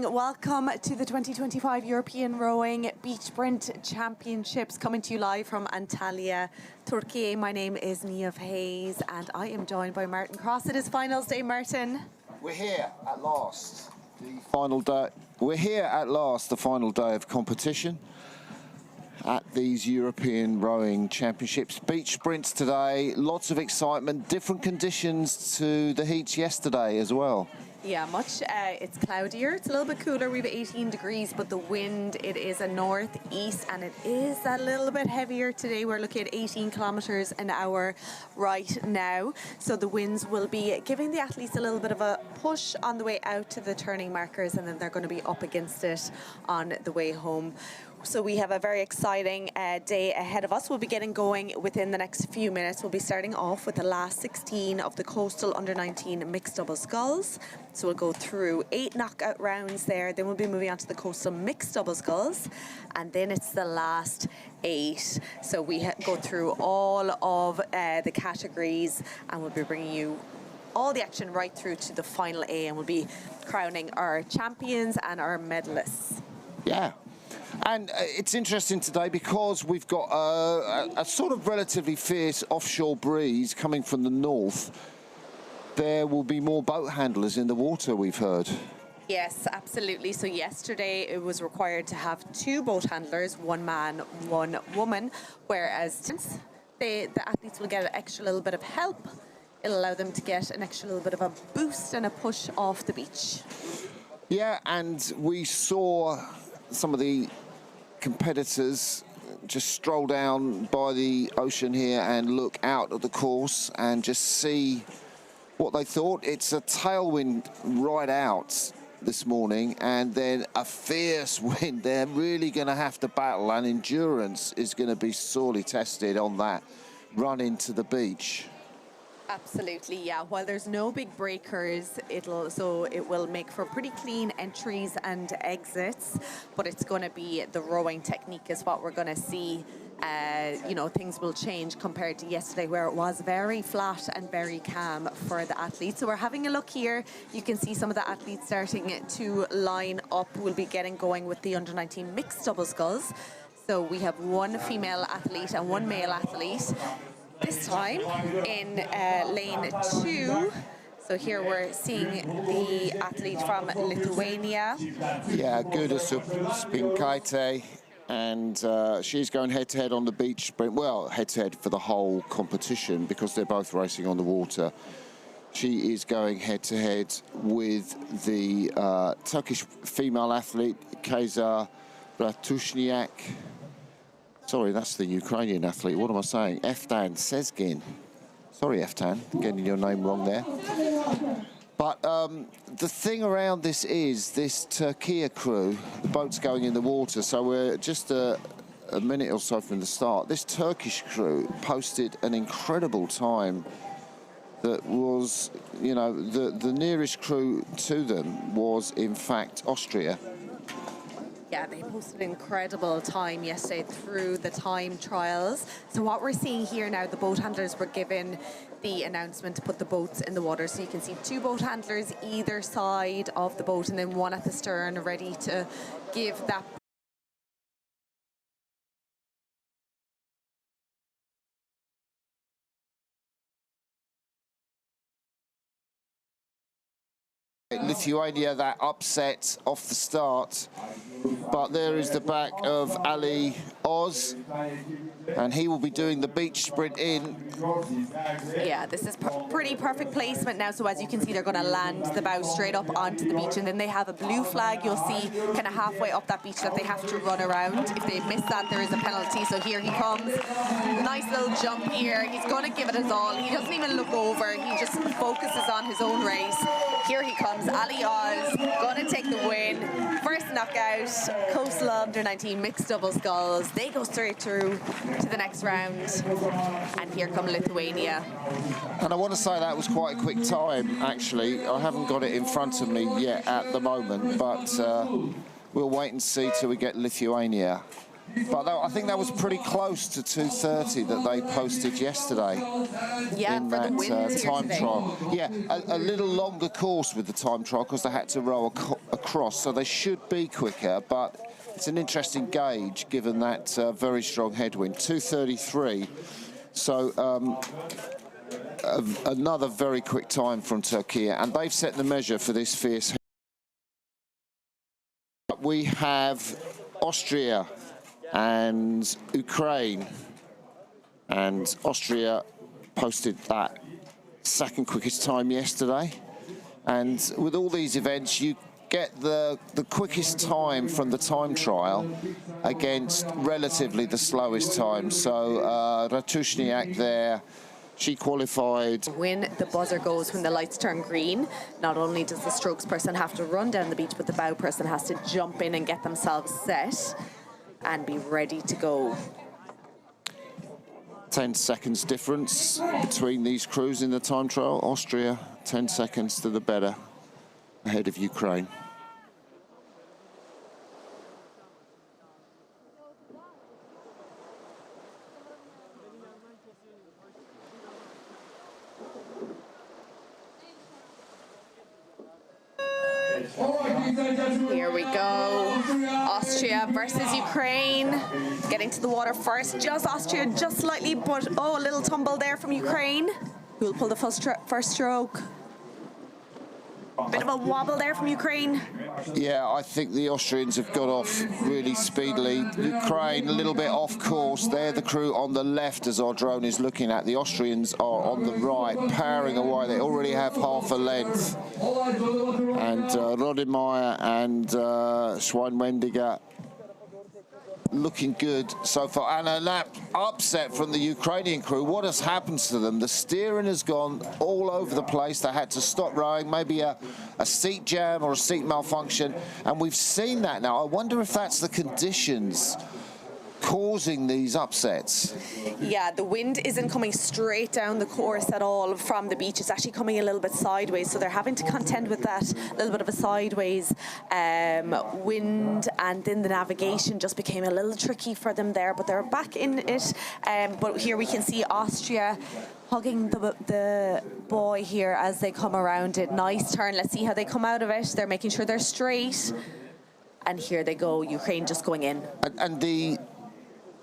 morning. Welcome to the 2025 European Rowing Beach Sprint Championships, coming to you live from Antalya, Turkey. My name is Niamh Hayes and I am joined by Martin Cross. It is finals day, Martin. We're here at last. The final day. We're here at last, the final day of competition at these European Rowing Championships. Beach sprints today, lots of excitement, different conditions to the heats yesterday as well. Yeah, it's cloudier, it's a little bit cooler. We have 18 degrees, but the wind, it is a northeast and it is a little bit heavier today. We're looking at 18 kilometers an hour right now. So the winds will be giving the athletes a little bit of a push on the way out to the turning markers, and then they're going to be up against it on the way home. So we have a very exciting day ahead of us. We'll be getting going within the next few minutes. We'll be starting off with the last 16 of the coastal under-19 mixed double sculls. So we'll go through 8 knockout rounds there. Then we'll be moving on to the coastal mixed double sculls. And then it's the last 8. So we go through all of the categories, and we'll be bringing you all the action right through to the final A, and we'll be crowning our champions and our medalists. Yeah. And it's interesting today because we've got a sort of relatively fierce offshore breeze coming from the north. There will be more boat handlers in the water, we've heard. Yes, absolutely. So yesterday it was required to have 2 boat handlers, 1 man, 1 woman, whereas since the athletes will get an extra little bit of help, it'll allow them to get an extra little bit of a boost and a push off the beach. Yeah, and we saw some of the competitors just stroll down by the ocean here and look out at the course and just see what they thought. It's a tailwind right out this morning, and then a fierce wind. They're really going to have to battle, and endurance is going to be sorely tested on that run into the beach. Absolutely, yeah. While there's no big breakers, it will make for pretty clean entries and exits, but it's going to be the rowing technique is what we're going to see. Things will change compared to yesterday, where it was very flat and very calm for the athletes. So we're having a look here. You can see some of the athletes starting to line up. We'll be getting going with the under-19 mixed double sculls. So we have 1 female athlete and 1 male athlete. This time in lane 2. So here we're seeing the athlete from Lithuania. Yeah, Guda Spinkaite, and she's going head-to-head on the beach sprint. Well, head-to-head for the whole competition because they're both racing on the water. She is going head-to-head with the Turkish female athlete, Kaysa Bratushniak. Sorry, that's the Ukrainian athlete. What am I saying? Eftan Sezgin. Sorry, Eftan, getting your name wrong there. But the thing around this is this Turkiye crew, the boat's going in the water, so we're just a minute or so from the start. This Turkish crew posted an incredible time that was, the nearest crew to them was, in fact, Austria. Yeah, they posted an incredible time yesterday through the time trials. So what we're seeing here now, the boat handlers were given the announcement to put the boats in the water. So you can see 2 boat handlers either side of the boat, and then 1 at the stern ready to give that. Lithuania, that upset off the start, but there is the back of Ali Oz, and he will be doing the beach sprint in. Yeah, this is pretty perfect placement now. So as you can see, they're going to land the bow straight up onto the beach, and then they have a blue flag you'll see kind of halfway up that beach that they have to run around. If they miss that, there is a penalty. So here he comes, nice little jump here. He's going to give it his all. He doesn't even look over, he just focuses on his own race. Here he comes, Ali Oz, going to take the win. First knockout, coastal under-19 mixed double sculls. They go straight through to the next round. And here come Lithuania. And I want to say that was quite a quick time, actually. I haven't got it in front of me yet at the moment, but we'll wait and see till we get Lithuania. But I think that was pretty close to 2:30 that they posted yesterday. Yeah, in for that the wind here time today. trial. Yeah, a little longer course with the time trial because they had to row across, so they should be quicker. But it's an interesting gauge given that very strong headwind. 2:33. So another very quick time from Turkey, and they've set the measure for this fierce. We have Austria and Ukraine, and Austria posted that second quickest time yesterday. And with all these events, you get the quickest time from the time trial against relatively the slowest time. So Ratushniak there, she qualified. When the buzzer goes, when the lights turn green, not only does the strokes person have to run down the beach, but the bow person has to jump in and get themselves set and be ready to go. 10 seconds difference between these crews in the time trial. Austria, 10 seconds to the better, ahead of Ukraine. Here we go. Austria versus Ukraine. Getting to the water first. Just Austria, just slightly, but oh, a little tumble there from Ukraine. Who will pull the first stroke? Bit of a wobble there from Ukraine. Yeah, I think the Austrians have got off really speedily. Ukraine a little bit off course. They're the crew on the left as our drone is looking at. The Austrians are on the right, powering away. They already have half a length. And Rodemeyer and Schweinwendiger looking good so far. And a lap upset from the Ukrainian crew. What has happened to them? The steering has gone all over the place. They had to stop rowing, maybe a seat jam or a seat malfunction. And we've seen that now. I wonder if that's the conditions causing these upsets. Yeah, the wind isn't coming straight down the course at all from the beach. It's actually coming a little bit sideways, so they're having to contend with that little bit of a sideways wind, and then the navigation just became a little tricky for them there, but they're back in it. But here we can see Austria hugging the buoy here as they come around it. Nice turn. Let's see how they come out of it. They're making sure they're straight. And here they go, Ukraine just going in. And the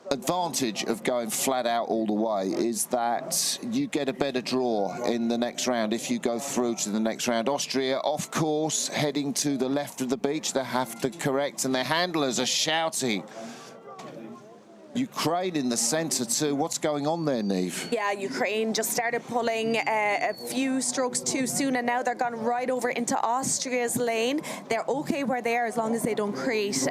advantage of going flat out all the way is that you get a better draw in the next round if you go through to the next round. Austria off course, heading to the left of the beach. They have to correct, and their handlers are shouting. Ukraine in the centre too. What's going on there, Niamh? Yeah, Ukraine just started pulling a few strokes too soon, and now they're gone right over into Austria's lane. They're okay where they are as long as they don't create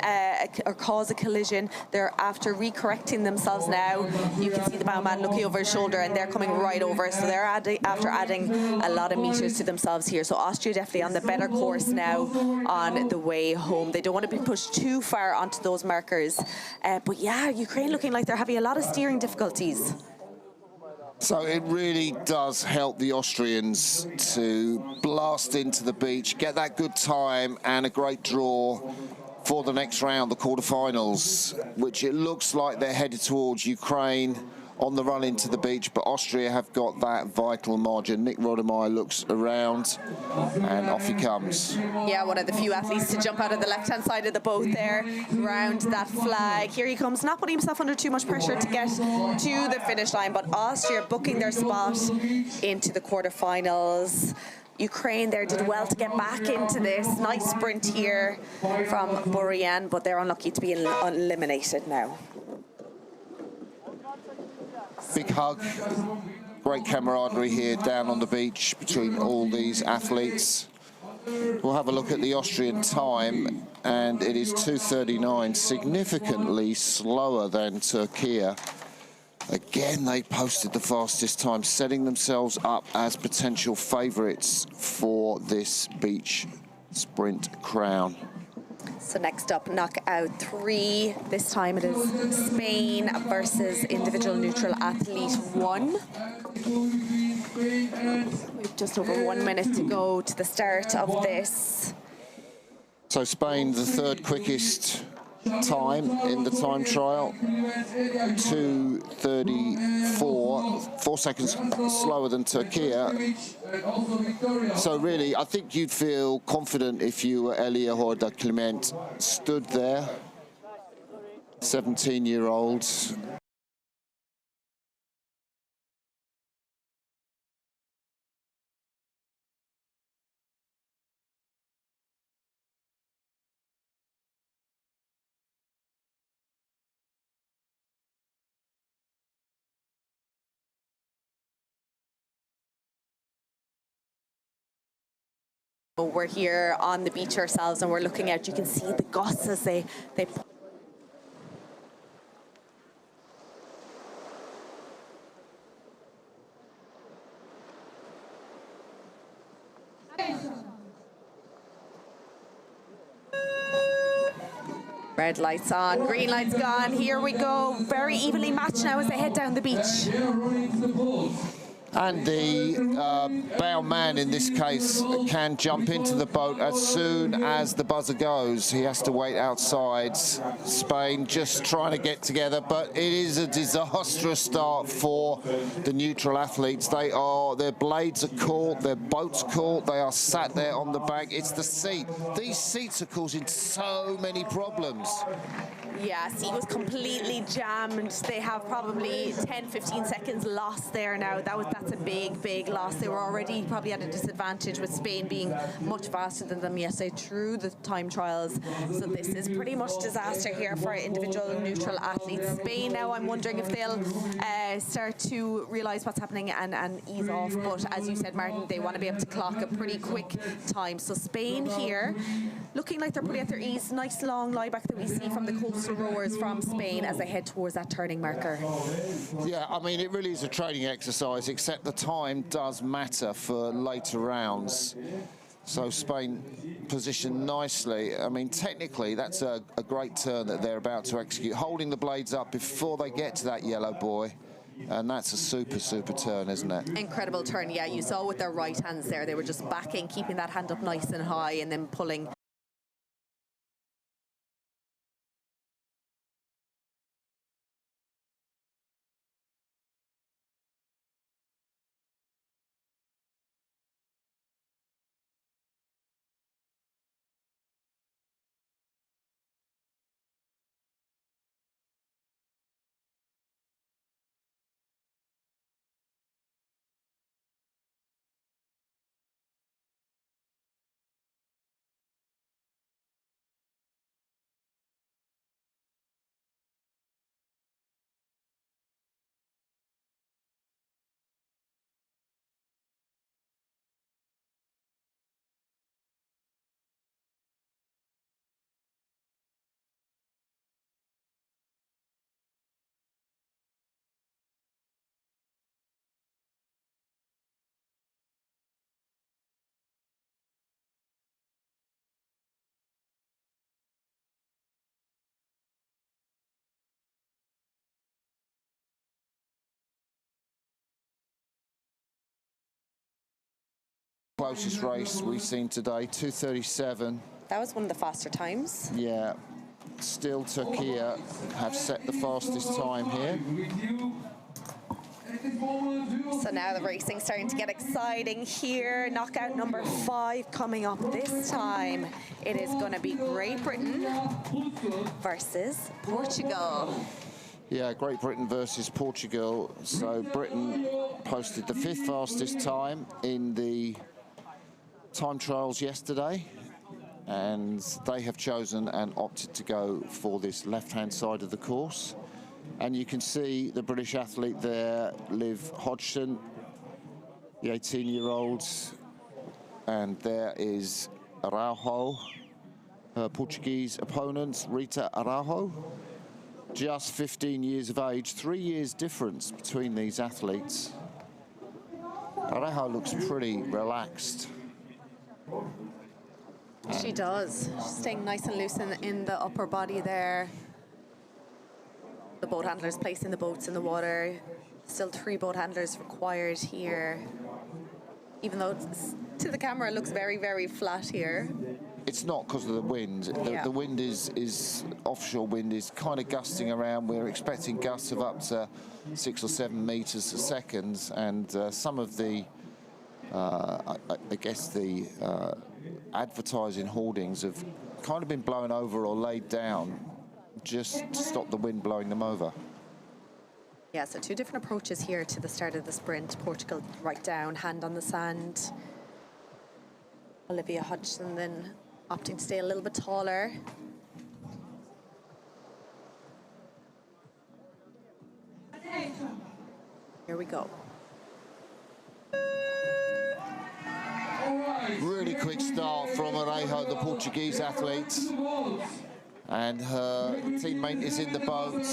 or cause a collision. They're after recorrecting themselves now. You can see the bowman looking over his shoulder, and they're coming right over. So they're after adding a lot of meters to themselves here. So Austria definitely on the better course now on the way home. They don't want to be pushed too far onto those markers. But yeah, Ukraine looking like they're having a lot of steering difficulties. So it really does help the Austrians to blast into the beach, get that good time and a great draw for the next round, the quarterfinals, which it looks like they're headed towards. Ukraine on the run into the beach, but Austria have got that vital margin. Nick Rodemeyer looks around and off he comes. Yeah, one of the few athletes to jump out of the left-hand side of the boat there, round that flag. Here he comes, not putting himself under too much pressure to get to the finish line, but Austria booking their spot into the quarterfinals. Ukraine there did well to get back into this. Nice sprint here from Boryan, but they're unlucky to be eliminated now. Big hug, great camaraderie here down on the beach between all these athletes. We'll have a look at the Austrian time, and it is 2:39, significantly slower than Turkey. Again, they posted the fastest time, setting themselves up as potential favourites for this beach sprint crown. So next up, knockout 3. This time it is Spain versus individual neutral athlete 1. We've just over 1 minute to go to the start of this. So Spain, the third quickest time in the time trial, 2:34, 4 seconds slower than Turkey. So really, I think you'd feel confident if you were Elia Horda Clement, stood there, 17-year-olds. We're here on the beach ourselves and we're looking out. You can see the gusts as they red lights on, green lights gone. Here we go. Very evenly matched now as they head down the beach. And the bow man in this case can jump into the boat as soon as the buzzer goes. He has to wait outside. Spain just trying to get together, but it is a disastrous start for the neutral athletes. Their blades are caught, their boat's caught, they are sat there on the bank. It's the seat. These seats are causing so many problems. Yeah, seat was completely jammed. They have probably 10-15 seconds lost there now. That's a big loss. They were already probably at a disadvantage with Spain being much faster than them yesterday through the time trials. So this is pretty much disaster here for individual neutral athletes. Spain now, I'm wondering if they'll start to realise what's happening and ease off. But as you said, Martin, they want to be able to clock a pretty quick time. So Spain here, looking like they're pretty at their ease. Nice long lie back that we see from the coastal rowers from Spain as they head towards that turning marker. Yeah, I mean, it really is a training exercise, except the time does matter for later rounds. So Spain positioned nicely. I mean, technically, that's a great turn that they're about to execute, holding the blades up before they get to that yellow buoy. And that's a super turn, isn't it? Incredible turn, yeah. You saw with their right hands there, they were just backing, keeping that hand up nice and high and then pulling. Closest race we've seen today, 2:37. That was one of the faster times. Yeah, still Turkey have set the fastest time here. So now the racing's starting to get exciting here. Knockout number 5 coming up this time. It is going to be Great Britain versus Portugal. Yeah, Great Britain versus Portugal. So Britain posted the 5th fastest time in the time trials yesterday, and they have chosen and opted to go for this left-hand side of the course. And you can see the British athlete there, Liv Hodgson, the 18-year-old, and there is Araujo, her Portuguese opponent, Rita Araujo, just 15 years of age, 3 years difference between these athletes. Araujo looks pretty relaxed. She does. She's staying nice and loose in the upper body there. The boat handlers placing the boats in the water. Still 3 boat handlers required here. Even though to the camera it looks very flat here. it's not because of the wind. The wind is offshore wind is kind of gusting around. We're expecting gusts of up to 6 or 7 meters a second, and some of the I guess the advertising hoardings have kind of been blown over or laid down just to stop the wind blowing them over. Yeah, so 2 different approaches here to the start of the sprint. Portugal right down, hand on the sand. Olivia Hodgson then opting to stay a little bit taller. Here we go. Really quick start from Arejo, the Portuguese athlete. And her teammate is in the boat,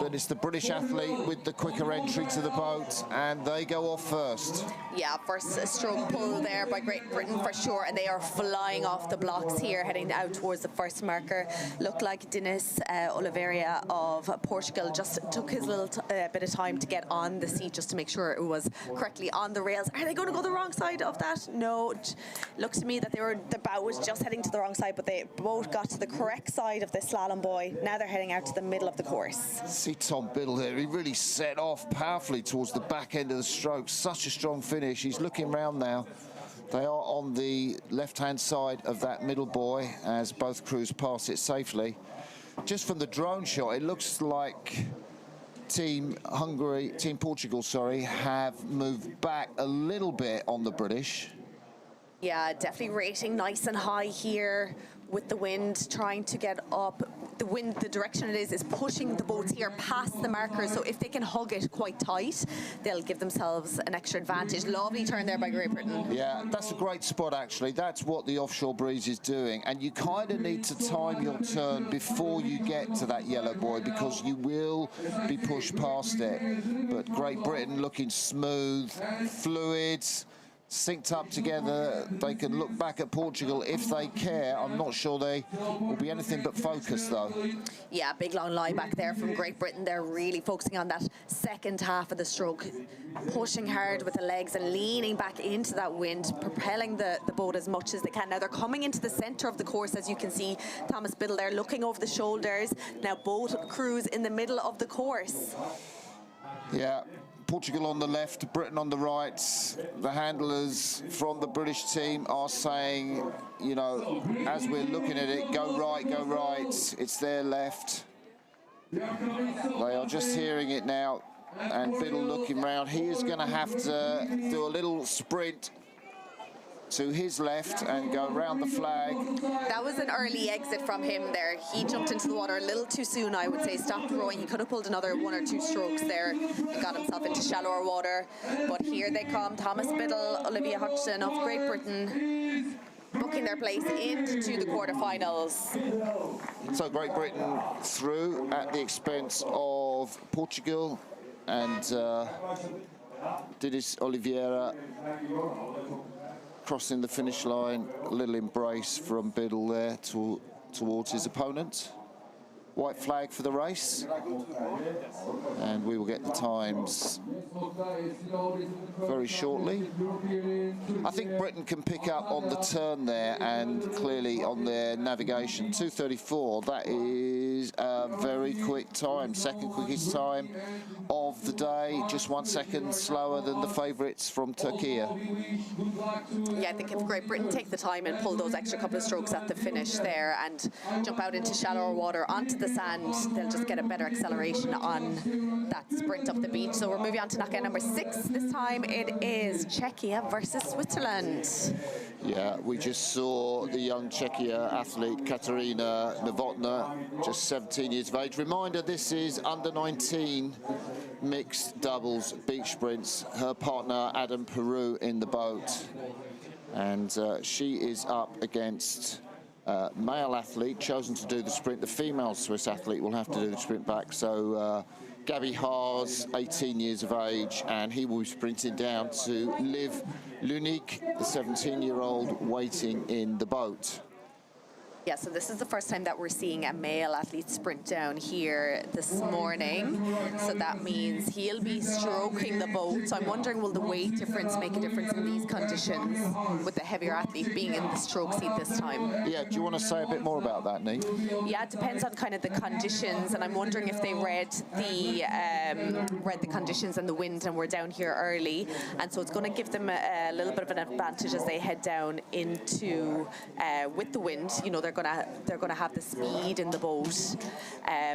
but it's the British athlete with the quicker entry to the boat, and they go off first. Yeah, first stroke pull there by Great Britain for sure, and they are flying off the blocks here, heading out towards the first marker. Looked like Denis Oliveira of Portugal just took his little bit of time to get on the seat just to make sure it was correctly on the rails. Are they going to go the wrong side of that? No, looks to me that the bow was just heading to the wrong side, but they both got to the correct side of the slalom buoy. Now they're heading out to the middle of the course. See Tom Biddle here, he really set off powerfully towards the back end of the stroke. Such a strong finish. He's looking round now. They are on the left-hand side of that middle buoy as both crews pass it safely. Just from the drone shot, it looks like Team Portugal, have moved back a little bit on the British. Yeah, definitely rating nice and high here with the wind trying to get up. The wind, the direction it is pushing the boats here past the markers. So if they can hug it quite tight, they'll give themselves an extra advantage. Lovely turn there by Great Britain. Yeah, that's a great spot, actually. That's what the offshore breeze is doing. And you kind of need to time your turn before you get to that yellow buoy, because you will be pushed past it. But Great Britain looking smooth, fluid, synced up together. They can look back at Portugal if they care. I'm not sure they will be anything but focused, though. Yeah, big long lie back there from Great Britain. They're really focusing on that second half of the stroke, pushing hard with the legs and leaning back into that wind, propelling the boat as much as they can. Now they're coming into the centre of the course, as you can see. Thomas Biddle there looking over the shoulders. Now both crews in the middle of the course. Yeah. Portugal on the left, Britain on the right. The handlers from the British team are saying, you know, as we're looking at it, go right, go right. It's their left. They are just hearing it now. And Biddle looking round. He is going to have to do a little sprint to his left and go around the flag. That was an early exit from him there. He jumped into the water a little too soon, I would say. Stopped rowing. He could have pulled another 1 or 2 strokes there and got himself into shallower water. But here they come. Thomas Biddle, Olivia Hodgson of Great Britain, booking their place into the quarterfinals. So Great Britain through at the expense of Portugal, and Denis Oliveira crossing the finish line. A little embrace from Biddle there towards his opponent. White flag for the race, and we will get the times very shortly. I think Britain can pick up on the turn there, and clearly on their navigation. 2:34, that is a very quick time, second quickest time of the day, just 1 second slower than the favourites from Turkey. Yeah, I think if Great Britain take the time and pull those extra couple of strokes at the finish there and jump out into shallower water onto the sand, they'll just get a better acceleration on that sprint up the beach. So we're moving on to knockout number 6. This time it is Czechia versus Switzerland. Yeah, we just saw the young Czechia athlete Katarina Novotná, just 17 years of age. Reminder, this is under 19 mixed doubles beach sprints. Her partner Adam Peru in the boat, and she is up against male athlete chosen to do the sprint. The female Swiss athlete will have to do the sprint back. So Gabi Haas, 18 years of age, and he will be sprinting down to Liv Lunik, the 17-year-old waiting in the boat. Yeah, so this is the first time that we're seeing a male athlete sprint down here this morning. So that means he'll be stroking the boat. So I'm wondering, will the weight difference make a difference in these conditions with the heavier athlete being in the stroke seat this time? Yeah, do you want to say a bit more about that, Neve? Yeah, it depends on kind of the conditions, and I'm wondering if they read the conditions and the wind, and we're down here early, and so it's going to give them a little bit of an advantage as they head down into with the wind. You know, they're going to have the speed in the boat,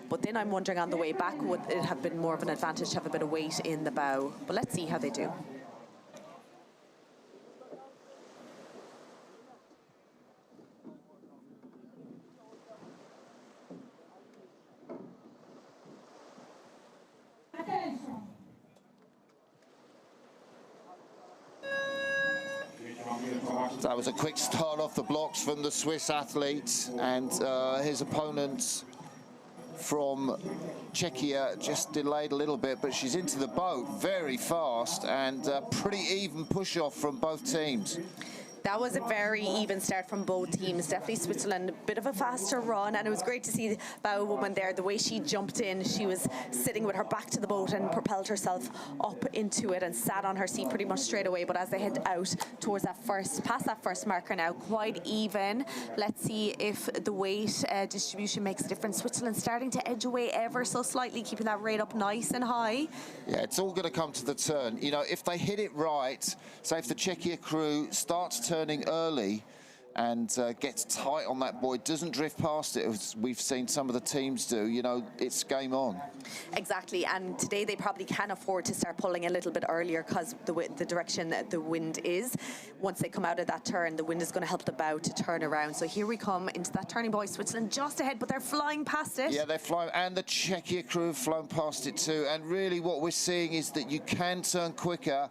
but then I'm wondering on the way back, would it have been more of an advantage to have a bit of weight in the bow? But let's see how they do. That was a quick start off the blocks from the Swiss athlete, and his opponent from Czechia just delayed a little bit, but she's into the boat very fast, and pretty even push off from both teams. That was a very even start from both teams. Definitely Switzerland, a bit of a faster run, and it was great to see the bow woman there. The way she jumped in, she was sitting with her back to the boat and propelled herself up into it and sat on her seat pretty much straight away. But as they head out towards past that first marker now, quite even. Let's see if the weight distribution makes a difference. Switzerland starting to edge away ever so slightly, keeping that rate up nice and high. Yeah, it's all going to come to the turn. You know, if they hit it right, say if the Czechia crew starts turning early and gets tight on that buoy, doesn't drift past it, as we've seen some of the teams do, you know, it's game on. Exactly, and today they probably can afford to start pulling a little bit earlier because the direction that the wind is. Once they come out of that turn, the wind is going to help the bow to turn around. So here we come into that turning buoy. Switzerland just ahead, but they're flying past it. Yeah, they're flying, and the Czechia crew have flown past it too. And really what we're seeing is that you can turn quicker,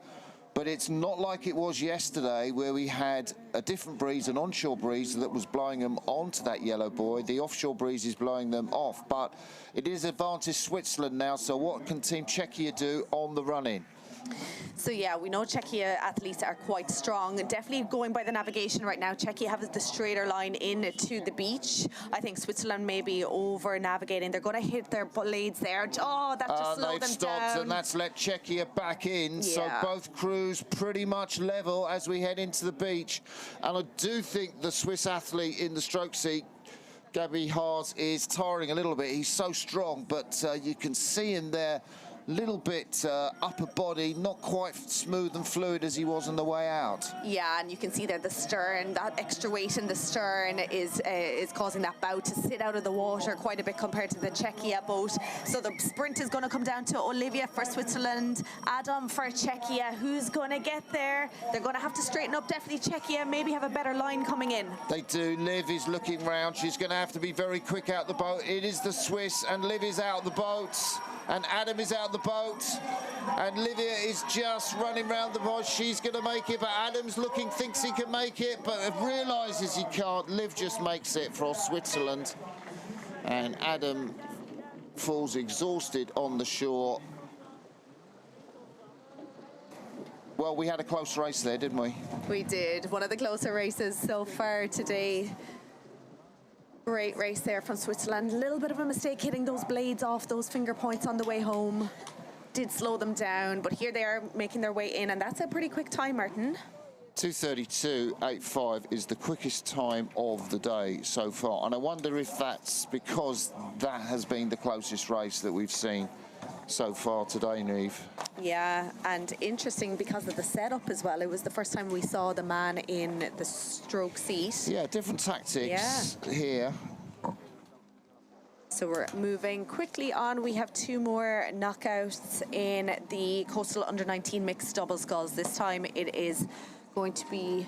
but it's not like it was yesterday where we had a different breeze, an onshore breeze that was blowing them onto that yellow buoy. The offshore breeze is blowing them off, but it is advantage Switzerland now. So what can Team Czechia do on the run-in? So yeah, we know Czechia athletes are quite strong. Definitely going by the navigation right now, Czechia have the straighter line in to the beach. I think Switzerland may be over navigating. They're going to hit their blades there. Oh, that just slowed them stopped, down. and that's let Czechia back in. Yeah. So both crews pretty much level as we head into the beach. And I do think the Swiss athlete in the stroke seat, Gabi Haas, is tiring a little bit. He's so strong, but you can see him there. Little bit upper body, not quite smooth and fluid as he was on the way out. Yeah, and you can see there the stern, that extra weight in the stern is causing that bow to sit out of the water quite a bit compared to the Czechia boat. So the sprint is going to come down to Olivia for Switzerland, Adam for Czechia. Who's going to get there? They're going to have to straighten up. Definitely Czechia maybe have a better line coming in. They do. Liv is looking round. She's going to have to be very quick out the boat. It is the Swiss, and Liv is out the boat. And Adam is out the boat, and Livia is just running round the boat. She's going to make it, but Adam's looking, thinks he can make it, but realises he can't. Liv just makes it for Switzerland, and Adam falls exhausted on the shore. Well, we had a close race there, didn't we? We did. One of the closer races so far today. Great race there from Switzerland. A little bit of a mistake hitting those blades off those finger points on the way home. Did slow them down, but here they are making their way in, and that's a pretty quick time, Martin. 2:32.85 is the quickest time of the day so far, and I wonder if that's because that has been the closest race that we've seen so far today, Neve. Yeah, and interesting because of the setup as well. It was the first time we saw the man in the stroke seat. Yeah, different tactics here. So we're moving quickly on. We have two more knockouts in the Coastal Under-19 mixed double sculls. This time it is going to be...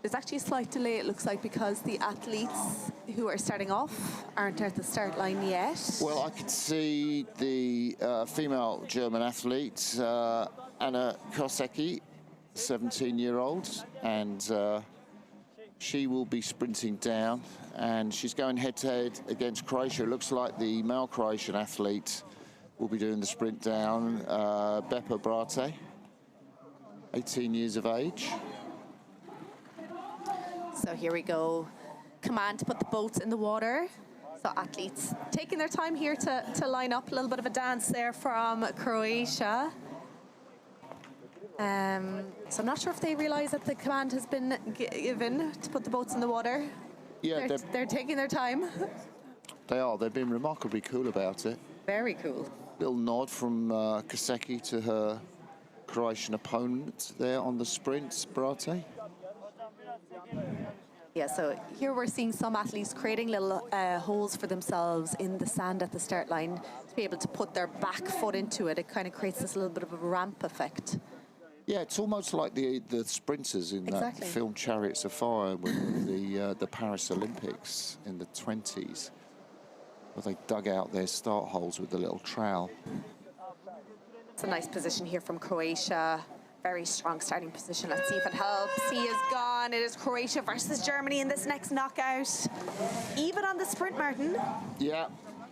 There's actually a slight delay, it looks like, because the athletes who are starting off aren't at the start line yet. Well, I could see the female German athlete, Anna Kosecki, 17-year-old, and she will be sprinting down, and she's going head-to-head against Croatia. It looks like the male Croatian athlete will be doing the sprint down, Beppo Brate, 18 years of age. So here we go. command to put the boats in the water. So athletes taking their time here to line up. A little bit of a dance there from Croatia. So I'm not sure if they realise that the command has been given to put the boats in the water. Yeah, they're taking their time. They are. They've been remarkably cool about it. Very cool. Little nod from Kosecki to her Croatian opponent there on the sprint, Brate. Yeah, so here we're seeing some athletes creating little holes for themselves in the sand at the start line to be able to put their back foot into it. It kind of creates this little bit of a ramp effect. Yeah, it's almost like the sprinters in that film Chariots of Fire with the Paris Olympics in the 20s, where they dug out their start holes with the little trowel. It's a nice position here from Croatia. Very strong starting position. Let's see if it helps. He is gone. It is Croatia versus Germany in this next knockout. Even on the sprint, Martin. Yeah,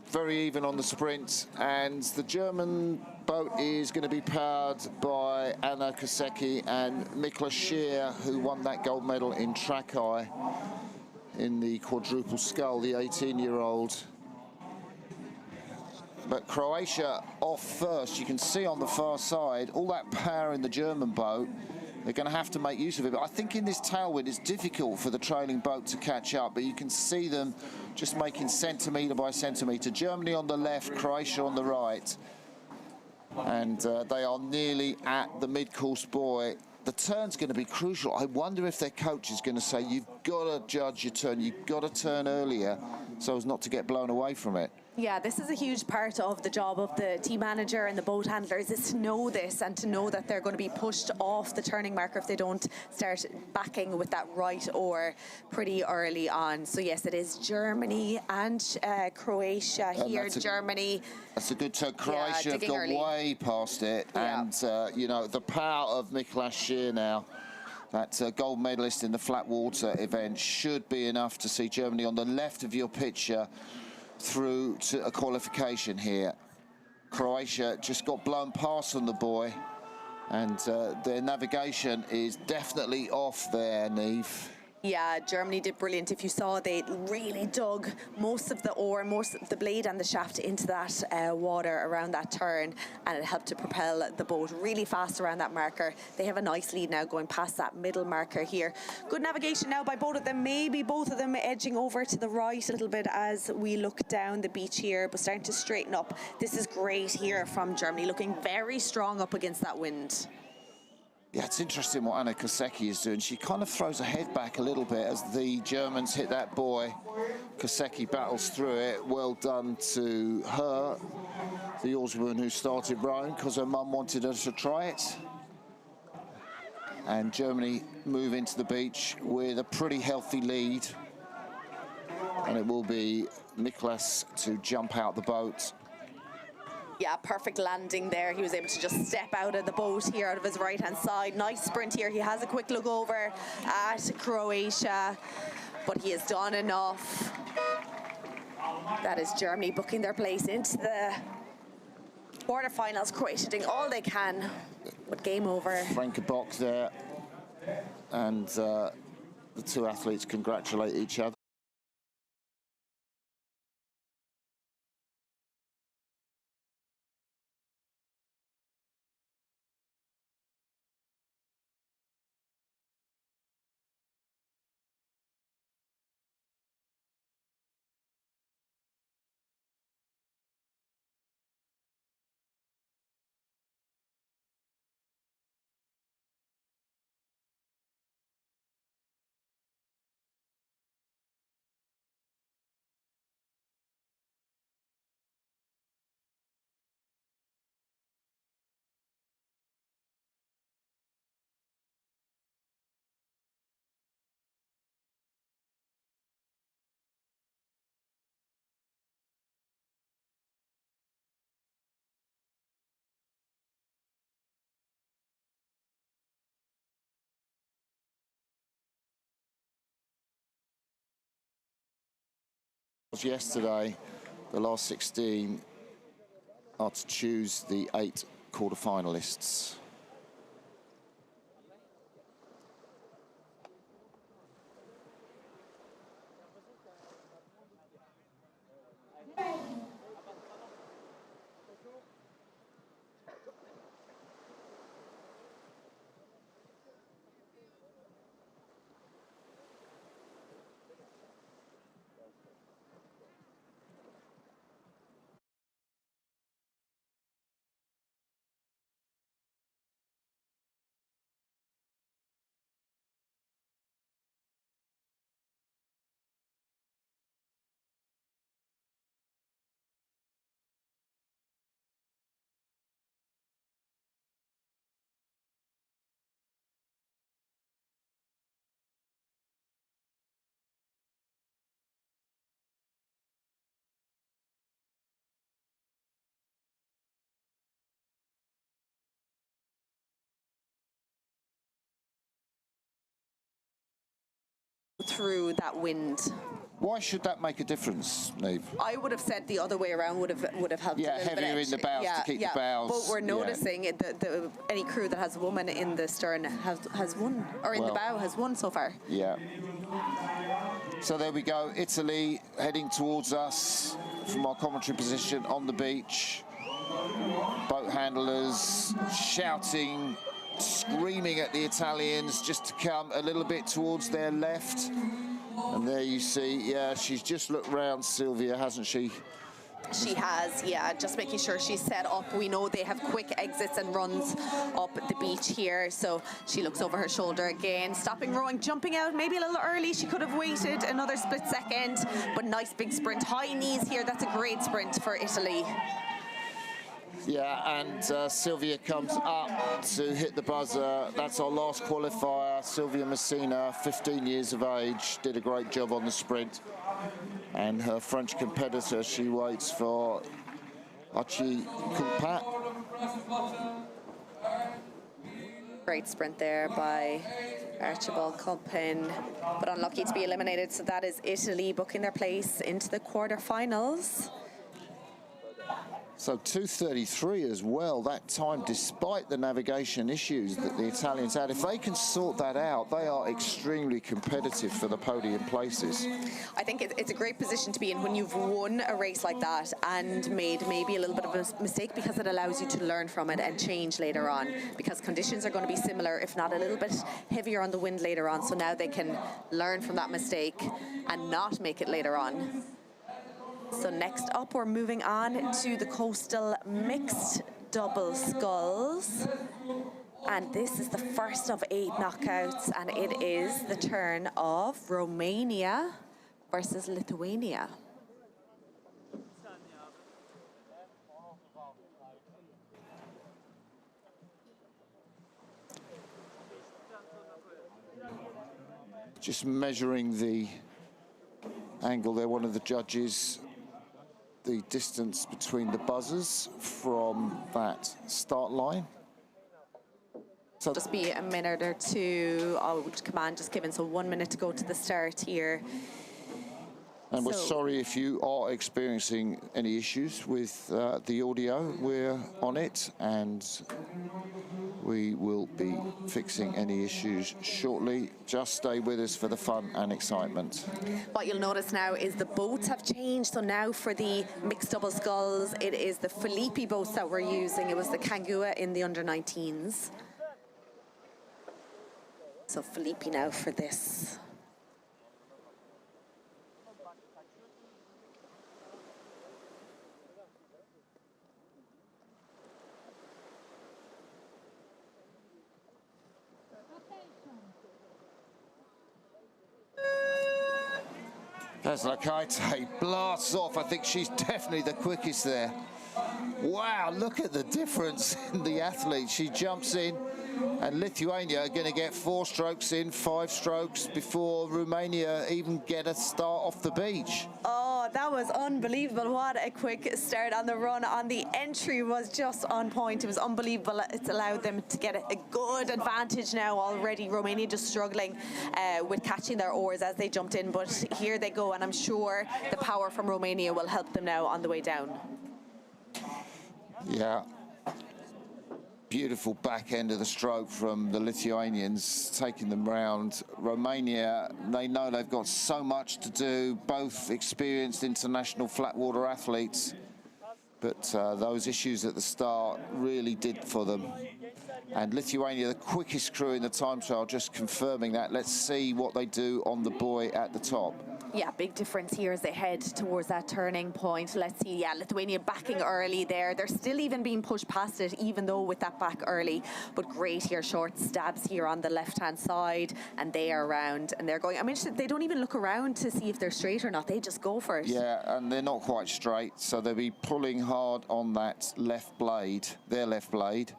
very even on the sprint. And the German boat is going to be powered by Anna Kosecki and Mikla Scheer, who won that gold medal in track eye in the quadruple scull, the 18-year-old. But Croatia off first. You can see on the far side all that power in the German boat. They're going to have to make use of it. But I think in this tailwind it's difficult for the trailing boat to catch up. But you can see them just making centimetre by centimetre. Germany on the left, Croatia on the right. And they are nearly at the mid-course buoy. The turn's going to be crucial. I wonder if their coach is going to say, you've got to judge your turn. You've got to turn earlier so as not to get blown away from it. Yeah, this is a huge part of the job of the team manager and the boat handlers, is to know this and to know that they're going to be pushed off the turning marker if they don't start backing with that right oar pretty early on. So yes, it is Germany and Croatia here. Germany. That's a good turn. Croatia have gone way past it. Yeah. And, you know, the power of Mikla Scheer now, that gold medalist in the flat water event, should be enough to see Germany on the left of your picture through to a qualification here. Croatia just got blown past on the buoy, and their navigation is definitely off there, Neve. Yeah, Germany did brilliant. If you saw, they really dug most of the oar, most of the blade and the shaft into that water around that turn, and it helped to propel the boat really fast around that marker. They have a nice lead now going past that middle marker here. Good navigation now by both of them, maybe both of them edging over to the right a little bit as we look down the beach here, but starting to straighten up. This is great here from Germany, looking very strong up against that wind. Yeah, it's interesting what Anna Kosecki is doing. She kind of throws her head back a little bit as the Germans hit that buoy. Kosecki battles through it. Well done to her, the oarswoman who started rowing because her mum wanted her to try it. And Germany move into the beach with a pretty healthy lead. And it will be Miklas to jump out the boat. Yeah, perfect landing there. He was able to just step out of the boat here out of his right-hand side. Nice sprint here. He has a quick look over at Croatia, but he has done enough. That is Germany booking their place into the quarterfinals. Croatia doing all they can, but game over. Franke Bock there, and the two athletes congratulate each other. Yesterday, the last 16 are to choose the 8 quarterfinalists. through that wind. Why should that make a difference, Neve? I would have said the other way around would have helped. Yeah, a little heavier bit in the bows to keep the bows. But we're noticing any crew that has a woman in the stern has won, or in the bow has won so far. Yeah. So there we go, Italy heading towards us from our commentary position on the beach. Boat handlers shouting, screaming at the Italians just to come a little bit towards their left. And there you see, yeah, she's just looked round, Sylvia, hasn't she? She has, yeah, just making sure she's set up. We know they have quick exits and runs up the beach here, so she looks over her shoulder again, stopping rowing, jumping out maybe a little early. She could have waited another split second, but nice big sprint. High knees here, that's a great sprint for Italy. Yeah, and Sylvia comes up to hit the buzzer. That's our last qualifier. Sylvia Messina, 15 years of age, did a great job on the sprint. And her French competitor, she waits for Archie Coulpat. Great sprint there by Archibald Culpin, but unlucky to be eliminated. So that is Italy booking their place into the quarterfinals. So 2:33 as well, that time, despite the navigation issues that the Italians had. If they can sort that out, they are extremely competitive for the podium places. I think it's a great position to be in when you've won a race like that and made maybe a little bit of a mistake, because it allows you to learn from it and change later on, because conditions are going to be similar, if not a little bit heavier on the wind later on. So now they can learn from that mistake and not make it later on. So next up, we're moving on to the coastal mixed double sculls. And this is the first of 8 knockouts, and it is the turn of Romania versus Lithuania. Just measuring the angle there, one of the judges, the distance between the buzzers from that start line. So just be a minute or two. Oh, command just given, so 1 minute to go to the start here. And we're sorry if you are experiencing any issues with the audio. We're on it, and we will be fixing any issues shortly. Just stay with us for the fun and excitement. What you'll notice now is the boats have changed. So now for the mixed double sculls, it is the Filippi boats that we're using. It was the Kangua in the under-19s. So Filippi now for this. As Lakaite blasts off, I think she's definitely the quickest there. Wow, look at the difference in the athlete. She jumps in, and Lithuania are going to get 4 strokes in, 5 strokes before Romania even get a start off the beach. Oh, that was unbelievable. What a quick start on the run. On the entry was just on point. It was unbelievable. It's allowed them to get a good advantage now already. Romania just struggling with catching their oars as they jumped in, but here they go, and I'm sure the power from Romania will help them now on the way down. Yeah. Beautiful back end of the stroke from the Lithuanians, taking them round. Romania, they know they've got so much to do, both experienced international flatwater athletes, but those issues at the start really did for them. And Lithuania, the quickest crew in the time trial, just confirming that. Let's see what they do on the buoy at the top. Yeah, big difference here as they head towards that turning point. Let's see, yeah, Lithuania backing early there. They're still even being pushed past it, even though with that back early. But great here, short stabs here on the left-hand side, and they are around, and they're going. I mean, they don't even look around to see if they're straight or not. They just go for it. Yeah, and they're not quite straight, so they'll be pulling hard on that left blade, their left blade.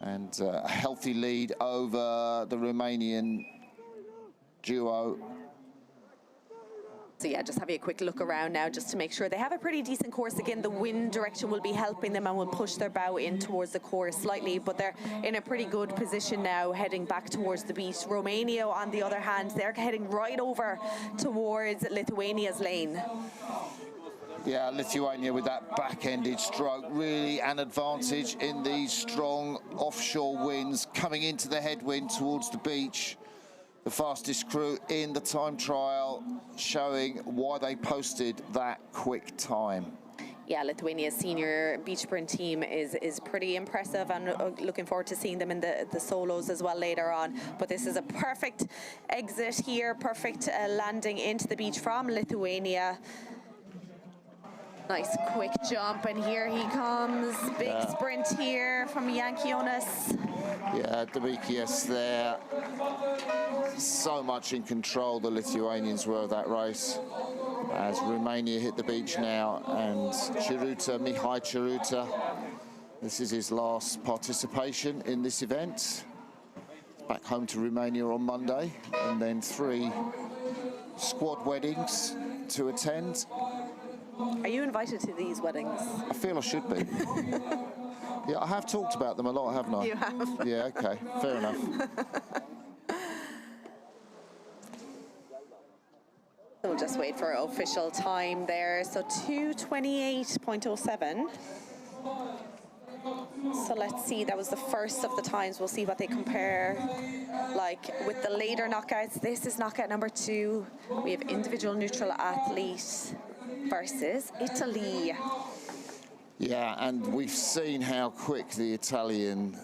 And a healthy lead over the Romanian duo. So yeah, just having a quick look around now just to make sure they have a pretty decent course. Again, the wind direction will be helping them and will push their bow in towards the course slightly, but they're in a pretty good position now heading back towards the beach. Romania, on the other hand, they're heading right over towards Lithuania's lane. Yeah, Lithuania with that back-ended stroke, really an advantage in these strong offshore winds coming into the headwind towards the beach. The fastest crew in the time trial, showing why they posted that quick time. Yeah, Lithuania's senior beach sprint team is pretty impressive, and looking forward to seeing them in the solos as well later on. But this is a perfect exit here, perfect landing into the beach from Lithuania. Nice quick jump, and here he comes. Big sprint here from Jankionis. Yeah, Demikias there. So much in control the Lithuanians were of that race. As Romania hit the beach now, and Chiruta, Mihai Chiruta, this is his last participation in this event. Back home to Romania on Monday, and then 3 squad weddings to attend. Are you invited to these weddings? I feel I should be. Yeah, I have talked about them a lot, haven't I? You have. Yeah, okay, fair enough. We'll just wait for official time there. So 2:28.07. So let's see, that was the first of the times. We'll see what they compare like with the later knockouts. This is knockout number 2. We have individual neutral athlete versus Italy. Yeah, and we've seen how quick the Italian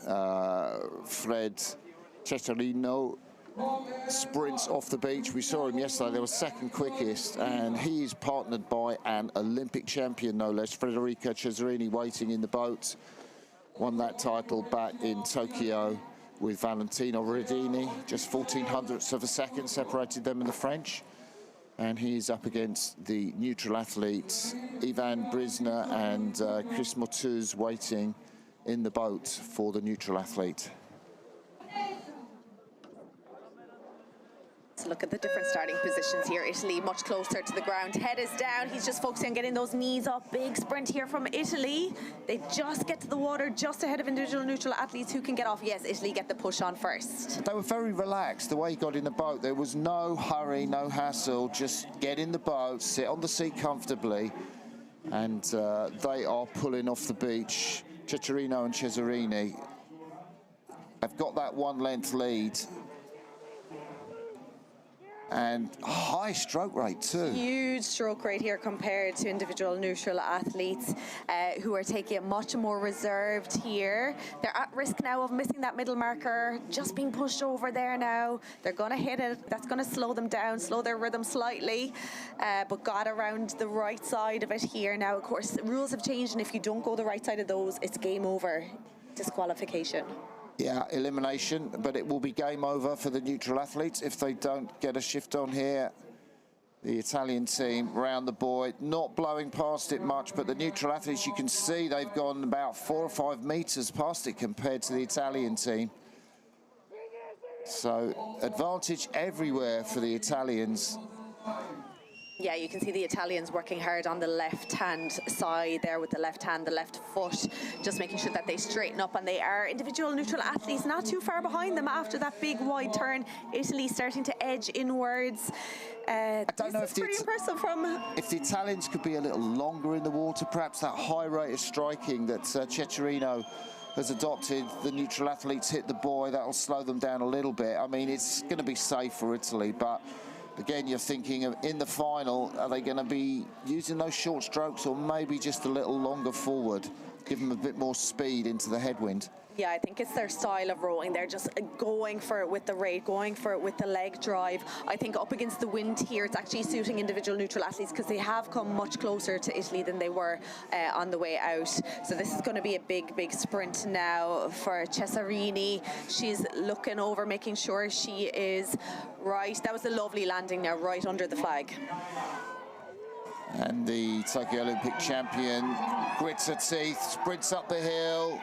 Fred Ceserino sprints off the beach. We saw him yesterday, they were second quickest, and he is partnered by an Olympic champion, no less, Federica Cesarini, waiting in the boat. Won that title back in Tokyo with Valentino Redini. Just 1400ths of a second separated them and the French. And he's up against the neutral athletes, Ivan Brizna and Chris Motuz, waiting in the boat for the neutral athlete. Let's look at the different starting positions here. Italy much closer to the ground. Head is down. He's just focusing on getting those knees up. Big sprint here from Italy. They just get to the water just ahead of individual neutral athletes who can get off. Yes, Italy get the push on first. They were very relaxed the way he got in the boat. There was no hurry, no hassle. Just get in the boat, sit on the seat comfortably, and they are pulling off the beach. Ceserino and Cesarini have got that 1 length lead. And high stroke rate too. Huge stroke rate here compared to individual neutral athletes who are taking it much more reserved here. They're at risk now of missing that middle marker, just being pushed over there now. They're going to hit it. That's going to slow them down, slow their rhythm slightly, but got around the right side of it here. Now, of course, the rules have changed, and if you don't go the right side of those, it's game over, disqualification. Yeah, elimination, but it will be game over for the neutral athletes if they don't get a shift on here. The Italian team round the buoy, not blowing past it much, but the neutral athletes, you can see they've gone about 4 or 5 meters past it compared to the Italian team. So advantage everywhere for the Italians. Yeah, you can see the Italians working hard on the left-hand side there with the left hand, the left foot, just making sure that they straighten up, and they are individual neutral athletes not too far behind them after that big wide turn. Italy starting to edge inwards. I don't know if pretty impressive from... If the Italians could be a little longer in the water, perhaps that high rate of striking that Ceserino has adopted, the neutral athletes hit the buoy, that'll slow them down a little bit. I mean, it's going to be safe for Italy, but again, you're thinking of in the final, are they going to be using those short strokes or maybe just a little longer forward, give them a bit more speed into the headwind? Yeah, I think it's their style of rowing. They're just going for it with the rate, going for it with the leg drive. I think up against the wind here, it's actually suiting individual neutral athletes because they have come much closer to Italy than they were on the way out. So this is going to be a big, big sprint now for Cesarini. She's looking over, making sure she is right. That was a lovely landing now, right under the flag. And the Tokyo Olympic champion grits her teeth, sprints up the hill.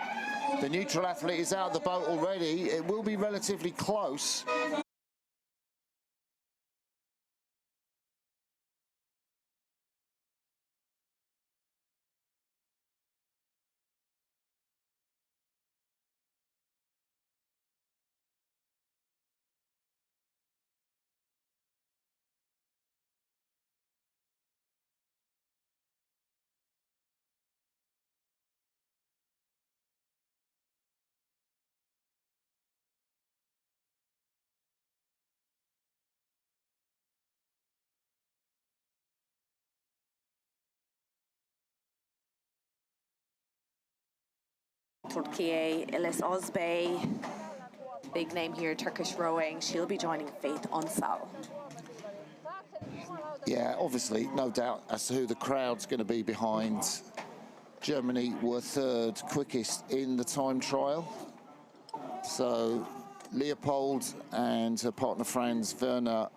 The neutral athlete is out of the boat already. It will be relatively close. Türkiye, Elis Özbey. Big name here, Turkish rowing. She'll be joining Faith Unsal. Yeah, obviously, no doubt as to who the crowd's going to be behind. Germany were third quickest in the time trial. So Leopold and her partner Franz Werner,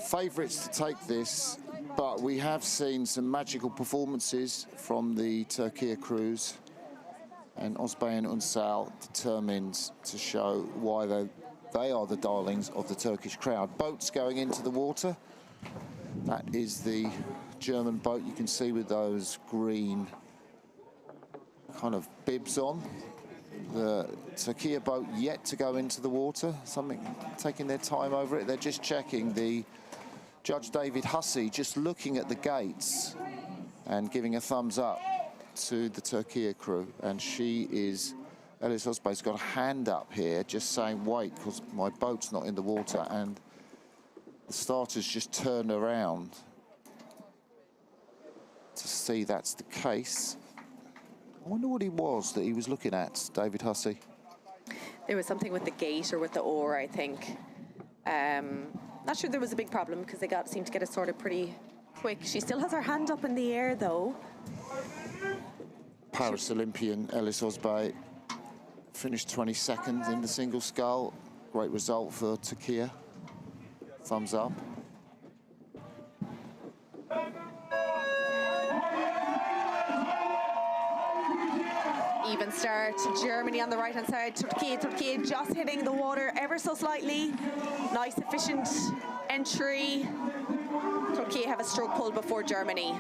favourites to take this, but we have seen some magical performances from the Türkiye crews, and Özbey and Unsal determined to show why they are the darlings of the Turkish crowd. Boats going into the water. That is the German boat you can see with those green kind of bibs on. The Türkiye boat yet to go into the water, taking their time over it. They're just checking. The Judge David Hussey just looking at the gates and giving a thumbs up to the Türkiye crew. And she is, Elis Özbey's got a hand up here just saying, wait, because my boat's not in the water. And the starters just turned around to see that's the case. I wonder what he was looking at, David Hussey. There was something with the gate or with the oar, I think. Not sure there was a big problem because they seemed to get it sorted pretty quick. She still has her hand up in the air, though. Paris Olympian Elis Özbey finished 22nd in the single scull. Great result for Türkiye. Thumbs up. Even start, Germany on the right-hand side, Türkiye just hitting the water ever so slightly. Nice, efficient entry. Türkiye have a stroke pull before Germany.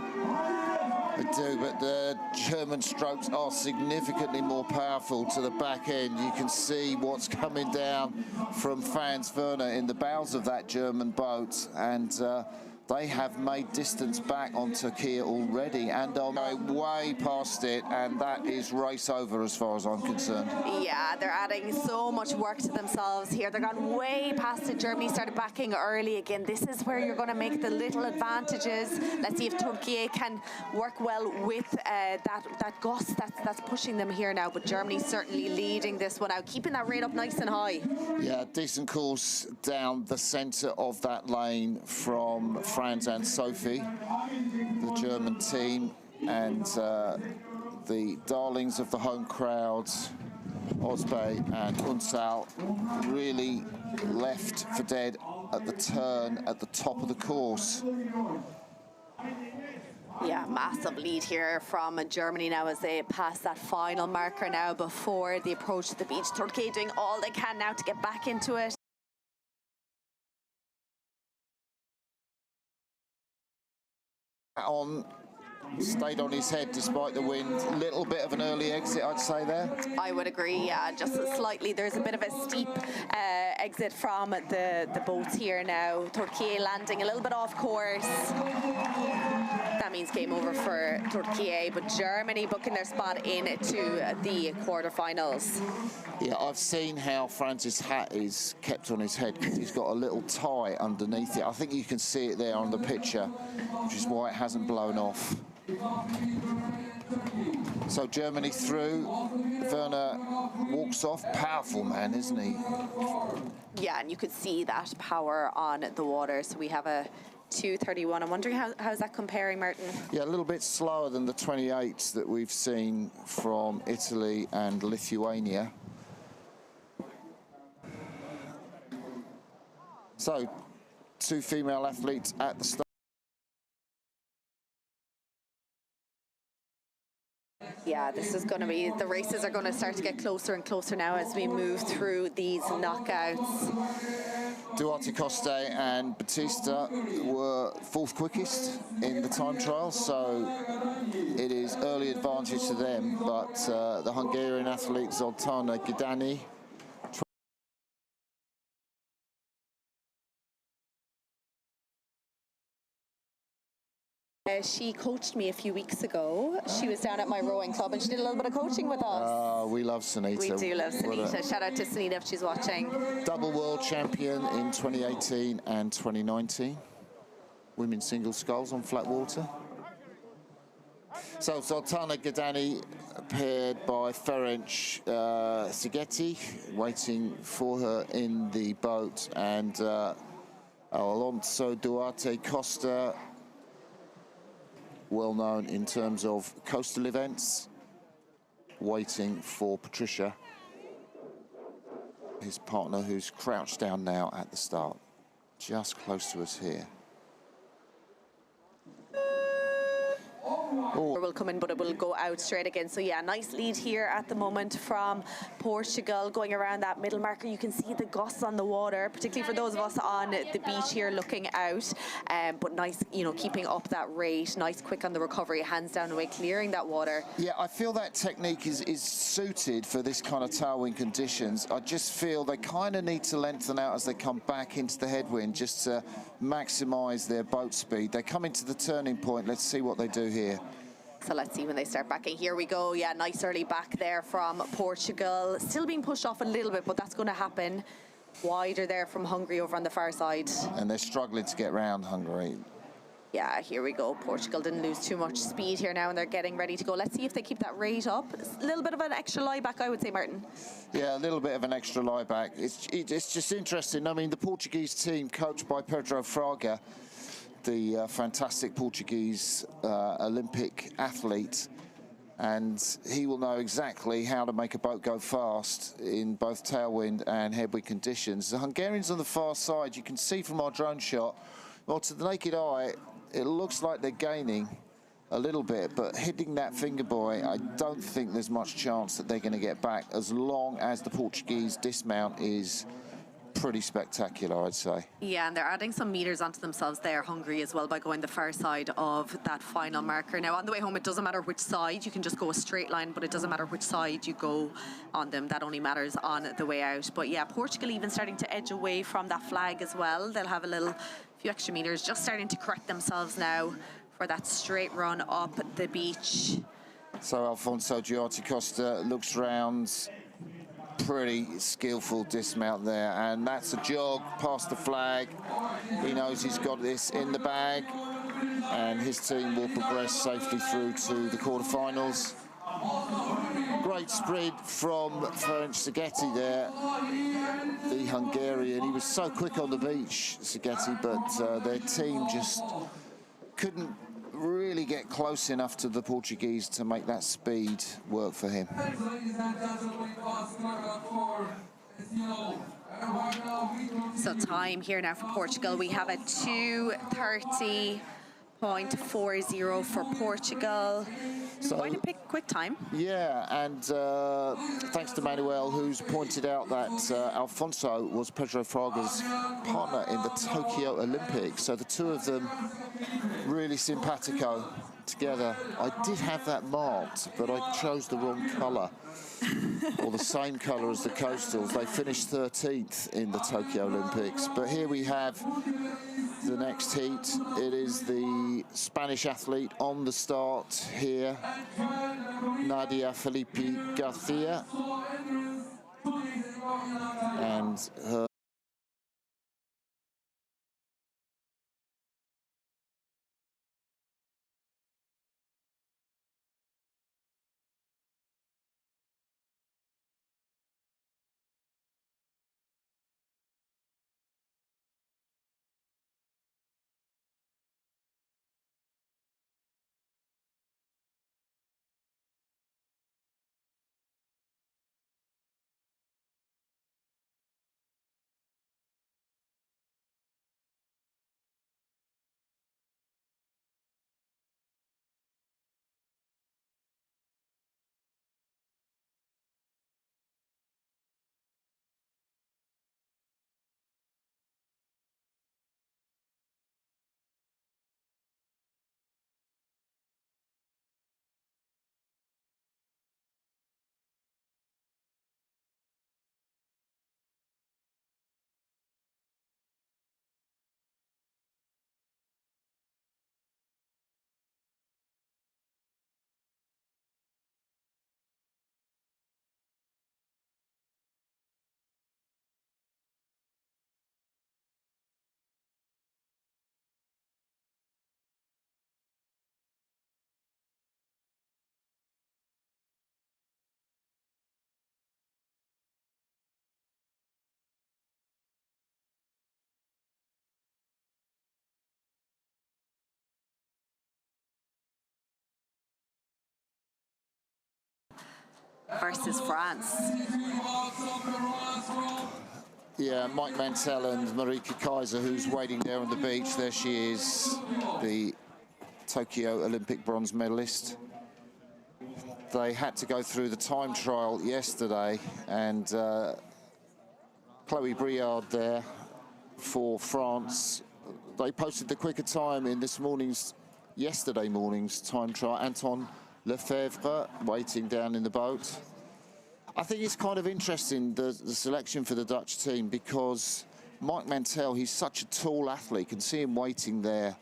They do, but the German strokes are significantly more powerful to the back end. You can see what's coming down from Franz Werner in the bows of that German boat, and they have made distance back on Türkiye already and are going way past it, and that is race over as far as I'm concerned. Yeah, they're adding so much work to themselves here. They're gone way past it. Germany started backing early again. This is where you're going to make the little advantages. Let's see if Türkiye can work well with that gust that's pushing them here now. But Germany certainly leading this one out, keeping that rate up nice and high. Yeah, decent course down the centre of that lane from Franz and Sophie, the German team, and the darlings of the home crowds, Özbey and Unsal, really left for dead at the turn at the top of the course. Yeah, massive lead here from Germany now as they pass that final marker now before the approach to the beach. Türkiye doing all they can now to get back into it. Stayed on his head despite the wind. Little bit of an early exit, I'd say there. I would agree, yeah, just slightly. There's a bit of a steep exit from the boats here now. Türkiye landing a little bit off course. That means game over for Türkiye, but Germany booking their spot into the quarterfinals. Yeah, I've seen how Franz's hat is kept on his head because he's got a little tie underneath it. I think you can see it there on the picture, which is why it hasn't blown off. So Germany through. Werner walks off. Powerful man, isn't he? Yeah, and you could see that power on the water. So we have a 2:31. I'm wondering how's that comparing, Martin? Yeah, a little bit slower than the 28s that we've seen from Italy and Lithuania. So, two female athletes at the start. Yeah, this is going to be, the races are going to start to get closer and closer now as we move through these knockouts. Duarte Coste and Batista were fourth quickest in the time trial, so it is early advantage to them, but the Hungarian athlete Zoltana Gidani she coached me a few weeks ago. She was down at my rowing club and she did a little bit of coaching with us. We love Sunita. We do love Sunita. Shout out to Sunita if she's watching. Double world champion in 2018 and 2019. Women's single sculls on flat water. So Zoltana Gidani paired by Ferenc Sigeti, waiting for her in the boat, and Alonso Duarte Costa, well known in terms of coastal events, waiting for Patricia, his partner, who's crouched down now at the start, just close to us here. Will come in, but it will go out straight again. So yeah, nice lead here at the moment from Portugal, going around that middle marker. You can see the gusts on the water, particularly for those of us on the beach here looking out. But nice, you know, keeping up that rate, nice quick on the recovery, hands down away, clearing that water. Yeah, I feel that technique is suited for this kind of tailwind conditions. I just feel they kind of need to lengthen out as they come back into the headwind, just to maximise their boat speed. They come into the turning point. Let's see what they do here. So let's see when they start backing. Here we go. Yeah, nice early back there from Portugal. Still being pushed off a little bit, but that's going to happen. Wider there from Hungary over on the far side. And they're struggling to get round Hungary. Yeah, here we go. Portugal didn't lose too much speed here now, and they're getting ready to go. Let's see if they keep that rate up. A little bit of an extra lie back, I would say, Martin. Yeah, a little bit of an extra lie back. It's just interesting. I mean, the Portuguese team, coached by Pedro Fraga, the fantastic Portuguese Olympic athlete, and he will know exactly how to make a boat go fast in both tailwind and headwind conditions. The Hungarians on the far side, you can see from our drone shot, well, to the naked eye, it looks like they're gaining a little bit, but hitting that finger buoy, I don't think there's much chance that they're going to get back, as long as the Portuguese dismount is pretty spectacular, I'd say. Yeah, and they're adding some meters onto themselves there, Hungary, as well, by going the far side of that final marker. Now, on the way home, it doesn't matter which side. You can just go a straight line, but it doesn't matter which side you go on them. That only matters on the way out. But yeah, Portugal even starting to edge away from that flag as well. They'll have a few extra meters, just starting to correct themselves now for that straight run up the beach. So Alfonso Duarte Costa looks round, pretty skillful dismount there, and that's a jog past the flag. He knows he's got this in the bag, and his team will progress safely through to the quarterfinals. Great sprint from Ferenc Sigeti there, the Hungarian. He was so quick on the beach, Sigeti, but their team just couldn't really get close enough to the Portuguese to make that speed work for him. So time here now for Portugal. We have a 2:30.40 for Portugal. So, quite a quick time. Yeah, and thanks to Manuel, who's pointed out that Alfonso was Pedro Fraga's partner in the Tokyo Olympics. So the two of them really simpatico together. I did have that marked, but I chose the wrong colour. Or the same colour as the Coastals. They finished 13th in the Tokyo Olympics. But here we have the next heat. It is the Spanish athlete on the start here, Nadia Felipe Garcia, and her versus France. Yeah, Mike Mantell and Marika Kaiser, who's waiting there on the beach. There she is, the Tokyo Olympic bronze medalist. They had to go through the time trial yesterday, and Chloe Briard there for France. They posted the quicker time in yesterday morning's time trial. Anton Lefebvre waiting down in the boat. I think it's kind of interesting, the selection for the Dutch team, because Mike Mantell, he's such a tall athlete. You can see him waiting there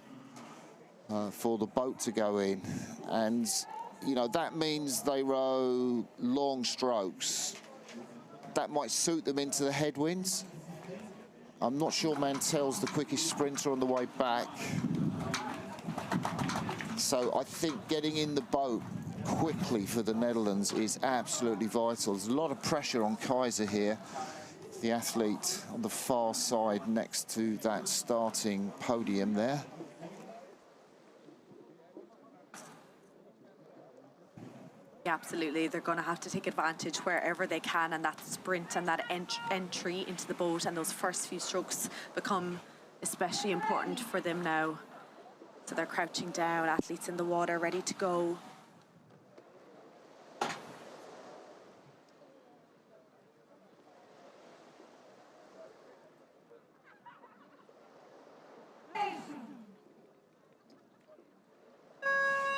for the boat to go in. And, you know, that means they row long strokes. That might suit them into the headwinds. I'm not sure Mantell's the quickest sprinter on the way back. So I think getting in the boat quickly for the Netherlands is absolutely vital. There's a lot of pressure on Kaiser here, the athlete on the far side next to that starting podium there. Yeah, absolutely. They're going to have to take advantage wherever they can, and that sprint and that entry into the boat and those first few strokes become especially important for them now. So they're crouching down, athletes in the water, ready to go.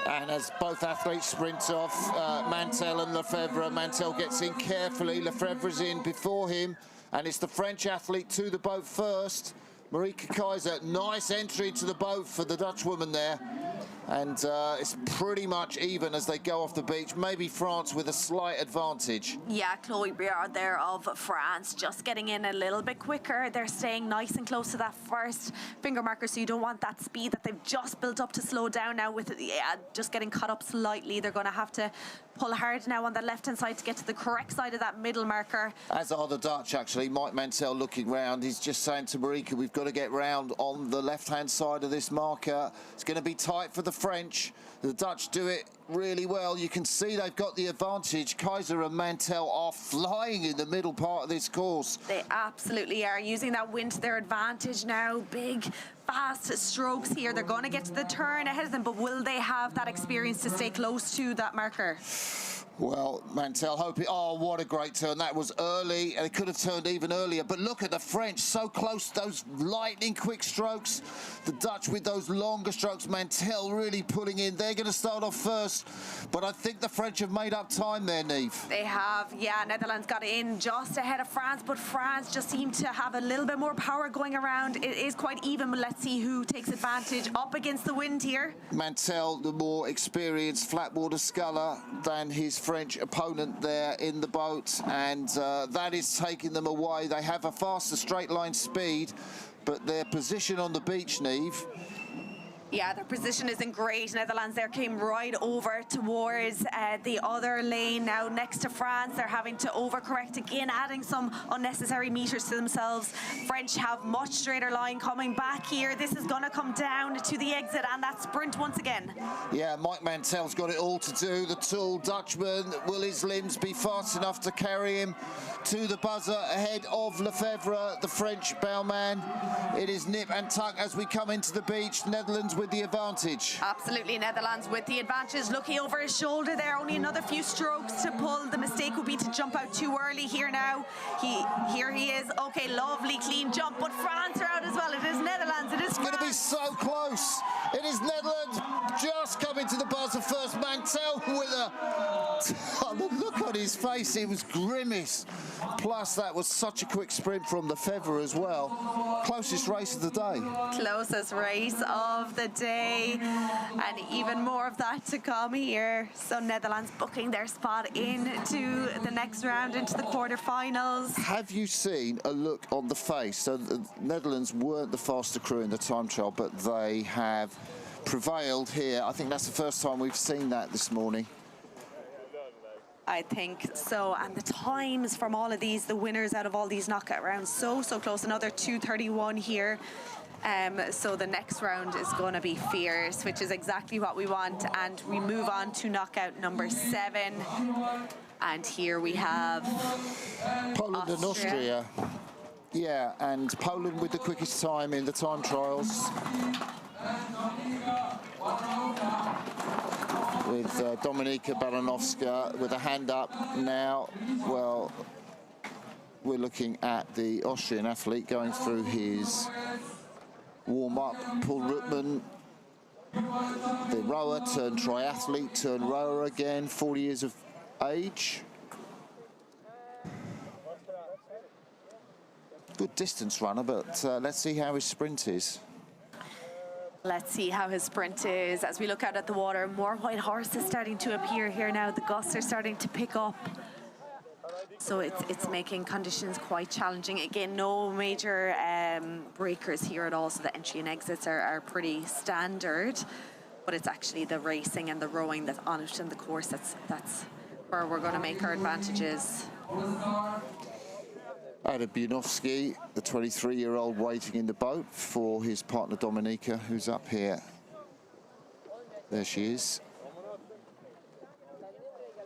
And as both athletes sprint off, Mantell and Lefebvre, Mantell gets in carefully, Lefebvre's in before him, and it's the French athlete to the boat first. Marika Kaiser, nice entry to the boat for the Dutch woman there. And it's pretty much even as they go off the beach. Maybe France with a slight advantage. Yeah, Chloe Briard there of France, just getting in a little bit quicker. They're staying nice and close to that first finger marker, so you don't want that speed that they've just built up to slow down now with just getting caught up slightly. They're going to have to pull hard now on the left-hand side to get to the correct side of that middle marker. As are the Dutch, actually. Mike Mantell looking round. He's just saying to Marika, we've got to get round on the left-hand side of this marker. It's going to be tight for the French. The Dutch do it really well. You can see they've got the advantage. Kaiser and Mantell are flying in the middle part of this course. They absolutely are using that wind to their advantage now. Big, fast strokes here. They're going to get to the turn ahead of them, but will they have that experience to stay close to that marker? Well, Mantell hoping, oh, what a great turn. That was early, and it could have turned even earlier. But look at the French, so close, those lightning quick strokes. The Dutch with those longer strokes, Mantell really pulling in. They're going to start off first, but I think the French have made up time there, Neve. They have, yeah. Netherlands got in just ahead of France, but France just seemed to have a little bit more power going around. It is quite even, but let's see who takes advantage up against the wind here. Mantell, the more experienced flatwater sculler than his French opponent there in the boat, and that is taking them away. They have a faster straight line speed, but their position on the beach, Neve. Yeah, their position isn't great. Netherlands there came right over towards the other lane now next to France. They're having to overcorrect again, adding some unnecessary meters to themselves. French have much straighter line coming back here. This is going to come down to the exit and that sprint once again. Yeah, Mike Mantell's got it all to do. The tall Dutchman, will his limbs be fast enough to carry him to the buzzer ahead of Lefebvre, the French bowman? It is nip and tuck as we come into the beach. Netherlands with the advantage. Absolutely, Netherlands with the advantage. Looking over his shoulder there, only another few strokes to pull. The mistake would be to jump out too early here now. Here he is. Okay, lovely clean jump, but France are out as well. It is Netherlands, it is France. It's going to be so close. It is Netherlands just coming to the buzzer first. Mantell with the look on his face, it was grimace. Plus that was such a quick sprint from Lefebvre as well. Closest race of the day. Closest race of the day, and even more of that to come here. So Netherlands booking their spot into the next round, into the quarterfinals. Have you seen a look on the face? So the Netherlands weren't the faster crew in the time trial, but they have prevailed here. I think that's the first time we've seen that this morning. I think so. And the times from all of these, the winners out of all these knockout rounds, so close. Another 2:31 here. So the next round is going to be fierce, which is exactly what we want. And we move on to knockout number 7. And here we have Poland and Austria. Yeah, and Poland with the quickest time in the time trials. With Dominika Baranowska with a hand up now. Well, we're looking at the Austrian athlete going through his warm-up. Paul Ruttmann, the rower turned triathlete turned rower again, 40 years of age. Good distance runner, but let's see how his sprint is. Let's see how his sprint is. As we look out at the water, more white horses starting to appear here now. The gusts are starting to pick up. So it's making conditions quite challenging. Again, no major breakers here at all, so the entry and exits are pretty standard. But it's actually the racing and the rowing that's on it in the course that's where we're going to make our advantages. Adam Bunovsky, the 23-year-old, waiting in the boat for his partner Dominika, who's up here. There she is.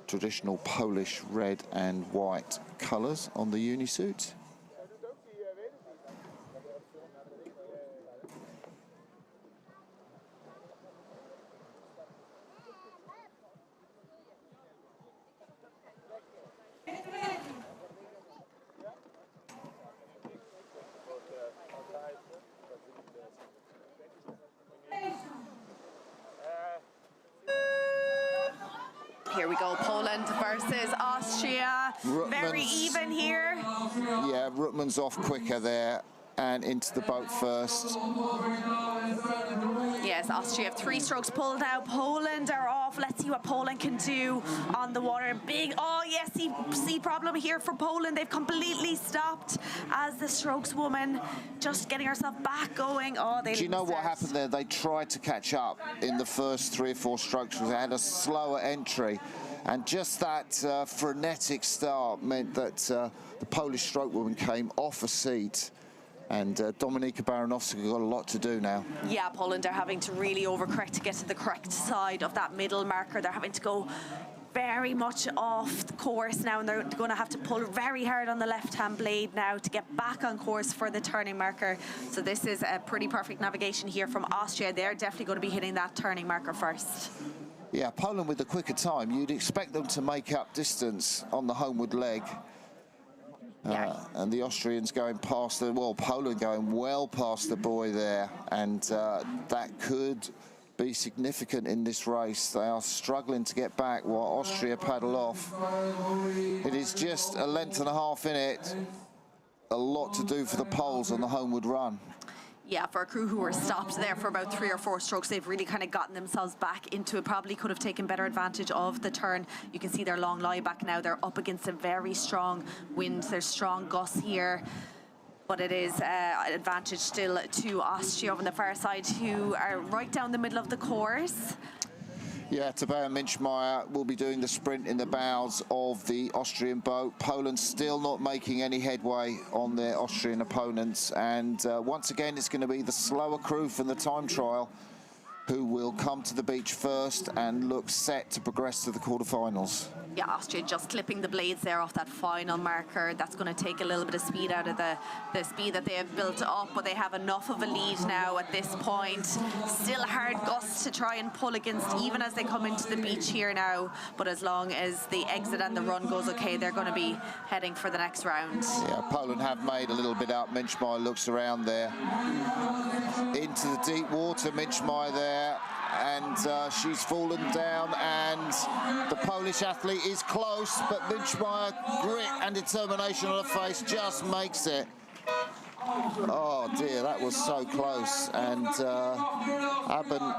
Traditional Polish red and white colours on the unisuit. Here we go, Poland versus Austria. Very even here. Yeah, Ruttmann's off quicker there and into the boat first. Yes, Austria have 3 strokes pulled out. Poland are off. Let's see what Poland can do on the water. Big, oh yes, see problem here for Poland. They've completely stopped as the strokes woman just getting herself back going. Oh, they. Do you know what happened there? They tried to catch up in the first 3 or 4 strokes. They had a slower entry. And just that frenetic start meant that the Polish stroke woman came off a seat. And Dominika Baranowska got a lot to do now. Yeah, Poland are having to really overcorrect to get to the correct side of that middle marker. They're having to go very much off the course now, and they're going to have to pull very hard on the left-hand blade now to get back on course for the turning marker. So this is a pretty perfect navigation here from Austria. They're definitely going to be hitting that turning marker first. Yeah, Poland with the quicker time. You'd expect them to make up distance on the homeward leg. And the Austrians going past Poland going well past the buoy there, and that could be significant in this race. They are struggling to get back while Austria paddle off. It is just a length and a half in it. A lot to do for the Poles on the homeward run. Yeah, for a crew who were stopped there for about 3 or 4 strokes, they've really kind of gotten themselves back into it. Probably could have taken better advantage of the turn. You can see their long lie back now. They're up against a very strong wind. There's strong gusts here. But it is an advantage still to Austria on the far side, who are right down the middle of the course. Yeah, Tabea Minchmeyer will be doing the sprint in the bows of the Austrian boat. Poland still not making any headway on their Austrian opponents. And once again, it's going to be the slower crew from the time trial who will come to the beach first and look set to progress to the quarterfinals. Yeah, Austria just clipping the blades there off that final marker. That's going to take a little bit of speed out of the speed that they have built up, but they have enough of a lead now at this point. Still hard gusts to try and pull against, even as they come into the beach here now. But as long as the exit and the run goes okay, they're going to be heading for the next round. Yeah, Poland have made a little bit up. Minchmeyer looks around there. Into the deep water, Minchmeyer there. And she's fallen down, and the Polish athlete is close, but Minchmeyer, grit and determination on her face, just makes it. Oh dear, that was so close. And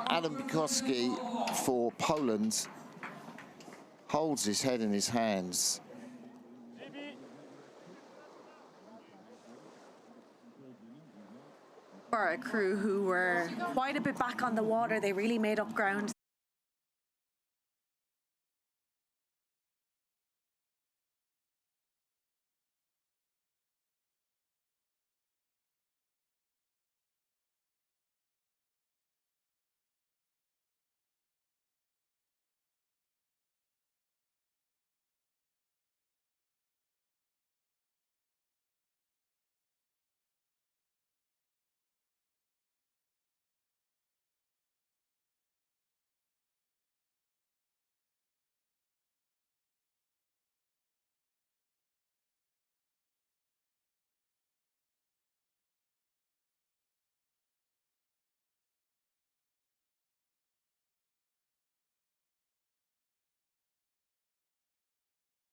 Adam Bukowski for Poland holds his head in his hands. For a crew who were quite a bit back on the water, they really made up ground.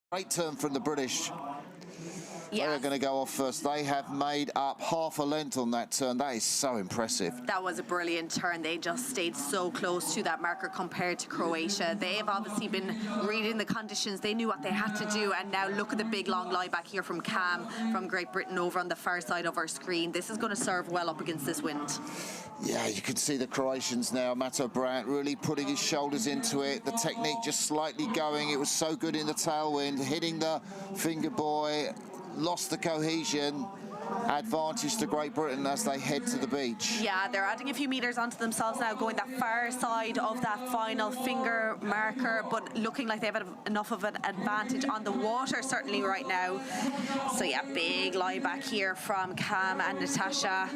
Great turn from the British. They Yeah. are going to go off first. They have made up half a length on that turn. That is so impressive. That was a brilliant turn. They just stayed so close to that marker compared to Croatia. They've obviously been reading the conditions. They knew what they had to do. And now look at the big long lie back here from Cam from Great Britain over on the far side of our screen. This is going to serve well up against this wind. Yeah, you can see the Croatians now. Mato Brandt really putting his shoulders into it. The technique just slightly going. It was so good in the tailwind, hitting the finger buoy, lost the cohesion. Advantage to Great Britain as they head to the beach. Yeah, they're adding a few meters onto themselves now, going that far side of that final finger marker, but looking like they've had enough of an advantage on the water certainly right now. So yeah, big lie back here from Cam and Natasha.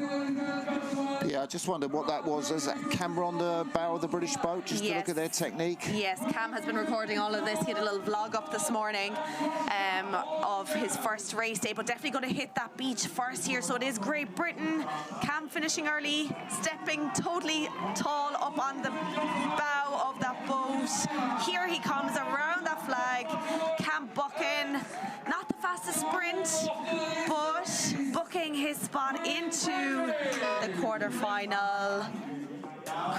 Yeah, I just wondered what that was. Is that camera on the bow of the British boat just to look at their technique? Yes, Cam has been recording all of this. He had a little vlog up this morning of his first race day, but definitely going to hit that beach first here. So it is Great Britain. Cam finishing early, stepping totally tall up on the bow of that boat. Here he comes around that flag. Cam bucking, not the fastest sprint, but booking his spot into the quarterfinal.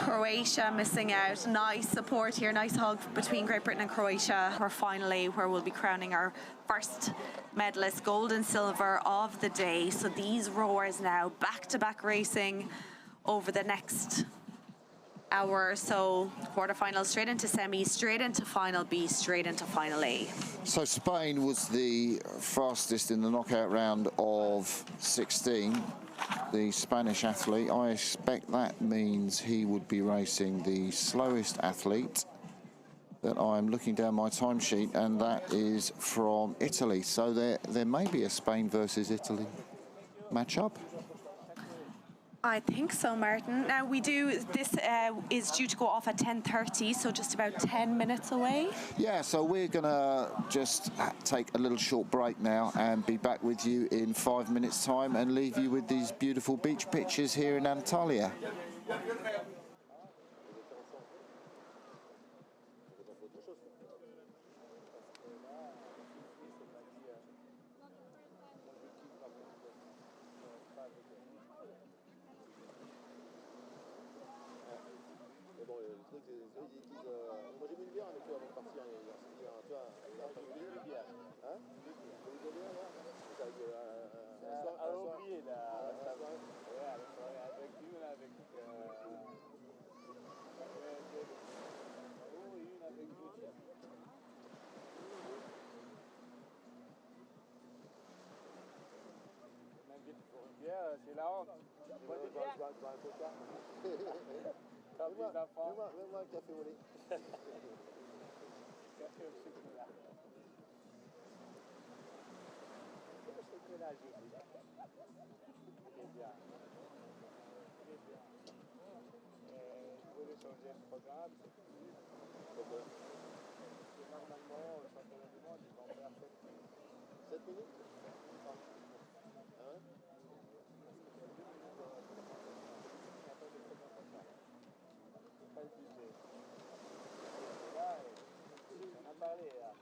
Croatia missing out. Nice support here, nice hug between Great Britain and Croatia. We're finally where we'll be crowning our first medalist, gold and silver of the day. So these rowers now back-to-back racing over the next hour or so. Quarterfinals straight into semis, straight into final B, straight into final A. So Spain was the fastest in the knockout round of 16. The Spanish athlete, I expect that means he would be racing the slowest athlete that I'm looking down my timesheet, and that is from Italy. So there may be a Spain versus Italy matchup. I think so, Martin. Now this is due to go off at 10:30, so just about 10 minutes away. Yeah, so we're gonna just take a little short break now and be back with you in 5 minutes time and leave you with these beautiful beach pictures here in Antalya. Moi j'ai bu une bière avec eux avant de partir hier. Tu vois, j'ai bu une bière. Hein? Vous avez bien là? À l'oublier là. Ouais, avec une avec. Une avec deux. Même pour une bière, c'est la honte. Moi des bières. Mets-moi un café au lait. Café au chocolat. Le chocolat, je dis. Il est bien. Il est bien. Je voulais changer le programme. Pourquoi? Parce que normalement, le championnat du monde, ils vont faire 7 minutes. 7 minutes? Hein? Pas le budget. Là, on a parlé avec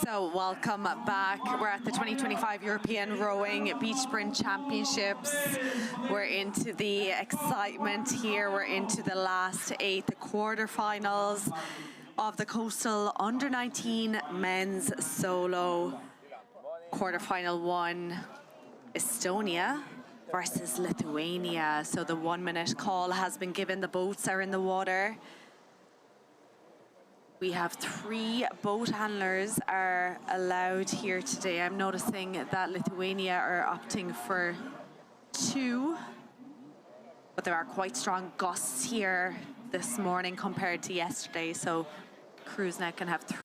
So welcome back. We're at the 2025 European Rowing Beach Sprint Championships. We're into the excitement here. We're into the last 8, the quarterfinals of the Coastal Under-19 Men's Solo. Quarterfinal 1, Estonia versus Lithuania. So the 1-minute call has been given. The boats are in the water. We have 3 boat handlers are allowed here today. I'm noticing that Lithuania are opting for 2, but there are quite strong gusts here this morning compared to yesterday. So crews now can have 3.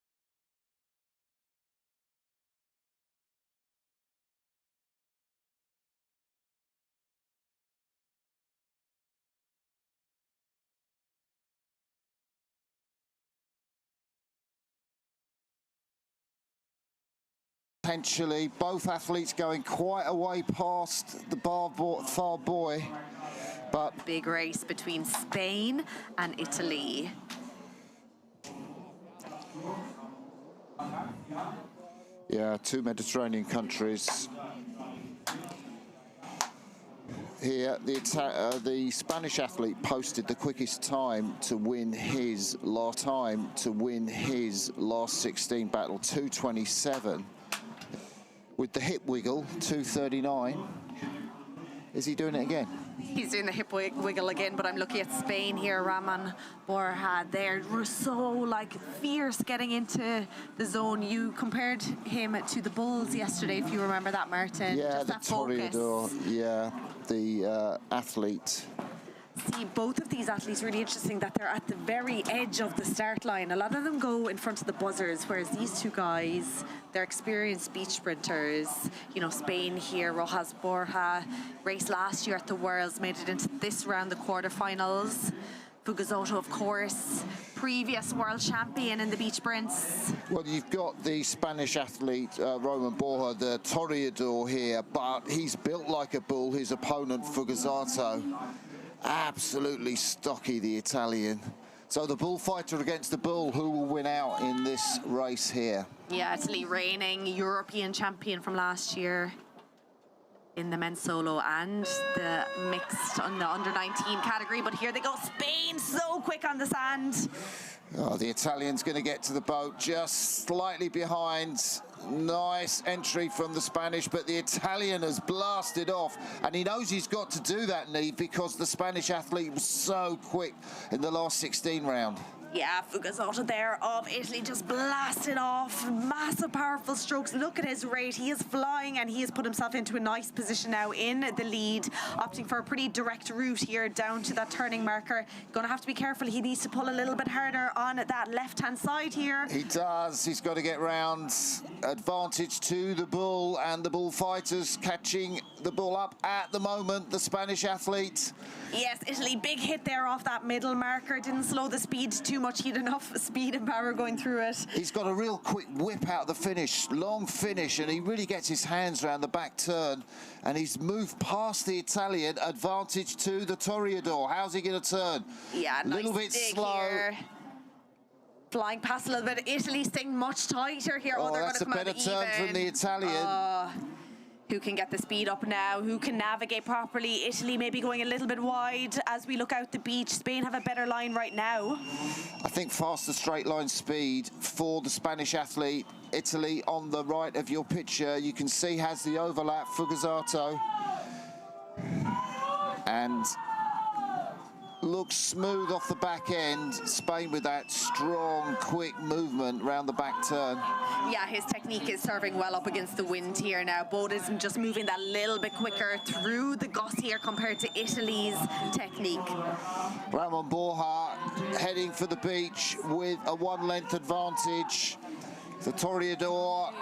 Potentially, both athletes going quite a way past the far buoy, but Big race between Spain and Italy. yeah, 2 Mediterranean countries. Here, the Spanish athlete posted the quickest time to win his last 16 battle, 2:27. With the hip wiggle, 2:39. Is he doing it again? He's doing the hip wiggle again, but I'm looking at Spain here. Raman Borja there were so fierce getting into the zone. You compared him to the Bulls yesterday, if you remember that, Martin. Yeah, just the that focus. Toreador, yeah, the athlete. See, both of these athletes, really interesting that they're at the very edge of the start line. A lot of them go in front of the buzzers, whereas these 2 guys, they're experienced beach sprinters. You know, Spain here, Rojas Borja, raced last year at the Worlds, made it into this round, the quarterfinals. Fugazzotto, of course, previous world champion in the beach sprints. Well, you've got the Spanish athlete, Roman Borja, the Toreador here, but he's built like a bull. His opponent, Fugazzotto, absolutely stocky, the Italian. So the bullfighter against the bull, who will win out in this race here? Yeah, Italy reigning European champion from last year in the men's solo and the mixed on the under-19 category. But here they go, Spain, so quick on the sand. Oh, the Italian's going to get to the boat just slightly behind. Nice entry from the Spanish, but the Italian has blasted off, and he knows he's got to do that, Neve, because the Spanish athlete was so quick in the last 16 round. Yeah, Fugazzotto there of Italy just blasted off. Massive, powerful strokes. Look at his rate. He is flying, and he has put himself into a nice position now in the lead, opting for a pretty direct route here down to that turning marker. Going to have to be careful. He needs to pull a little bit harder on that left-hand side here. He does. He's got to get round. Advantage to the bull, and the bullfighters catching the bull up at the moment. The Spanish athlete. Yes, Italy, big hit there off that middle marker. Didn't slow the speed too much. He had enough speed and power going through it. He's got a real quick whip out the finish, long finish, and he really gets his hands around the back turn, and he's moved past the Italian. Advantage to the Toreador. How's he going to turn? Yeah, a little bit slow. Here. Flying past a little bit. Italy staying much tighter here. Oh, they're that's a better turn from the Italian. Who can get the speed up now? Who can navigate properly? Italy maybe going a little bit wide as we look out the beach. Spain have a better line right now. I think faster straight line speed for the Spanish athlete. Italy on the right of your picture. You can see has the overlap, Fugazzotto. And looks smooth off the back end. Spain with that strong, quick movement round the back turn. Yeah, his technique is serving well up against the wind here now. Boat is just moving that little bit quicker through the gust here compared to Italy's technique. Ramon Borja heading for the beach with a 1-length advantage. The Toreador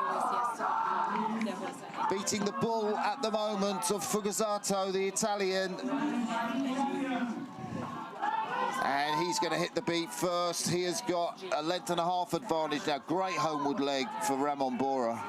beating the bull at the moment of Fugazzotto, the Italian. And he's going to hit the beat first. He has got a length and a half advantage now. Great homeward leg for Ramon Bora.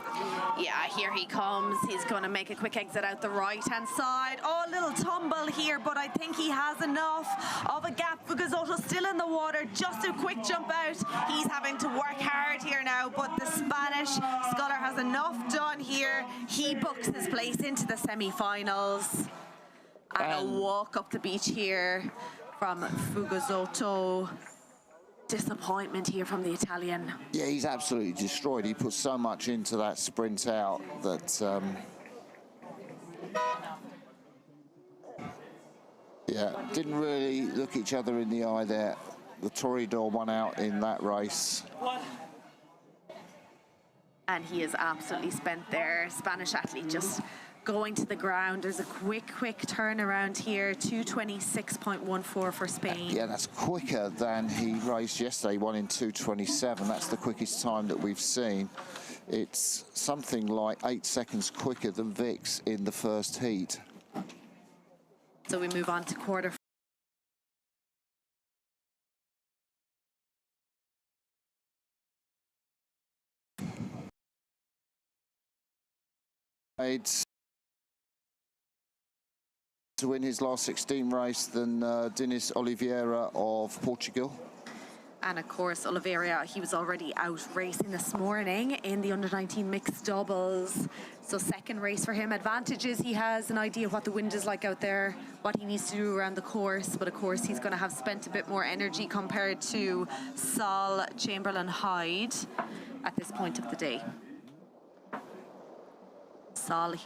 Yeah, here he comes. He's going to make a quick exit out the right-hand side. Oh, a little tumble here, but I think he has enough of a gap. Fugazzotto's still in the water. Just a quick jump out. He's having to work hard here now, but the Spanish sculler has enough done here. He books his place into the semi-finals. And a walk up the beach here from Fugazzotto. Disappointment here from the Italian. Yeah, he's absolutely destroyed. He put so much into that sprint out that, yeah, didn't really look each other in the eye there. The Toreador won out in that race. And he is absolutely spent there. Spanish athlete just going to the ground. There's a quick turnaround here. 2:26.14 for Spain. Yeah, that's quicker than he raced yesterday. He won in 2:27. That's the quickest time that we've seen. It's something like 8 seconds quicker than Vic's in the first heat. So we move on to quarter. To win his last 16 race than Diniz Oliveira of Portugal. And of course, Oliveira, he was already out racing this morning in the under-19 mixed doubles. So second race for him. Advantages, he has an idea of what the wind is like out there, what he needs to do around the course. But of course, he's going to have spent a bit more energy compared to Sol, Chamberlain, Hyde at this point of the day. Sol here.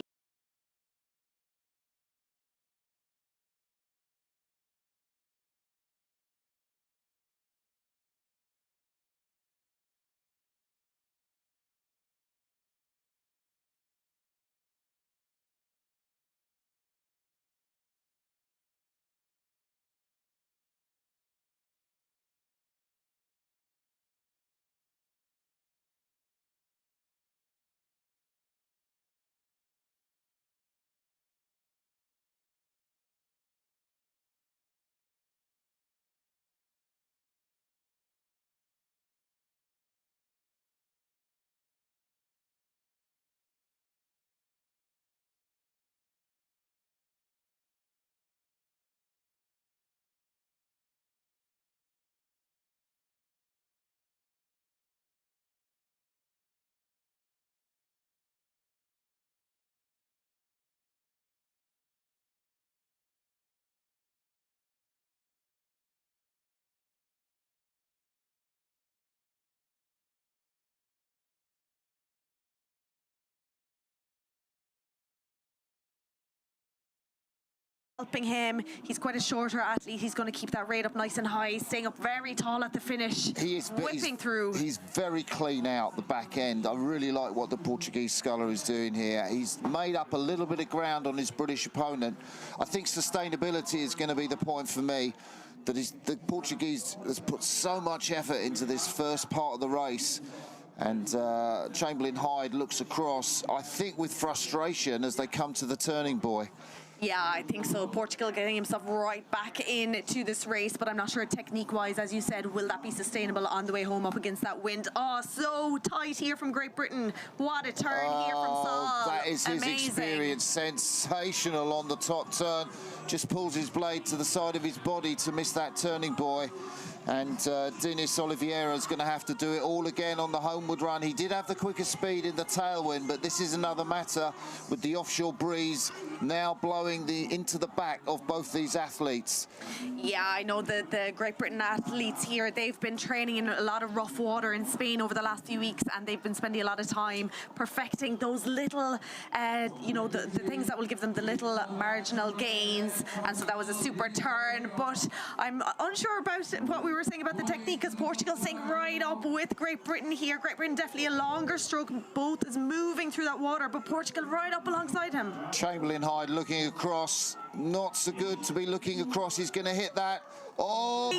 Helping him. He's quite a shorter athlete. He's going to keep that rate up nice and high, staying up very tall at the finish. He is whipping through. He's very clean out the back end. I really like what the Portuguese sculler is doing here. He's made up a little bit of ground on his British opponent. I think sustainability is going to be the point for me. That is, the Portuguese has put so much effort into this first part of the race. And Chamberlain Hyde looks across, I think with frustration as they come to the turning buoy. Yeah, I think so. Portugal getting himself right back into this race, but I'm not sure technique-wise, as you said, will that be sustainable on the way home up against that wind? Oh, so tight here from Great Britain. What a turn here from Sol. That is his Amazing. experience. Sensational on the top turn. Just pulls his blade to the side of his body to miss that turning buoy. And Diniz Oliveira is going to have to do it all again on the homeward run. He did have the quicker speed in the tailwind, but this is another matter with the offshore breeze now blowing into the back of both these athletes. Yeah, I know that the Great Britain athletes here, they've been training in a lot of rough water in Spain over the last few weeks, and they've been spending a lot of time perfecting those little, the things that will give them the little marginal gains. And so that was a super turn, but I'm unsure about what we were saying about the technique, because Portugal staying right up with Great Britain here. Great Britain definitely a longer stroke, both is moving through that water, but Portugal right up alongside him. Chamberlain Hyde looking across, not so good to be looking across. He's going to hit that. Oh!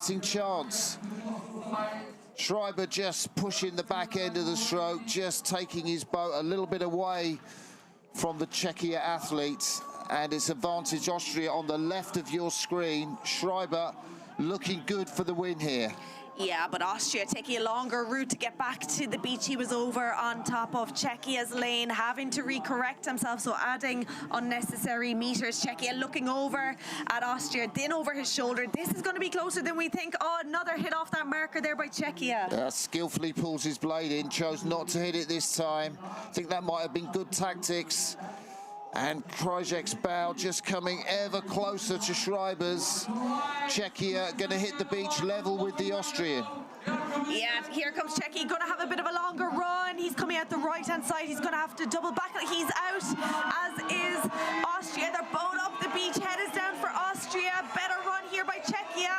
fighting chance. Schreiber just pushing the back end of the stroke, just taking his boat a little bit away from the Czechia athlete, and it's advantage Austria on the left of your screen. Schreiber looking good for the win here. Yeah, but Austria taking a longer route to get back to the beach. He was over on top of Czechia's lane, having to recorrect himself, so adding unnecessary meters. Czechia looking over at Austria, then over his shoulder. This is going to be closer than we think. Oh, another hit off that marker there by Czechia. Skillfully pulls his blade in, chose not to hit it this time. I think that might have been good tactics. And Krajcek's bow just coming ever closer to Schreiber's. Czechia going to hit the beach level with the Austrian. Yeah, here comes Czechia, going to have a bit of a longer run. He's coming out the right-hand side. He's going to have to double back. He's out, as is Austria. They're both up the beach. Head is down for Austria. Better run here by Czechia.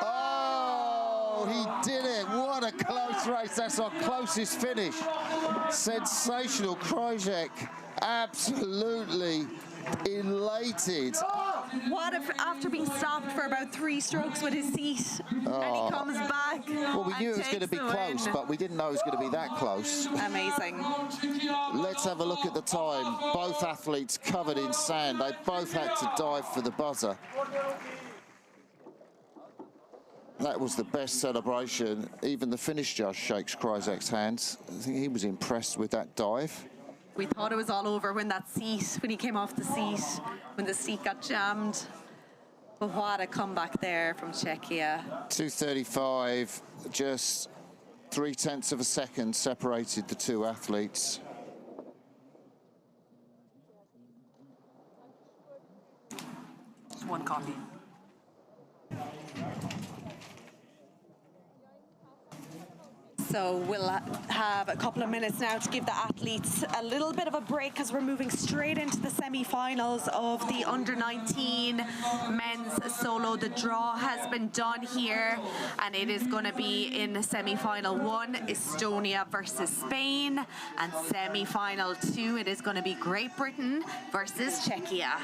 Oh, he did it. What a close race. That's our closest finish. Sensational. Krajcek absolutely elated. What if, after being stopped for about 3 strokes with his seat, and he comes back. Well, we knew it was going to be close, but we didn't know it was going to be that close. Amazing. Let's have a look at the time. Both athletes covered in sand. They both had to dive for the buzzer. That was the best celebration. Even the finish judge shakes Krajcek's hands. I think he was impressed with that dive. We thought it was all over when he came off the seat, when the seat got jammed. But what a comeback there from Czechia. 2:35, just 0.3 of a second separated the two athletes. One copy. So we'll have a couple of minutes now to give the athletes a little bit of a break, because we're moving straight into the semi-finals of the under-19 men's solo. The draw has been done here, and it is going to be in semi-final 1, Estonia versus Spain, and semi-final 2, it is going to be Great Britain versus Czechia.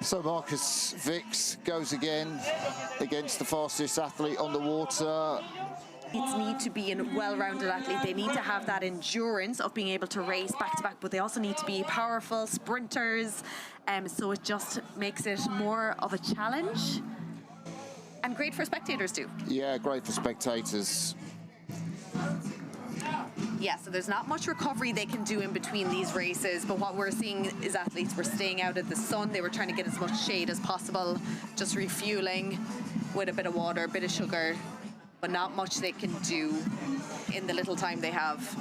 So Marcus Vix goes again against the fastest athlete on the water. Athletes need to be a well-rounded athlete. They need to have that endurance of being able to race back-to-back, but they also need to be powerful sprinters. So it just makes it more of a challenge. And great for spectators too. Yeah, great for spectators. Yeah, so there's not much recovery they can do in between these races, but what we're seeing is athletes were staying out of the sun. They were trying to get as much shade as possible, just refueling with a bit of water, a bit of sugar, but not much they can do in the little time they have.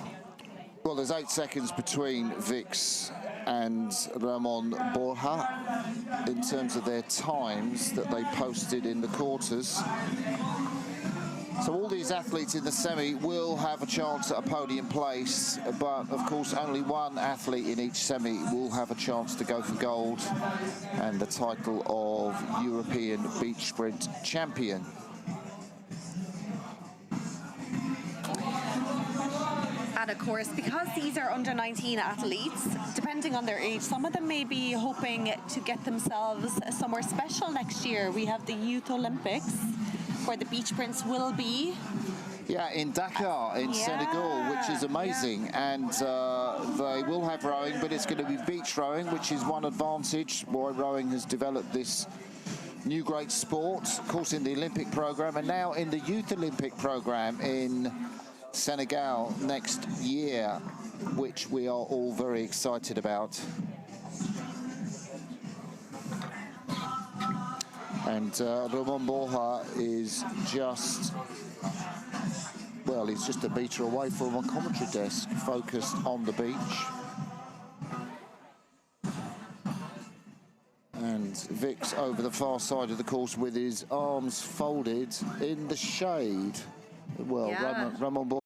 Well, there's 8 seconds between Vix and Ramon Borja in terms of their times that they posted in the quarters. So all these athletes in the semi will have a chance at a podium place, but of course only one athlete in each semi will have a chance to go for gold and the title of European Beach Sprint Champion. And of course, because these are under 19 athletes, depending on their age, some of them may be hoping to get themselves somewhere special next year. We have the Youth Olympics, where the beach sprints will be. Yeah, in Dakar, in Senegal, which is amazing. And they will have rowing, but it's going to be beach rowing, which is one advantage why rowing has developed this new great sport, of course, in the Olympic program, and now in the Youth Olympic program in Senegal next year, which we are all very excited about. And Ramon Borja is just, well, he's just a metre away from a commentary desk, focused on the beach. And Vix over the far side of the course with his arms folded in the shade. Well, Ramon Borja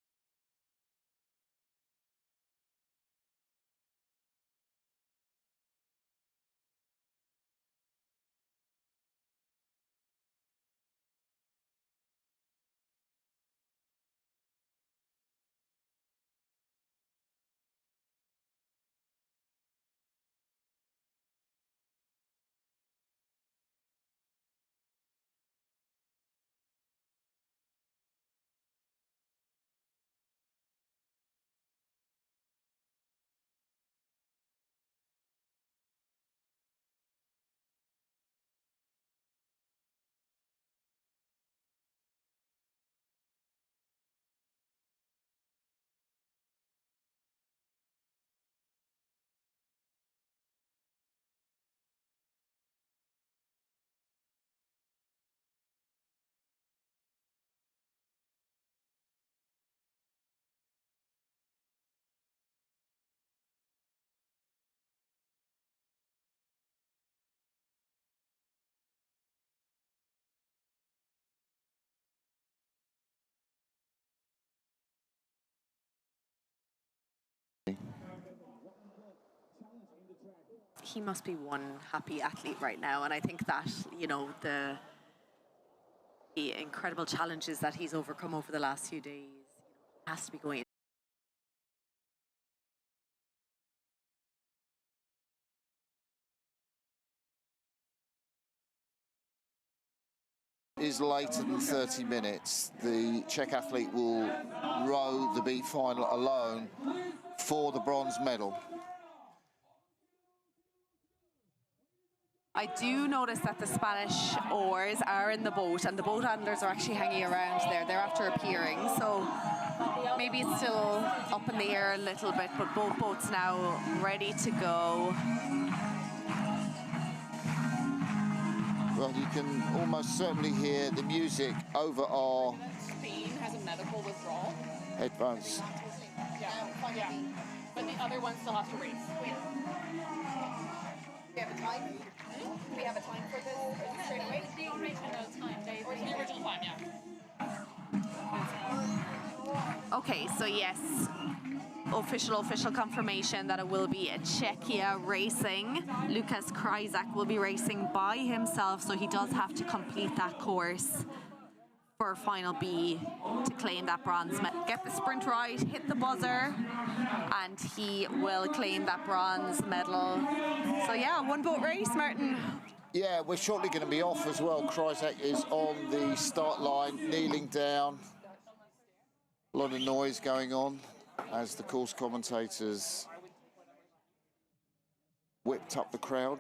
he must be one happy athlete right now. And I think that, you know, the incredible challenges that he's overcome over the last few days, has to be going. Is later than 30 minutes. The Czech athlete will row the B final alone for the bronze medal. I do notice that the Spanish oars are in the boat, and the boat handlers are actually hanging around there. They're after appearing, so maybe it's still up in the air a little bit, but both boats now ready to go. Well, you can almost certainly hear the music over our Spain has a medical withdrawal. headphones. Yeah. But the other one still has to race. We have a time? Do we have a time for this straight away? The original time, the original time, yeah. Okay, so yes, official confirmation that it will be a Czechia racing. Lukas Kryzak will be racing by himself, so he does have to complete that course for final B to claim that bronze medal. Get the sprint right, hit the buzzer, and he will claim that bronze medal. So yeah, one boat race, Martin. Yeah, we're shortly going to be off as well. Kryzak is on the start line, kneeling down. A lot of noise going on as the course commentators whipped up the crowd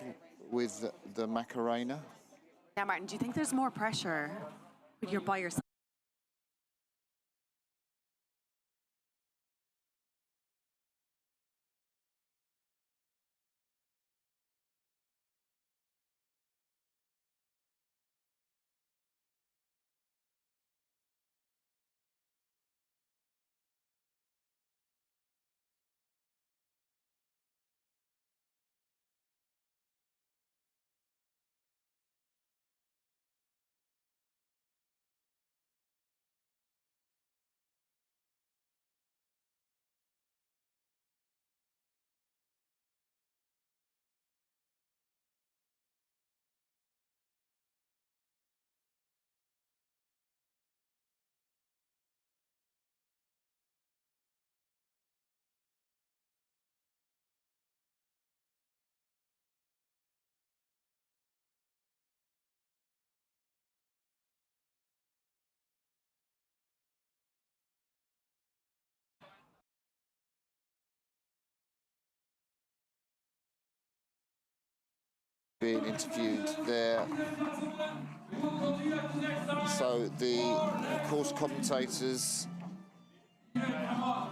with the Macarena. Yeah, Martin, do you think there's more pressure when you're by yourself? Being interviewed there. So the course commentators are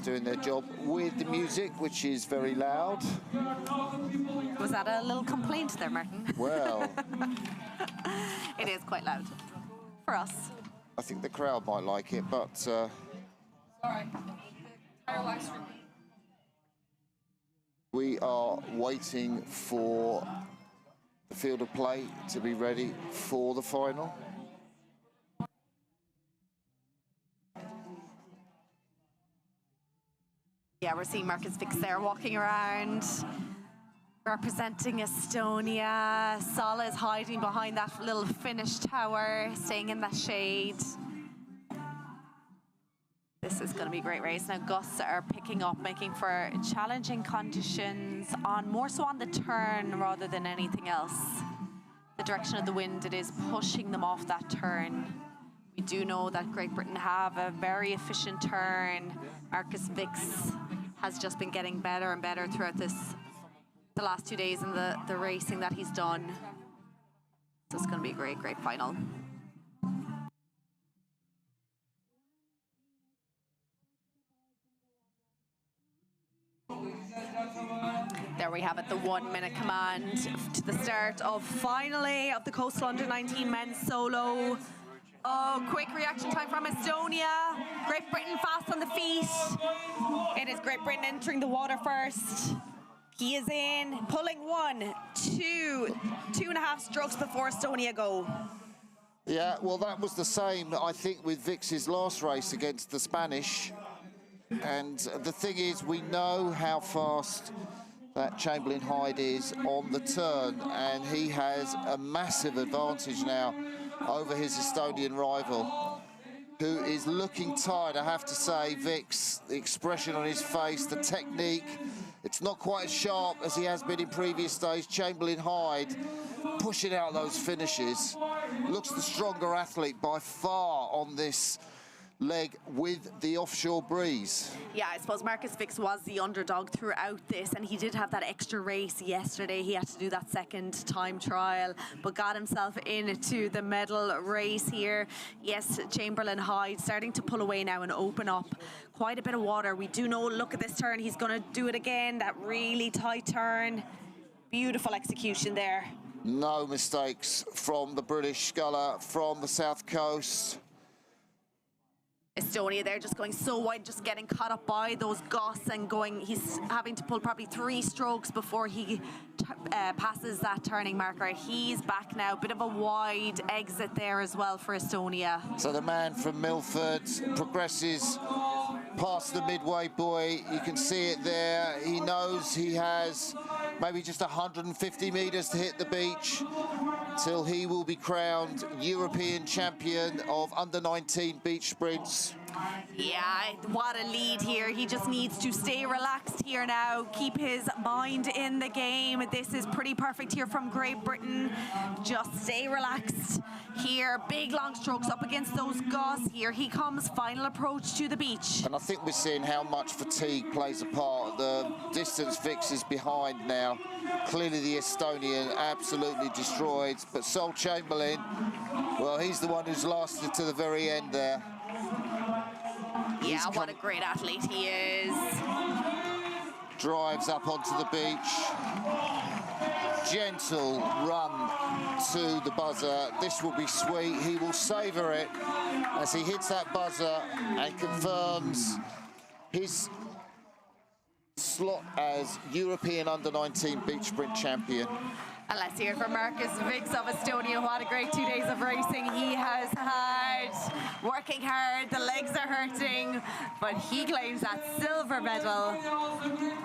doing their job with the music, which is very loud. Was that a little complaint there, Martin? Well, It is quite loud for us. I think the crowd might like it, but we are waiting for the field of play to be ready for the final. Yeah, we're seeing Marcus Vix there walking around, representing Estonia. Sala is hiding behind that little Finnish tower, staying in that shade. This is going to be a great race. Now gusts are picking up, making for challenging conditions, more so on the turn rather than anything else. The direction of the wind, it is pushing them off that turn. We do know that Great Britain have a very efficient turn. Marcus Vix has just been getting better and better throughout the last 2 days in the racing that he's done. So it's going to be a great final. There we have it, the 1 minute command to the start of finally of the Coastal Under 19 men's solo. Oh, quick reaction time from Estonia. Great Britain fast on the feet. It is Great Britain entering the water first. He is in, pulling 1, 2, 2.5 strokes before Estonia go. Yeah, well, that was the same, I think, with Vix's last race against the Spanish. And the thing is, we know how fast that Chamberlain Hyde is on the turn, and he has a massive advantage now over his Estonian rival, who is looking tired, I have to say. Vix, the expression on his face, the technique, it's not quite as sharp as he has been in previous days. Chamberlain Hyde pushing out those finishes, looks the stronger athlete by far on this leg with the offshore breeze. Yeah, I suppose Marcus Vix was the underdog throughout this, and he did have that extra race yesterday. He had to do that second time trial, but got himself into the medal race here. Yes, Chamberlain Hyde starting to pull away now and open up quite a bit of water. We do know, look at this turn, he's going to do it again, that really tight turn. Beautiful execution there. No mistakes from the British sculler from the south coast. Estonia there just going so wide, just getting caught up by those gusts and going, he's having to pull probably 3 strokes before he passes that turning marker. He's back now, bit of a wide exit there as well for Estonia. So the man from Milford progresses past the midway buoy. You can see it there. He knows he has maybe just 150 meters to hit the beach till he will be crowned European champion of under-19 beach sprints. Yeah, what a lead here. He just needs to stay relaxed here now, keep his mind in the game. This is pretty perfect here from Great Britain. Just stay relaxed here. Big long strokes up against those gusts. Here he comes, final approach to the beach. And I think we're seeing how much fatigue plays a part. The distance Vix is behind now. Clearly the Estonian absolutely destroyed, but Sol Chamberlain, well, he's the one who's lasted to the very end there. Yeah, what a great athlete he is. Drives up onto the beach. Gentle run to the buzzer. This will be sweet. He will savour it as he hits that buzzer and confirms his slot as European under-19 beach sprint champion. And let's hear it from Marcus Vix of Estonia. What a great 2 days of racing he has had. Working hard, the legs are hurting, but he claims that silver medal.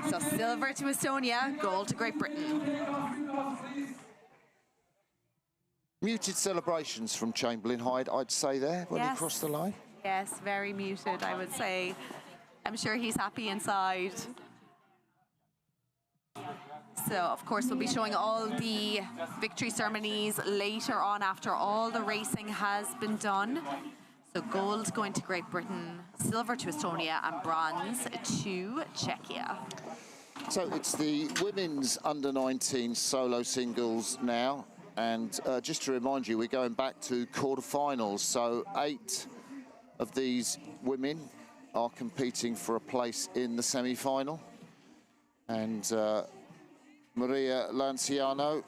So silver to Estonia, gold to Great Britain. Muted celebrations from Chamberlain Hyde, I'd say there, when he crossed the line. Yes, very muted, I would say. I'm sure he's happy inside. So, of course, we'll be showing all the victory ceremonies later on after all the racing has been done. So gold going to Great Britain, silver to Estonia, and bronze to Czechia. So it's the women's under-19 solo singles now. And just to remind you, we're going back to quarterfinals. So 8 of these women are competing for a place in the semi-final. And Maria Lanciano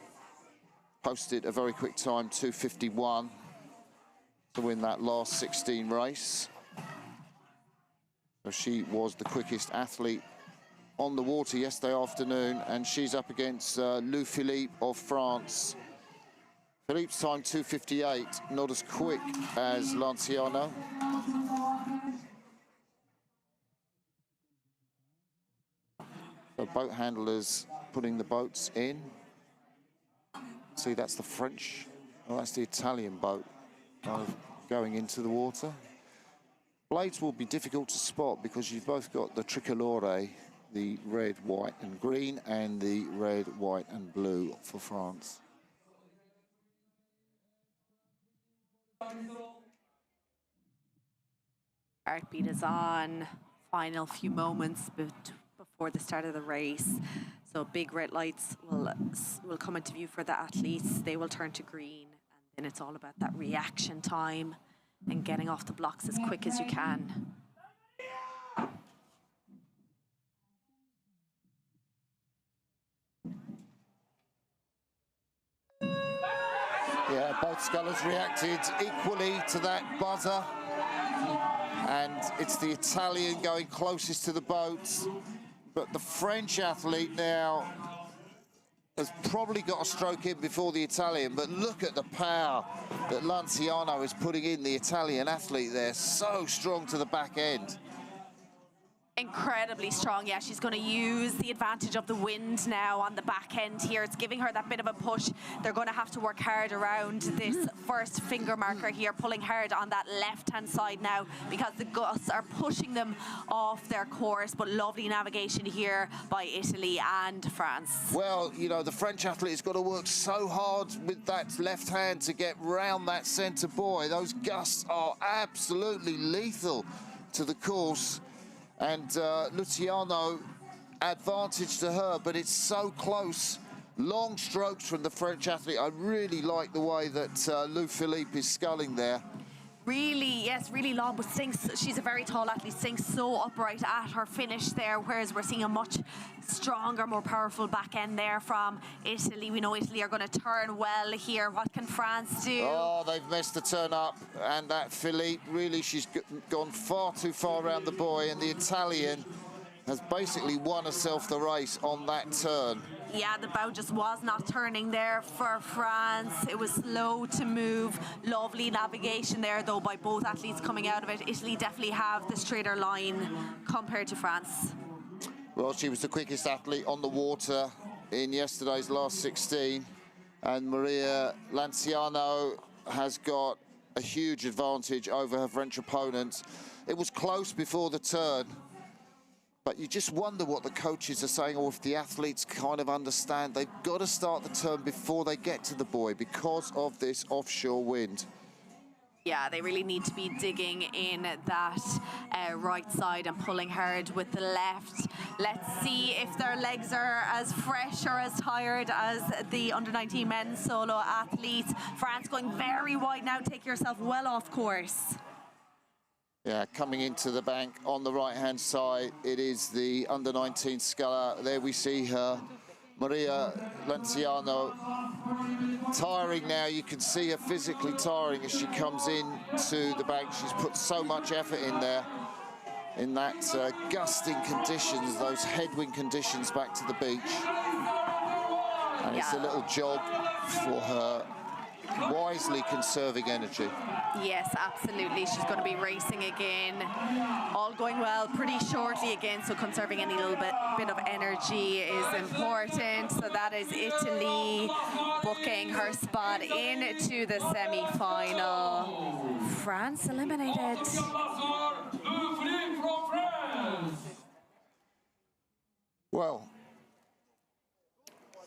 posted a very quick time, 2:51, to win that last 16 race. So she was the quickest athlete on the water yesterday afternoon, and she's up against Lou Philippe of France. Philippe's time 2:58, not as quick as Lanciano. So boat handlers putting the boats in. See, that's the French, oh, that's the Italian boat going into the water. Blades will be difficult to spot because you've both got the tricolore, the red, white and green, and the red, white and blue for France. Heartbeat is on. Final few moments before the start of the race. So big red lights will come into view for the athletes. They will turn to green, and then it's all about that reaction time and getting off the blocks as quick as you can. Yeah, both scullers reacted equally to that buzzer. And it's the Italian going closest to the boat. But the French athlete now has probably got a stroke in before the Italian. But look at the power that Lanciano is putting in, the Italian athlete there. So strong to the back end. Incredibly strong. Yeah, she's going to use the advantage of the wind now on the back end here. It's giving her that bit of a push. They're going to have to work hard around this first finger marker here, pulling hard on that left-hand side now because the gusts are pushing them off their course. But lovely navigation here by Italy and France. Well, you know, the French athlete has got to work so hard with that left hand to get round that centre buoy. Those gusts are absolutely lethal to the course. And Luciano, advantage to her, but it's so close. Long strokes from the French athlete. I really like the way that Lou Philippe is sculling there. Really, yes, really long, but she's a very tall athlete, sinks so upright at her finish there, whereas we're seeing a much stronger, more powerful back end there from Italy. We know Italy are going to turn well here. What can France do? Oh, they've messed the turn up, and that Philippe, really, she's gone far too far around the buoy, and the Italian has basically won herself the race on that turn. Yeah, the bow just was not turning there for France. It was slow to move. Lovely navigation there, though, by both athletes coming out of it. Italy definitely have the straighter line compared to France. Well, she was the quickest athlete on the water in yesterday's last 16, and Maria Lanciano has got a huge advantage over her French opponent. It was close before the turn, but you just wonder what the coaches are saying, or if the athletes kind of understand they've got to start the turn before they get to the buoy because of this offshore wind. Yeah, they really need to be digging in that right side and pulling hard with the left. Let's see if their legs are as fresh or as tired as the under-19 men's solo athletes. France going very wide now. Take yourself well off course. Yeah, coming into the bank on the right-hand side, it is the under-19 sculler. There we see her, Maria Lanciano, tiring now. You can see her physically tiring as she comes into the bank. She's put so much effort in there in that gusting conditions, those headwind conditions back to the beach. And it's a little jog for her, wisely conserving energy. Yes, absolutely. She's going to be racing again. All going well pretty shortly again, so conserving any little bit of energy is important. So that is Italy booking her spot into the semi-final. France eliminated. Well,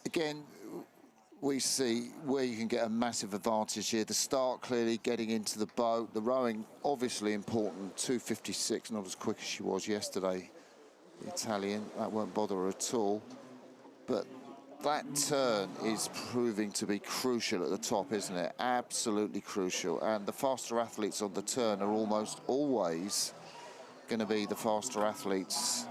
again, we see where you can get a massive advantage here. The start clearly getting into the boat. The rowing obviously important. 2:56, not as quick as she was yesterday. The Italian, that won't bother her at all. But that turn is proving to be crucial at the top, isn't it? Absolutely crucial. And the faster athletes on the turn are almost always going to be the faster athletes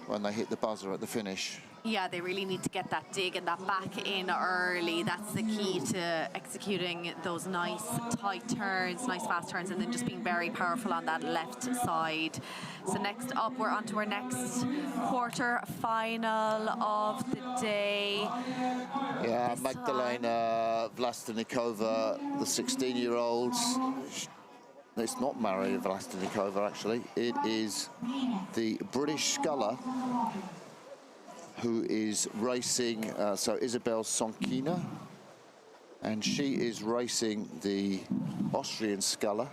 when they hit the buzzer at the finish. Yeah, they really need to get that dig and that back in early. That's the key to executing those nice tight turns, nice fast turns, and then just being very powerful on that left side. So next up, we're on to our next quarter final of the day. Yeah, Magdalena Vlastenikova, the 16-year-old. It's not Maria Vlastenikova, actually. It is the British sculler who is racing, so Isabel Sonkina, and she is racing the Austrian sculler,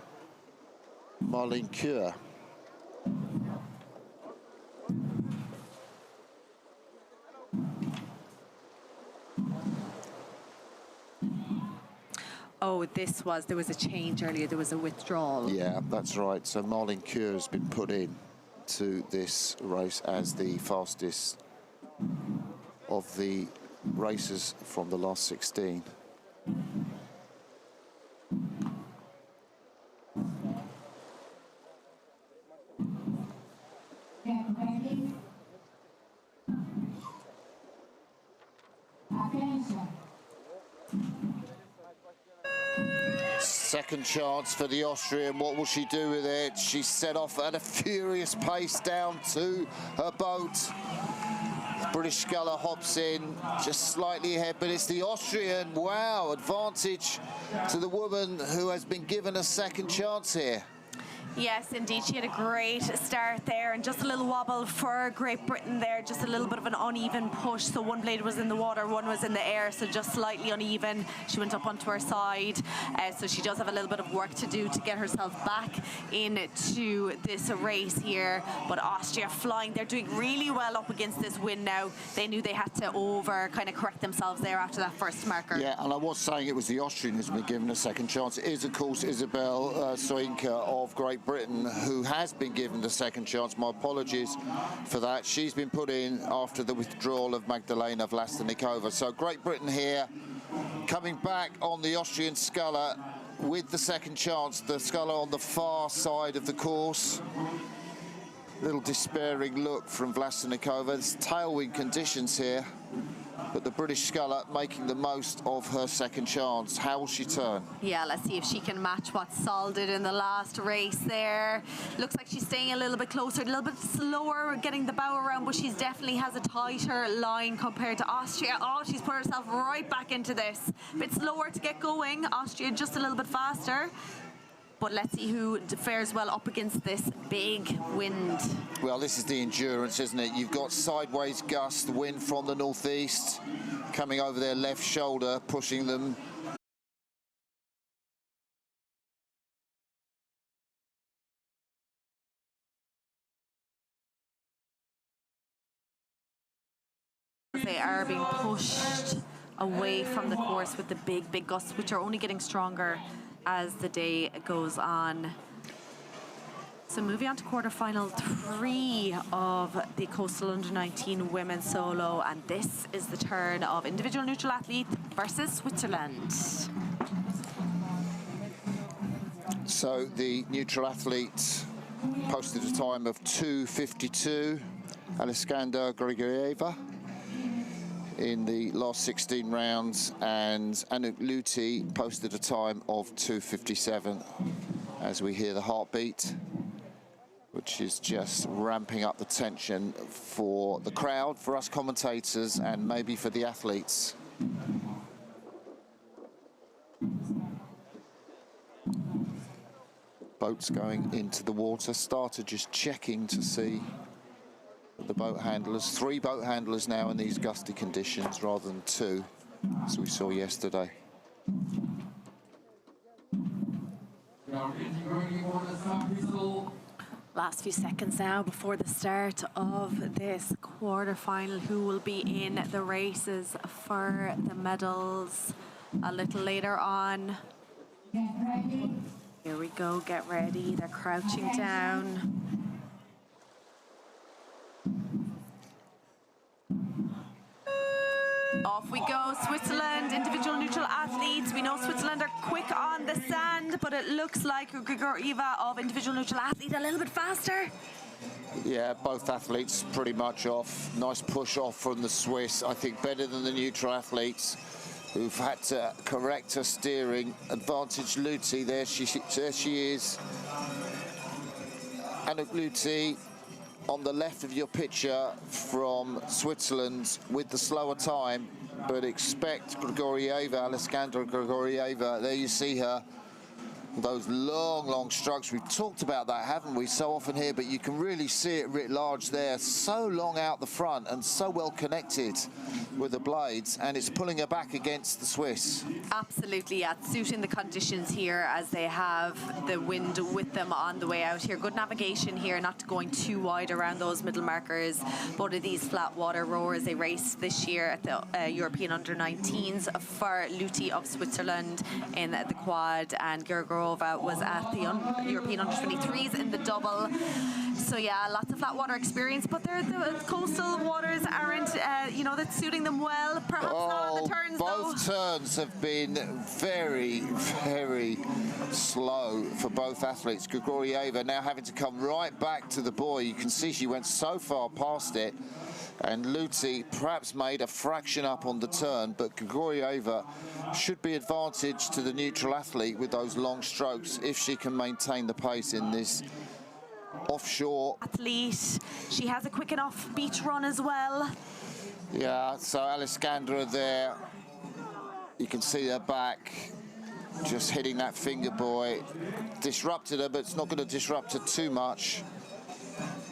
Marlene Kür. Oh, there was a change earlier, there was a withdrawal. Yeah, that's right. So Marlene Kür has been put in to this race as the fastest of the racers from the last 16. Second chance for the Austrian. What will she do with it? She set off at a furious pace down to her boat. British sculler hops in just slightly ahead, but it's the Austrian. Wow, advantage to the woman who has been given a second chance here. Yes, indeed. She had a great start there, and just a little wobble for Great Britain there, just a little bit of an uneven push. So one blade was in the water, one was in the air, so just slightly uneven. She went up onto her side, so she does have a little bit of work to do to get herself back into this race here. But Austria flying, they're doing really well up against this wind now. They knew they had to kind of correct themselves there after that first marker. Yeah, and I was saying it was the Austrian who's been given a second chance. It is, of course, Isabel Soyinka of Great Britain who has been given the second chance. My apologies for that. She's been put in after the withdrawal of Magdalena Vlastenikova. So Great Britain here coming back on the Austrian sculler with the second chance. The sculler on the far side of the course. Little despairing look from Vlastenikova. It's tailwind conditions here, but the British sculler making the most of her second chance. How will she turn? Yeah, let's see if she can match what Sol did in the last race there. Looks like she's staying a little bit closer, a little bit slower getting the bow around, but she definitely has a tighter line compared to Austria. Oh, she's put herself right back into this. A bit slower to get going. Austria just a little bit faster. But let's see who fares well up against this big wind. Well, this is the endurance, isn't it? You've got sideways gust, wind from the northeast, coming over their left shoulder, pushing them. They are being pushed away from the course with the big gusts, which are only getting stronger as the day goes on. So moving on to quarterfinal 3 of the Coastal Under-19 Women's Solo, and this is the turn of individual neutral athlete versus Switzerland. So the neutral athlete posted a time of 2:52, Alexandra Grigorieva, in the last 16 rounds, and Anouk Luti posted a time of 2:57 as we hear the heartbeat, which is just ramping up the tension for the crowd, for us commentators, and maybe for the athletes. Boats going into the water. Starter just checking to see the boat handlers. 3 boat handlers now in these gusty conditions rather than 2, as we saw yesterday. Last few seconds now before the start of this quarterfinal. Who will be in the races for the medals a little later on? Here we go, get ready. They're crouching down. Off we go, Switzerland, individual neutral athletes. We know Switzerland are quick on the sand, but it looks like Grigorieva of individual neutral athlete a little bit faster. Yeah, both athletes pretty much off. Nice push off from the Swiss. I think better than the neutral athletes who've had to correct her steering. Advantage Luti, there she is. Anouk Luti on the left of your picture from Switzerland with the slower time, but expect Grigorieva, Alexandra Grigorieva, there you see her. Those long strokes. We've talked about that, haven't we, so often here, but you can really see it writ large there. So long out the front and so well connected with the blades, and it's pulling her back against the Swiss. Absolutely, yeah, suiting the conditions here as they have the wind with them on the way out here. Good navigation here, not going too wide around those middle markers. Both of these flat water rowers, they raced this year at the European Under-19s for Luti of Switzerland in the quad, and Grigorieva was at the European Under-23s in the double. So yeah, lots of flat water experience, but the coastal waters aren't, that's suiting them well. Perhaps not on the turns, both turns have been very slow for both athletes. Grigorieva now having to come right back to the buoy. You can see she went so far past it, and Luti perhaps made a fraction up on the turn, but Grigorieva should be advantage to the neutral athlete with those long strokes if she can maintain the pace in this offshore athlete. She has a quick enough beach run as well. Yeah, so Alexandra there, you can see her back. just hitting that finger buoy. Disrupted her, but it's not going to disrupt her too much.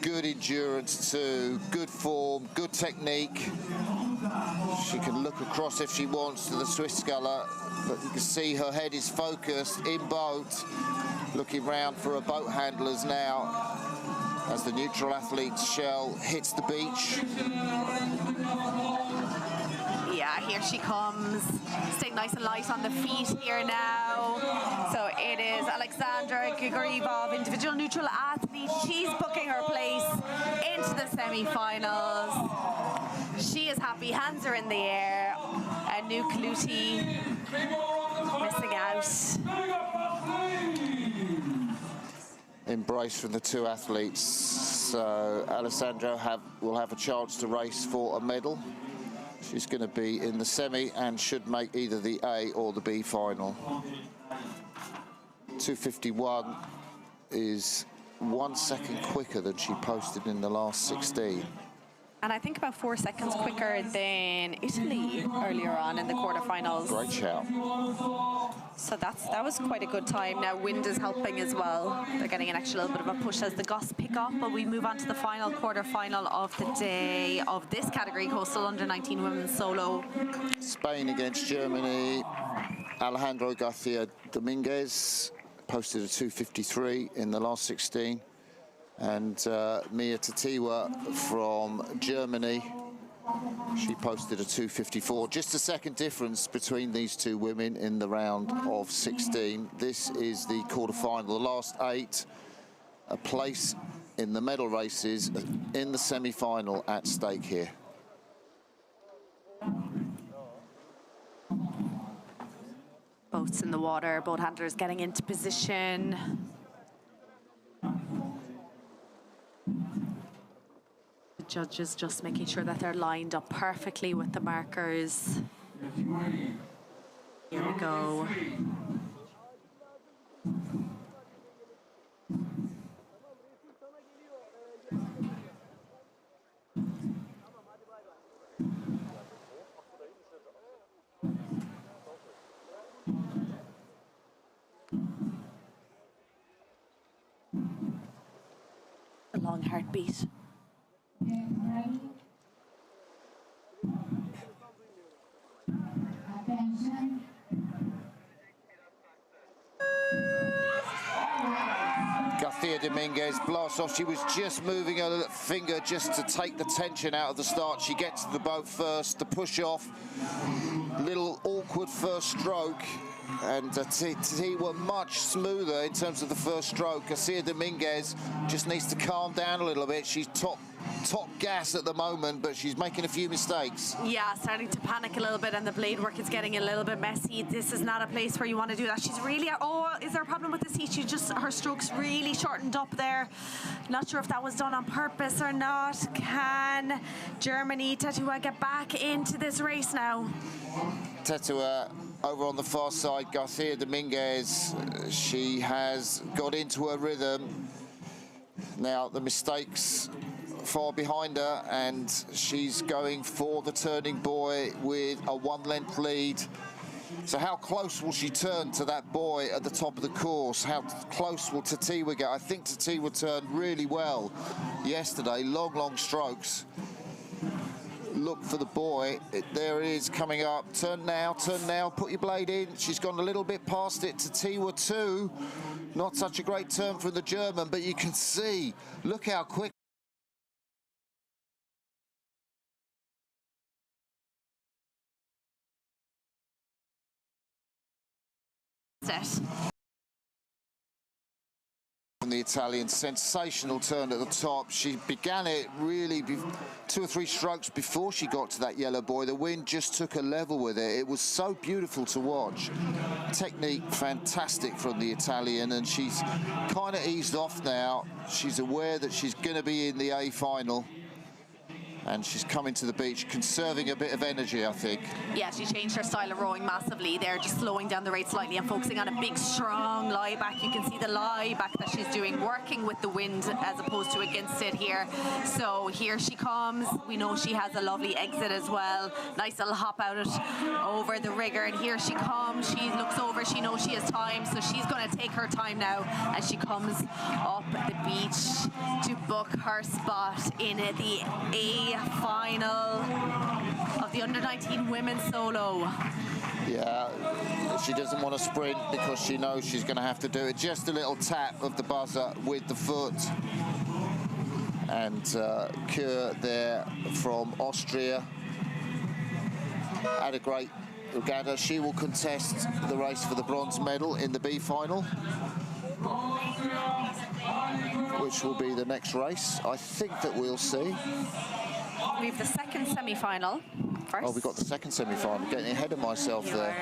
Good endurance too, good form, good technique. She can look across if she wants to the Swiss sculler, but you can see her head is focused in boat, looking round for her boat handlers now as the neutral athlete's shell hits the beach. Yeah, here she comes. Staying nice and light on the feet here now. So it is Alexandra Grigorieva, individual neutral athlete. She's booking her place into the semi-finals. She is happy, hands are in the air. Anouk Luti missing out. Embrace from the two athletes. So Alessandra will have a chance to race for a medal. She's going to be in the semi and should make either the A or the B final. 2:51 is 1 second quicker than she posted in the last 16. And I think about 4 seconds quicker than Italy earlier on in the quarterfinals. Great shout. So that was quite a good time. Now wind is helping as well. They're getting an extra little bit of a push as the gusts pick up, but we move on to the final quarterfinal of the day of this category, coastal under 19 women's solo. Spain against Germany. Alejandro Garcia Dominguez posted a 2:53 in the last 16. And Mia Tatiwa from Germany, she posted a 2:54. Just a second difference between these two women in the round of 16. This is the quarterfinal, the last 8, a place in the medal races in the semi-final at stake here. Boats in the water, boat handlers getting into position. The judges just making sure that they're lined up perfectly with the markers. Here we go. A long heartbeat. Garcia Dominguez blasts off. She was just moving her finger just to take the tension out of the start. She gets to the boat first, the push off, little awkward first stroke, and T were much smoother in terms of the first stroke. Garcia Dominguez just needs to calm down a little bit. She's top gas at the moment, but she's making a few mistakes. Yeah, starting to panic a little bit, and the blade work is getting a little bit messy. This is not a place where you want to do that. She's really, oh, is there a problem with this heat? She just, her stroke's really shortened up there. Not sure if that was done on purpose or not. Can Germany, Tetua, get back into this race now? Tetua over on the far side, Garcia Dominguez, she has got into her rhythm. Now the mistakes far behind her, and she's going for the turning buoy with a 1-length lead. So how close will she turn to that buoy at the top of the course? How close will Tatiwa get? I think Tatiwa turned really well yesterday, long strokes. Look for the buoy. There it is coming up. Turn now, put your blade in. She's gone a little bit past it. Tatiwa too. Not such a great turn from the German, but you can see, look how quick. From the Italian, sensational turn at the top. She began it really 2 or 3 strokes before she got to that yellow buoy. The wind just took a level with it. It was so beautiful to watch. Technique fantastic from the Italian, and she's kind of eased off now. She's aware that she's going to be in the A final. And she's coming to the beach, conserving a bit of energy, I think. Yeah, she changed her style of rowing massively. They're just slowing down the rate slightly and focusing on a big, strong lie back. You can see the lie back that she's doing, working with the wind as opposed to against it here. So here she comes. We know she has a lovely exit as well. Nice little hop out it over the rigger. And here she comes. She looks over. She knows she has time. So she's going to take her time now as she comes up the beach to book her spot in the A final of the under-19 women's solo. Yeah, she doesn't want to sprint because she knows she's going to have to do it. Just a little tap of the buzzer with the foot. And Kür there from Austria had a great regatta. She will contest the race for the bronze medal in the B final, which will be the next race. I think that we'll see. We have the second semi-final first. Oh, we got the second semi-final. Getting ahead of myself there.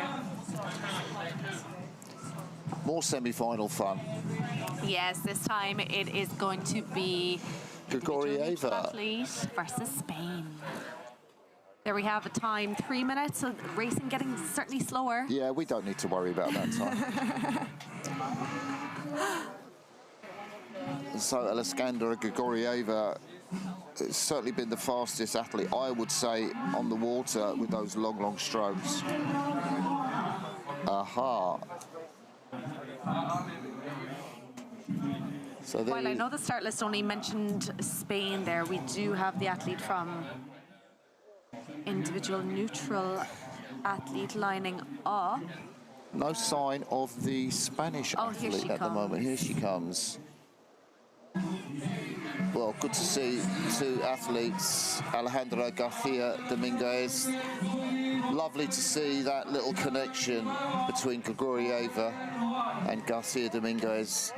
More semi-final fun. Yes, this time it is going to be Grigorieva athlete versus Spain. There we have a time, 3 minutes. So racing getting certainly slower. Yeah, we don't need to worry about that time. So Alexandra Grigorieva has certainly been the fastest athlete, I would say, on the water with those long, long strokes. Aha. So While I know the start list only mentioned Spain there, we do have the athlete from individual neutral athlete lining up. no sign of the Spanish athlete at the moment. Here she comes. Well, good to see two athletes, Alejandra Garcia Dominguez. Lovely to see that little connection between Grigorieva and Garcia Dominguez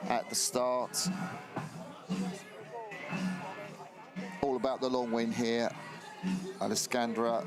at the start. All about the long win here. Alexandra.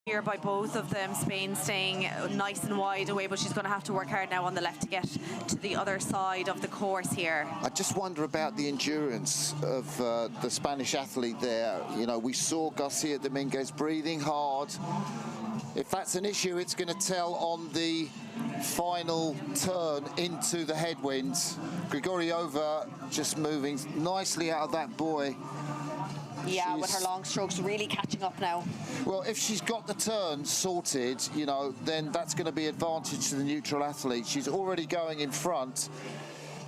Here by both of them, Spain staying nice and wide away, but she's going to have to work hard now on the left to get to the other side of the course here. I just wonder about the endurance of the Spanish athlete there. You know, we saw Garcia Dominguez breathing hard. If that's an issue, it's going to tell on the final turn into the headwinds. Grigorieva just moving nicely out of that buoy. Yeah, with her long strokes really catching up now. Well, if she's got the turn sorted, you know, then that's going to be advantage to the neutral athlete. She's already going in front.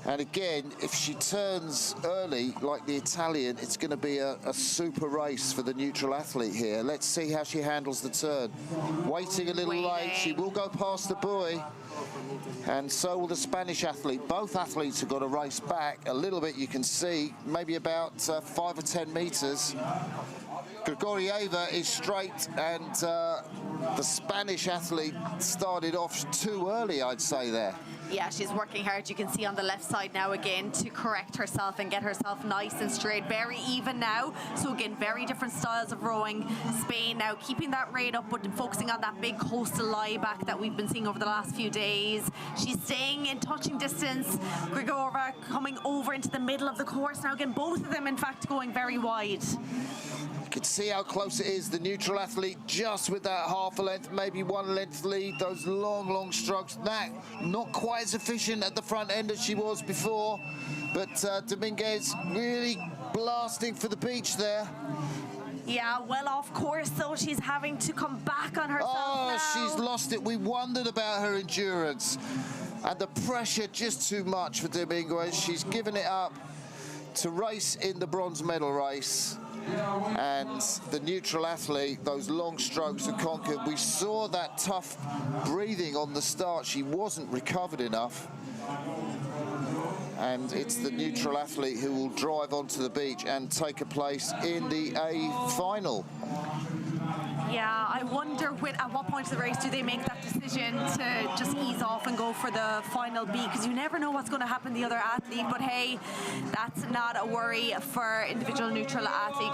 And again, if she turns early, like the Italian, it's going to be a super race for the neutral athlete here. Let's see how she handles the turn. Waiting a little late, she will go past the buoy. And so will the Spanish athlete. Both athletes have got to race back a little bit, you can see, maybe about 5 or 10 meters. Grigorieva is straight, and the Spanish athlete started off too early, I'd say there. Yeah, she's working hard. You can see on the left side now again to correct herself and get herself nice and straight. Very even now. So again, very different styles of rowing. Spain now keeping that rate up, but focusing on that big coastal lie back that we've been seeing over the last few days. She's staying in touching distance. Grigorieva coming over into the middle of the course now. Again, both of them, in fact, going very wide. You can see how close it is. The neutral athlete just with that half a length, maybe 1 length lead. Those long, long strokes. That not quite as efficient at the front end as she was before. But Dominguez really blasting for the beach there. Yeah, well off course though. She's having to come back on herself now. She's lost it. We wondered about her endurance. And the pressure just too much for Dominguez. She's given it up to race in the bronze medal race. And the neutral athlete, those long strokes have conquered. We saw that tough breathing on the start. She wasn't recovered enough. And it's the neutral athlete who will drive onto the beach and take a place in the A final. Yeah, I wonder at what point of the race do they make that decision to just ease off and go for the final B, because you never know what's going to happen to the other athlete. But hey, that's not a worry for individual neutral athlete.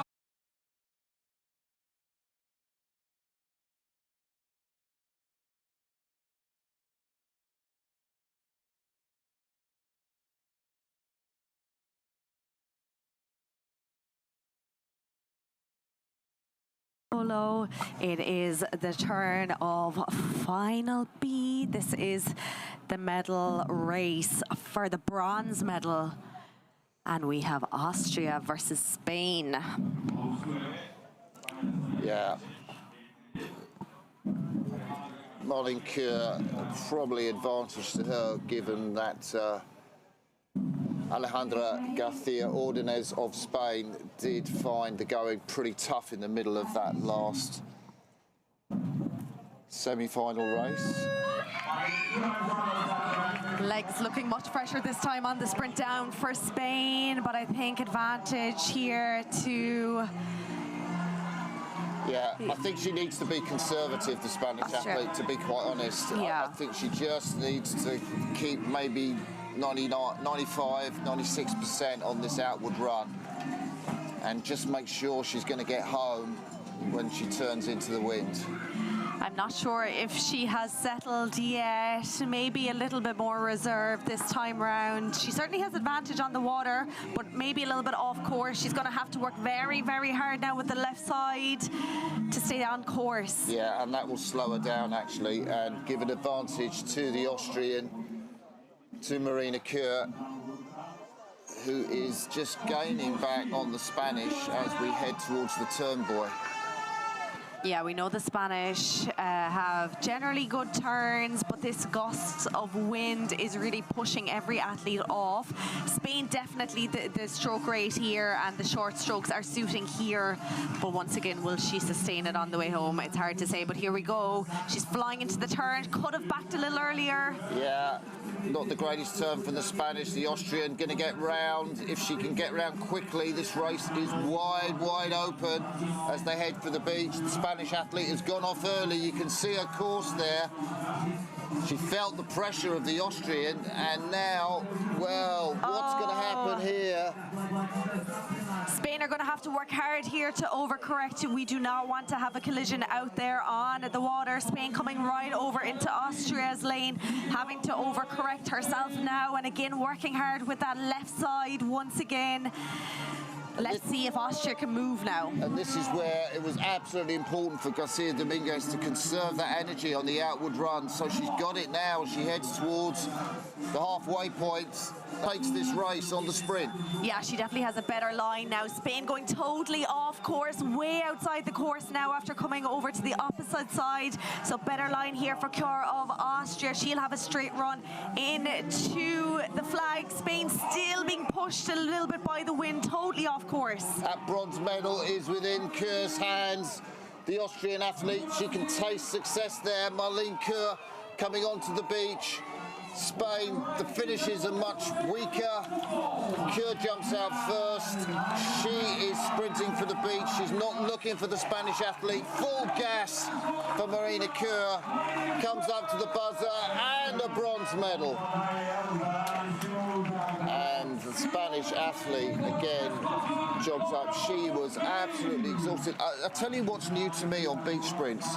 solo. It is the turn of final B. This is the medal race for the bronze medal. And we have Austria versus Spain. Yeah. Marlene Keur, probably advantage to her, given that Alejandra Garcia Ordonez of Spain did find the going pretty tough in the middle of that last semi-final race. Legs looking much fresher this time on the sprint down for Spain, but I think advantage here to... Yeah, I think she needs to be conservative, the Spanish athlete, to be quite honest. Yeah. I think she just needs to keep maybe 95, 96% on this outward run and just make sure she's going to get home when she turns into the wind. I'm not sure if she has settled yet. Maybe a little bit more reserved this time round. She certainly has advantage on the water, but maybe a little bit off course. She's going to have to work very, very hard now with the left side to stay on course. Yeah, and that will slow her down actually and give an advantage to the Austrian, to Marina Keur, who is just gaining back on the Spanish as we head towards the turnbuoy. Yeah, we know the Spanish have generally good turns, but this gust of wind is really pushing every athlete off. Spain definitely the stroke rate here and the short strokes are suiting here, but once again, will she sustain it on the way home? It's hard to say, but here we go. She's flying into the turn, could have backed a little earlier. Yeah, not the greatest turn for the Spanish. The Austrian going to get round. If she can get round quickly, this race is wide open as they head for the beach. The Spanish athlete has gone off early. You can see her course there. She felt the pressure of the Austrian, and now, well, what's going to happen here? Spain are going to have to work hard here to overcorrect. We do not want to have a collision out there on the water. Spain coming right over into Austria's lane, having to overcorrect herself now, and again working hard with that left side once again. Let's see if Austria can move now. And this is where it was absolutely important for Garcia Dominguez to conserve that energy on the outward run. So she's got it now. She heads towards the halfway point, takes this race on the sprint. Yeah, she definitely has a better line now. Spain going totally off course, way outside the course now after coming over to the opposite side. So better line here for Keur of Austria. She'll have a straight run into the flag. Spain still being pushed a little bit by the wind, totally off course. That bronze medal is within Keur's hands. The Austrian athlete, she can taste success there. Marlene Keur coming onto the beach. Spain, the finishes are much weaker. Keur jumps out first. She is sprinting for the beach. She's not looking for the Spanish athlete. Full gas for Marina Keur. Comes up to the buzzer and a bronze medal. And the Spanish athlete again jogs up. She was absolutely exhausted. I'll tell you what's new to me on beach sprints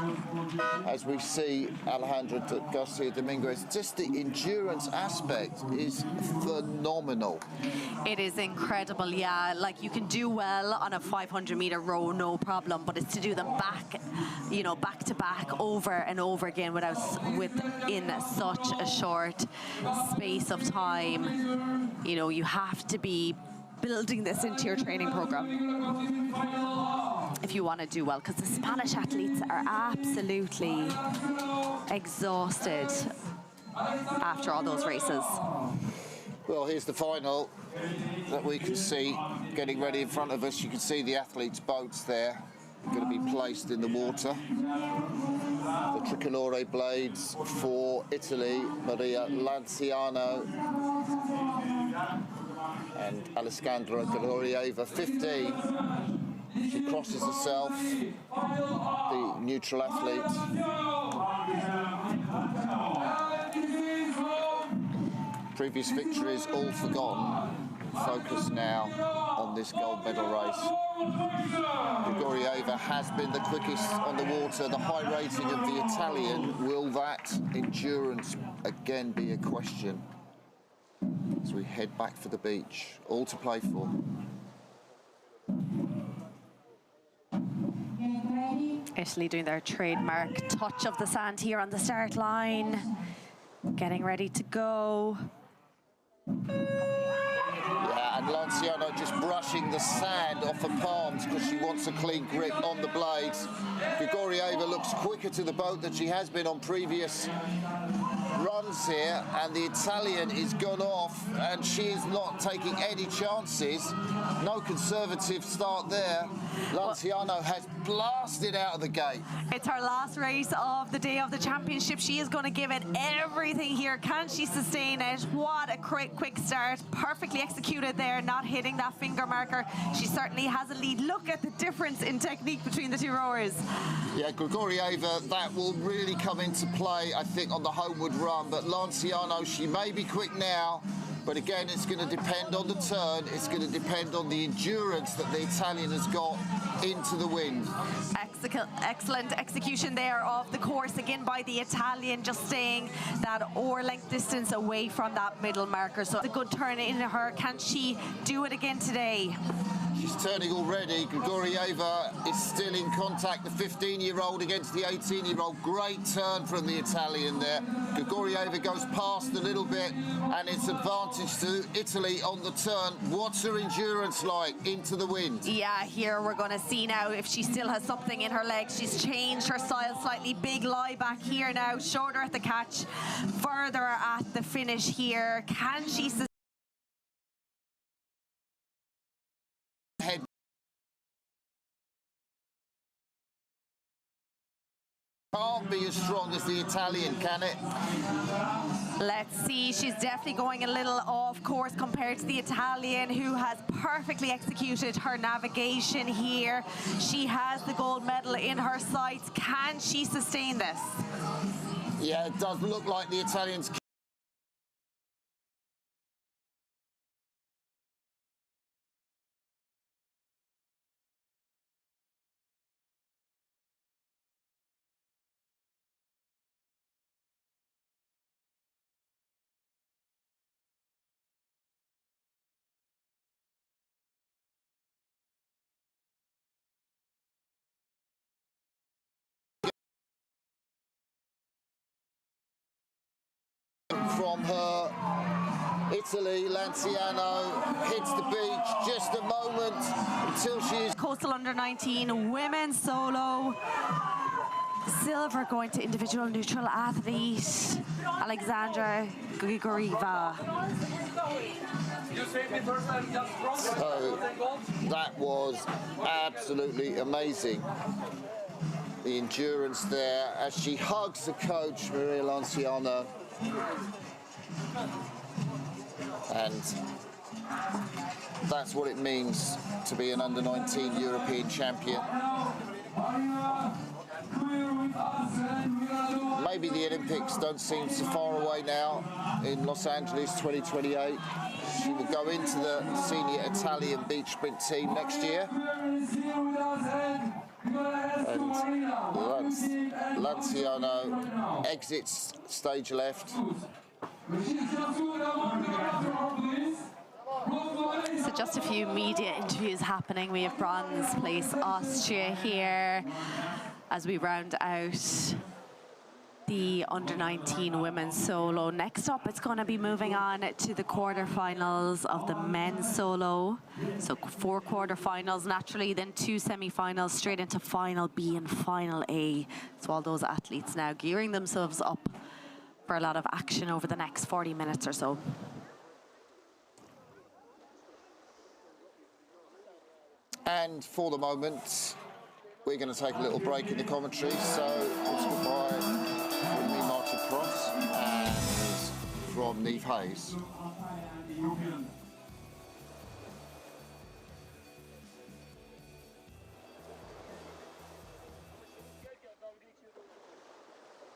as we see Alejandra Garcia Dominguez. Just the endurance aspect is phenomenal. It is incredible, yeah. Like, you can do well on a 500-meter row, no problem, but it's to do them back, you know, back to back over and over again within such a short space of time. You know, you have to be building this into your training program if you want to do well, because the Spanish athletes are absolutely exhausted after all those races. Well, here's the final that we can see getting ready in front of us. You can see the athletes' boats there going to be placed in the water. The tricolore blades for Italy, Maria Lanciano and Alessandra Glorieva, 15. She crosses herself, the neutral athlete. Previous victories all forgotten. Focus now on this gold medal race. Grigorieva has been the quickest on the water. The high rating of the Italian, will that endurance again be a question as we head back for the beach? All to play for. Italy doing their trademark touch of the sand here on the start line. Getting ready to go. Yeah, and Lanciano just brushing the sand off her palms because she wants a clean grip on the blades. Grigorieva looks quicker to the boat than she has been on previous runs here, and the Italian is gone off, and she is not taking any chances. No conservative start there. Lanciano has blasted out of the gate. It's her last race of the day of the championship. She is going to give it everything here. Can she sustain it? What a quick start. Perfectly executed there, not hitting that finger marker. She certainly has a lead. Look at the difference in technique between the two rowers. Yeah, Grigorieva, that will really come into play, I think, on the homeward run. But Lanciano, she may be quick now, but again, it's going to depend on the turn. It's going to depend on the endurance that the Italian has got into the wind. Excellent execution there of the course again by the Italian, just staying that oar length distance away from that middle marker. So it's a good turn in her. Can she do it again today? She's turning already. Grigorieva is still in contact. The 15-year-old against the 18-year-old. Great turn from the Italian there. Grigorieva goes past a little bit, and it's advantage to Italy on the turn. What's her endurance like into the wind? Yeah, here we're going to see now if she still has something in her legs. She's changed her style slightly. Big lie back here now. Shorter at the catch, further at the finish here. Can she Head can't be as strong as the Italian, can it? Let's see, she's definitely going a little off course compared to the Italian, who has perfectly executed her navigation here. She has the gold medal in her sights. Can she sustain this? Yeah, it does look like the Italians. From her, Italy, Lanciano hits the beach just a moment until she is. Coastal under 19 women's solo. Silver going to individual neutral athlete Alexandra Grigorieva. So that was absolutely amazing. The endurance there as she hugs the coach, Maria Lanciano. And that's what it means to be an under-19 European champion. Maybe the Olympics don't seem so far away now in Los Angeles 2028. She will go into the senior Italian beach sprint team next year. And Lanciano exits stage left. So just a few media interviews happening. We have bronze place Austria here as we round out the under-19 women's solo. Next up, it's going to be moving on to the quarterfinals of the men's solo. So 4 quarterfinals naturally, then 2 semi-finals, straight into final B and final A. So all those athletes now gearing themselves up for a lot of action over the next 40 minutes or so. And for the moment, we're going to take a little break in the commentary. So it's goodbye from me, Martin Cross, and from Neve Hayes.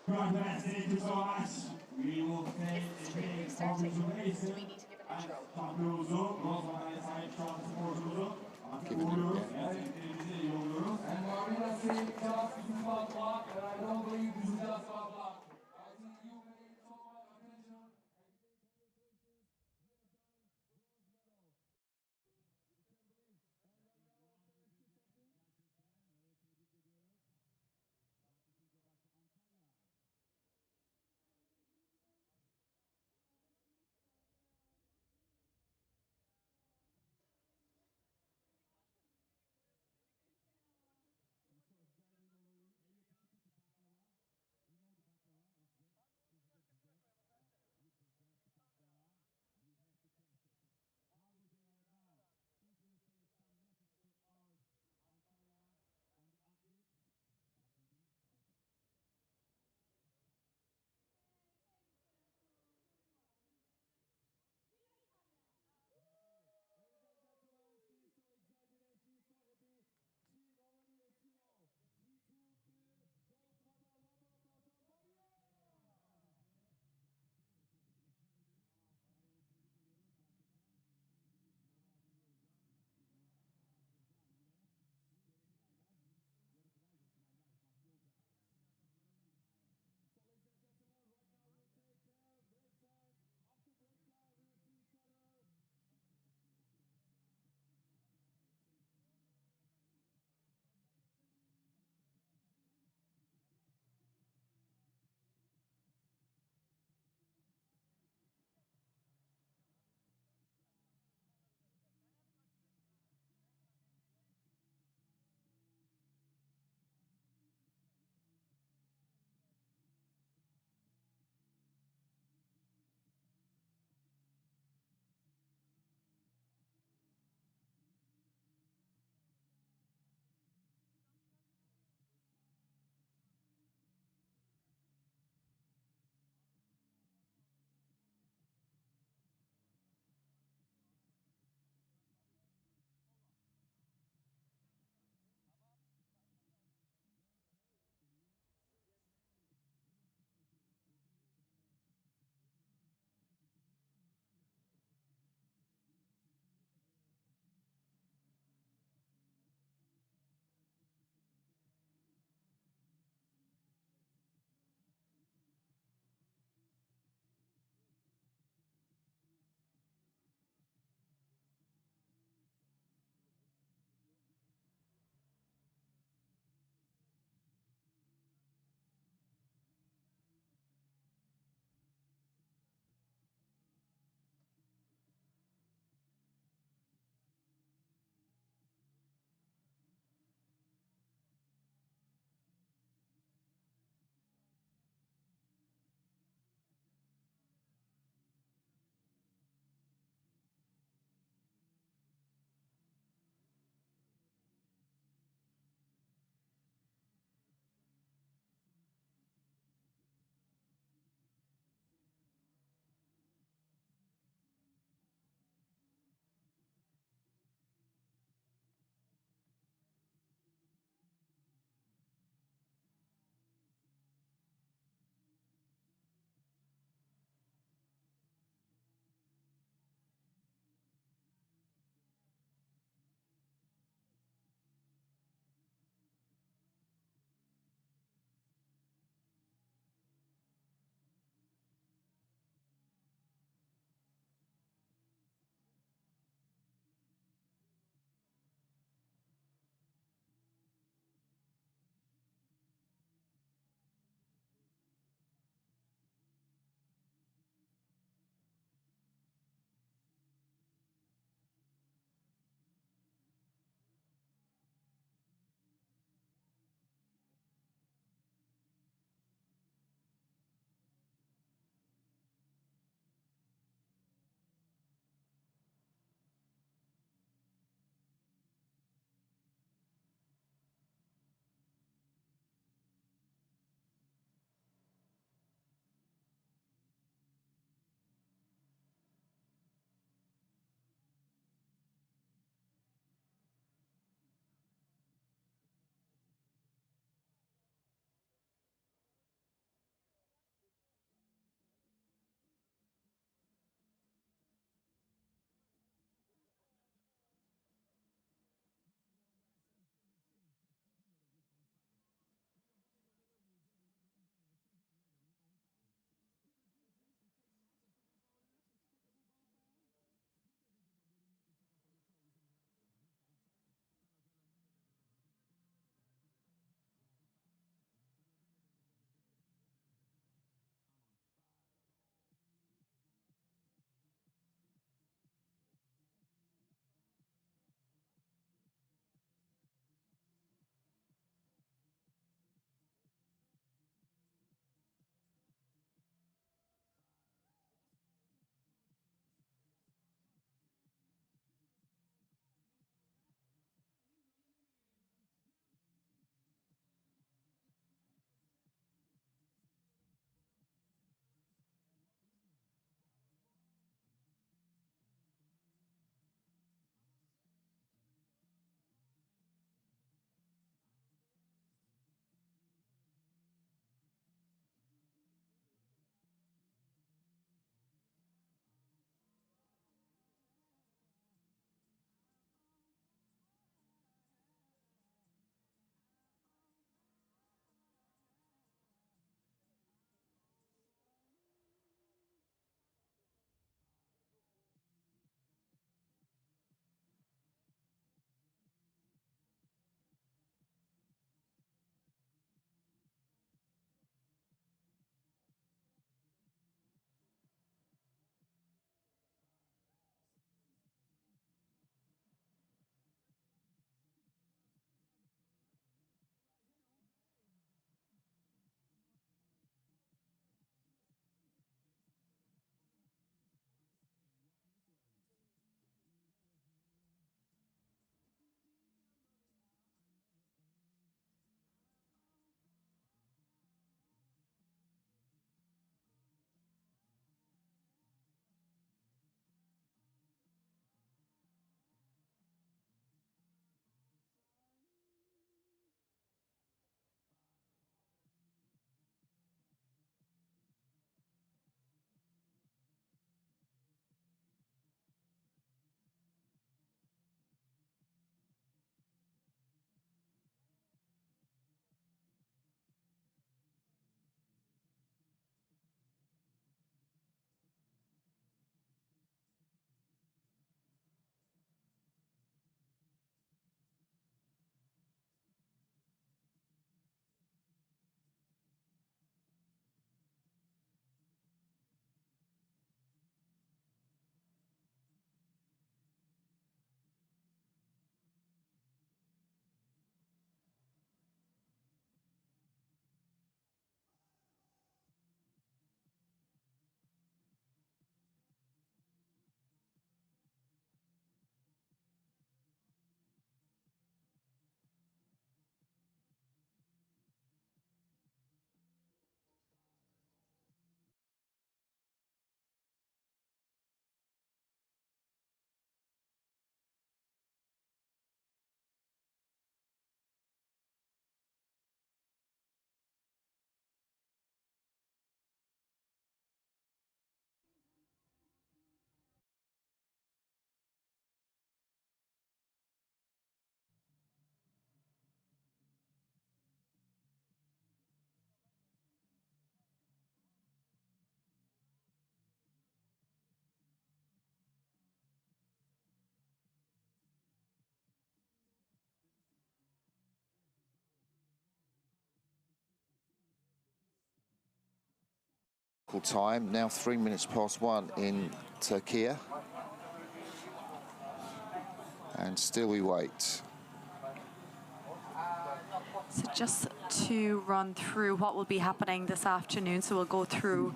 Right, thank you so much. We will take a Starting. Do we need to give an intro? Give it Time now 3 minutes past 1 in Turkey, and still we wait. So just to run through what will be happening this afternoon, so we'll go through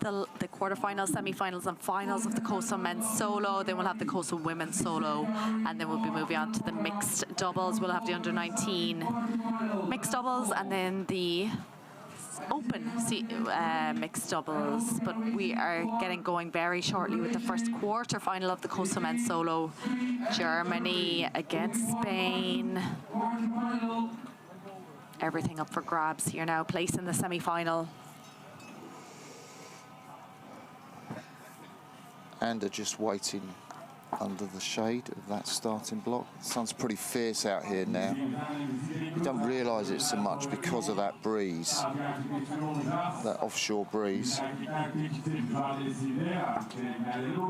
the quarterfinals, semi-finals and finals of the coastal men's solo. Then we'll have the coastal women's solo, and then we'll be moving on to the mixed doubles. We'll have the under-19 mixed doubles, and then the open mixed doubles. But we are getting going very shortly with the first quarter-final of the coastal men's solo. Germany against Spain. Everything up for grabs here now. Place in the semi-final. And are just waiting under the shade of that starting block. The sun's pretty fierce out here now. You don't realise it so much because of that breeze, that offshore breeze.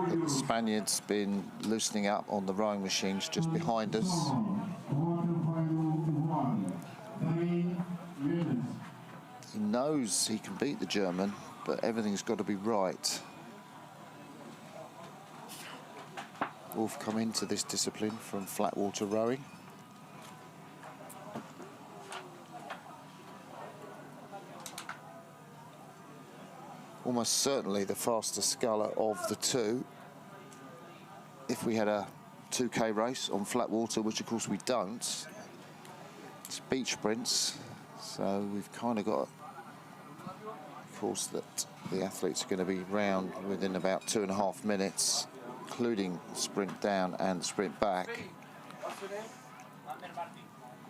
The Spaniard's been loosening up on the rowing machines just behind us. He knows he can beat the German, but everything's got to be right. Wolf come into this discipline from flat water rowing. Almost certainly the faster sculler of the two. If we had a 2K race on flat water, which of course we don't, it's beach sprints, so we've kind of got a course that the athletes are going to be round within about 2.5 minutes. Including the sprint down and the sprint back.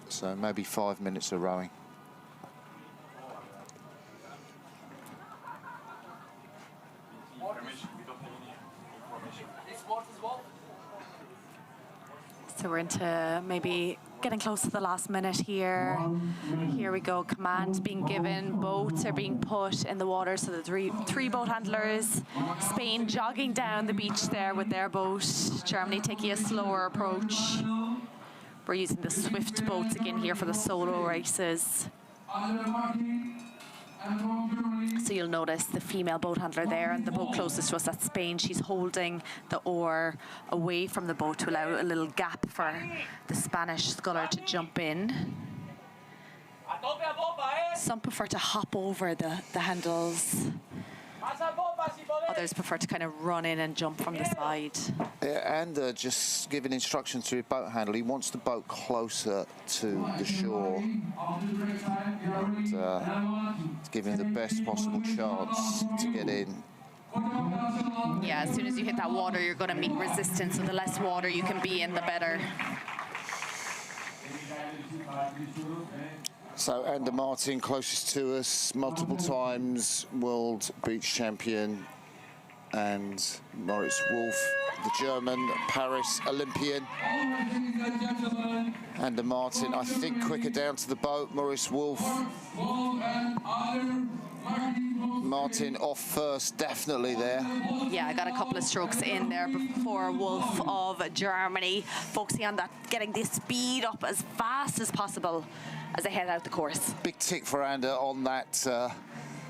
So maybe 5 minutes of rowing. So we're into maybe getting close to the last minute here. Here we go, commands being given, boats are being put in the water, so the three boat handlers. Spain jogging down the beach there with their boat. Germany taking a slower approach. We're using the swift boats again here for the solo races. So you'll notice the female boat handler there, and the boat closest to us, that's Spain. She's holding the oar away from the boat to allow a little gap for the Spanish sculler to jump in. Some prefer to hop over the handles. Others prefer to kind of run in and jump from the side. Yeah, and just giving instructions to his boat handler. He wants the boat closer to the shore. And, to give him the best possible chance to get in. Yeah, as soon as you hit that water, you're going to meet resistance. So the less water you can be in, the better. So Ander Martin, closest to us, multiple times world beach champion, and Moritz Wolf, the German Paris Olympian. Ander Martin, I think, quicker down to the boat. Moritz Wolf. Martin off first, definitely there. Yeah, I got a couple of strokes in there before Wolf of Germany, focusing on that, getting the speed up as fast as possible as they head out the course. Big tick for Ander on that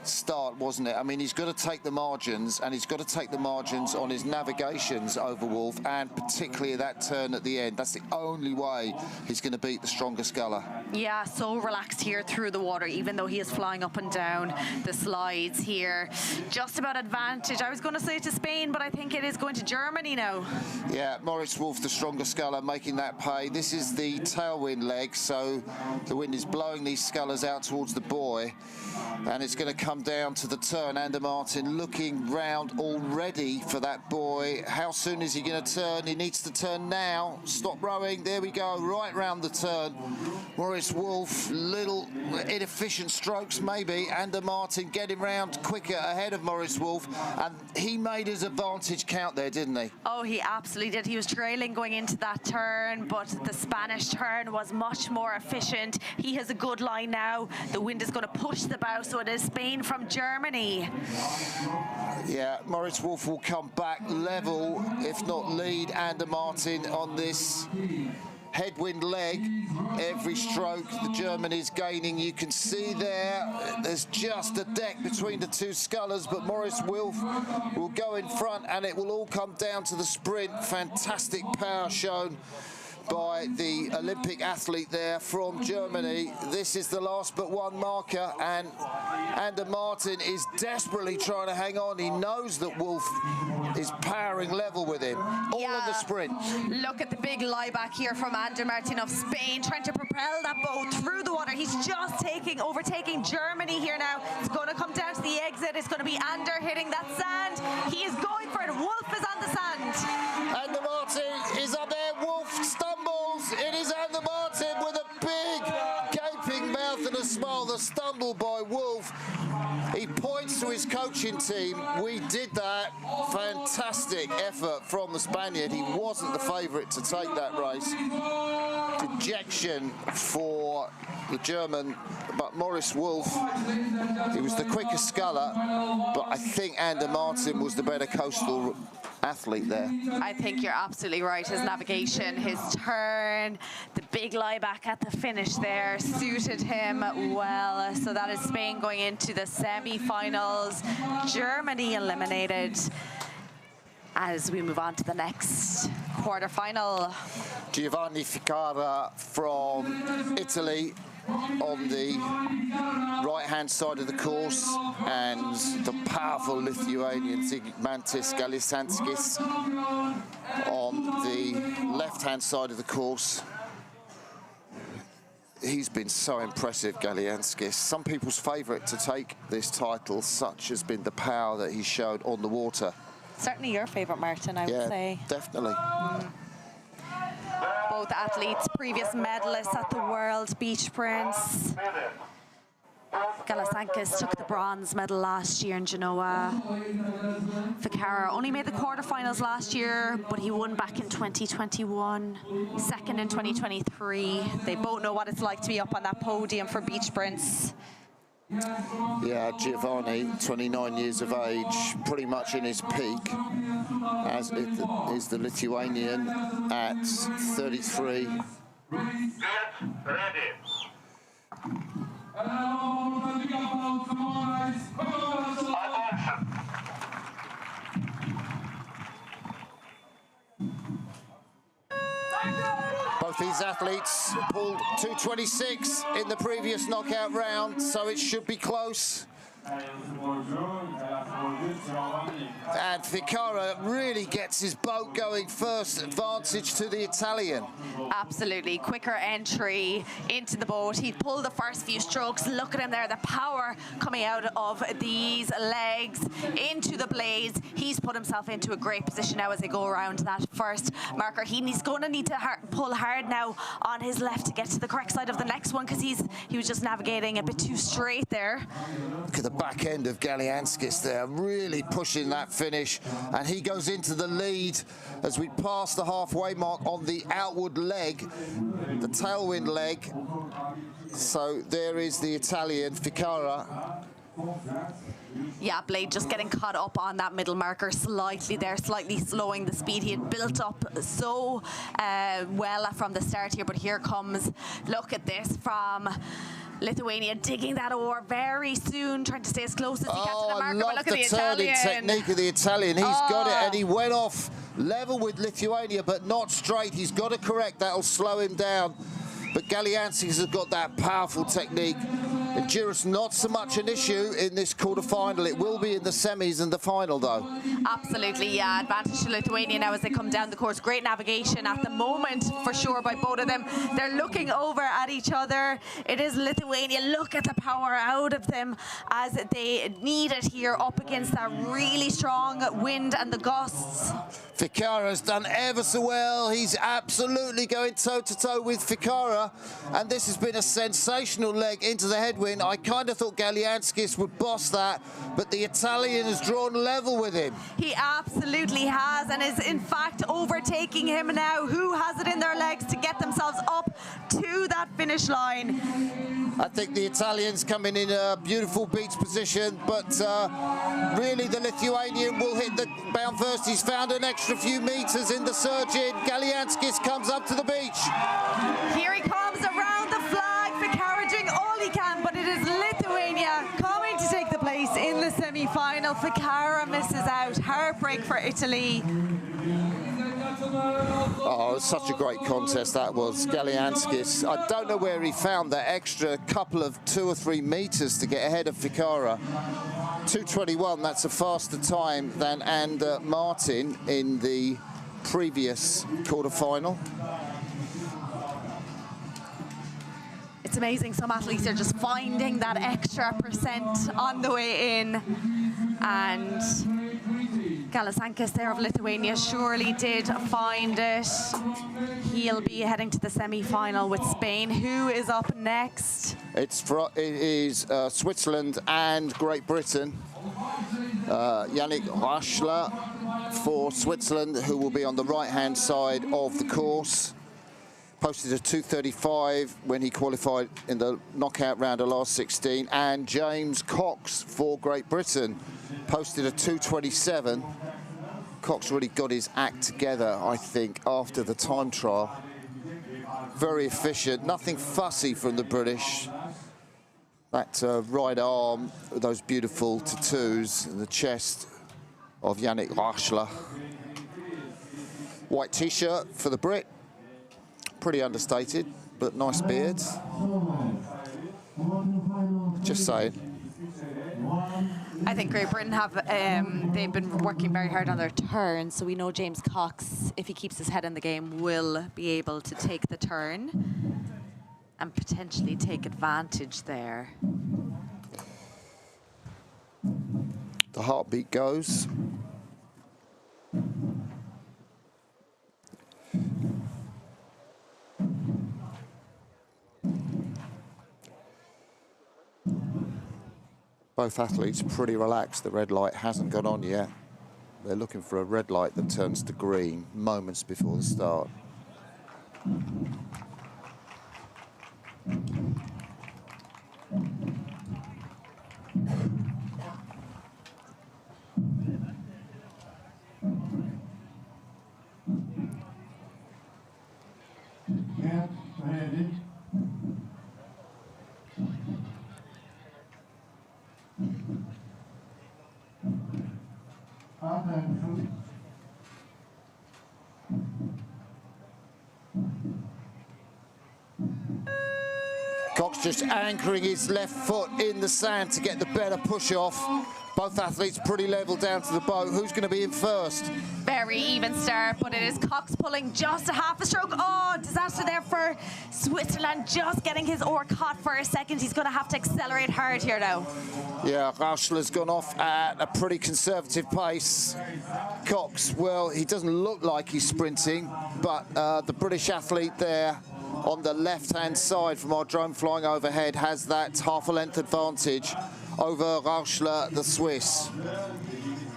start, wasn't it? I mean, he's got to take the margins, and he's got to take the margins on his navigations over Wolf, and particularly that turn at the end. That's the only way he's going to beat the stronger sculler. Yeah, so relaxed here through the water, even though he is flying up and down the slides here. Just about advantage. I was going to say to Spain, but I think it is going to Germany now. Yeah, Moritz Wolf, the stronger sculler, making that pay. This is the tailwind leg, so the wind is blowing these scullers out towards the buoy, and it's going to come down to the turn. Ander Martin looking round already for that buoy. How soon is he going to turn? He needs to turn now. Stop rowing. There we go, right round the turn. Moritz Wolf, little inefficient strokes maybe. Ander Martin getting round quicker ahead of Moritz Wolf, and he made his advantage count there, didn't he? Oh, he absolutely did. He was trailing going into that turn, but the Spanish turn was much more efficient. He has a good line now. The wind is going to push the bow, so it is Spain from Germany. Yeah, Moritz Wolf will come back level, if not lead Ander Martin on this headwind leg. Every stroke the Germany's gaining. You can see there's just a deck between the two scullers, but Maurice Wilf will go in front, and it will all come down to the sprint. Fantastic power shown by the Olympic athlete there from Germany. This is the last but one marker, and Ander Martin is desperately trying to hang on. He knows that Wolf is powering level with him, all in the sprint. Look at the big lie back here from Ander Martin of Spain, trying to propel that boat through the water. He's just overtaking Germany here now. It's going to come down to the exit. It's going to be Ander hitting that sand. He is going for it. Wolf is on the sand. Ander Martin is up there. Wolf stumbles. It is Ander Martin with a big gaping mouth and a smile. The stumble by Wolf. He points to his coaching team. We did that. Fantastic effort from the Spaniard. He wasn't the favourite to take that race. Dejection for the German, but Maurice Wolf, he was the quickest sculler, but I think Ander Martin was the better coastal athlete there. I think you're absolutely right. His navigation, his turn, the big lie back at the finish there suited him well. So that is Spain going into the semi-finals. Germany eliminated. As we move on to the next quarter-final. Giovanni Ficara from Italy on the right-hand side of the course, and the powerful Lithuanian Zigmantis Galisanskis on the left-hand side of the course. He's been so impressive, Galianskis. Some people's favourite to take this title, such has been the power that he showed on the water. Certainly your favourite, Martin, I would say. Definitely. Both athletes, previous medalists at the World Beach Sprints. Galisanskis took the bronze medal last year in Genoa. Ficara only made the quarterfinals last year, but he won back in 2021, second in 2023. They both know what it's like to be up on that podium for beach sprints. Yeah, Giovanni, 29 years of age, pretty much in his peak, as is the Lithuanian at 33. Both these athletes pulled 2:26 in the previous knockout round, so it should be close. And Ficara really gets his boat going first, advantage to the Italian. Absolutely, quicker entry into the boat. He pulled the first few strokes. Look at him there, the power coming out of these legs into the blades. He's put himself into a great position now as they go around that first marker. He's going to need to pull hard now on his left to get to the correct side of the next one, because he was just navigating a bit too straight there. Look at the back end of Galianskis there, really pushing that finish, and he goes into the lead as we pass the halfway mark on the outward leg, the tailwind leg. So there is the Italian, Ficara. Yeah, Blade just getting caught up on that middle marker slightly there, slightly slowing the speed. He had built up so well from the start here, but here comes, look at this from Lithuania, digging that oar very soon, trying to stay as close as he can to the marker. But look at the Italian technique of the Italian. He's got it, and he went off level with Lithuania, but not straight. He's got to correct. That'll slow him down. But Galianskis has got that powerful technique. Endurance not so much an issue in this quarter-final. It will be in the semis and the final, though. Absolutely, yeah. Advantage to Lithuania now as they come down the course. Great navigation at the moment, for sure, by both of them. They're looking over at each other. It is Lithuania. Look at the power out of them as they need it here up against that really strong wind and the gusts. Ficara's done ever so well. He's absolutely going toe-to-toe with Ficara, and this has been a sensational leg into the headwind. I kind of thought Galianskis would boss that, but the Italian has drawn level with him. He absolutely has, and is in fact overtaking him now. Who has it in their legs to get themselves up to that finish line? I think the Italians coming in a beautiful beach position, but really the Lithuanian will hit the bound first. He's found an extra few meters in the surge in. Galianskis comes up to the beach. Here he comes around the flag. Ficara doing all he can, but it is Lithuania coming to take the place in the semi-final. Ficara misses out. Heartbreak for Italy. Oh, such a great contest that was. Galianskis, I don't know where he found that extra couple of 2 or 3 meters to get ahead of Ficara. 2:21, that's a faster time than Martin in the previous quarterfinal. It's amazing, some athletes are just finding that extra percent on the way in. And Galianskis there of Lithuania surely did find it. He'll be heading to the semi-final with Spain. Who is up next? It is Switzerland and Great Britain. Yannick Raschler for Switzerland, who will be on the right-hand side of the course. Posted a 2:35 when he qualified in the knockout round of last 16. And James Cox for Great Britain posted a 2:27. Cox really got his act together, I think, after the time trial. Very efficient, nothing fussy from the British. That right arm, those beautiful tattoos, and the chest of Yannick Raschler. White T-shirt for the Brit. Pretty understated, but nice beard. Just saying. I think Great Britain have, they've been working very hard on their turn, so we know James Cox, if he keeps his head in the game, will be able to take the turn and potentially take advantage there. The heartbeat goes. Both athletes pretty relaxed. The red light hasn't gone on yet. They're looking for a red light that turns to green moments before the start. Cox just anchoring his left foot in the sand to get the better push off. Both athletes pretty level down to the boat. Who's going to be in first? Very even start, but it is Cox pulling just a half a stroke. Oh, disaster there for Switzerland, just getting his oar caught for a second. He's going to have to accelerate hard here now. Yeah, Raschler's gone off at a pretty conservative pace. Cox, well, he doesn't look like he's sprinting, but the British athlete there on the left-hand side from our drone flying overhead has that half a length advantage over Raschler, the Swiss.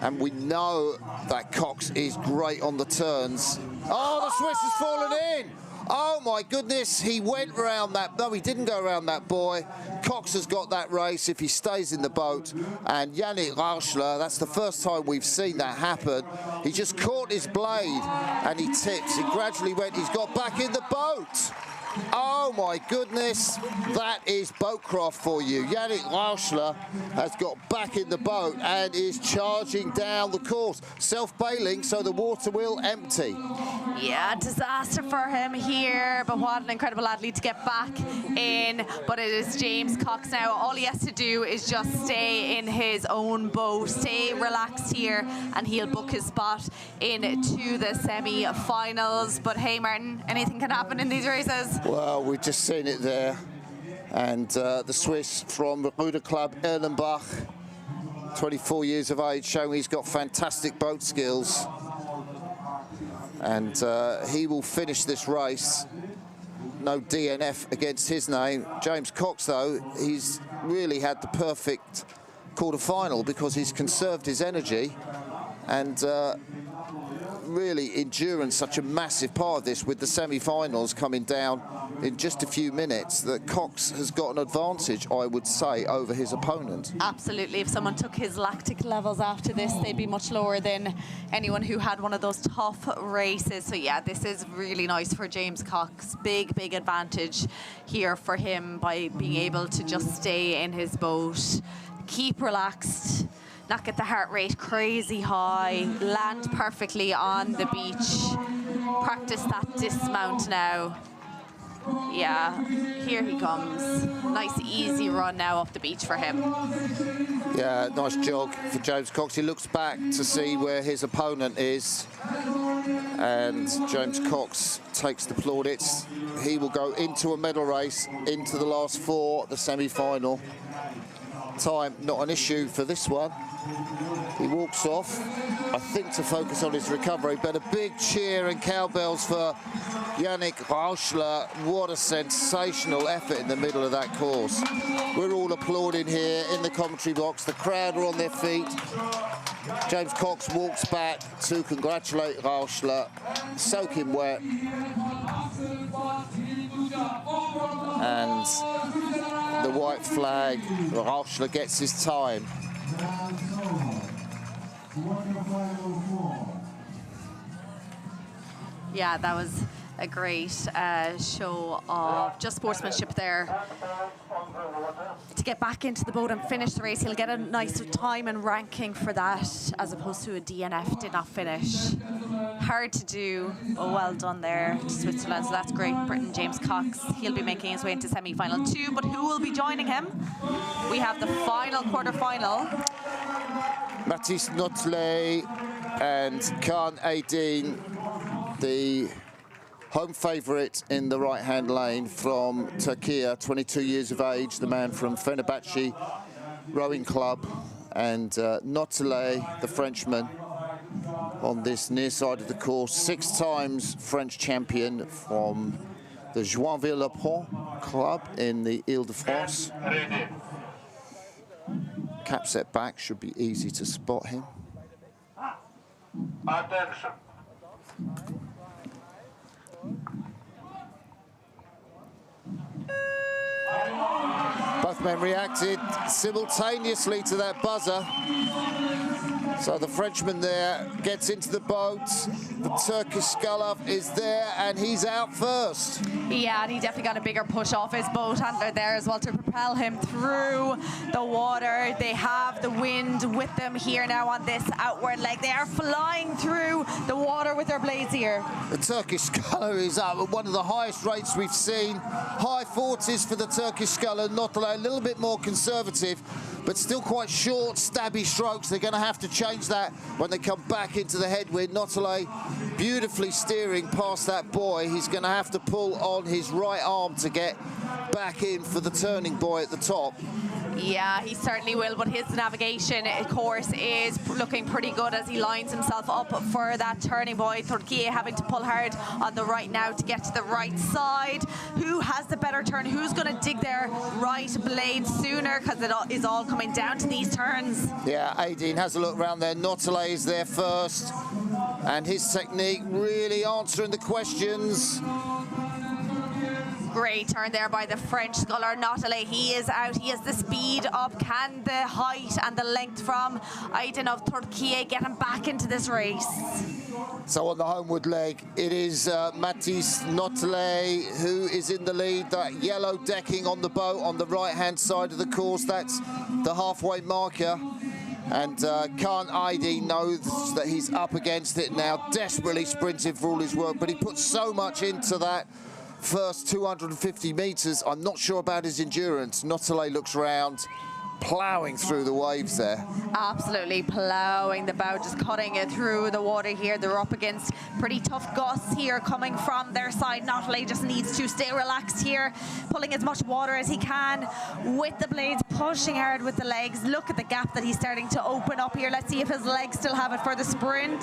And we know that Cox is great on the turns. Oh, the Swiss has fallen in. Oh my goodness, he went round that. No, he didn't go around that buoy. Cox has got that race if he stays in the boat. And Yannick Raschler, that's the first time we've seen that happen. He just caught his blade and he tips. He gradually went, he's got back in the boat. Oh my goodness, that is boatcraft for you. Yannick Raschler has got back in the boat and is charging down the course. Self-bailing, so the water will empty. Yeah, disaster for him here, but what an incredible athlete to get back in. But it is James Cox now. All he has to do is just stay in his own boat, stay relaxed here, and he'll book his spot into the semi-finals. But hey, Martin, anything can happen in these races. Well, we've just seen it there. And the Swiss from the Ruder Club, Erlenbach, 24 years of age, showing he's got fantastic boat skills. And he will finish this race. No DNF against his name. James Cox, though, he's really had the perfect quarter-final because he's conserved his energy and really endurance such a massive part of this, with the semi-finals coming down in just a few minutes, that Cox has got an advantage, I would say, over his opponent. Absolutely. If someone took his lactic levels after this, they'd be much lower than anyone who had one of those tough races. So yeah, this is really nice for James Cox. Big, big advantage here for him by being able to just stay in his boat, keep relaxed, not get the heart rate crazy high, land perfectly on the beach, practice that dismount now. Yeah, here he comes. Nice easy run now off the beach for him. Yeah, nice jog for James Cox. He looks back to see where his opponent is, and James Cox takes the plaudits. He will go into a medal race, into the last four, the semi-final. Time, not an issue for this one. He walks off, I think, to focus on his recovery, but a big cheer and cowbells for Yannick Rauschler. What a sensational effort in the middle of that course. We're all applauding here in the commentary box. The crowd are on their feet. James Cox walks back to congratulate Rauschler, soaking wet. And the white flag, Rauschler gets his time. Yeah, that was a great show of just sportsmanship there. To get back into the boat and finish the race, he'll get a nice time and ranking for that, as opposed to a DNF, did not finish. Hard to do, but well done there to Switzerland. So that's Great Britain, James Cox. He'll be making his way into semi-final 2, but who will be joining him? We have the final quarter-final. Mathis Notley and Kaan Aydin, the home favourite in the right-hand lane from Turkey, 22 years of age, the man from Fenerbahce Rowing Club, and Notley, the Frenchman, on this near side of the course, 6 times French champion from the Joinville-le-Pont Club in the Ile-de-France. Cap set back, should be easy to spot him. Attention. Both men reacted simultaneously to that buzzer. So the Frenchman there gets into the boat. The Turkish sculler is there, and he's out first. Yeah, and he definitely got a bigger push off his boat handler there as well to propel him through the water. They have the wind with them here now on this outward leg. They are flying through the water with their blades here. The Turkish sculler is up at one of the highest rates we've seen. High 40s for the Turkish sculler. Notley a little bit more conservative, but still quite short, stabby strokes. They're going to have to change that when they come back into the headwind. Notley beautifully steering past that buoy. He's going to have to pull on his right arm to get back in for the turning buoy at the top. Yeah, he certainly will, but his navigation, of course, is looking pretty good as he lines himself up for that turning buoy. Turkey having to pull hard on the right now to get to the right side. Who has the better turn? Who's going to dig their right blade sooner? Because it is all coming down to these turns. Yeah, Aydin has a look around there. Notley is there first, and his technique really answering the questions. Great turn there by the French sculler, Notley. He is out. He has the speed up. Can the height and the length from Aydin of Turkey get him back into this race? So on the homeward leg, it is Mathis Notley who is in the lead. That yellow decking on the boat on the right-hand side of the course, that's the halfway marker. And Kaan Aydin knows that he's up against it now, desperately sprinting for all his work, but he put so much into that first 250 metres. I'm not sure about his endurance. Notley looks round, ploughing through the waves there. Absolutely ploughing the bow, just cutting it through the water here. They're up against pretty tough gusts here coming from their side. Notley just needs to stay relaxed here, pulling as much water as he can with the blades, pushing hard with the legs. Look at the gap that he's starting to open up here. Let's see if his legs still have it for the sprint.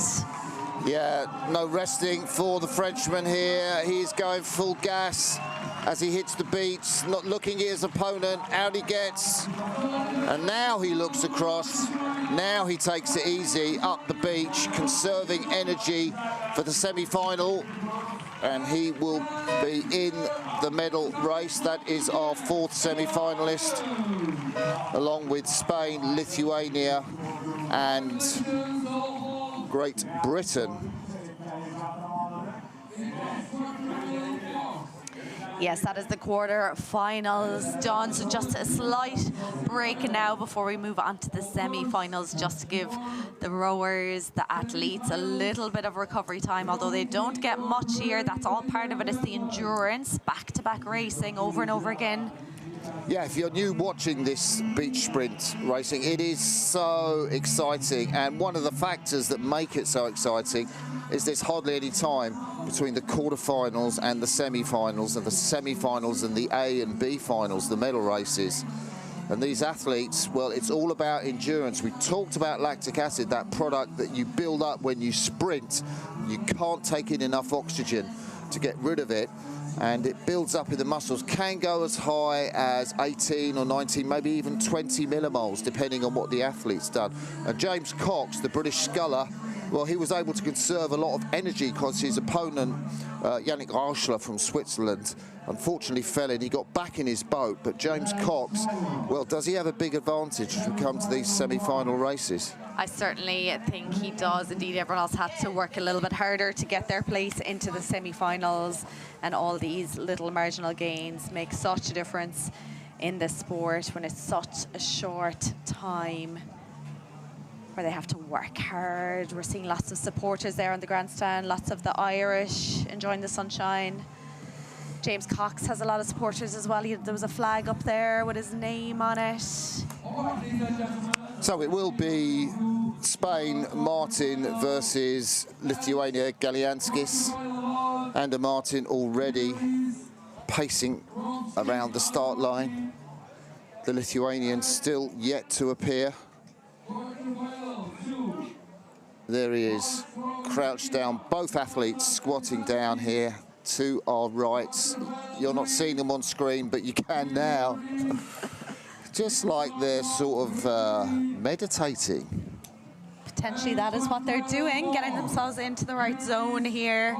Yeah, no resting for the Frenchman here. He's going full gas as he hits the beach, not looking at his opponent. Out he gets. And now he looks across. Now he takes it easy up the beach, conserving energy for the semi-final. And he will be in the medal race. That is our fourth semi-finalist, along with Spain, Lithuania, and Great Britain. Yes, that is the quarter-finals done. So just a slight break now before we move on to the semi-finals, just to give the rowers, the athletes, a little bit of recovery time, although they don't get much here. That's all part of it. It's the endurance, back-to-back racing over and over again. Yeah, if you're new watching this beach sprint racing, it is so exciting. And one of the factors that make it so exciting is there's hardly any time between the quarterfinals and the semi-finals, and the semi-finals and the A and B finals, the medal races. And these athletes, well, it's all about endurance. We talked about lactic acid, that product that you build up when you sprint. You can't take in enough oxygen to get rid of it, and it builds up in the muscles. Can go as high as 18 or 19, maybe even 20 millimoles, depending on what the athlete's done. And James Cox, the British sculler, well, he was able to conserve a lot of energy because his opponent, Yannick Rauschler from Switzerland, unfortunately fell in. He got back in his boat, but James Cox, well, does he have a big advantage as we come to these semi-final races? I certainly think he does. Indeed, everyone else had to work a little bit harder to get their place into the semi-finals, and all these little marginal gains make such a difference in this sport when it's such a short time where they have to work hard. We're seeing lots of supporters there on the grandstand, lots of the Irish enjoying the sunshine. James Cox has a lot of supporters as well. There was a flag up there with his name on it. So it will be Spain, Martin versus Lithuania, Galianskis. And Martin already pacing around the start line. The Lithuanian still yet to appear. There he is, crouched down, both athletes squatting down here to our rights. You're not seeing them on screen, but you can now. Just like they're sort of meditating. Potentially that is what they're doing, getting themselves into the right zone here.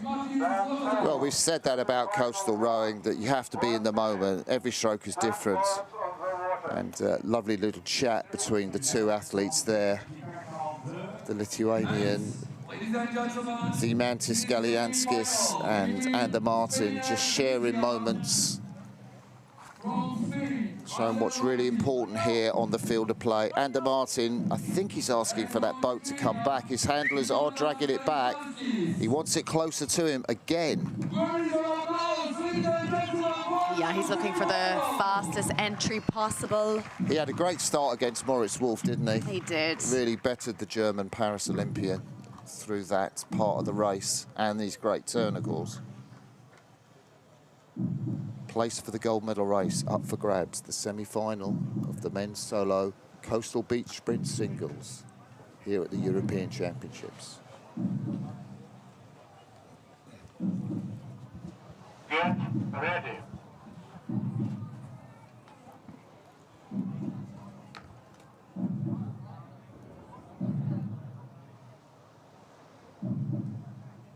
Well, we've said that about coastal rowing, that you have to be in the moment. Every stroke is different. And lovely little chat between the two athletes there. The Lithuanian, Zimantis Galianskis, and Ander Martin, just sharing moments, showing what's really important here on the field of play. Ander Martin, I think he's asking for that boat to come back. His handlers are dragging it back. He wants it closer to him again. Yeah, he's looking for the fastest entry possible. He had a great start against Moritz Wolf, didn't he? He did. Really bettered the German Paris Olympian through that part of the race, and these great turn, of course. Place for the gold medal race up for grabs, the semi-final of the men's solo coastal beach sprint singles here at the European Championships. Get ready.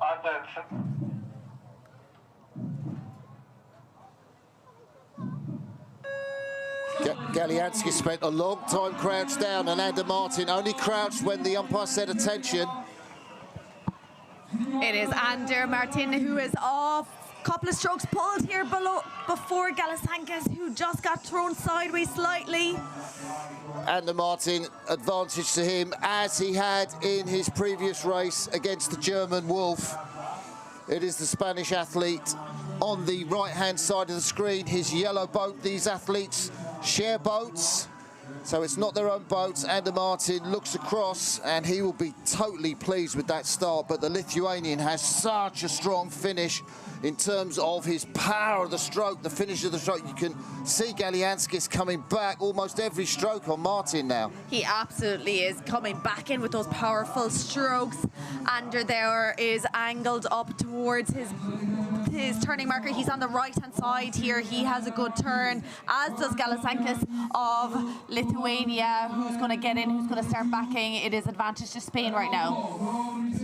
Attention. Galianski spent a long time crouched down, and Ander Martin only crouched when the umpire said attention. It is Ander Martin who is off. Couple of strokes pulled here before Galianskis, who just got thrown sideways slightly. Ander Martin, advantage to him, as he had in his previous race against the German Wolf. It is the Spanish athlete on the right-hand side of the screen, his yellow boat. These athletes share boats. So it's not their own boats. Ander Martin looks across and he will be totally pleased with that start, but the Lithuanian has such a strong finish in terms of his power of the stroke, the finish of the stroke. You can see Galianskis coming back almost every stroke on Martin now. He absolutely is coming back in with those powerful strokes. Ander there is angled up towards his turning marker. He's on the right-hand side here. He has a good turn, as does Galianskis of Lithuania, who's going to get in, who's going to start backing. It is advantage to Spain right now.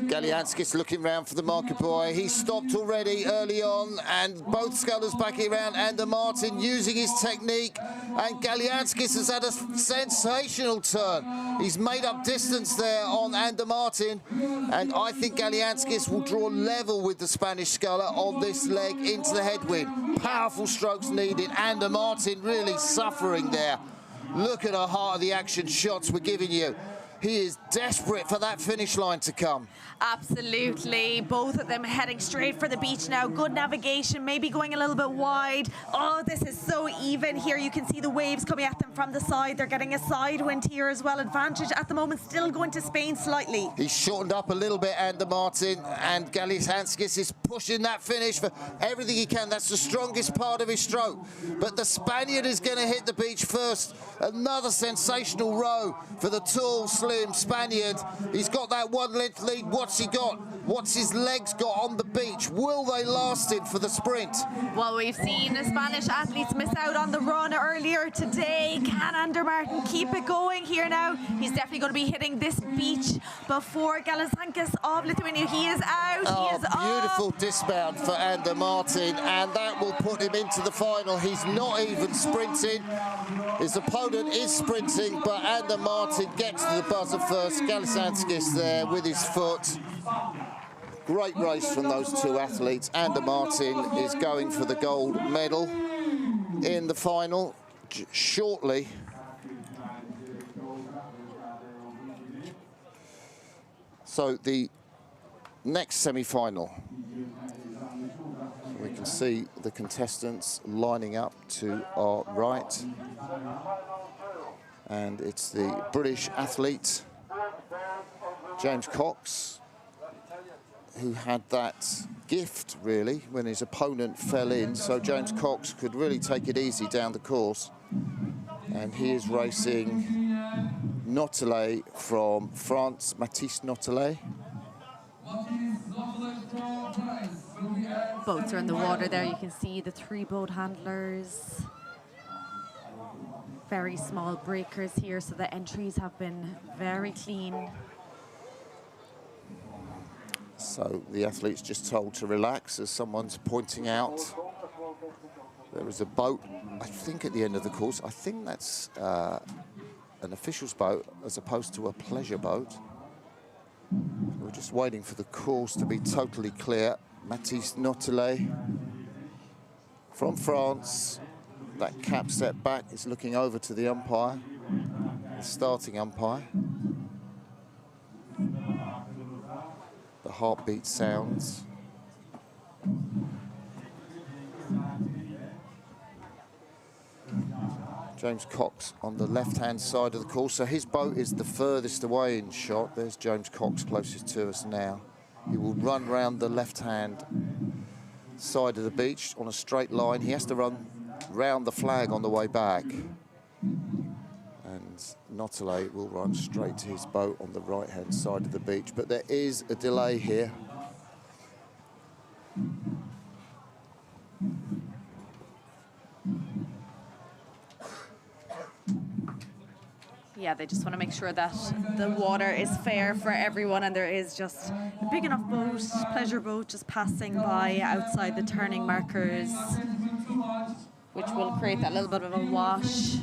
Galianskis looking round for the market boy. He stopped already early on, and both scullers backing around. Ander Martin using his technique, and Galianskis has had a sensational turn. He's made up distance there on Ander Martin, and I think Galianskis will draw level with the Spanish sculler on this leg into the headwind. Powerful strokes needed. Ander Martin really suffering there. Look at the heart of the action shots we're giving you. He is desperate for that finish line to come. Absolutely. Both of them heading straight for the beach now. Good navigation, maybe going a little bit wide. Oh, this is so even here. You can see the waves coming at them from the side. They're getting a side wind here as well. Advantage at the moment still going to Spain slightly. He's shortened up a little bit, Ander Martin, and Galianskis is pushing that finish for everything he can. That's the strongest part of his stroke. But the Spaniard is going to hit the beach first. Another sensational row for the tall, slim Spaniard. He's got that one length lead. What's he got? What's his legs got on the beach? Will they last him for the sprint? Well, we've seen the Spanish athletes miss out on the run earlier today. Can Ander Martin keep it going here now? He's definitely going to be hitting this beach before Galianskis of Lithuania. He is out. Oh, he is beautiful off. dismount for Ander Martin, and that will put him into the final. He's not even sprinting. His opponent is sprinting, but Ander Martin gets to the buzzer first. Galianskis there with his foot. Great race from those two athletes. Ander Martin is going for the gold medal in the final shortly. So the next semi-final, we can see the contestants lining up to our right, and it's the British athlete James Cox, who had that gift really when his opponent fell in, so James Cox could really take it easy down the course. And he is racing Notelet from France, Mathis Notelet. Boats are in the water there. You can see the 3 boat handlers. Very small breakers here, so the entries have been very clean. So the athlete's just told to relax as someone's pointing out. There is a boat, I think, at the end of the course. I think that's an official's boat as opposed to a pleasure boat. We're just waiting for the course to be totally clear. Mathis Notelet from France. That cap step back is looking over to the umpire, the starting umpire. The heartbeat sounds. James Cox on the left-hand side of the course. So his boat is the furthest away in shot. There's James Cox closest to us now. He will run round the left-hand side of the beach on a straight line. He has to run round the flag on the way back. And Notelet will run straight to his boat on the right-hand side of the beach. But there is a delay here. Yeah, they just want to make sure that the water is fair for everyone, and there is just a big enough boat, pleasure boat, just passing by outside the turning markers, which will create that little bit of a wash.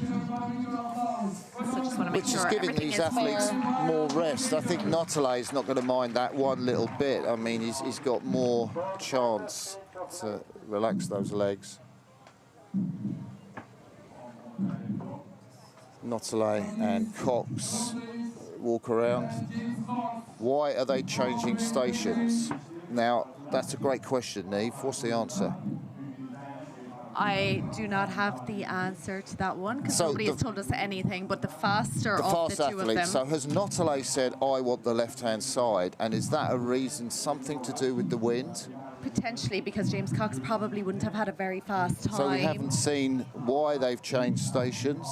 So just want to make Which sure is giving these athletes more rest. I think Notelet is not going to mind that one little bit. I mean, he's got more chance to relax those legs. Notelet and Cox walk around. Why are they changing stations? Now, that's a great question, Neve. What's the answer? I do not have the answer to that one because So nobody has told us anything, but the faster The of fast the two of athlete. them. So has Notale said, I want the left-hand side, and is that a reason, something to do with the wind? Potentially, because James Cox probably wouldn't have had a very fast time. So we haven't seen why they've changed stations,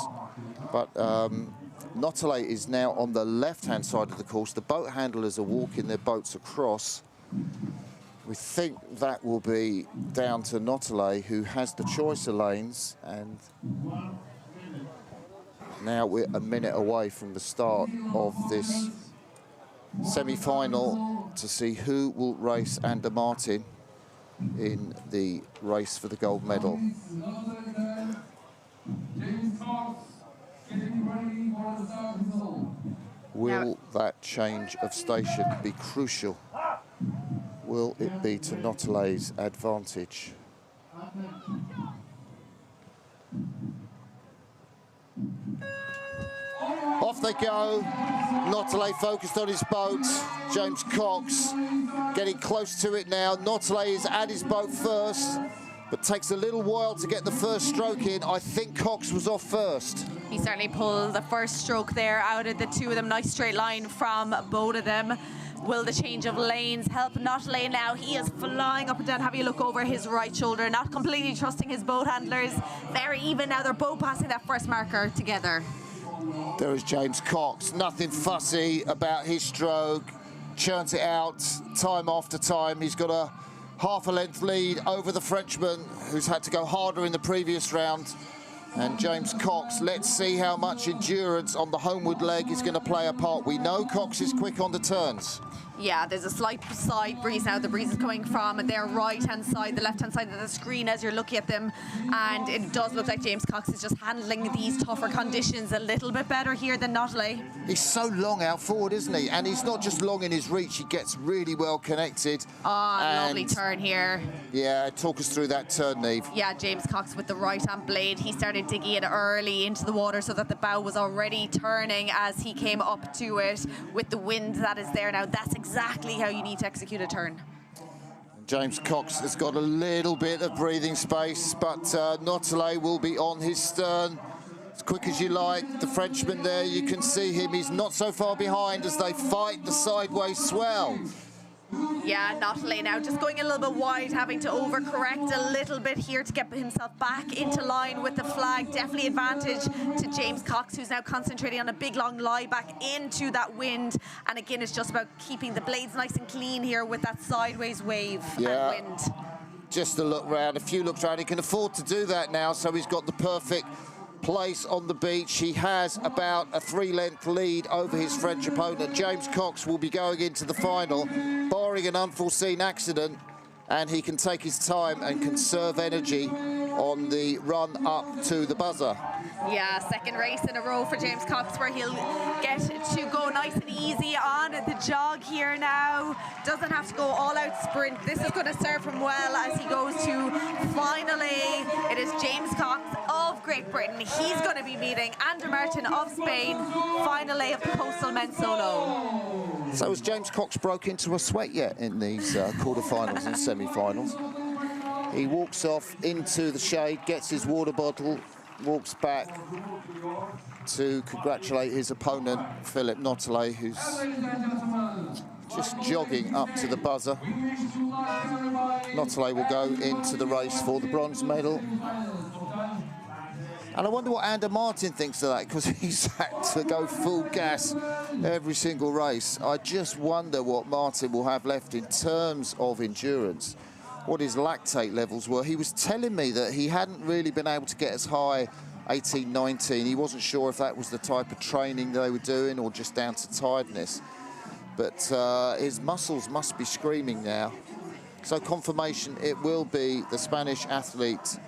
but Notale is now on the left-hand side of the course. The boat handlers are walking their boats across. We think that will be down to Notale, who has the choice of lanes, and now we're a minute away from the start of this semi-final to see who will race Ander Martin in the race for the gold medal. Will that change of station be crucial? Will it be to Notale's advantage? Off they go. Notale focused on his boat. James Cox getting close to it now. Notale is at his boat first, but takes a little while to get the first stroke in. I think Cox was off first. He certainly pulled the first stroke there out of the two of them. Nice straight line from both of them. Will the change of lanes help Notale now? He is flying up and down. Have you look over his right shoulder, not completely trusting his boat handlers. Very even now. They're both passing that first marker together. There is James Cox, nothing fussy about his stroke. Churns it out time after time. He's got a half a length lead over the Frenchman, who's had to go harder in the previous round. And James Cox, let's see how much endurance on the homeward leg is going to play a part. We know Cox is quick on the turns. Yeah, there's a slight side breeze now. The breeze is coming from their right-hand side, the left-hand side of the screen as you're looking at them. And it does look like James Cox is just handling these tougher conditions a little bit better here than Notale. He's so long out forward, isn't he? And he's not just long in his reach, he gets really well connected. Oh, lovely turn here. Yeah, talk us through that turn, Niamh. Yeah, James Cox with the right-hand blade. He started digging it early into the water so that the bow was already turning as he came up to it with the wind that is there now. That's exactly how you need to execute a turn. James Cox has got a little bit of breathing space, but Notale will be on his stern as quick as you like. The Frenchman there, you can see him. He's not so far behind as they fight the sideways swell. Yeah, Notale now just going a little bit wide, having to overcorrect a little bit here to get himself back into line with the flag. Definitely advantage to James Cox, who's now concentrating on a big long lie back into that wind. And again, it's just about keeping the blades nice and clean here with that sideways wave and wind. Just a look round, a few looks round. He can afford to do that now, so he's got the perfect place on the beach. He has about a 3-length lead over his French opponent. James Cox will be going into the final, barring an unforeseen accident, and he can take his time and conserve energy on the run up to the buzzer. Yeah, second race in a row for James Cox where he'll get to go nice and easy on the jog here now. Doesn't have to go all out sprint. This is going to serve him well as he goes to finally. It is James Cox of Great Britain. He's going to be meeting Ander Martin of Spain, finally of the Coastal Men's Solo. So has James Cox broke into a sweat yet in these quarterfinals and semi-finals? He walks off into the shade, gets his water bottle, walks back to congratulate his opponent, Philip Notale, who's just jogging up to the buzzer. Notale will go into the race for the bronze medal. And I wonder what Ander Martin thinks of that, because he's had to go full gas every single race. I just wonder what Martin will have left in terms of endurance, what his lactate levels were. He was telling me that he hadn't really been able to get as high 18, 19. He wasn't sure if that was the type of training they were doing or just down to tiredness. But his muscles must be screaming now. So confirmation, it will be the Spanish athlete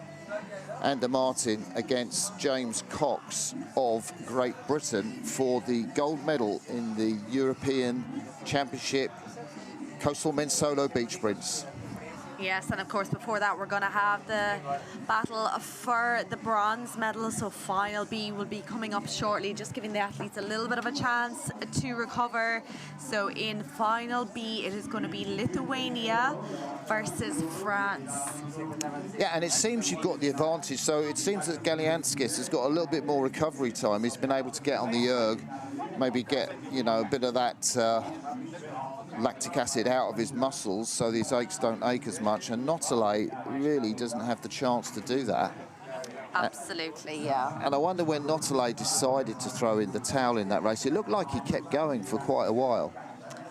Ander Martin against James Cox of Great Britain for the gold medal in the European Championship Coastal Men's Solo Beach Sprints. Yes, and of course before that we're going to have the battle for the bronze medal, so final B will be coming up shortly, just giving the athletes a little bit of a chance to recover. So in final B it is going to be Lithuania versus France. Yeah, and it seems you've got the advantage. So it seems that Galianskis has got a little bit more recovery time. He's been able to get on the erg, maybe get, you know, a bit of that lactic acid out of his muscles so these aches don't ache as much, and Notale really doesn't have the chance to do that. Absolutely, yeah. And I wonder when Notale decided to throw in the towel in that race. It looked like he kept going for quite a while.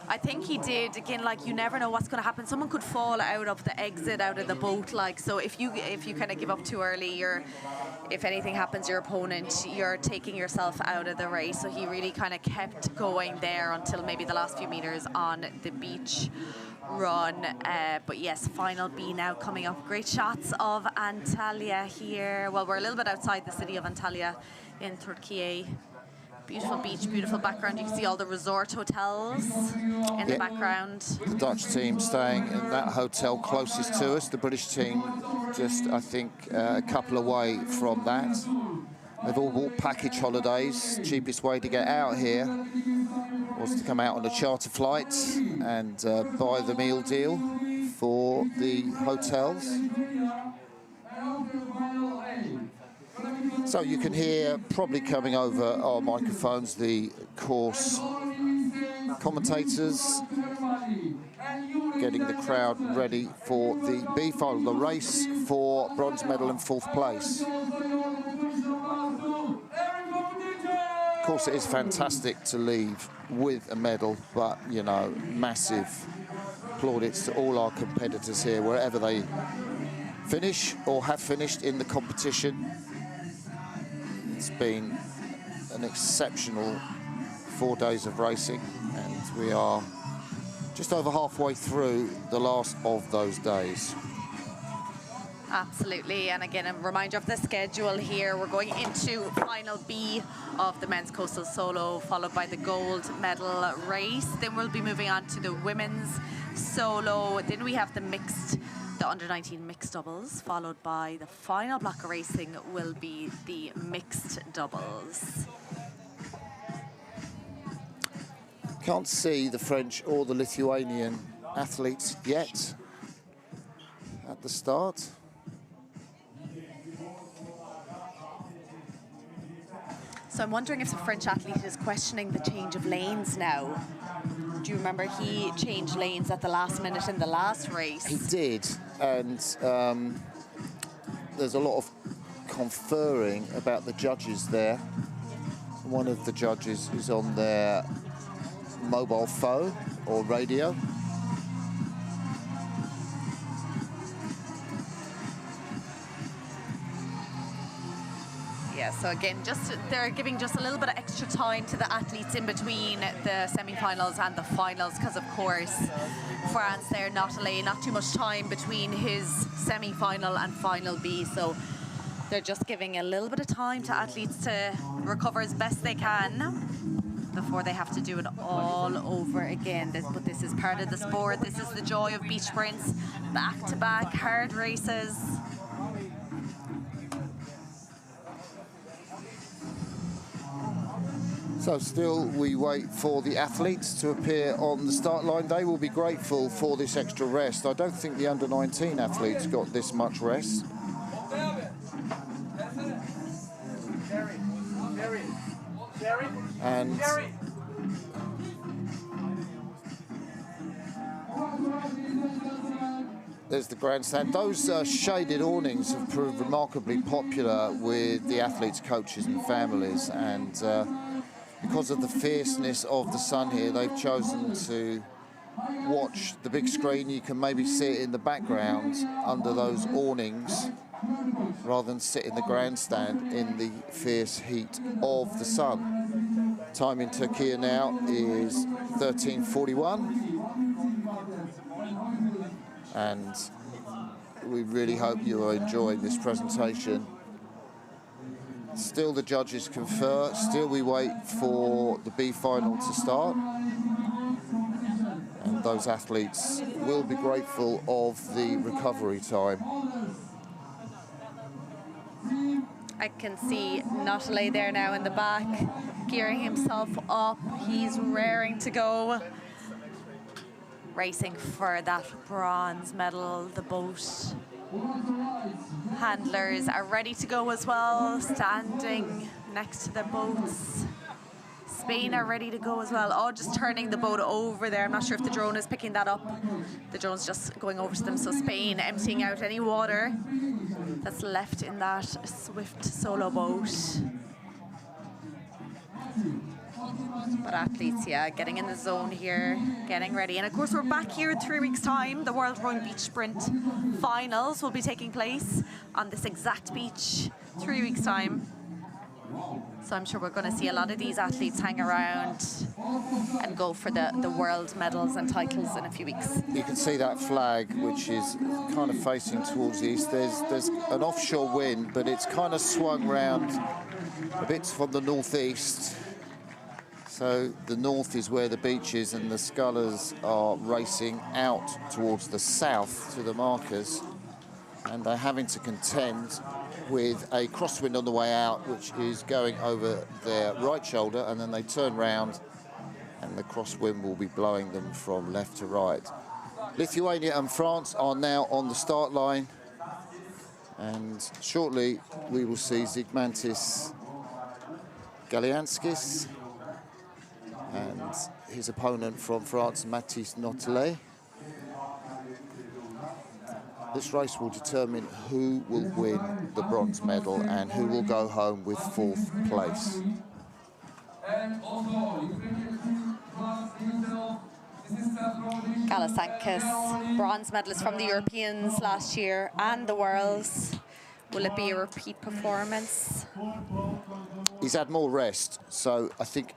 I think he did. Again, like, you never know what's going to happen. Someone could fall out of the exit, out of the boat. Like, so if you kind of give up too early, if anything happens, your opponent, you're taking yourself out of the race. So he really kind of kept going there until maybe the last few meters on the beach run. But yes, final B now coming up. Great shots of Antalya here. Well, we're a little bit outside the city of Antalya in Turkey. Beautiful beach, beautiful background. You can see all the resort hotels in the background. The Dutch team staying in that hotel closest to us. The British team just, I think, a couple away from that. They've all bought package holidays. Cheapest way to get out here was to come out on a charter flight and buy the meal deal for the hotels. So you can hear, probably coming over our microphones, the course commentators getting the crowd ready for the B final, the race for bronze medal and 4th place. Of course, it is fantastic to leave with a medal, but, you know, massive plaudits to all our competitors here, wherever they finish or have finished in the competition. It's been an exceptional 4 days of racing, and we are just over halfway through the last of those days. Absolutely, and again, a reminder of the schedule here. We're going into final B of the men's coastal solo, followed by the gold medal race. Then we'll be moving on to the women's solo. Then we have the under-19 mixed doubles, followed by the final block of racing will be the mixed doubles. Can't see the French or the Lithuanian athletes yet at the start. So I'm wondering if the French athlete is questioning the change of lanes now. Do you remember he changed lanes at the last minute in the last race? He did, and there's a lot of conferring about the judges there. One of the judges is on their mobile phone or radio. Yeah, so again, they're giving just a little bit of extra time to the athletes in between the semi-finals and the finals, because of course France there, not too much time between his semi-final and final B, so they're just giving a little bit of time to athletes to recover as best they can before they have to do it all over again. But this is part of the sport. This is the joy of beach sprints, back-to-back hard races. So still we wait for the athletes to appear on the start line. They will be grateful for this extra rest. I don't think the under-19 athletes got this much rest. And there's the grandstand. Those shaded awnings have proved remarkably popular with the athletes, coaches and families, and because of the fierceness of the sun here, they've chosen to watch the big screen. You can maybe see it in the background under those awnings rather than sit in the grandstand in the fierce heat of the sun. Time in Turkey now is 13:41, and we really hope you are enjoying this presentation. Still the judges confer, still we wait for the B final to start. And those athletes will be grateful of the recovery time. I can see Natalie there now in the back, gearing himself up. He's raring to go. Racing for that bronze medal. The boat handlers are ready to go as well, standing next to the boats. Spain are ready to go as well. Oh, just turning the boat over there. I'm not sure if the drone is picking that up. The drone's just going over to them. So Spain emptying out any water that's left in that swift solo boat. But athletes, yeah, getting in the zone here, getting ready. And of course, we're back here in 3 weeks' time. The World Rowing Beach Sprint Finals will be taking place on this exact beach, 3 weeks' time. So I'm sure we're going to see a lot of these athletes hang around and go for the world medals and titles in a few weeks. You can see that flag, which is kind of facing towards the east. There's an offshore wind, but it's kind of swung round a bit from the northeast. So the north is where the beach is, and the scullers are racing out towards the south to the markers, and they're having to contend with a crosswind on the way out, which is going over their right shoulder, and then they turn round and the crosswind will be blowing them from left to right. Lithuania and France are now on the start line, and shortly we will see Zygmantas Galianskis and his opponent from France, Mathis Notelet. This race will determine who will win the bronze medal and who will go home with 4th place. Galianskis, bronze medalist from the Europeans last year and the Worlds. Will it be a repeat performance? He's had more rest, so I think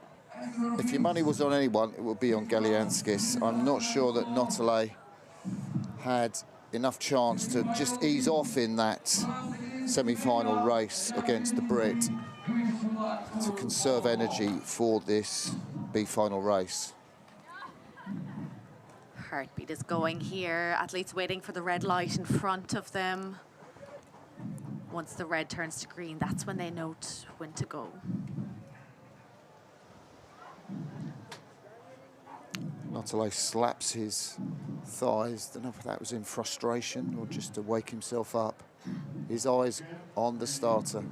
if your money was on anyone, it would be on Galianskis. I'm not sure that Notelet had enough chance to just ease off in that semi-final race against the Brit to conserve energy for this B-final race. Heartbeat is going here. Athletes waiting for the red light in front of them. Once the red turns to green, that's when they note when to go. Notelet slaps his thighs. Don't know if that was in frustration or just to wake himself up. His eyes on the starter.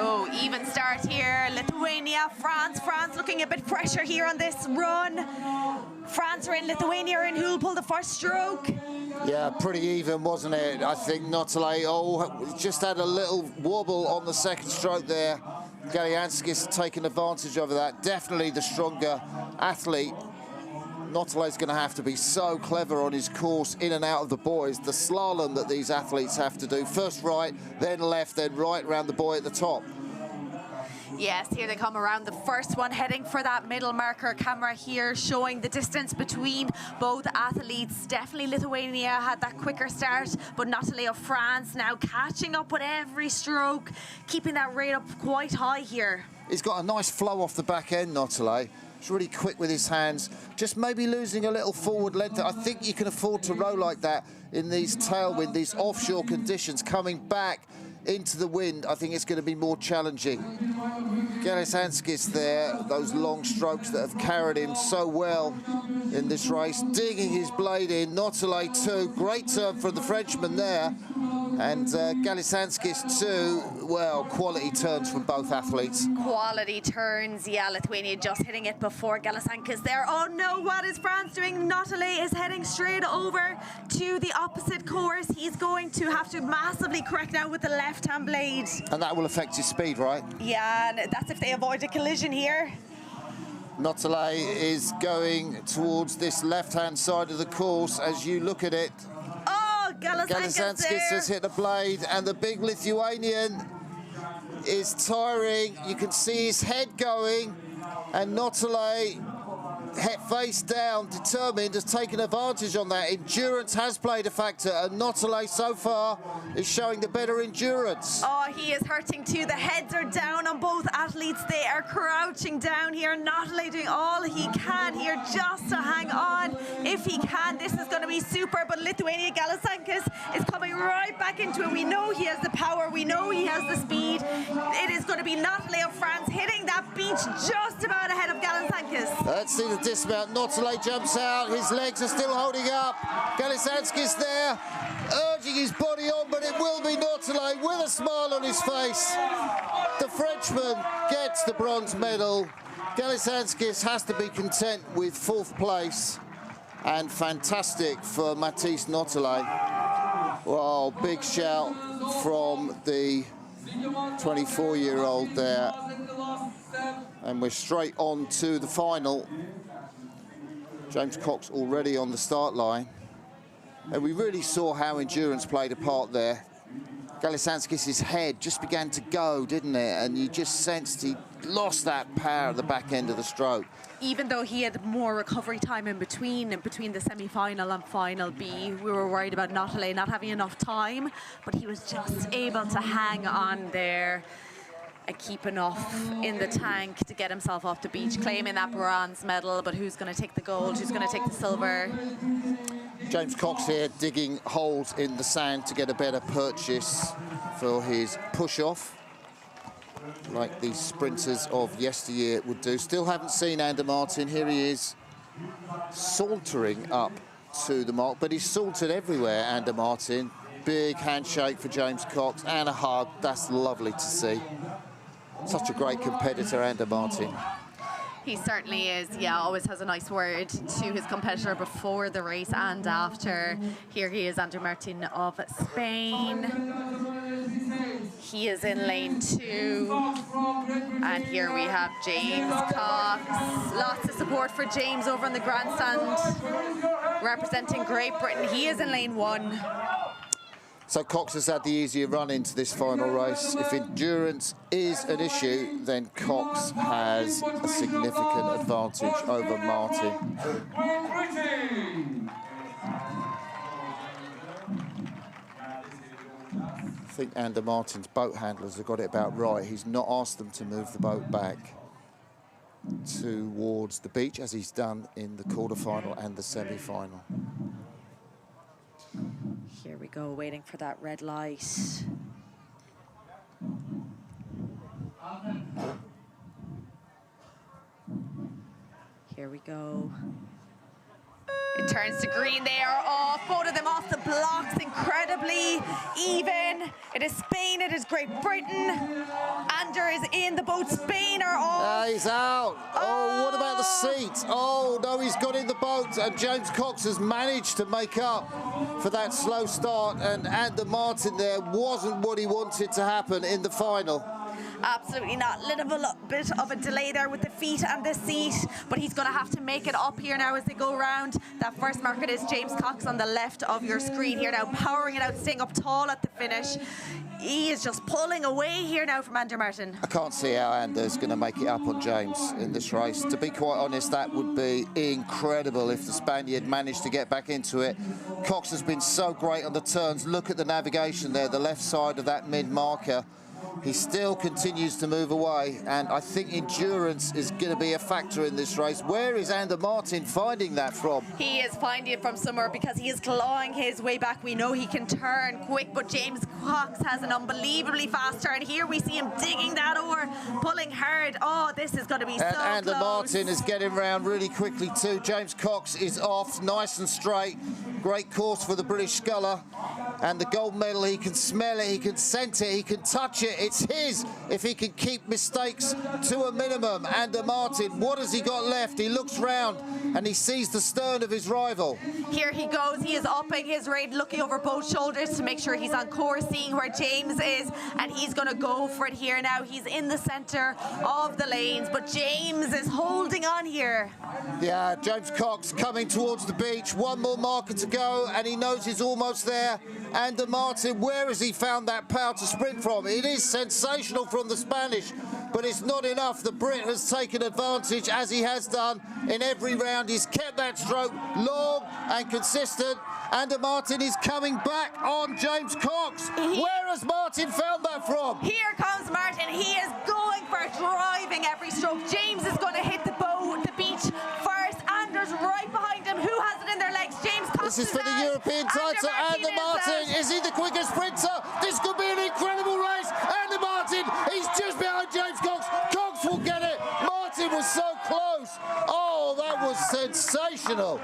Oh, even start here. Lithuania, France. France looking a bit fresher here on this run. France are in, Lithuania are in. Who'll pull the first stroke? Yeah, pretty even, wasn't it? I think Notelet, just had a little wobble on the second stroke there. Galianskis taking advantage of that. Definitely the stronger athlete. Notelet's going to have to be so clever on his course in and out of the buoys. The slalom that these athletes have to do. First right, then left, then right around the buoy at the top. Yes, here they come around the first one, heading for that middle marker. Camera here showing the distance between both athletes. Definitely Lithuania had that quicker start, but Notelet of France now catching up with every stroke, keeping that rate up quite high here. He's got a nice flow off the back end, Notelet. He's really quick with his hands, just maybe losing a little forward length. I think you can afford to row like that in these tailwind, these offshore conditions. Coming back into the wind, I think it's going to be more challenging. Galianskis there, those long strokes that have carried him so well in this race, digging his blade in. Notelet too, great turn from the Frenchman there. And Galianskis too, well, quality turns from both athletes. Quality turns, yeah, Lithuania just hitting it before Galianskis there. Oh no, what is France doing? Notelet is heading straight over to the opposite course. He's going to have to massively correct now with the left-hand blade. And that will affect his speed, right? Yeah, and that's if they avoid a collision here. Notelet is going towards this left-hand side of the course as you look at it. Oh, Galianskis has hit the blade, and the big Lithuanian is tiring. You can see his head going, and Notelet head face down, determined, has taken advantage on that. Endurance has played a factor, and Notale so far is showing the better endurance. Oh, he is hurting too. The heads are down on both athletes. They are crouching down here. Notale doing all he can here just to hang on. If he can, this is going to be super, but Lithuania Galisankis is coming right back into it. We know he has the power. We know he has the speed. It is going to be Notale of France hitting that beach just about ahead of Galisankis. Let's see the dismount. Notale jumps out. His legs are still holding up. Galisankis there, urging his body on, but it will be Notale with a smile on his face. The Frenchman gets the bronze medal. Galisankis has to be content with 4th place. And fantastic for Matisse Notale. Well, big shout from the 24-year-old there. And we're straight on to the final. James Cox already on the start line. And we really saw how endurance played a part there. Galisankis' head just began to go, didn't it? And you just sensed he lost that power at the back end of the stroke. Even though he had more recovery time in between the semi-final and final B, we were worried about Notale not having enough time, but he was just able to hang on there and keep enough in the tank to get himself off the beach, claiming that bronze medal. But who's going to take the gold? Who's going to take the silver? James Cox here digging holes in the sand to get a better purchase for his push-off, like the sprinters of yesteryear would do. Still haven't seen Ander Martin. Here he is, sauntering up to the mark, but he's sauntered everywhere, Ander Martin. Big handshake for James Cox and a hug. That's lovely to see. Such a great competitor, Ander Martin. He certainly is, yeah, always has a nice word to his competitor before the race and after. Here he is, Ander Martin of Spain. He is in lane 2. And here we have James Cox. Lots of support for James over on the grandstand, representing Great Britain. He is in lane 1. So Cox has had the easier run into this final race. If endurance is an issue, then Cox has a significant advantage over Martin. I think Ander Martin's boat handlers have got it about right. He's not asked them to move the boat back towards the beach, as he's done in the quarterfinal and the semi-final. Here we go, waiting for that red light. Here we go. It turns to green. They are off, both of them off the blocks, incredibly even. It is Spain, it is Great Britain. Ander is in the boat, Spain are off. He's out. Oh, what about the seat? Oh, no, he's got in the boat, and James Cox has managed to make up for that slow start, and Ander Martin there wasn't what he wanted to happen in the final. Absolutely not. Little bit of a delay there with the feet and the seat, but he's going to have to make it up here now as they go around. That first marker is James Cox on the left of your screen here now, powering it out, staying up tall at the finish. He is just pulling away here now from Ander Martin. I can't see how Ander's going to make it up on James in this race. To be quite honest, that would be incredible if the Spaniard managed to get back into it. Cox has been so great on the turns. Look at the navigation there, the left side of that mid-marker. He still continues to move away, and I think endurance is going to be a factor in this race. Where is Ander Martin finding that from? He is finding it from somewhere because he is clawing his way back. We know he can turn quick, but James Cox has an unbelievably fast turn. Here we see him digging that oar, pulling hard. Oh, this is going to be so close. And Ander Martin is getting round really quickly too. James Cox is off, nice and straight. Great course for the British sculler. And the gold medal, he can smell it, he can scent it, he can touch it. It's his if he can keep mistakes to a minimum. Ander Martin, what has he got left? He looks round and he sees the stern of his rival. Here he goes. He is upping his rate, looking over both shoulders to make sure he's on course, seeing where James is, and he's going to go for it here now. He's in the centre of the lanes, but James is holding on here. Yeah, James Cox coming towards the beach. One more marker to go, and he knows he's almost there. Ander Martin, where has he found that power to sprint from? It is sensational from the Spanish. but it's not enough. The Brit has taken advantage, as he has done in every round. He's kept that stroke long and consistent. And Martin is coming back on James Cox. Where has Martin found that from? Here comes Martin. He is going for driving every stroke. James is going to hit the beach first. Anders right behind him. Who has it in their legs? James Cox. This is for the European title. Ander Martin, is he the quickest sprinter? This could be an incredible race. Ander Martin, he's just behind James Cox. Cox will get it. Martin was so close. Oh, that was sensational.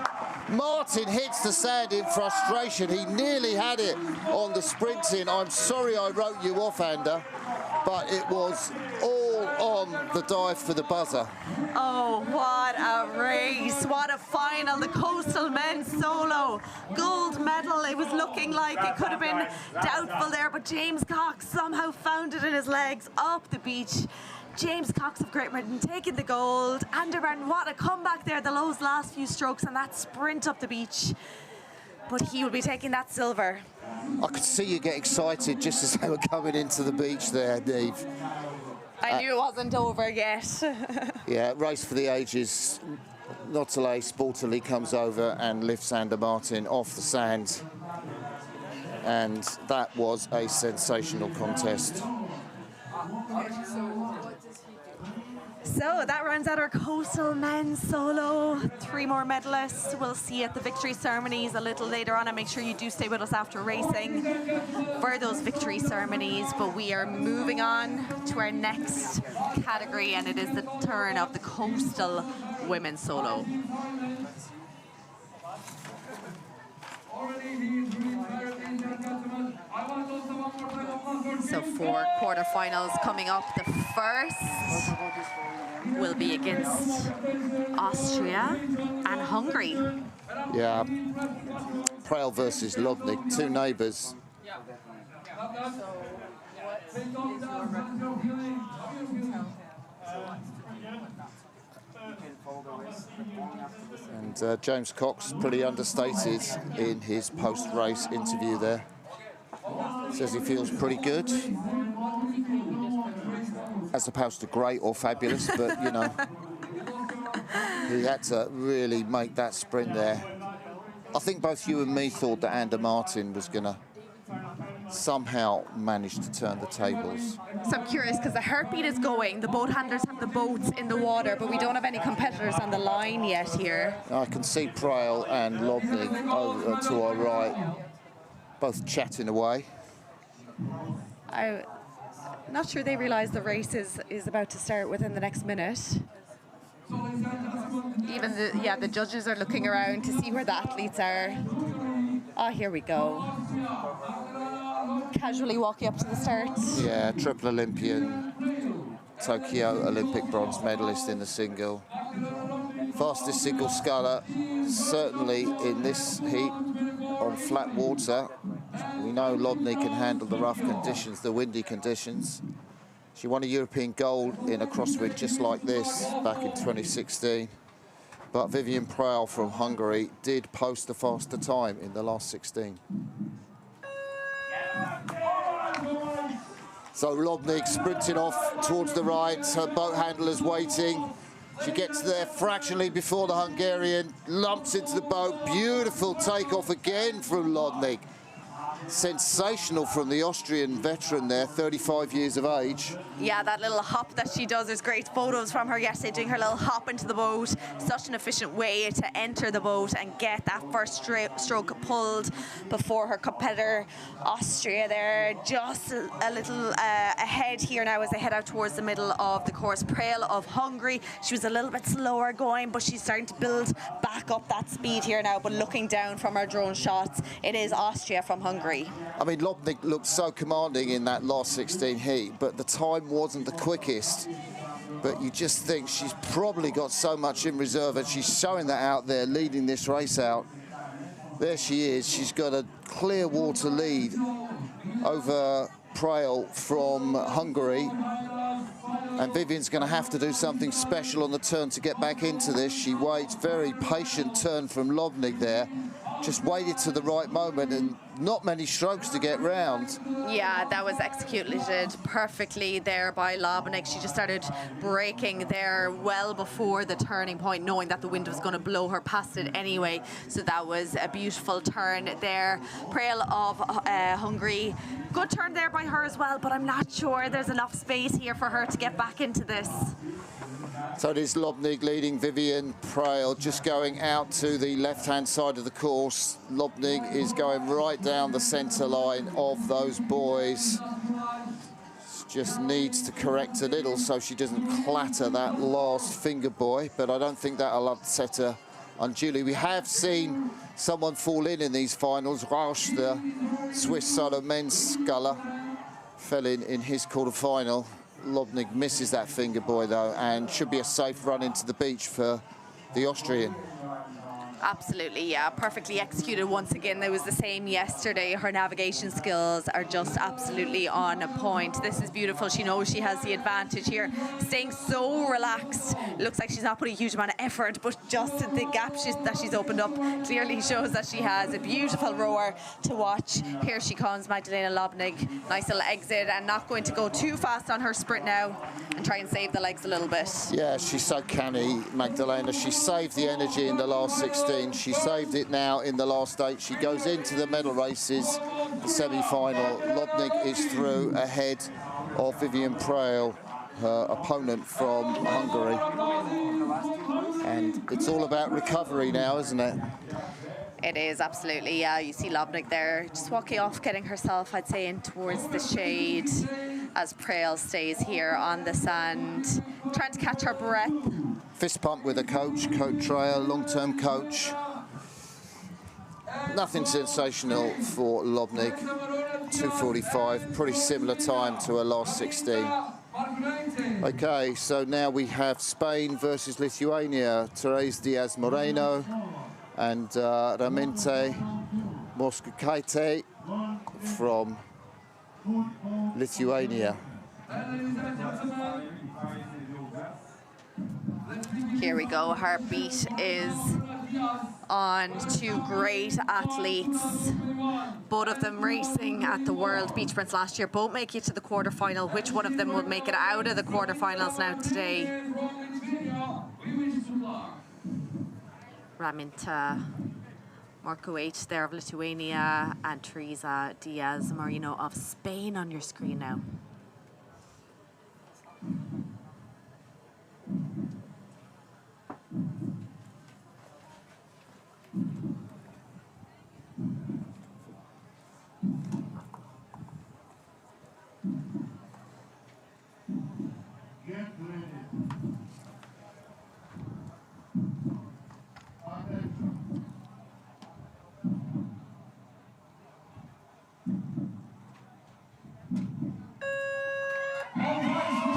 Martin hits the sand in frustration. He nearly had it on the sprinting. I'm sorry I wrote you off, Ander, but it was all on the dive for the buzzer. Oh, what a race. What a final. The Coastal men's solo gold medal. It was looking like it could have been doubtful there, but James Cox somehow found it in his legs up the beach. James Cox of Great Britain taking the gold. Ander Martin, what a comeback there, those last few strokes and that sprint up the beach. But he will be taking that silver. I could see you get excited just as they were coming into the beach there, Neve. I knew it wasn't over yet. Yeah, race for the ages. Notale sportily comes over and lifts Ander Martin off the sand. And that was a sensational contest. So that rounds out our Coastal men's solo. 3 more medalists we'll see at the victory ceremonies a little later on, and make sure you do stay with us after racing for those victory ceremonies. But we are moving on to our next category, and it is the turn of the Coastal women's solo. So 4 quarterfinals coming up. The first will be against Austria and Hungary. Yeah, Prail versus Lobnik, 2 neighbours. And James Cox, pretty understated in his post-race interview there. Says he feels pretty good, as opposed to great or fabulous, but you know, he had to really make that sprint there. I think both you and me thought that Ander Martin was going to somehow manage to turn the tables. So I'm curious, because the heartbeat is going, the boat handlers have the boats in the water, but we don't have any competitors on the line yet here. I can see Prail and Lobnik over to our right, both chatting away. I'm not sure they realise the race is about to start within the next minute. Even the judges are looking around to see where the athletes are. Oh, here we go. Casually walking up to the start. Yeah, triple Olympian, Tokyo Olympic bronze medalist in the single. Fastest single sculler, certainly in this heat on flat water. We know Lobnik can handle the rough conditions, the windy conditions. She won a European gold in a crosswind just like this back in 2016. But Vivian Prail from Hungary did post a faster time in the last 16. So Lobnik sprinting off towards the right, her boat handler's waiting. She gets there fractionally before the Hungarian, lumps into the boat. Beautiful takeoff again from Lobnik. Sensational from the Austrian veteran there, 35 years of age. Yeah, that little hop that she does, there's great photos from her yesterday doing her little hop into the boat. Such an efficient way to enter the boat and get that first stroke pulled before her competitor, Austria there. Just a little ahead here now as they head out towards the middle of the course. Prail of Hungary, she was a little bit slower going, but she's starting to build back up that speed here now. But looking down from our drone shots, it is Austria from Hungary. I mean, Lobnik looked so commanding in that last 16 heat, but the time wasn't the quickest. But you just think she's probably got so much in reserve, and she's showing that out there, leading this race out. There she is. She's got a clear water lead over Prail from Hungary. And Vivian's going to have to do something special on the turn to get back into this. She waits, very patient turn from Lobnik there. Just waited to the right moment, and not many strokes to get round. Yeah, that was executed perfectly there by Lobnik. She just started braking there well before the turning point, knowing that the wind was going to blow her past it anyway. So that was a beautiful turn there. Prail of Hungary. Good turn there by her as well, but I'm not sure there's enough space here for her to get back into this. So it is Lobnig leading Vivian Prail, just going out to the left-hand side of the course. Lobnig is going right down the centre line of those boys. Just needs to correct a little so she doesn't clatter that last finger boy, but I don't think that'll upset her unduly. We have seen someone fall in these finals. Rausch, the Swiss solo men's sculler, fell in his quarter-final. Lobnig misses that finger boy though, and should be a safe run into the beach for the Austrian. Absolutely, yeah, perfectly executed once again. It was the same yesterday. Her navigation skills are just absolutely on point. This is beautiful. She knows she has the advantage here, staying so relaxed. Looks like she's not putting a huge amount of effort, but just the gap that she's opened up clearly shows that she has a beautiful rower to watch. Here she comes, Magdalena Lobnig. Nice little exit, and not going to go too fast on her sprint now and try and save the legs a little bit. Yeah, she's so canny, Magdalena. She saved the energy in the last 16. She saved it now in the last 8. She goes into the medal races, the semi-final. Lobnig is through ahead of Vivian Prail, her opponent from Hungary. And it's all about recovery now, isn't it? It is, absolutely, yeah. You see Lobnig there, just walking off, getting herself, I'd say, in towards the shade as Prail stays here on the sand, trying to catch her breath. Fist pump with a coach, Coach Treyer, long-term coach. Nothing sensational for Lobnig. 2:45, pretty similar time to her last 16. Okay, so now we have Spain versus Lithuania. Therese Diaz Moreno and Ramente Moskaite from Lithuania. Here we go, heartbeat is on two great athletes. Both of them racing at the World Beach Sprints last year, both make it to the quarterfinal. Which one of them will make it out of the quarterfinals now today? Raminta Morkovic there of Lithuania and Teresa Diaz Moreno of Spain on your screen now.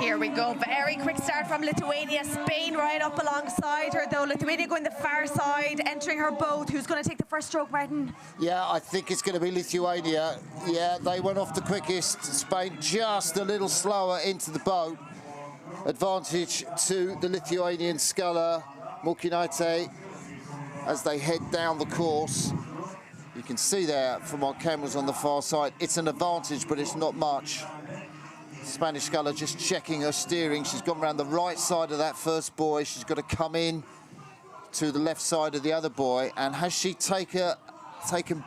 Here we go, very quick start from Lithuania. Spain right up alongside her though. Lithuania going the far side, entering her boat. Who's going to take the first stroke, Martin? Yeah, I think it's going to be Lithuania. Yeah, they went off the quickest. Spain just a little slower into the boat. Advantage to the Lithuanian sculler, Mokinaite, as they head down the course. You can see there from our cameras on the far side, it's an advantage, but it's not much. Spanish sculler just checking her steering. She's gone around the right side of that first buoy. She's got to come in to the left side of the other buoy. And has she taken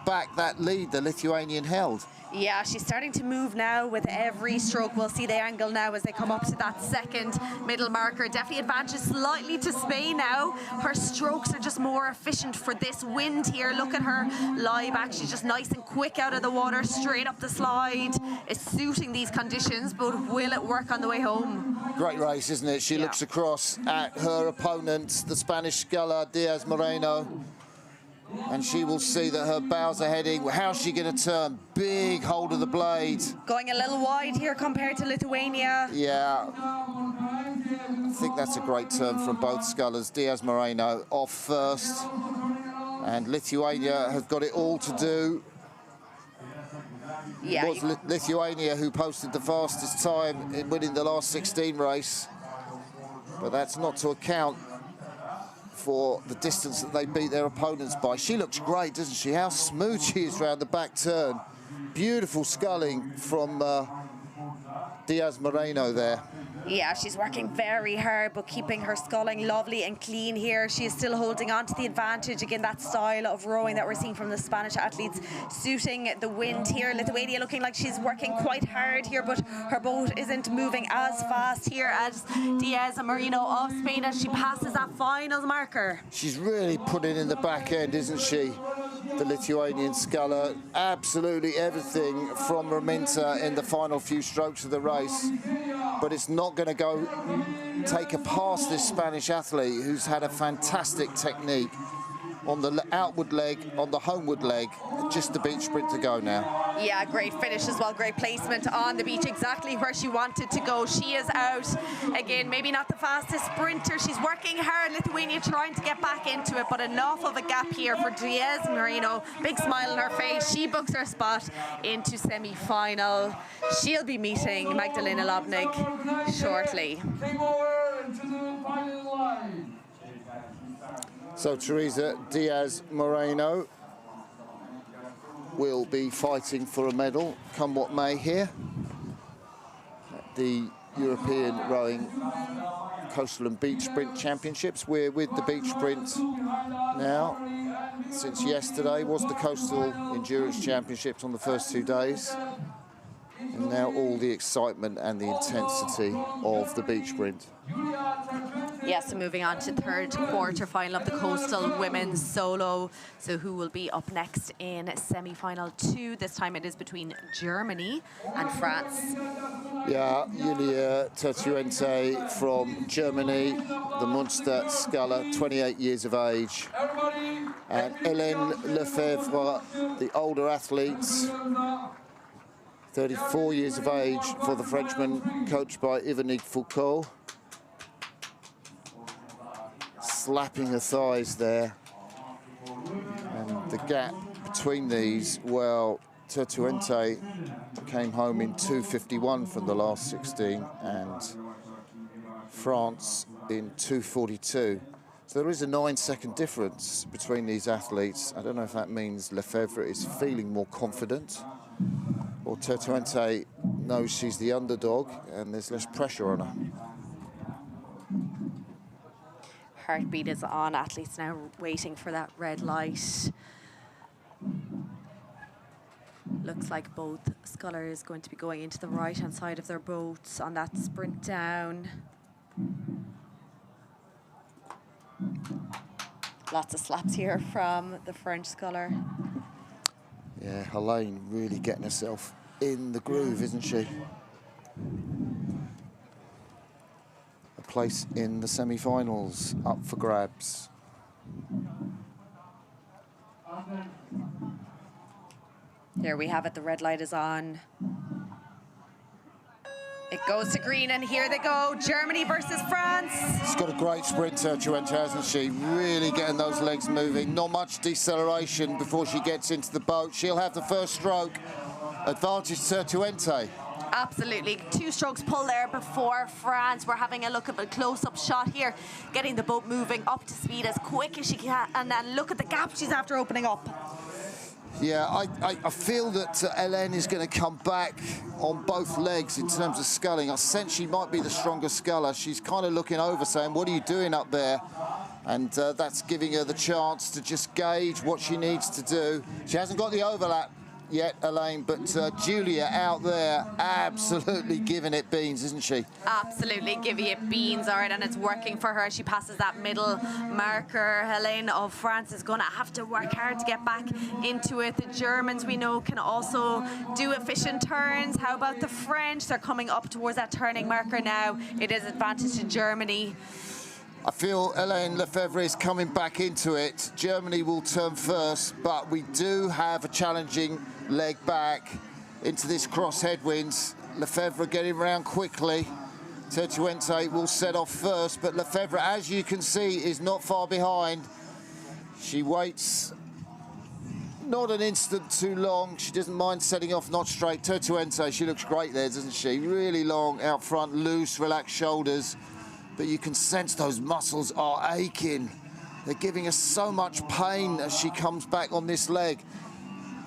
back that lead the Lithuanian held? Yeah, she's starting to move now with every stroke. We'll see the angle now as they come up to that second middle marker. Definitely advantage slightly to Spain now. Her strokes are just more efficient for this wind here. Look at her lie back. She's just nice and quick out of the water, straight up the slide. It's suiting these conditions, but will it work on the way home? Great race, isn't it? She looks across at her opponent, the Spanish sculler, Diaz Moreno. And she will see that her bows are heading. How's she going to turn? Big hold of the blade. Going a little wide here compared to Lithuania. Yeah. I think that's a great turn from both scullers. Diaz Moreno off first. And Lithuania have got it all to do. Yeah. It was Lithuania who posted the fastest time in winning the last 16 race. But that's not to account for the distance that they beat their opponents by. She looks great, doesn't she? How smooth she is around the back turn. Beautiful sculling from Diaz Moreno there. Yeah, she's working very hard, but keeping her sculling lovely and clean here. She is still holding on to the advantage. Again, that style of rowing that we're seeing from the Spanish athletes suiting the wind here. Lithuania looking like she's working quite hard here, but her boat isn't moving as fast here as Diaz Moreno of Spain as she passes that final marker. She's really put it in the back end, isn't she? The Lithuanian sculler. Absolutely everything from Raminta in the final few strokes of the race. But it's not going to go take her past this Spanish athlete who's had a fantastic technique on the outward leg, on the homeward leg, just the beach sprint to go now. Yeah, great finish as well, great placement on the beach, exactly where she wanted to go. She is out. Again, maybe not the fastest sprinter. She's working hard, Lithuania trying to get back into it, but enough of a gap here for Diaz Moreno. Big smile on her face. She books her spot into semi-final. She'll be meeting Magdalena Lobnig shortly. So Teresa Diaz Moreno will be fighting for a medal, come what may here at the European Rowing Coastal and Beach Sprint Championships. We're with the beach sprint now. Since yesterday was the Coastal Endurance Championships on the first 2 days. And now all the excitement and the intensity of the beach sprint. Yes, so moving on to third quarter final of the Coastal Women's Solo. So who will be up next in semi-final 2? This time it is between Germany and France. Yeah, Julia Tertuente from Germany, the Munster sculler, 28 years of age. And Hélène Lefebvre, the older athletes, 34 years of age for the Frenchman, coached by Yvonne Foucault. Slapping her thighs there. And the gap between these, well, Tertuente came home in 2:51 from the last 16 and France in 2:42. So there is a 9-second difference between these athletes. I don't know if that means Lefebvre is feeling more confident or Tertuente knows she's the underdog and there's less pressure on her. Heartbeat is on. Athletes now waiting for that red light. Looks like both scullers going to be going into the right-hand side of their boats on that sprint down. Lots of slaps here from the French sculler. Yeah, Hélène really getting herself in the groove, isn't she? A place in the semi-finals up for grabs. There we have it, the red light is on. It goes to green and here they go, Germany versus France. She's got a great sprint, Tertuente, hasn't she? Really getting those legs moving. Not much deceleration before she gets into the boat. She'll have the first stroke. Advantage Tertuente. Absolutely, 2 strokes pull there before France. We're having a look at a close-up shot here, getting the boat moving up to speed as quick as she can, and then look at the gap she's after opening up. Yeah, I feel that Hélène is going to come back on both legs in terms of sculling. I sense she might be the stronger sculler. She's kind of looking over saying, what are you doing up there? And that's giving her the chance to just gauge what she needs to do. She hasn't got the overlap yet, Hélène, but Julia out there absolutely giving it beans, isn't she? Absolutely giving it beans, all right, and it's working for her. She passes that middle marker. Hélène of France is going to have to work hard to get back into it. The Germans, we know, can also do efficient turns. How about the French? They're coming up towards that turning marker now. It is advantage to Germany. I feel Hélène Lefebvre is coming back into it. Germany will turn first, but we do have a challenging leg back into this cross headwinds. Lefebvre getting around quickly. Tertuente will set off first, but Lefebvre, as you can see, is not far behind. She waits not an instant too long. She doesn't mind setting off not straight. Tertuente, she looks great there, doesn't she? Really long out front, loose, relaxed shoulders. But you can sense those muscles are aching They're giving her so much pain as she comes back on this leg.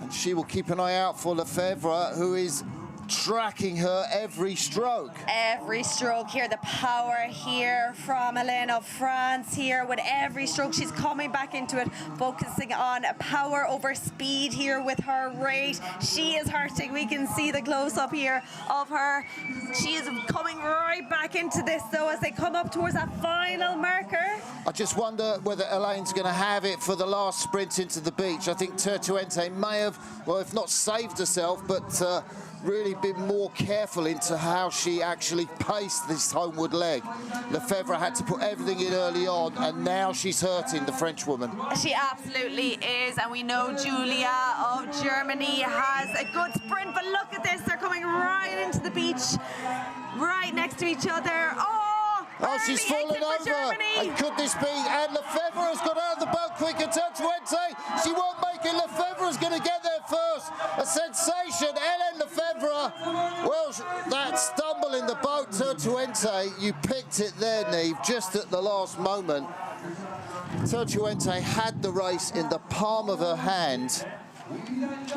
And she will keep an eye out for Lefebvre, who is tracking her every stroke. Every stroke here, the power here from Helene of France here. With every stroke, she's coming back into it, focusing on power over speed here with her rate. She is hurting. We can see the close-up here of her. She is coming right back into this, though, as they come up towards that final marker. I just wonder whether Helene's going to have it for the last sprint into the beach. I think Turtuente may have, well, if not saved herself, but really been more careful into how she actually paced this homeward leg. Lefebvre had to put everything in early on, and now she's hurting the French woman. She absolutely is, and we know Julia of Germany has a good sprint, but look at this, they're coming right into the beach, right next to each other. Oh, she's fallen over. And could this be? And Lefebvre has got out of the boat quicker. Turtuente, she won't make it. Lefebvre's going to get there first. A sensation. Hélène Lefebvre. Well, that stumble in the boat, Turtuente, you picked it there, Niamh, just at the last moment. Turtuente had the race in the palm of her hand.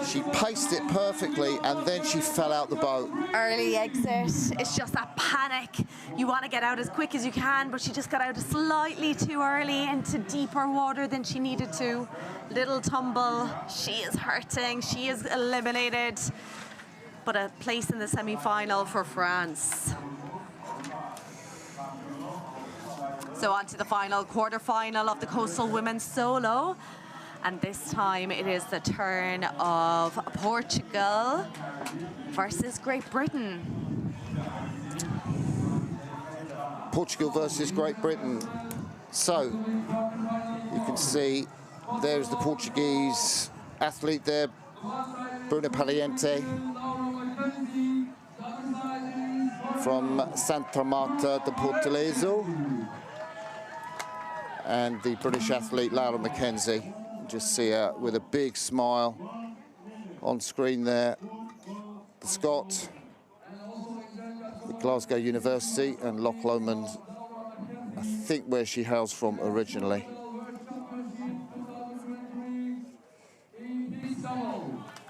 She paced it perfectly, and then she fell out the boat. Early exit. It's just that panic. You want to get out as quick as you can, but she just got out slightly too early into deeper water than she needed to. Little tumble. She is hurting. She is eliminated. But a place in the semi-final for France. So on to the final quarter-final of the Coastal Women's Solo. And this time it is the turn of Portugal versus Great Britain. Portugal versus Great Britain. So, you can see there's the Portuguese athlete there, Bruna Pariente, from Santa Marta de Portaleso. And the British athlete, Laura Mackenzie. Just see her with a big smile on screen there. The Scot, at Glasgow University, and Loch Lomond, I think where she hails from originally.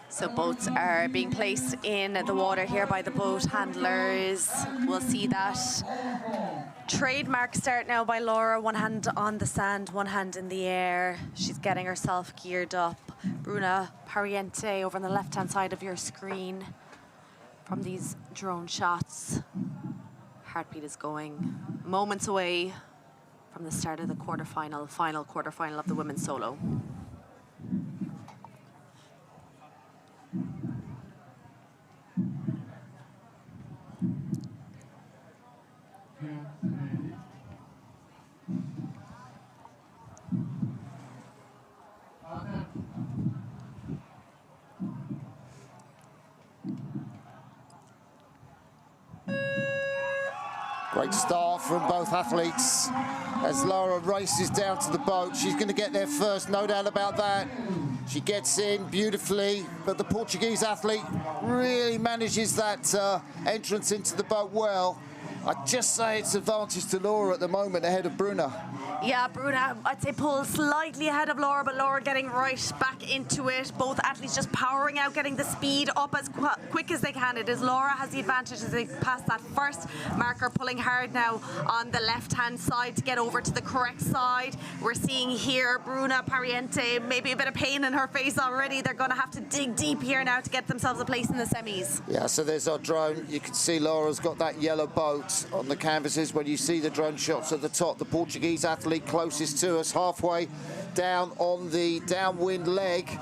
So boats are being placed in the water here by the boat handlers. We'll see that trademark start now by Laura. One hand on the sand, one hand in the air. She's getting herself geared up. Bruna Pariente over on the left-hand side of your screen from these drone shots. Heartbeat is going moments away from the start of the quarterfinal, final quarterfinal of the women's solo. Great start from both athletes as Laura races down to the boat. She's going to get there first, no doubt about that. She gets in beautifully, but the Portuguese athlete really manages that entrance into the boat well. I'd just say it's advantage to Laura at the moment ahead of Bruna. Yeah, Bruna, I'd say pulls slightly ahead of Laura, but Laura getting right back into it. Both athletes just powering out, getting the speed up as quick as they can. It is Laura has the advantage as they pass that first marker, pulling hard now on the left-hand side to get over to the correct side. We're seeing here Bruna Pariente, maybe a bit of pain in her face already. They're going to have to dig deep here now to get themselves a place in the semis. Yeah, so there's our drone. You can see Laura's got that yellow boat on the canvases. When you see the drone shots at the top, the Portuguese athlete closest to us, halfway down on the downwind leg,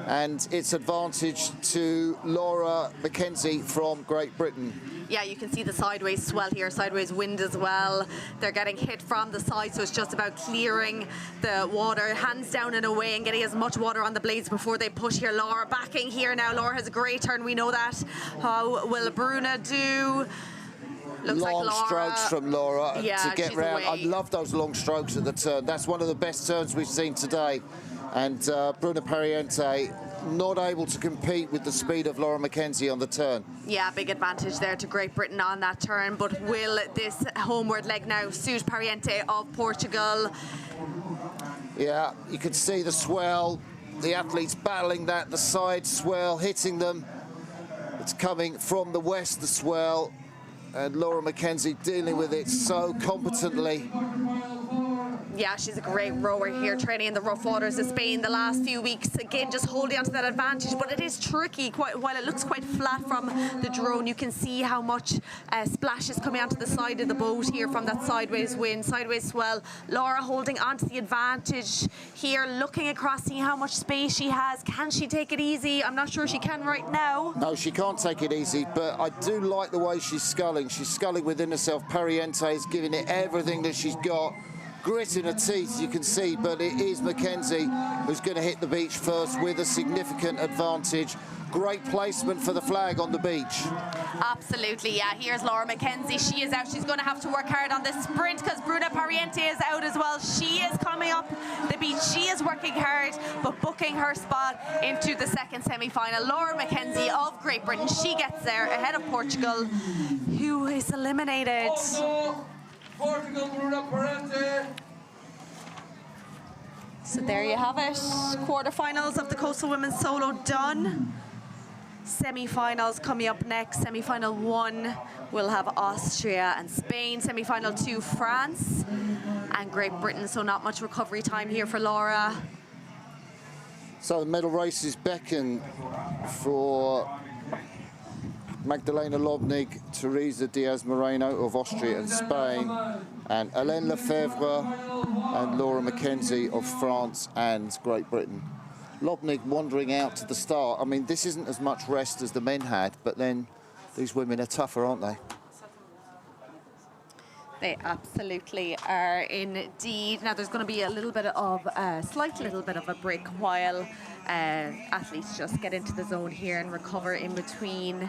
and it's advantage to Laura Mackenzie from Great Britain. Yeah, you can see the sideways swell here, sideways wind as well. They're getting hit from the side, so it's just about clearing the water, hands down and away, and getting as much water on the blades before they push here. Laura backing here now. Laura has a great turn, we know that. How will Bruna do? Looks long like strokes from Laura to get round. Away. I love those long strokes at the turn. That's one of the best turns we've seen today. And Bruna Pariente not able to compete with the speed of Laura Mackenzie on the turn. Yeah, big advantage there to Great Britain on that turn. But will this homeward leg now suit Pariente of Portugal? Yeah, you can see the swell, the athletes battling that, the side swell hitting them. It's coming from the west, the swell, and Laura Mackenzie dealing with it so competently. Yeah, she's a great rower here, training in the rough waters of Spain the last few weeks. Again, just holding on to that advantage, but it is tricky. While it looks quite flat from the drone, you can see how much splash is coming onto the side of the boat here from that sideways wind, sideways swell. Laura holding onto the advantage here, looking across, seeing how much space she has. Can she take it easy? I'm not sure she can right now. No, she can't take it easy, but I do like the way she's sculling. She's sculling within herself. Pariente is giving it everything that she's got. Grit in her teeth, you can see, but it is Mackenzie who's going to hit the beach first with a significant advantage. Great placement for the flag on the beach. Absolutely, yeah. Here's Laura Mackenzie. She is out. She's going to have to work hard on this sprint because Bruna Pariente is out as well. She is coming up the beach. She is working hard, but booking her spot into the second semi-final. Laura Mackenzie of Great Britain. She gets there ahead of Portugal, Who is eliminated? Portugal, Bruna Pariente. So there you have it. Quarterfinals of the Coastal Women's Solo done. Semi-finals coming up next. Semi-final 1 will have Austria and Spain. Semi-final 2, France and Great Britain. So not much recovery time here for Laura. So the medal races beckon for Magdalena Lobnig, Teresa Diaz Moreno of Austria and Spain, and Hélène Lefebvre and Laura Mackenzie of France and Great Britain. Lobnig wandering out to the start. I mean, this isn't as much rest as the men had, but then these women are tougher, aren't they? They absolutely are indeed. Now there's going to be a little bit of slight little bit of a break while athletes just get into the zone here and recover in between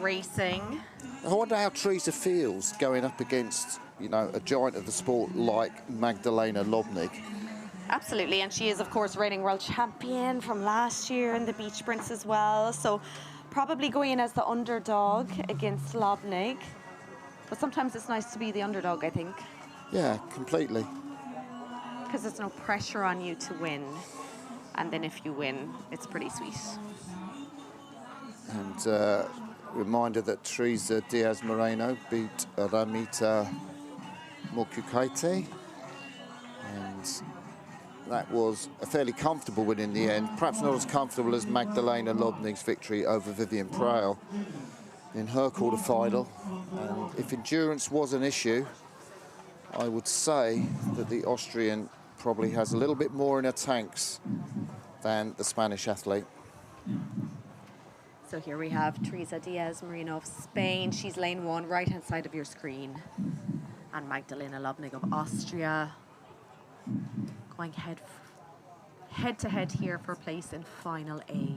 racing. I wonder how Teresa feels going up against, you know, a giant of the sport like Magdalena Lobnig. Absolutely, and she is of course reigning world champion from last year in the beach sprints as well. So probably going in as the underdog against Lobnig. But sometimes it's nice to be the underdog, I think. Yeah, completely. Because there's no pressure on you to win. And then if you win, it's pretty sweet. And reminder that Teresa Diaz Moreno beat Ramita Mokukaite. And that was a fairly comfortable win in the end. Perhaps not as comfortable as Magdalena Lobnig's victory over Vivian Prael in her quarter-final. And if endurance was an issue, I would say that the Austrian probably has a little bit more in her tanks than the Spanish athlete. So here we have Teresa Diaz Moreno of Spain. She's lane 1, right-hand side of your screen. And Magdalena Lobnig of Austria. Going head-to-head here for place in Final A.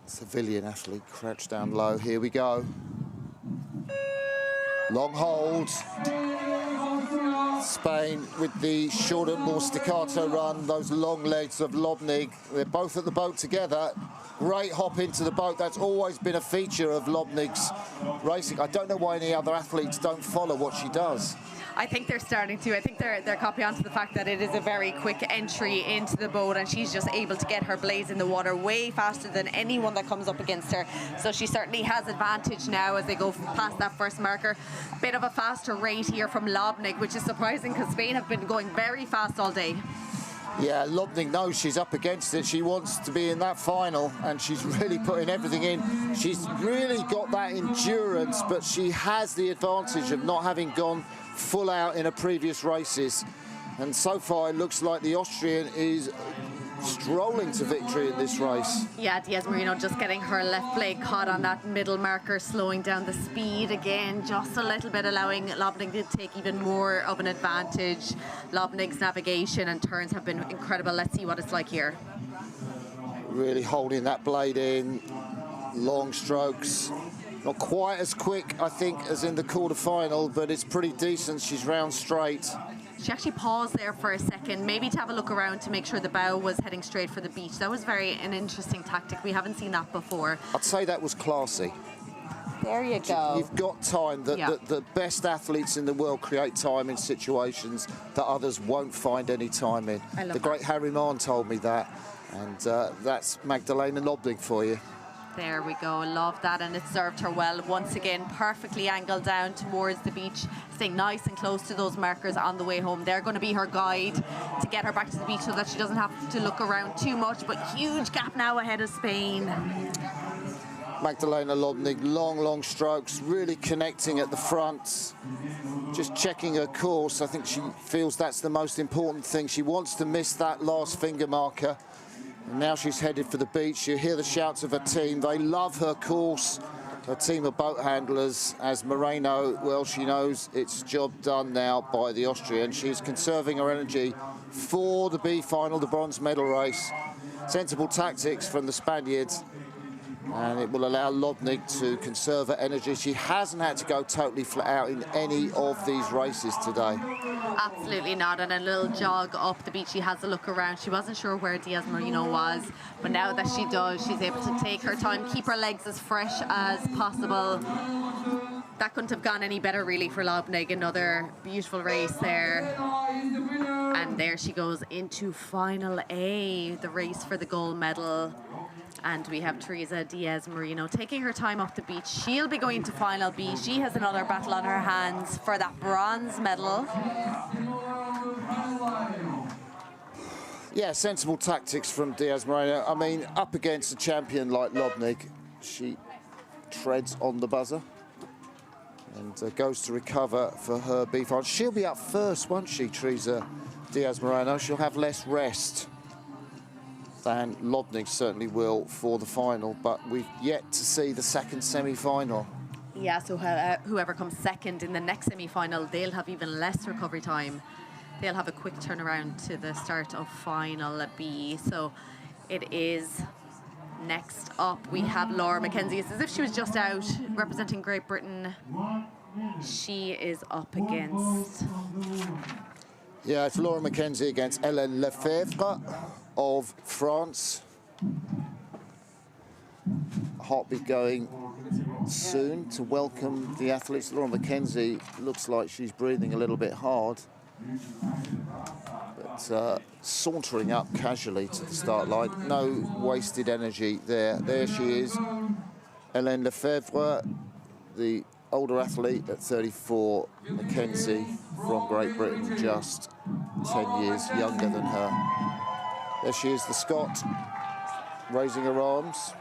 Civilian athlete crouched down low. Here we go. Long hold. Spain with the shorter, more staccato run. Those long legs of Lobnig. They're both at the boat together. Great hop into the boat. That's always been a feature of Lobnig's racing. I don't know why any other athletes don't follow what she does. I think they're starting to. I think they're copying onto the fact that it is a very quick entry into the boat, and she's just able to get her blades in the water way faster than anyone that comes up against her. So she certainly has advantage now as they go past that first marker. Bit of a faster rate here from Lobnig, which is surprising because Spain have been going very fast all day. Yeah, Lobnig knows she's up against it. She wants to be in that final, and she's really putting everything in. She's really got that endurance, but she has the advantage of not having gone full out in her previous races. And so far, it looks like the Austrian is strolling to victory in this race. Yeah, Diaz Moreno just getting her left blade caught on that middle marker, slowing down the speed again, just a little bit, allowing Lobnig to take even more of an advantage. Lobnig's navigation and turns have been incredible. Let's see what it's like here. Really holding that blade in, long strokes. Not quite as quick, I think, as in the quarter-final, but it's pretty decent. She's round straight. She actually paused there for a second, maybe to have a look around to make sure the bow was heading straight for the beach. That was an interesting tactic. We haven't seen that before. I'd say that was classy. There you go. You've got time. The best athletes in the world create time in situations that others won't find any time in. I love the great that. Harry Mahon told me that, and that's Magdalena Lobnig for you. There we go, love that, and it served her well. Once again, perfectly angled down towards the beach, staying nice and close to those markers on the way home. They're going to be her guide to get her back to the beach so that she doesn't have to look around too much, but huge gap now ahead of Spain. Magdalena Lobnig, long strokes, really connecting at the front, just checking her course. I think she feels that's the most important thing. She wants to miss that last finger marker. And now she's headed for the beach. You hear the shouts of her team. They love her course. Her team of boat handlers, as Moreno, well, she knows it's job done now by the Austrian. She's conserving her energy for the B final, the bronze medal race. Sensible tactics from the Spaniards. And it will allow Lobnig to conserve her energy. She hasn't had to go totally flat out in any of these races today. Absolutely not. And a little jog up the beach. She has a look around. She wasn't sure where Diaz Marino was, but now that she does, she's able to take her time, keep her legs as fresh as possible. That couldn't have gone any better, really, for Lobnig. Another beautiful race there. And there she goes into Final A, the race for the gold medal. And we have Teresa Diaz Marino taking her time off the beach. She'll be going to Final B. She has another battle on her hands for that bronze medal. Yeah, sensible tactics from Diaz Moreno. I mean, up against a champion like Lobnig, she treads on the buzzer and goes to recover for her B final. She'll be up first, won't she, Teresa Diaz Moreno? She'll have less rest than Lobnig certainly will for the final, but we've yet to see the second semi-final. Yeah, so whoever comes second in the next semi-final, they'll have even less recovery time. They'll have a quick turnaround to the start of Final B. So it is next up. We have Laura Mackenzie. It's as if she was just out representing Great Britain. She is up against... Yeah, it's Laura Mackenzie against Hélène Lefebvre of France. Heartbeat going soon to welcome the athletes. Laura Mackenzie looks like she's breathing a little bit hard, but sauntering up casually to the start line. No wasted energy there. There she is, Hélène Lefebvre, the older athlete at 34, Mackenzie from Great Britain, just 10 years younger than her. There she is, the Scot, raising her arms.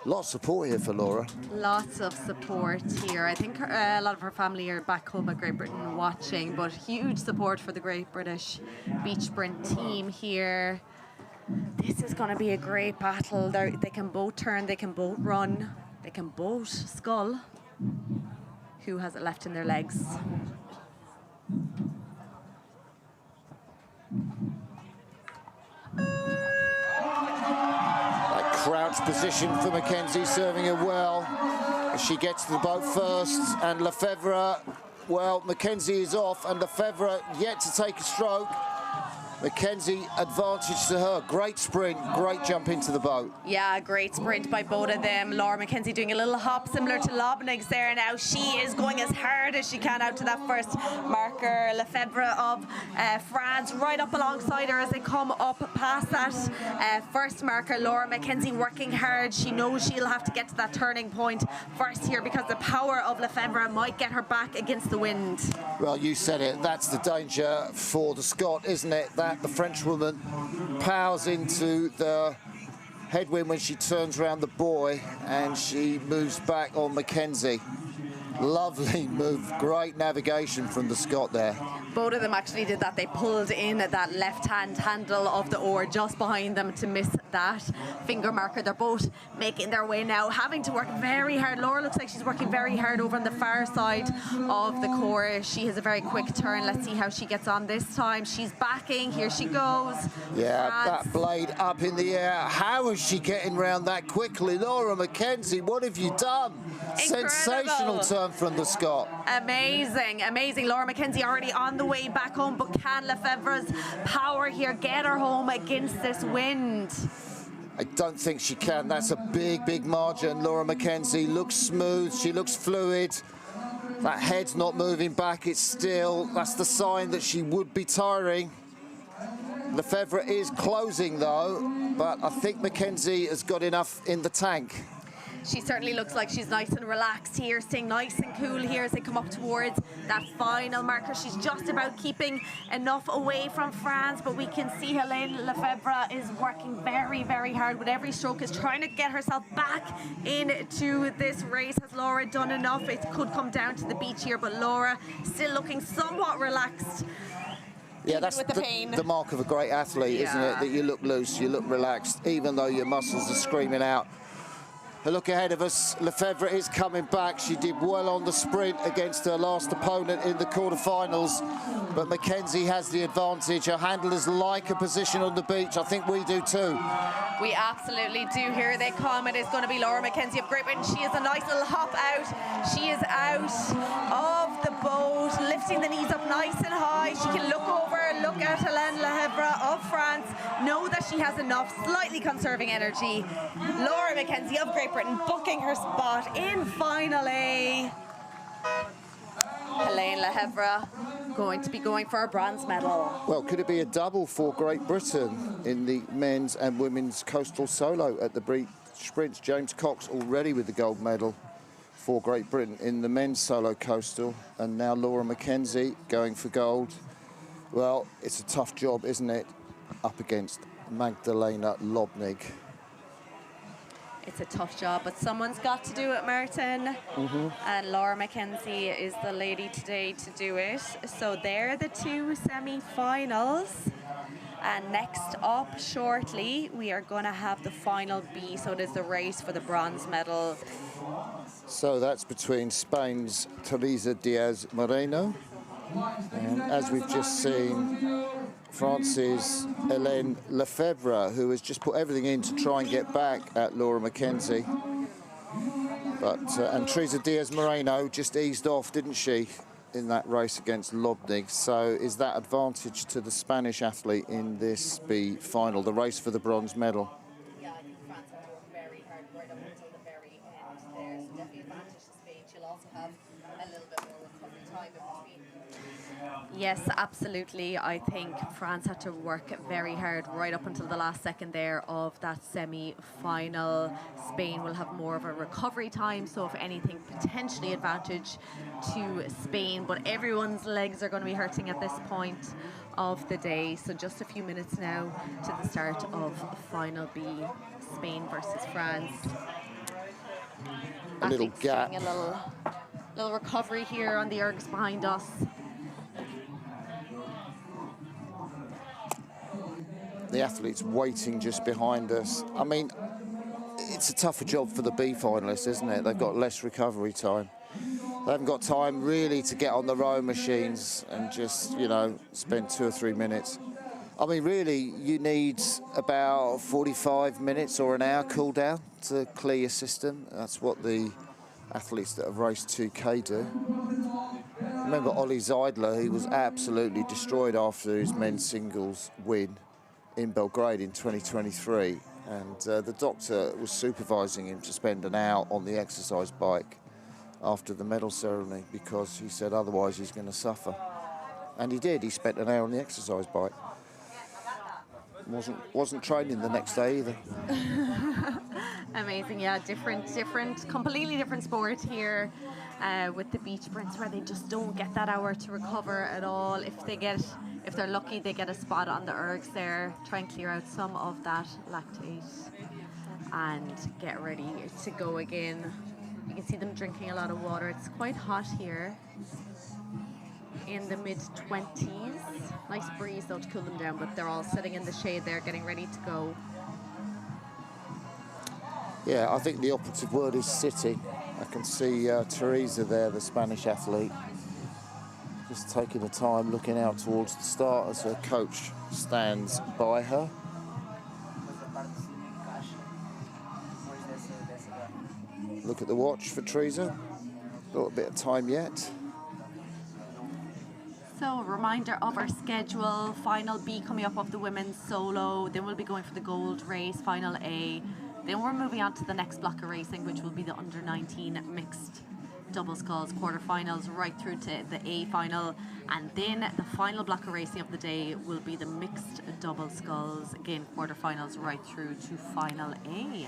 Lots of support here for Laura. Lots of support here. I think a lot of her family are back home at Great Britain watching, but huge support for the Great British Beach Sprint team here. This is going to be a great battle. They can both turn, they can both run, they can both scull. Who has it left in their legs? Crouch position for Mackenzie, serving her well as she gets to the boat first. And Lefebvre, well, Mackenzie is off, and Lefebvre yet to take a stroke. Mackenzie, advantage to her. Great sprint, great jump into the boat. Yeah, great sprint by both of them. Laura Mackenzie doing a little hop similar to Lobnig's there now. She is going as hard as she can out to that first marker. Lefebvre of France right up alongside her as they come up past that first marker. Laura Mackenzie working hard. She knows she'll have to get to that turning point first here because the power of Lefebvre might get her back against the wind. Well, you said it. That's the danger for the Scot, isn't it? That the Frenchwoman powers into the headwind when she turns around the buoy and she moves back on Mackenzie. Lovely move, great navigation from the Scot there. Both of them actually did that. They pulled in that left-hand handle of the oar just behind them to miss that finger marker. They're both making their way now, having to work very hard. Laura looks like she's working very hard over on the far side of the course. She has a very quick turn. Let's see how she gets on this time. She's backing. Here she goes. Yeah, France. that blade up in the air. How is she getting around that quickly? Laura Mackenzie, what have you done? Incredible. Sensational turn from the Scot. Amazing, amazing. Laura Mackenzie already on the way back home, but can Lefebvre's power here get her home against this wind? I don't think she can. That's a big, big margin. Laura McKenzie looks smooth. She looks fluid. That head's not moving back. It's still, that's the sign that she would be tiring. Lefebvre is closing though, but I think McKenzie has got enough in the tank. She certainly looks like she's nice and relaxed here, staying nice and cool here as they come up towards that final marker. She's just about keeping enough away from France, but we can see Helene Lefebvre is working very, very hard with every stroke, is trying to get herself back into this race. Has Laura done enough? It could come down to the beach here, but Laura still looking somewhat relaxed. Yeah, that's with the pain. the mark of a great athlete, isn't it? That you look loose, you look relaxed, even though your muscles are screaming out. A look ahead of us, Lefebvre is coming back. She did well on the sprint against her last opponent in the quarterfinals, but McKenzie has the advantage. Her handlers like a position on the beach. I think we do too. We absolutely do. Here they come. It is going to be Laura McKenzie of Great Britain. She is a nice little hop out. She is out of the boat, lifting the knees up nice and high. She can look over, look at Helene Lefebvre of France, know that she has enough, slightly conserving energy. Laura McKenzie of Great Britain booking her spot in Final A. Helene Lefebvre going to be going for a bronze medal. Well, could it be a double for Great Britain in the men's and women's coastal solo at the beach sprints? James Cox already with the gold medal for Great Britain in the men's solo coastal, and now Laura McKenzie going for gold. Well, it's a tough job, isn't it, up against Magdalena Lobnig. It's a tough job, but someone's got to do it, Martin. And Laura McKenzie is the lady today to do it. So they're the two semi-finals. And next up shortly, we are going to have the final B. So it is the race for the bronze medal. So that's between Spain's Teresa Diaz Moreno and, as we've just seen, France's Helene Lefebvre, who has just put everything in to try and get back at Laura McKenzie. But and Teresa Diaz Moreno just eased off, didn't she, in that race against Lobnig? So is that advantage to the Spanish athlete in this B final, the race for the bronze medal? Yeah, I think France have to work very hard right up until the very end there. So definitely advantage to Spain. She'll also have a little bit more recovery time in between. Yes, absolutely. I think France had to work very hard right up until the last second there of that semi-final. Spain will have more of a recovery time, so if anything, potentially advantage to Spain. But everyone's legs are going to be hurting at this point of the day. So just a few minutes now to the start of Final B, Spain versus France. A little Athletes gap. doing a little recovery here on the ergs behind us. The athletes waiting just behind us. I mean, it's a tougher job for the B finalists, isn't it? They've got less recovery time. They haven't got time really to get on the rowing machines and just, you know, spend 2 or 3 minutes. I mean, really, you need about 45 minutes or an hour cool down to clear your system. That's what the athletes that have raced 2K do. Remember Ollie Zeidler, he was absolutely destroyed after his men's singles win in Belgrade in 2023, and the doctor was supervising him to spend an hour on the exercise bike after the medal ceremony because he said otherwise he's going to suffer. And he did. He spent an hour on the exercise bike. Wasn't training the next day either. Amazing, yeah, completely different sport here with the beach sprints where they just don't get that hour to recover at all. If they're lucky, they get a spot on the ergs there, try and clear out some of that lactate and get ready to go again. You can see them drinking a lot of water. It's quite hot here in the mid-20s. Nice breeze though to cool them down, but they're all sitting in the shade there getting ready to go. Yeah, I think the operative word is sitting. I can see Teresa there, the Spanish athlete, just taking the time, looking out towards the start as her coach stands by her. Look at the watch for Teresa. Got a bit of time yet. So a reminder of our schedule: final B coming up of the women's solo, then we'll be going for the gold race, final A, then we're moving on to the next block of racing, which will be the under 19 mixed double sculls quarterfinals right through to the A final, and then the final block of racing of the day will be the mixed double sculls, again quarterfinals right through to final A.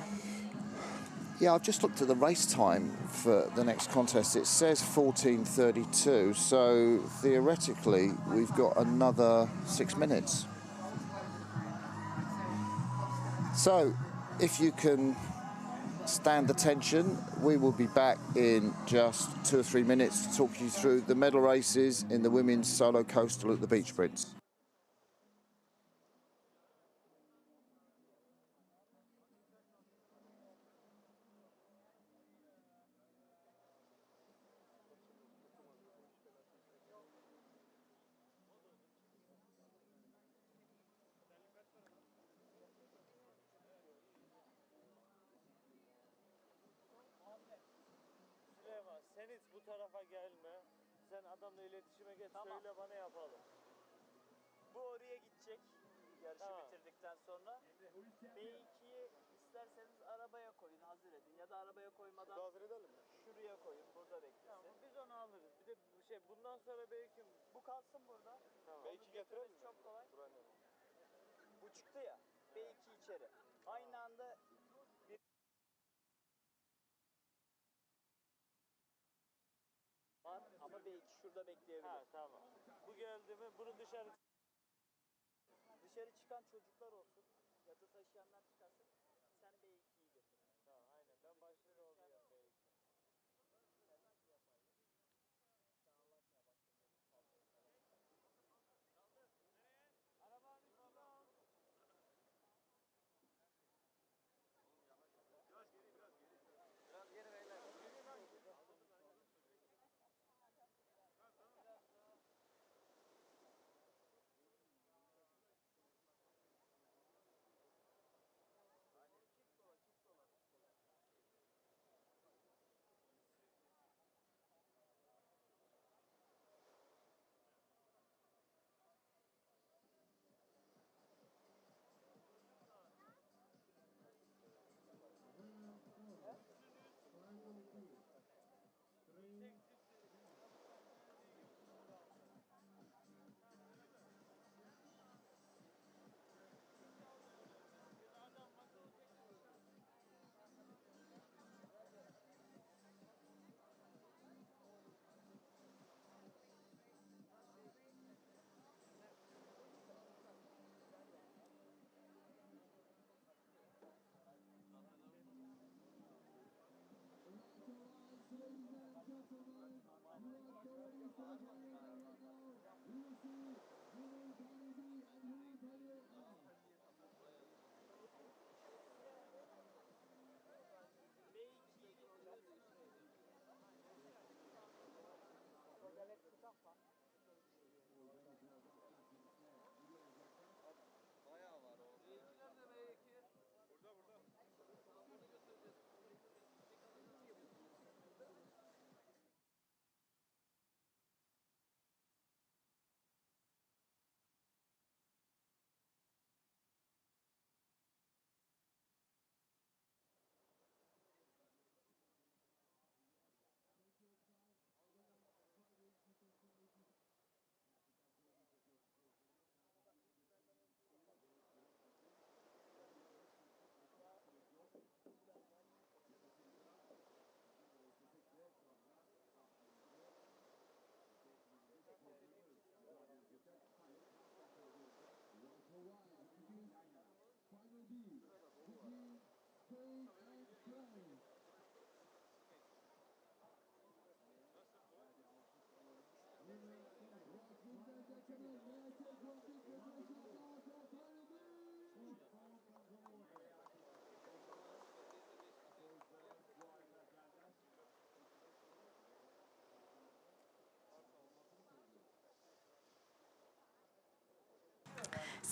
Yeah, I've just looked at the race time for the next contest. It says 14:32, so theoretically we've got another 6 minutes. So, if you can stand the tension, we will be back in just 2 or 3 minutes to talk you through the medal races in the women's solo coastal at the beach sprints. Süleyman, sen hiç bu tarafa gelme. Sen adamla iletişime geç, söyle bana yapalım. Bu oraya gidecek yarışı bitirdikten sonra. B2'yi isterseniz arabaya koyun, hazır edin. Ya da arabaya koymadan Hazır edelim mi? şuraya koyun, burada beklesin. Tamam, biz onu alırız. Bir de bundan sonra belki Bu kalsın burada. Tamam. Onu B2 getirelim mi? Çok kolay. Buranın. Bu çıktı ya, B2 içeri. Aynı anda bir var ama B2 şurada bekleyebilir. Ha, tamam. Bu geldi mi? Bunu dışarı Dışarı çıkan çocuklar olsun. Yatı taşıyanlar çıkarsın. Sen B2'yi götür. Tamam, aynen. Ben başarılı olacağım B2.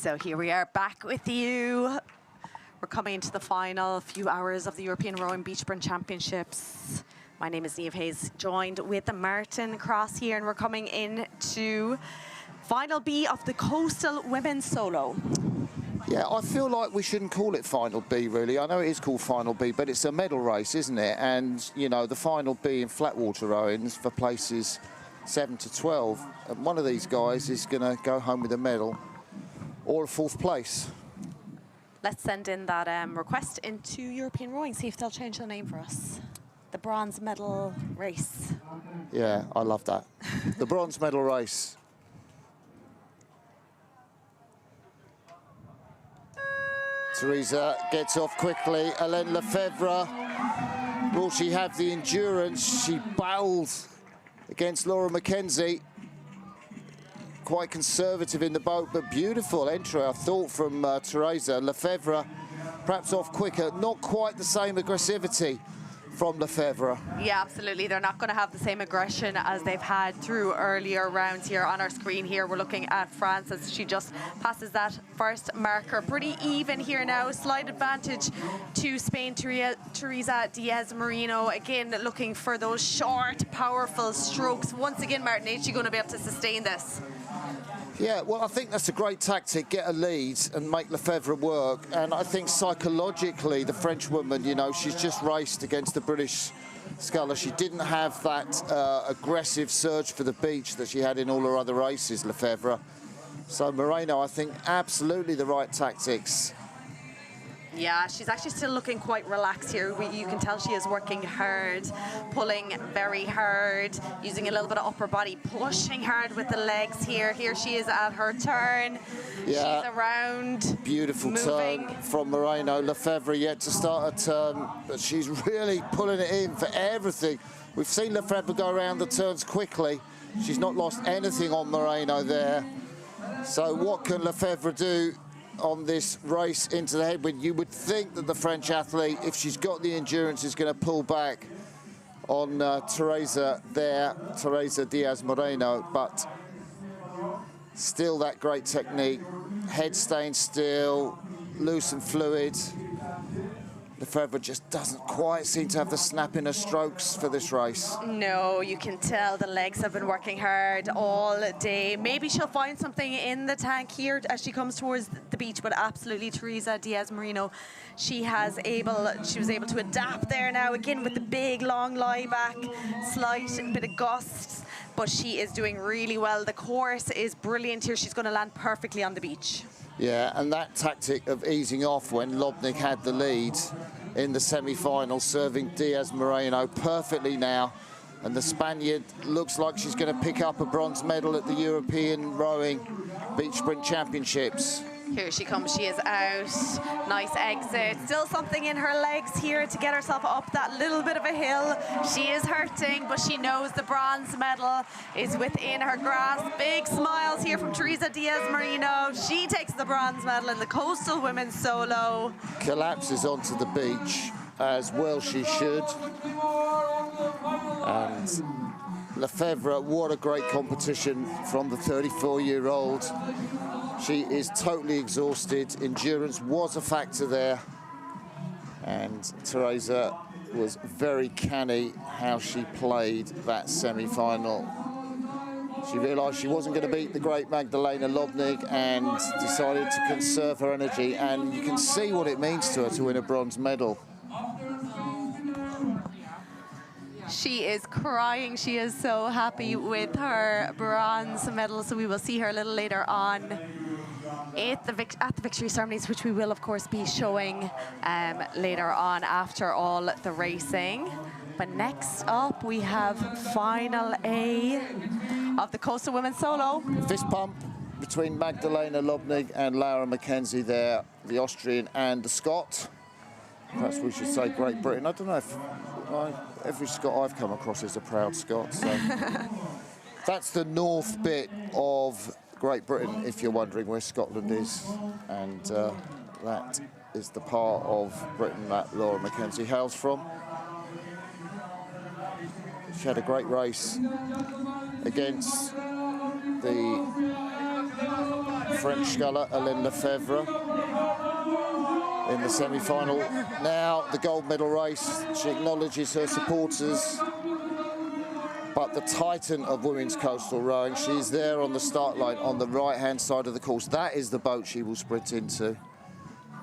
So here we are back with you. We're coming into the final few hours of the European Rowing Beach Sprint Championships. My name is Niamh Hayes, joined with Martin Cross here, and we're coming into Final B of the Coastal Women's Solo. Yeah, I feel like we shouldn't call it Final B, really. I know it is called Final B, but it's a medal race, isn't it? And, you know, the Final B in flat water rowings for places 7 to 12. And one of these guys is going to go home with a medal or a 4th place. Let's send in that request into European Rowing, see if they'll change the name for us. The bronze medal race. Yeah, I love that. The bronze medal race. Teresa gets off quickly. Hélène Lefebvre, will she have the endurance? She bowled against Laura Mackenzie. Quite conservative in the boat, but beautiful entry, I thought, from Teresa. Lefebvre perhaps off quicker, not quite the same aggressivity from Lefebvre. Yeah, absolutely. They're not going to have the same aggression as they've had through earlier rounds here on our screen here. We're looking at France as she just passes that first marker. Pretty even here now. Slight advantage to Spain. Teresa Diaz-Merino, again, looking for those short, powerful strokes. Once again, Martin, is she going to be able to sustain this? Yeah, well, I think that's a great tactic, get a lead and make Lefebvre work. And I think psychologically, the French woman, you know, she's just raced against the British sculler. She didn't have that aggressive surge for the beach that she had in all her other races, Lefebvre. So Moreno, I think, absolutely the right tactics. Yeah, she's actually still looking quite relaxed here. You can tell she is working hard, pulling very hard, using a little bit of upper body, pushing hard with the legs here. Here she is at her turn. Yeah. She's around. Beautiful moving. turn from Moreno. Lefebvre yet to start a turn, but she's really pulling it in for everything. We've seen Lefebvre go around the turns quickly. She's not lost anything on Moreno there. So what can Lefebvre do on this race into the headwind? You would think that the French athlete, if she's got the endurance, is going to pull back on Teresa there, Teresa Diaz-Moreno, but still that great technique. Head staying still, loose and fluid. Lefebvre just doesn't quite seem to have the snap in her strokes for this race. No, you can tell the legs have been working hard all day. Maybe she'll find something in the tank here as she comes towards the beach, but absolutely Teresa Diaz-Merino, she was able to adapt there now, again with the big long lie back, slight bit of gusts, but she is doing really well. The course is brilliant here. She's going to land perfectly on the beach. Yeah, and that tactic of easing off when Lobnig had the lead in the semi-final, serving Diaz-Moreno perfectly now. And the Spaniard looks like she's going to pick up a bronze medal at the European Rowing Beach Sprint Championships. Here she comes, she is out. Nice exit. Still something in her legs here to get herself up that little bit of a hill. She is hurting, but she knows the bronze medal is within her grasp. Big smiles here from Teresa Diaz-Merino. She takes the bronze medal in the Coastal Women's Solo. Collapses onto the beach, as well she should. And Lefebvre, what a great competition from the 34-year-old. She is totally exhausted. Endurance was a factor there. And Teresa was very canny how she played that semi-final. She realised she wasn't going to beat the great Magdalena Lobnig and decided to conserve her energy. And you can see what it means to her to win a bronze medal. She is crying. She is so happy with her bronze medal. So we will see her a little later on at the victory ceremonies, which we will, of course, be showing later on after all the racing. But next up, we have Final A of the Coastal Women's Solo. Fist pump between Magdalena Lobnig and Laura Mackenzie there, the Austrian and the Scot. Perhaps we should say Great Britain. I don't know if every Scot I've come across is a proud Scot. So that's the north bit of Great Britain, if you're wondering where Scotland is. And that is the part of Britain that Laura Mackenzie hails from. She had a great race against the French sculler, Hélène Lefebvre, in the semi-final. Now, the gold medal race, she acknowledges her supporters, but about the titan of women's coastal rowing. She's there on the start line on the right-hand side of the course. That is the boat she will sprint into.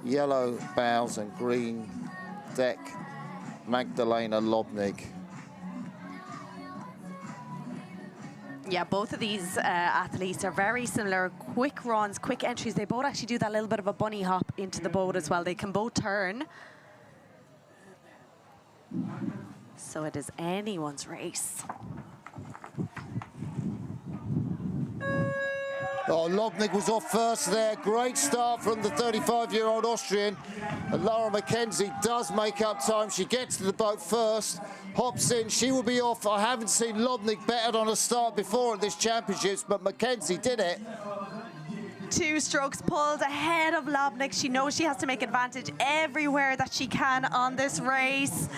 Yellow bows and green deck, Magdalena Lobnig. Yeah, both of these athletes are very similar. Quick runs, quick entries. They both actually do that little bit of a bunny hop into the boat as well. They can both turn. So it is anyone's race. Oh, Lobnig was off first there. Great start from the 35-year-old Austrian. And Laura Mackenzie does make up time. She gets to the boat first, hops in. She will be off. I haven't seen Lobnig bettered on a start before at this championships, but Mackenzie did it. 2 strokes pulled ahead of Lobnig. She knows she has to make advantage everywhere that she can on this race.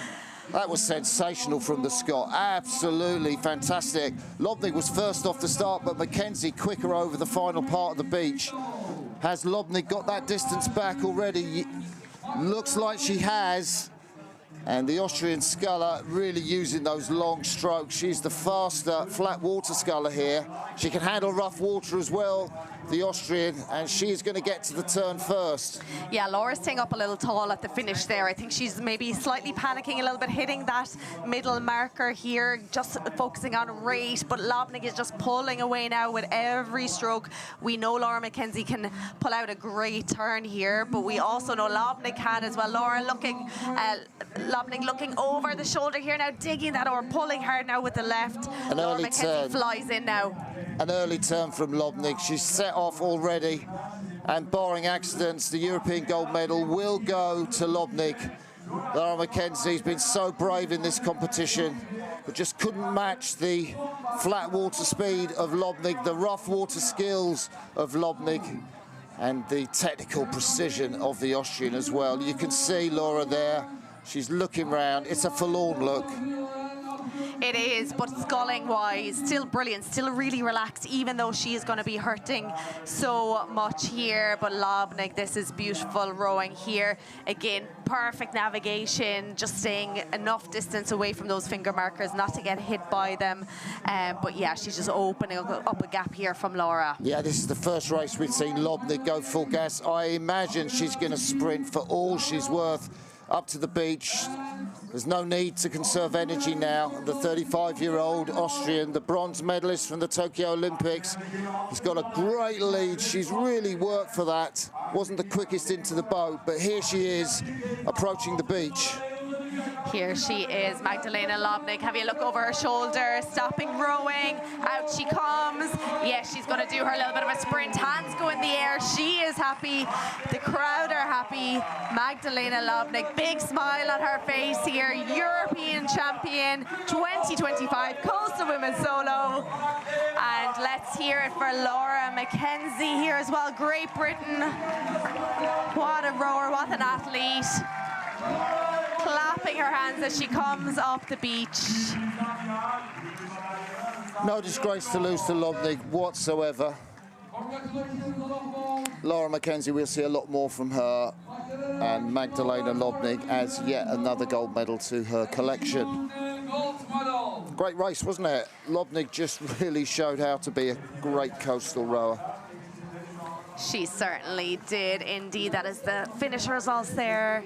That was sensational from the Scot. Absolutely fantastic. Lobnig was first off the start, but Mackenzie quicker over the final part of the beach. Has Lobnig got that distance back already? Looks like she has. And the Austrian sculler really using those long strokes. She's the faster flat water sculler here. She can handle rough water as well, the Austrian, and she's going to get to the turn first. Yeah, Laura's staying up a little tall at the finish there. I think she's maybe slightly panicking a little bit, hitting that middle marker here, just focusing on rate, but Lobnig is just pulling away now with every stroke. We know Laura Mackenzie can pull out a great turn here, but we also know Lobnig can as well. Lobnig looking over the shoulder here now, digging that or pulling hard now with the left. Laura Mackenzie flies in now. An early turn from Lobnig. She's set off already, and barring accidents, the European gold medal will go to Lobnig. Laura Mackenzie's been so brave in this competition, but just couldn't match the flat water speed of Lobnig, the rough water skills of Lobnig, and the technical precision of the Austrian as well. You can see Laura there. She's looking round. It's a forlorn look. It is, but sculling-wise, still brilliant, still really relaxed, even though she is going to be hurting so much here. But Lobnig, this is beautiful rowing here. Again, perfect navigation, just staying enough distance away from those finger markers, not to get hit by them. But yeah, she's just opening up a gap here from Laura. Yeah, this is the first race we've seen Lobnig go full gas. I imagine she's going to sprint for all she's worth up to the beach. There's no need to conserve energy now. The 35-year-old Austrian, the bronze medalist from the Tokyo Olympics, has got a great lead. She's really worked for that. Wasn't the quickest into the boat, but here she is approaching the beach. Here she is, Magdalena Lobnig. Have you look over her shoulder, stopping rowing, out she comes. Yes, she's going to do her little bit of a sprint. Hands go in the air. She is happy. The crowd are happy. Magdalena Lobnig, big smile on her face here. European champion 2025 Coastal Women's Solo. And let's hear it for Laura Mackenzie here as well. Great Britain. What a rower, what an athlete. Clapping her hands as she comes off the beach. No disgrace to lose to Lobnig whatsoever. Laura Mackenzie, we'll see a lot more from her, and Magdalena Lobnig adds yet another gold medal to her collection. Great race, wasn't it? Lobnig just really showed how to be a great coastal rower. She certainly did indeed. That is the finish results there.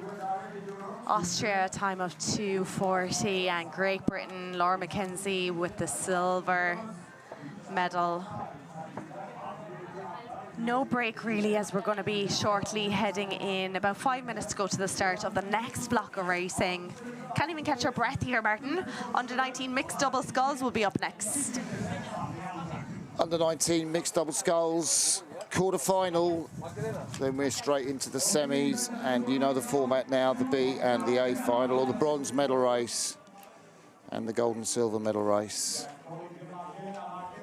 Austria, a time of 2:40, and Great Britain, Laura Mackenzie with the silver medal. No break really, as we're going to be shortly heading in. About 5 minutes to go to the start of the next block of racing. Can't even catch our breath here, Martin. Under 19 mixed double sculls will be up next. Under 19 mixed double sculls, quarter-final, then we're straight into the semis, and you know the format now, the B and the A final, or the bronze medal race and the gold and silver medal race.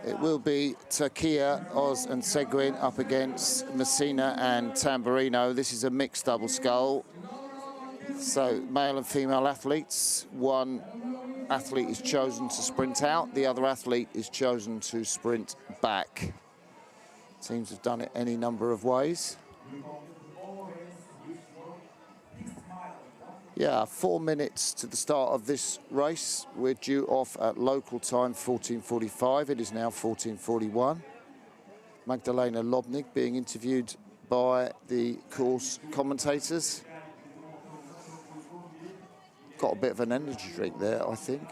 It will be Turkey, Oz and Seguin up against Messina and Tamburino. This is a mixed double scull, so male and female athletes. One athlete is chosen to sprint out, the other athlete is chosen to sprint back. Teams have done it any number of ways. Yeah, 4 minutes to the start of this race. We're due off at local time 14:45. It is now 14:41. Magdalena Lobnig being interviewed by the course commentators. Got a bit of an energy drink there, I think.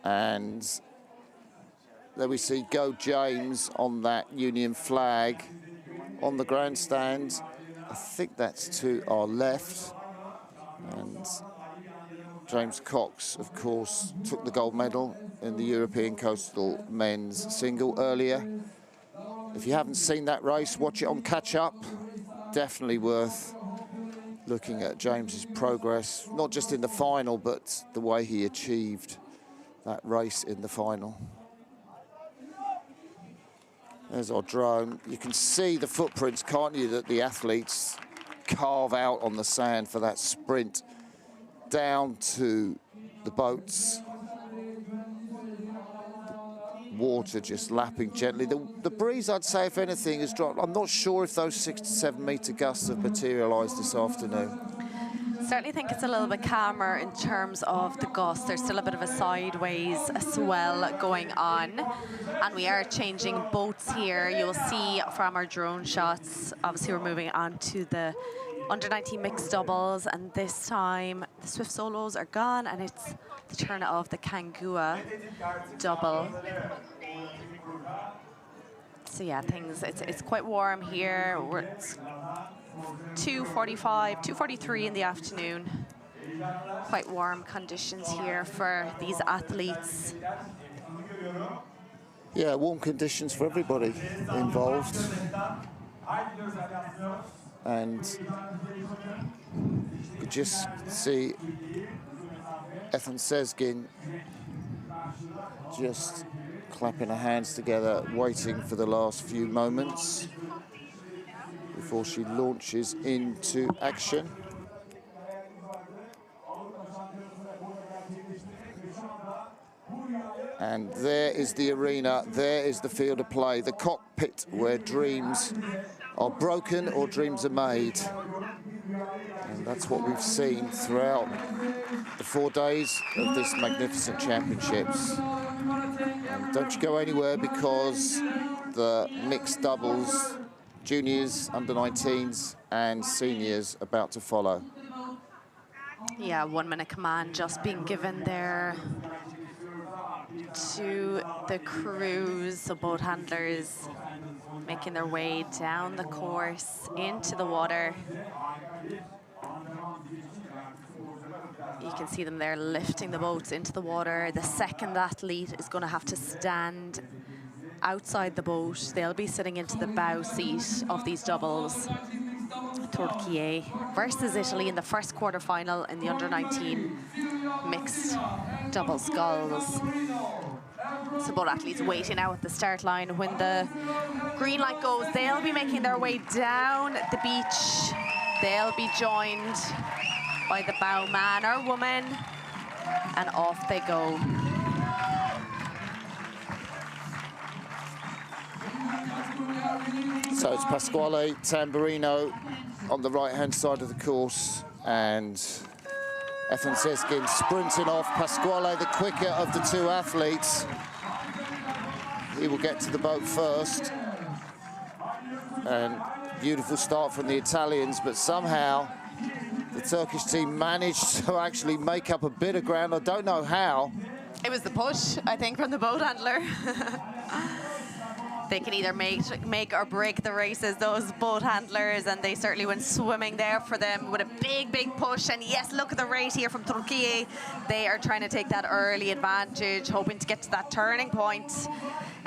And there we see Go James on that Union flag on the grandstand. I think that's to our left. And James Cox, of course, took the gold medal in the European Coastal Men's Single earlier. If you haven't seen that race, watch it on catch up. Definitely worth looking at James's progress, not just in the final, but the way he achieved that race in the final. There's our drone. You can see the footprints, can't you, that the athletes carve out on the sand for that sprint down to the boats. Water just lapping gently. The breeze, I'd say, if anything, has dropped. I'm not sure if those 6 to 7 metre gusts have materialised this afternoon. Certainly think it's a little bit calmer in terms of the gusts. There's still a bit of a sideways swell going on, and we are changing boats here. You'll see from our drone shots, obviously we're moving on to the under-19 mixed doubles, and this time the Swift solos are gone and it's the turn of the Kangua double. So yeah, it's quite warm here. It's 2:45, 2:43 in the afternoon. Quite warm conditions here for these athletes. Yeah, warm conditions for everybody involved. And you could just see Ethan Sezgin just clapping her hands together, waiting for the last few moments before she launches into action. And there is the arena, there is the field of play, the cockpit where dreams are broken or dreams are made. And that's what we've seen throughout the 4 days of this magnificent championships. And don't you go anywhere, because the mixed doubles, juniors, under-19s and seniors about to follow. Yeah, 1 minute command just being given there to the crews, so boat handlers making their way down the course into the water. You can see them there lifting the boats into the water. The second athlete is going to have to stand outside the boat. They'll be sitting into the bow seat of these doubles. Türkiye versus Italy in the first quarterfinal in the under-19 mixed double sculls. So both athletes waiting now at the start line. When the green light goes, they'll be making their way down the beach. They'll be joined by the bow man or woman, and off they go. So it's Pasquale Tamburino on the right-hand side of the course, and Ethan Sezgin sprinting off. Pasquale, the quicker of the two athletes. He will get to the boat first. And beautiful start from the Italians, but somehow the Turkish team managed to actually make up a bit of ground. I don't know how. It was the push, I think, from the boat handler. They can either make or break the races, those boat handlers, and they certainly went swimming there for them with a big, big push. And yes, look at the rate here from Türkiye. They are trying to take that early advantage, hoping to get to that turning point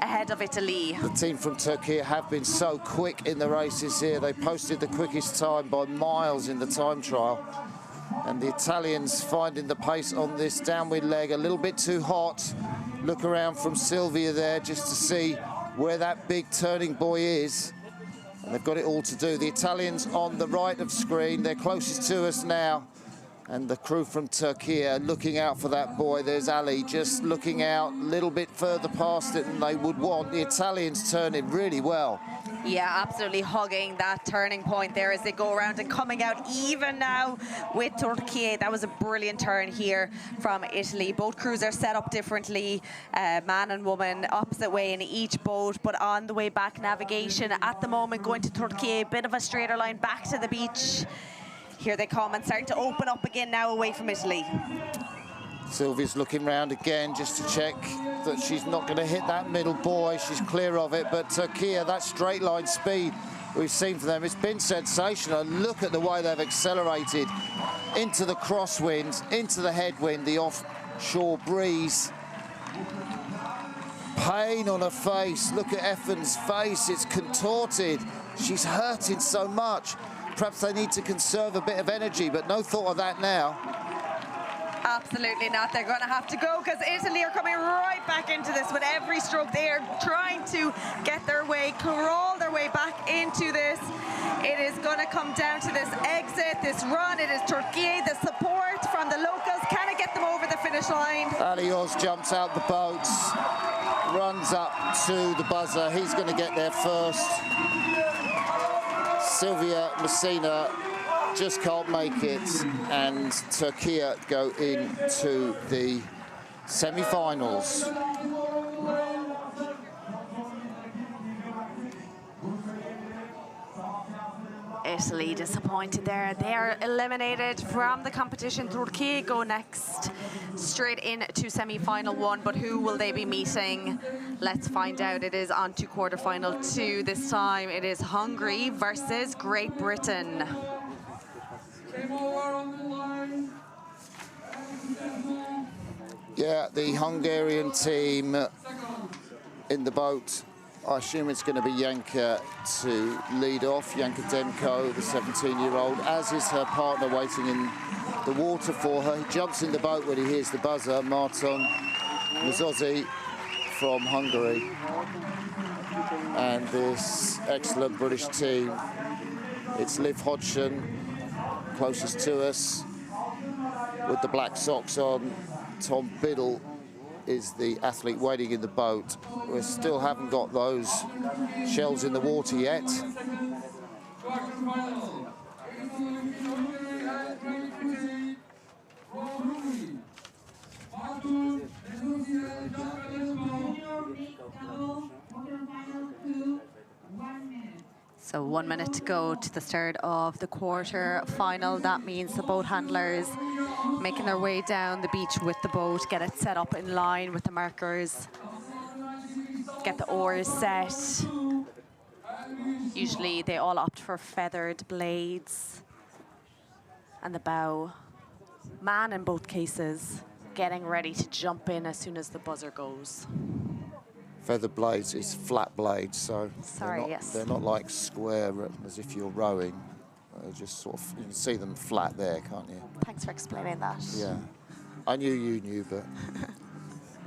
ahead of Italy. The team from Turkey have been so quick in the races here. They posted the quickest time by miles in the time trial. And the Italians finding the pace on this downwind leg a little bit too hot. Look around from Silvia there just to see where that big turning buoy is. And they've got it all to do. The Italians on the right of screen, they're closest to us now. And the crew from Turkey are looking out for that boy. There's Ali just looking out a little bit further past it than they would want. The Italians turning really well. Yeah, absolutely hugging that turning point there as they go around and coming out even now with Turkey. That was a brilliant turn here from Italy. Both crews are set up differently, man and woman, opposite way in each boat, but on the way back, navigation at the moment going to Turkey, a bit of a straighter line back to the beach. Here they come and starting to open up again now away from Italy. Sylvia's looking round again just to check that she's not going to hit that middle buoy. She's clear of it, but Turkey, that straight line speed we've seen from them, it's been sensational. Look at the way they've accelerated into the crosswind, into the headwind, the offshore breeze. Pain on her face. Look at Effen's face, it's contorted. She's hurting so much. Perhaps they need to conserve a bit of energy, but no thought of that now. Absolutely not. They're going to have to go because Italy are coming right back into this with every stroke. They are trying to get their way, crawl their way back into this. It is going to come down to this exit, this run. It is Turkey, the support from the locals. Can it get them over the finish line? Ali Oz jumps out the boats, runs up to the buzzer. He's going to get there first. Sylvia Messina just can't make it, and Turkey go into the semi-finals. Italy disappointed there. They are eliminated from the competition. Turkey go next, straight into semi-final one, but who will they be meeting? Let's find out. It is on to quarter-final two this time. It is Hungary versus Great Britain. Yeah, the Hungarian team in the boat. I assume it's going to be Janka to lead off. Janka Demko, the 17-year-old, as is her partner waiting in the water for her. He jumps in the boat when he hears the buzzer. Marton Mazozi from Hungary. And this excellent British team. It's Liv Hodgson, closest to us, with the black socks on. Tom Biddle is the athlete waiting in the boat. We still haven't got those shells in the water yet. So 1 minute to go to the start of the quarter final. That means the boat handlers making their way down the beach with the boat, get it set up in line with the markers, get the oars set. Usually they all opt for feathered blades. And the bow man in both cases getting ready to jump in as soon as the buzzer goes. Feather blades is flat blades, so they're not like square as if you're rowing. They're just sort of, you can see them flat there, can't you? Thanks for explaining that. Yeah, I knew you knew, but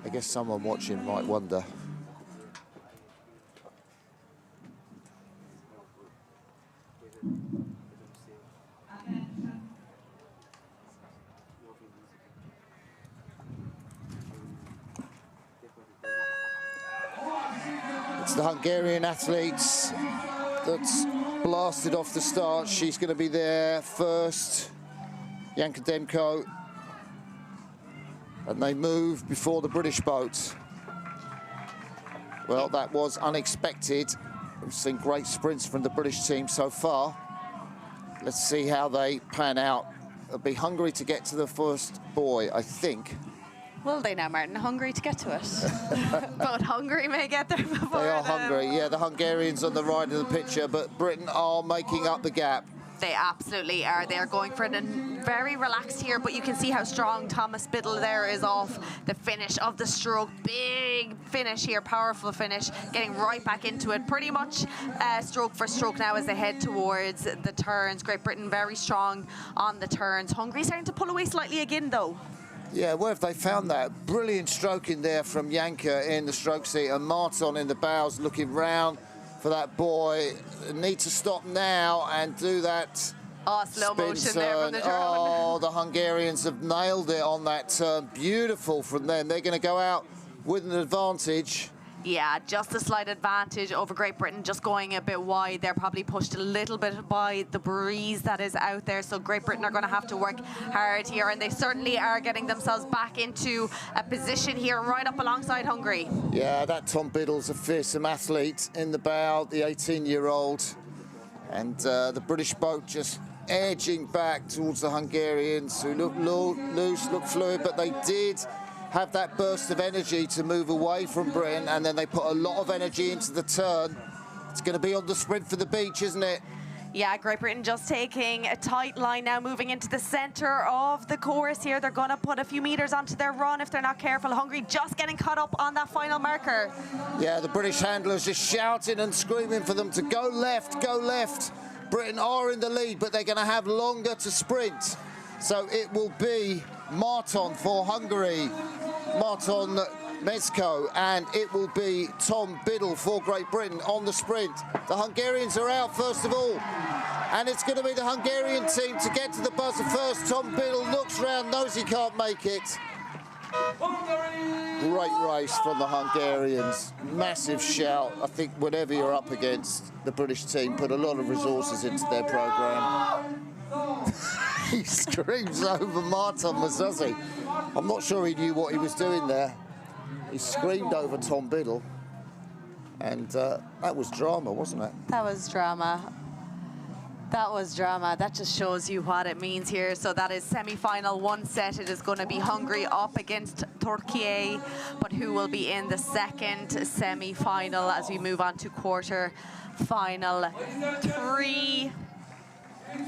I guess someone watching might wonder. It's the Hungarian athletes that's blasted off the start. She's going to be there first, Janka Demko. And they move before the British boat. Well, that was unexpected. We've seen great sprints from the British team so far. Let's see how they pan out. It'll be Hungary to get to the first buoy, I think. Will they now, Martin? Hungry to get to it. But Hungary may get there before They are them. Hungary. Yeah, the Hungarians on the right of the picture, but Britain are making up the gap. They absolutely are. They are going for it and very relaxed here, but you can see how strong Thomas Biddle there is off the finish of the stroke. Big finish here, powerful finish, getting right back into it. Pretty much stroke for stroke now as they head towards the turns. Great Britain very strong on the turns. Hungary starting to pull away slightly again, though. Yeah, where have they found that? Brilliant stroke in there from Janka in the stroke seat, and Marton in the bows looking round for that buoy. Need to stop now and do that Oh, slow spin motion there from turn. the drone. Oh, the Hungarians have nailed it on that turn. Beautiful from them. They're going to go out with an advantage. Yeah, just a slight advantage over Great Britain, just going a bit wide. They're probably pushed a little bit by the breeze that is out there. So Great Britain are going to have to work hard here, and they certainly are getting themselves back into a position here right up alongside Hungary. Yeah, that Tom Biddle's a fearsome athlete in the bow, the 18-year-old. And the British boat just edging back towards the Hungarians, who look loose, look fluid, but they did have that burst of energy to move away from Britain, and then they put a lot of energy into the turn. It's going to be on the sprint for the beach, isn't it? Yeah, Great Britain just taking a tight line now, moving into the centre of the course here. They're going to put a few metres onto their run if they're not careful. Hungary just getting caught up on that final marker. Yeah, the British handlers just shouting and screaming for them to go left, go left. Britain are in the lead, but they're going to have longer to sprint. So it will be Marton for Hungary, Marton Mezco, and it will be Tom Biddle for Great Britain on the sprint. The Hungarians are out first of all, and it's going to be the Hungarian team to get to the buzzer first. Tom Biddle looks round, knows he can't make it. Great race from the Hungarians, massive shout. I think whenever you're up against the British team, put a lot of resources into their programme. He screams over Marton, does he? I'm not sure he knew what he was doing there. He screamed over Tom Biddle, and that was drama, wasn't it? That was drama. That was drama. That just shows you what it means here. So that is semi-final one set. It is going to be Hungary up against Türkiye, but who will be in the second semi-final as we move on to quarter-final 3.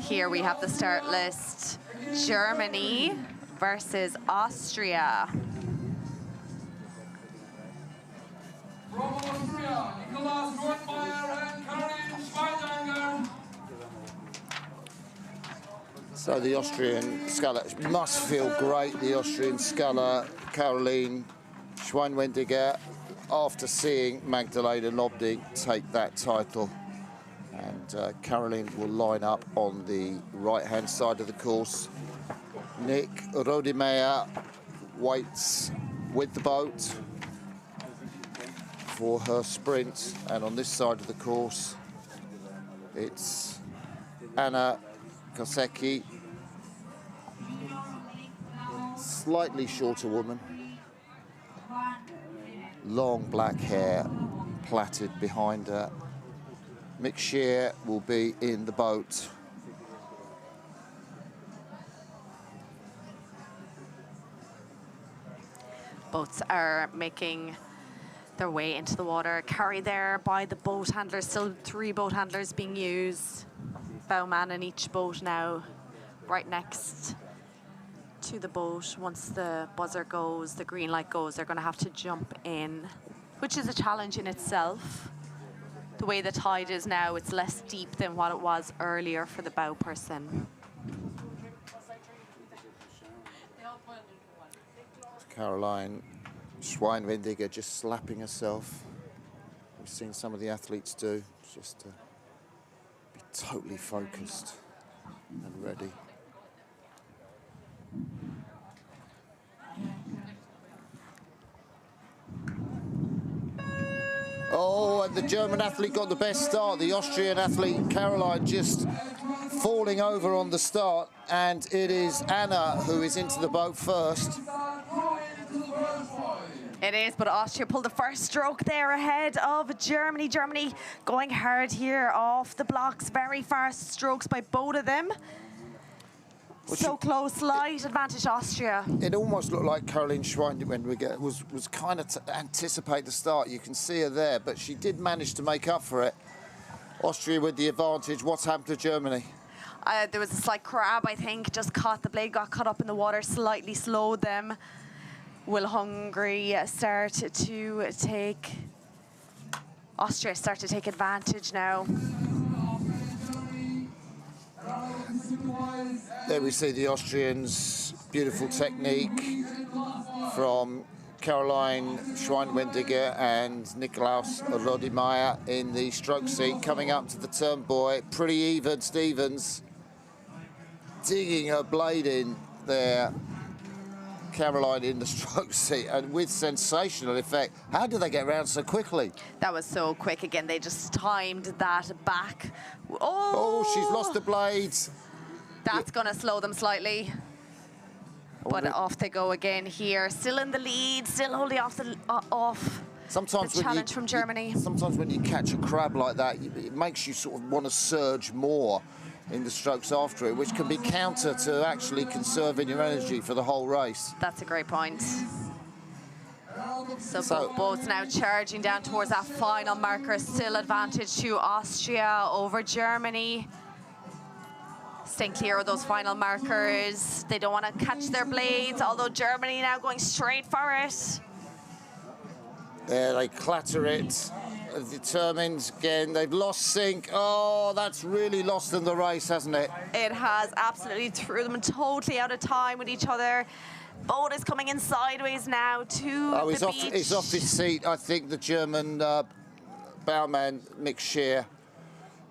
Here we have the start list. Germany versus Austria. From Austria, Nicolas Rothmeier and Karin Schweininger. So the Austrian sculler must feel great, the Austrian sculler, Caroline Schweinwendiger, after seeing Magdalena Nobdig take that title. And Caroline will line up on the right-hand side of the course. Nick Rodemeyer waits with the boat for her sprint, and on this side of the course it's Anna Kosecki, slightly shorter woman, long black hair plaited behind her. Mick Shear will be in the boat. Boats are making their way into the water, carried there by the boat handlers. Still 3 boat handlers being used. Bowman in each boat now, right next to the boat. Once the buzzer goes, the green light goes, they're going to have to jump in, which is a challenge in itself. The way the tide is now, it's less deep than what it was earlier for the bow person. Caroline Schweinwendiger just slapping herself. We've seen some of the athletes do, just to be totally focused and ready. Oh, and the German athlete got the best start. The Austrian athlete, Caroline, just falling over on the start. And it is Anna who is into the boat first. It is, but Austria pulled the first stroke there ahead of Germany. Germany going hard here off the blocks. Very fast strokes by both of them. So close, slight advantage Austria. It almost looked like Caroline Schweinwendiger was kind of to anticipate the start. You can see her there, but she did manage to make up for it. Austria with the advantage. What's happened to Germany? There was a slight crab, I think, just caught the blade, got caught up in the water, slightly slowed them. Will Hungary start to take, Austria start to take advantage now? There we see the Austrians, beautiful technique from Caroline Schweinwendiger and Nikolaus Rodemeyer in the stroke seat, coming up to the turn buoy. Pretty even, Stevens. digging her blade in there, Caroline, in the stroke seat, and with sensational effect. How did they get around so quickly? That was so quick. Again, they just timed that back. Oh, she's lost the blades. That's going to slow them slightly. But off they go again here. Still in the lead, still holding off the Sometimes the challenge from Germany. Sometimes when you catch a crab like that, it makes you sort of want to surge more in the strokes after it, which can be counter to actually conserving your energy for the whole race. That's a great point. So both boats now charging down towards that final marker. Still advantage to Austria over Germany. Staying clear of those final markers. They don't want to catch their blades, although Germany now going straight for it. There they clatter it. Determined again. They've lost sync. Oh, that's really lost them the race, hasn't it? It has absolutely threw them totally out of time with each other. Boat is coming in sideways now to the beach. He's off his seat. I think the German bowman, Mick Shear,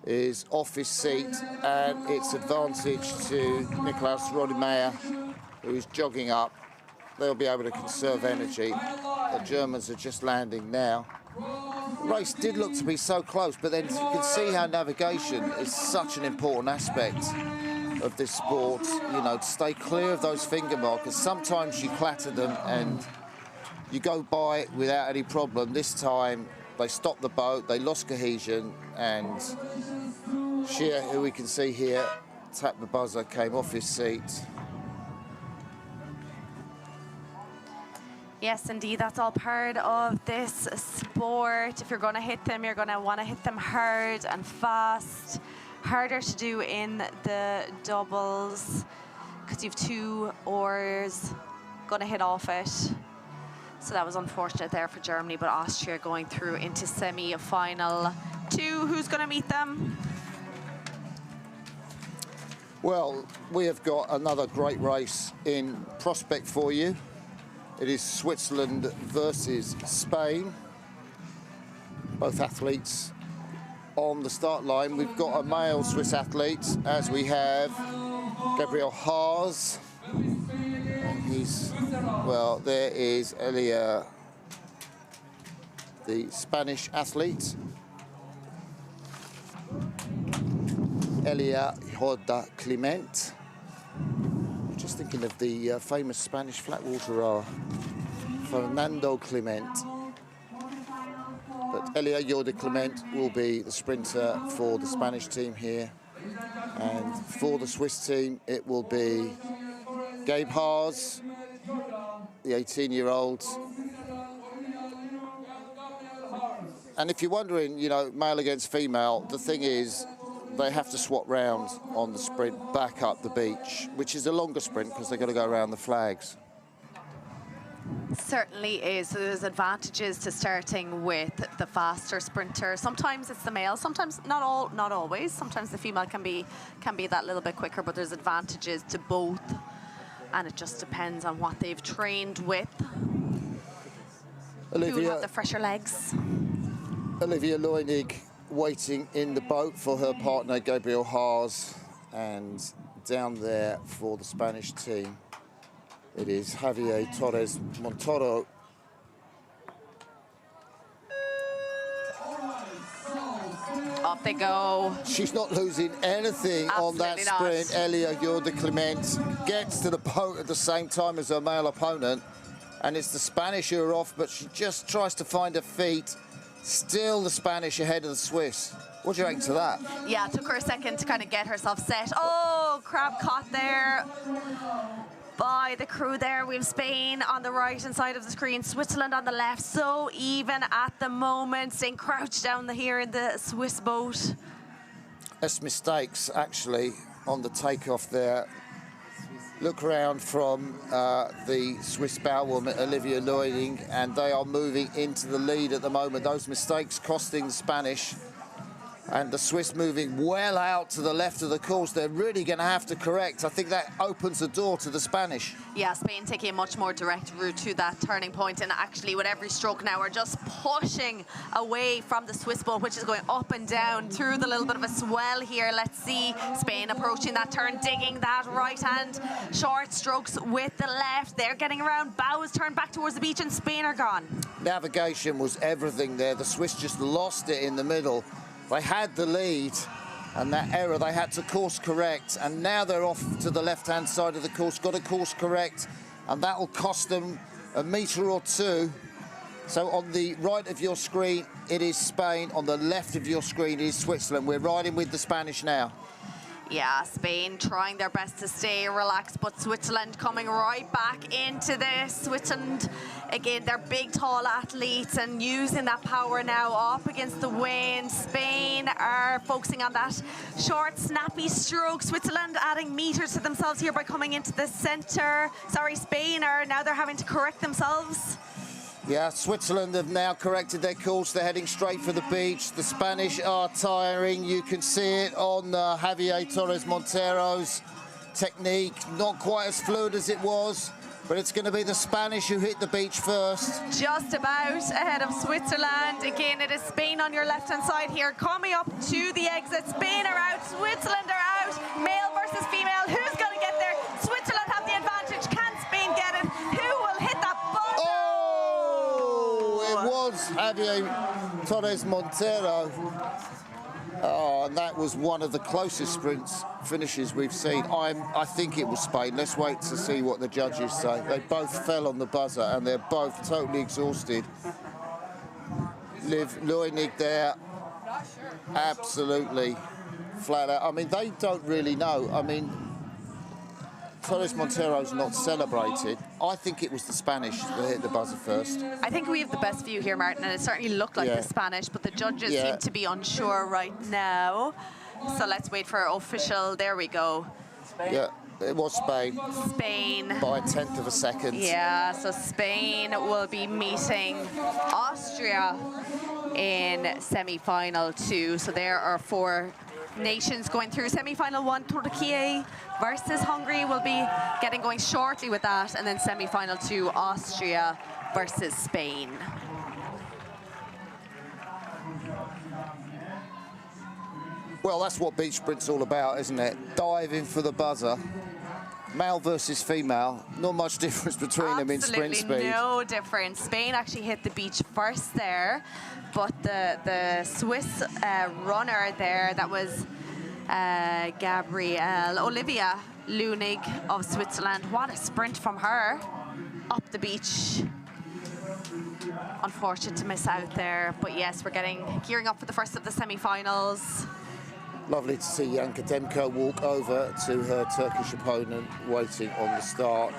is off his seat, and it's advantage to Nikolaus Rodemeyer, who's jogging up. They'll be able to conserve energy. The Germans are just landing now. The race did look to be so close, but then you can see how navigation is such an important aspect of this sport. You know, to stay clear of those finger markers. Sometimes you clatter them and you go by it without any problem. This time they stopped the boat, they lost cohesion, and Shear, who we can see here, tapped the buzzer, came off his seat. Yes, indeed, that's all part of this sport. If you're going to hit them, you're going to want to hit them hard and fast. Harder to do in the doubles because you've two oars going to hit off it. So that was unfortunate there for Germany, but Austria going through into semi-final two. Who's going to meet them? Well, we have got another great race in prospect for you. It is Switzerland versus Spain. Both athletes on the start line. We've got a male Swiss athlete, as we have Gabriel Haas. And he's, well, there is Elia, the Spanish athlete. Elia Jorda Clement. Just thinking of the famous Spanish flatwaterer, Fernando Clement. But Elia Jorda Clement will be the sprinter for the Spanish team here. And for the Swiss team, it will be Gabe Haas, the 18-year-old. And if you're wondering, you know, male against female, the thing is, they have to swap round on the sprint back up the beach, which is a longer sprint because they've got to go around the flags. Certainly is. So there's advantages to starting with the faster sprinter. Sometimes it's the male, sometimes not always. Sometimes the female can be that little bit quicker, but there's advantages to both. And it just depends on what they've trained with. Who will have the fresher legs? Olivia Leunig waiting in the boat for her partner Gabriel Haas, and down there for the Spanish team it is Javier Torres Montoro. Off they go. She's not losing anything on that sprint. Elia Jorda Clement gets to the boat at the same time as her male opponent, and it's the Spanish who are off, but she just tries to find her feet. Still the Spanish ahead of the Swiss. What do you reckon to that? Yeah, it took her a second to kind of get herself set. Oh, crab caught there by the crew there. We have Spain on the right-hand side of the screen, Switzerland on the left. So even at the moment, staying crouched down here in the Swiss boat. Less mistakes, actually, on the takeoff there. Look around from the Swiss bowwoman, Olivia Leunig, and they are moving into the lead at the moment. Those mistakes costing the Spanish. And the Swiss moving well out to the left of the course. They're really going to have to correct. I think that opens the door to the Spanish. Yeah, Spain taking a much more direct route to that turning point, and actually with every stroke now we're just pushing away from the Swiss boat, which is going up and down through the little bit of a swell here. Let's see Spain approaching that turn, digging that right hand, short strokes with the left. They're getting around, bow is turned back towards the beach, and Spain are gone. Navigation was everything there. The Swiss just lost it in the middle. They had the lead, and that error they had to course correct, and now they're off to the left-hand side of the course, got to course correct, and that'll cost them a metre or two. So on the right of your screen, it is Spain. On the left of your screen is Switzerland. We're riding with the Spanish now. Yeah, Spain trying their best to stay relaxed, but Switzerland coming right back into this. Switzerland, again, they're big, tall athletes and using that power now up against the wind. Spain are focusing on that short, snappy stroke. Switzerland adding meters to themselves here by coming into the center. Sorry, Spain are now they're having to correct themselves. Yeah, Switzerland have now corrected their course. They're heading straight for the beach. The Spanish are tiring. You can see it on Javier Torres Montero's technique. Not quite as fluid as it was, but it's going to be the Spanish who hit the beach first. Just about ahead of Switzerland. Again, it is Spain on your left-hand side here, coming up to the exit. Spain are out, Switzerland are out. Male versus female. Who's going to get there? Switzerland have the advantage. Can Spain get it? Who will hit that buzzer? It was Javier Torres Montero. Oh, and that was one of the closest sprints finishes we've seen. I think it was Spain. Let's wait to see what the judges say. They both fell on the buzzer and they're both totally exhausted. Liv Luinig there, absolutely flat out. I mean, they don't really know. I mean, Torres Montero's not celebrated. I think it was the Spanish that hit the buzzer first. I think we have the best view here, Martin, and it certainly looked like the Spanish, but the judges seem to be unsure right now. So let's wait for official. There we go. Yeah, it was Spain. Spain. By a tenth of a second. Yeah, so Spain will be meeting Austria in semi-final 2. So there are 4 nations going through semi-final 1. Turkey versus Hungary will be getting going shortly with that, and then semi-final 2, Austria versus Spain. Well, that's what beach sprint's all about, isn't it? Diving for the buzzer. Male versus female, not much difference between them in sprint speed. Absolutely no difference. Spain actually hit the beach first there, but the Swiss runner there, that was Olivia Luinig of Switzerland. What a sprint from her up the beach. Unfortunate to miss out there, but yes, we're gearing up for the first of the semi-finals. Lovely to see Janka Demko walk over to her Turkish opponent, waiting on the start.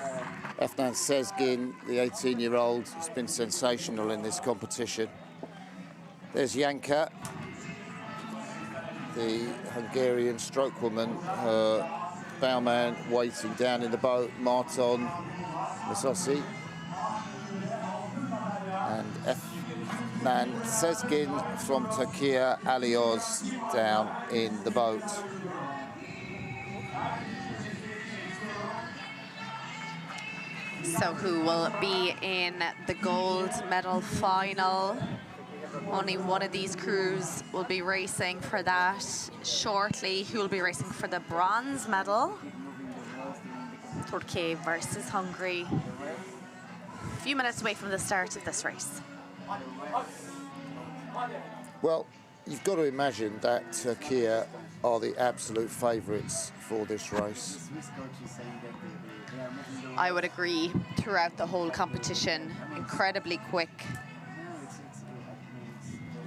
Efnan Sezgin, the 18-year-old, has been sensational in this competition. There's Janka, the Hungarian stroke woman, her bowman waiting down in the boat, Marton Masossi. And Efnan Sezgin from Turkey, Alioz down in the boat. So who will be in the gold medal final? Only one of these crews will be racing for that shortly. Who will be racing for the bronze medal? Turkey versus Hungary. A few minutes away from the start of this race. Well, you've got to imagine that Turkey are the absolute favourites for this race. I would agree. Throughout the whole competition, incredibly quick.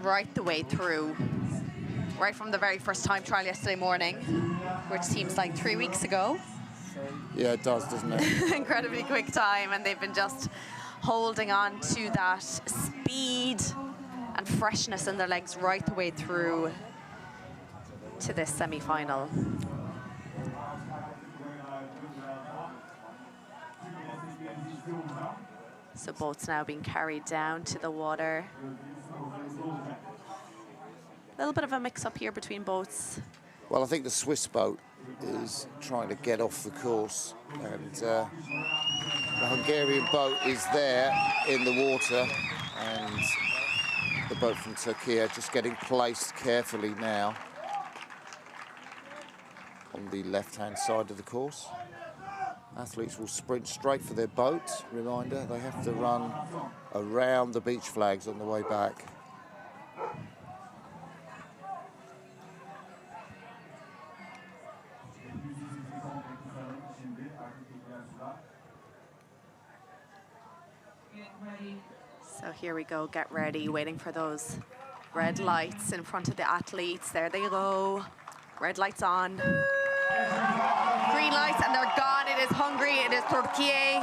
Right the way through. Right from the very first time trial yesterday morning, which seems like 3 weeks ago. Yeah, it does, doesn't it? Incredibly quick time, and they've been just holding on to that speed and freshness in their legs right the way through to this semi-final. So boats now being carried down to the water. little bit of a mix-up here between boats. Well, I think the Swiss boat is trying to get off the course, and the Hungarian boat is there in the water, and the boat from Turkey just getting placed carefully now on the left-hand side of the course. Athletes will sprint straight for their boat. Reminder, they have to run around the beach flags on the way back. So here we go, get ready, waiting for those red lights in front of the athletes. There they go, red lights on. Green lights and they're gone. It is Hungary, it is Türkiye.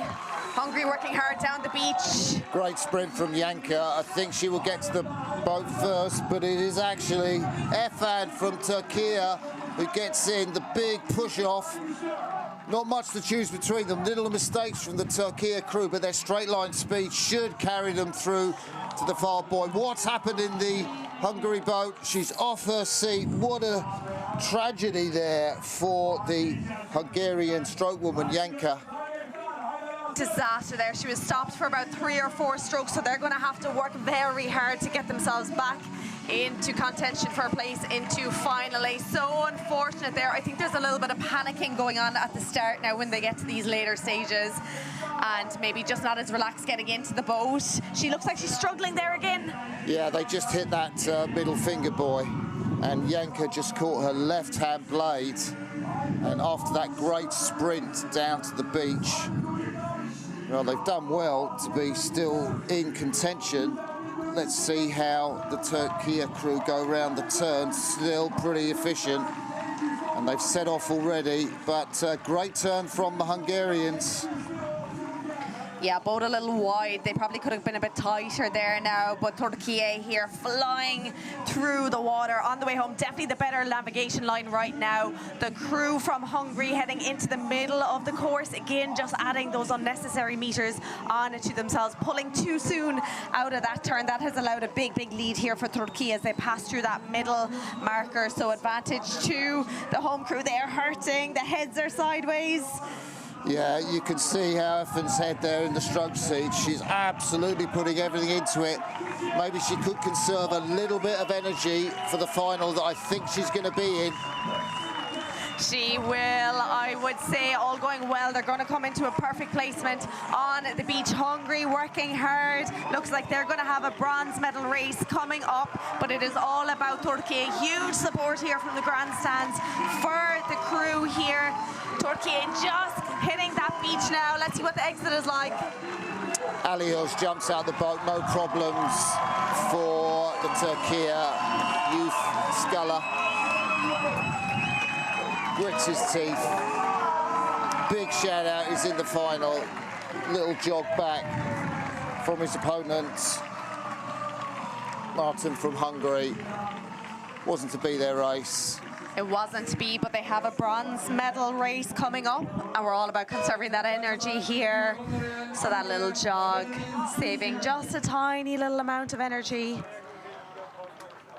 Hungary working hard down the beach. Great sprint from Yanka. I think she will get to the boat first, but it is actually Efan from Turkey who gets in the big push-off. Not much to choose between them. Little mistakes from the Turkey crew, but their straight line speed should carry them through to the far point. What's happened in the Hungary boat? She's off her seat. What a tragedy there for the Hungarian stroke woman, Yanka. Disaster there. She was stopped for about 3 or 4 strokes, so they're going to have to work very hard to get themselves back into contention for a place into finally. So unfortunate there. I think there's a little bit of panicking going on at the start now when they get to these later stages, and maybe just not as relaxed getting into the boat. She looks like she's struggling there again. Yeah, they just hit that middle finger buoy, and Yanka just caught her left-hand blade, and after that great sprint down to the beach, well, they've done well to be still in contention. Let's see how the Turkey crew go around the turn. Still pretty efficient, and they've set off already, but great turn from the Hungarians. Yeah, boat a little wide. They probably could have been a bit tighter there now, but Türkiye here flying through the water on the way home. Definitely the better navigation line right now. The crew from Hungary heading into the middle of the course. Again, just adding those unnecessary meters on to themselves. Pulling too soon out of that turn. That has allowed a big, big lead here for Türkiye as they pass through that middle marker. So advantage to the home crew. They are hurting. The heads are sideways. Yeah, you can see how Efan's head there in the stroke seat. She's absolutely putting everything into it. Maybe she could conserve a little bit of energy for the final that I think she's going to be in. She will, I would say, all going well. They're going to come into a perfect placement on the beach. Hungary working hard. Looks like they're going to have a bronze medal race coming up, but it is all about Türkiye. Huge support here from the grandstands for the crew here. Türkiye just hitting that beach now. Let's see what the exit is like. Alios jumps out the boat, no problems for the Turkey youth sculler. Grits his teeth. Big shout out, he's in the final. Little jog back from his opponent. Martin from Hungary. Wasn't to be their race. It wasn't to be, but they have a bronze medal race coming up, and we're all about conserving that energy here. So that little jog, saving just a tiny little amount of energy.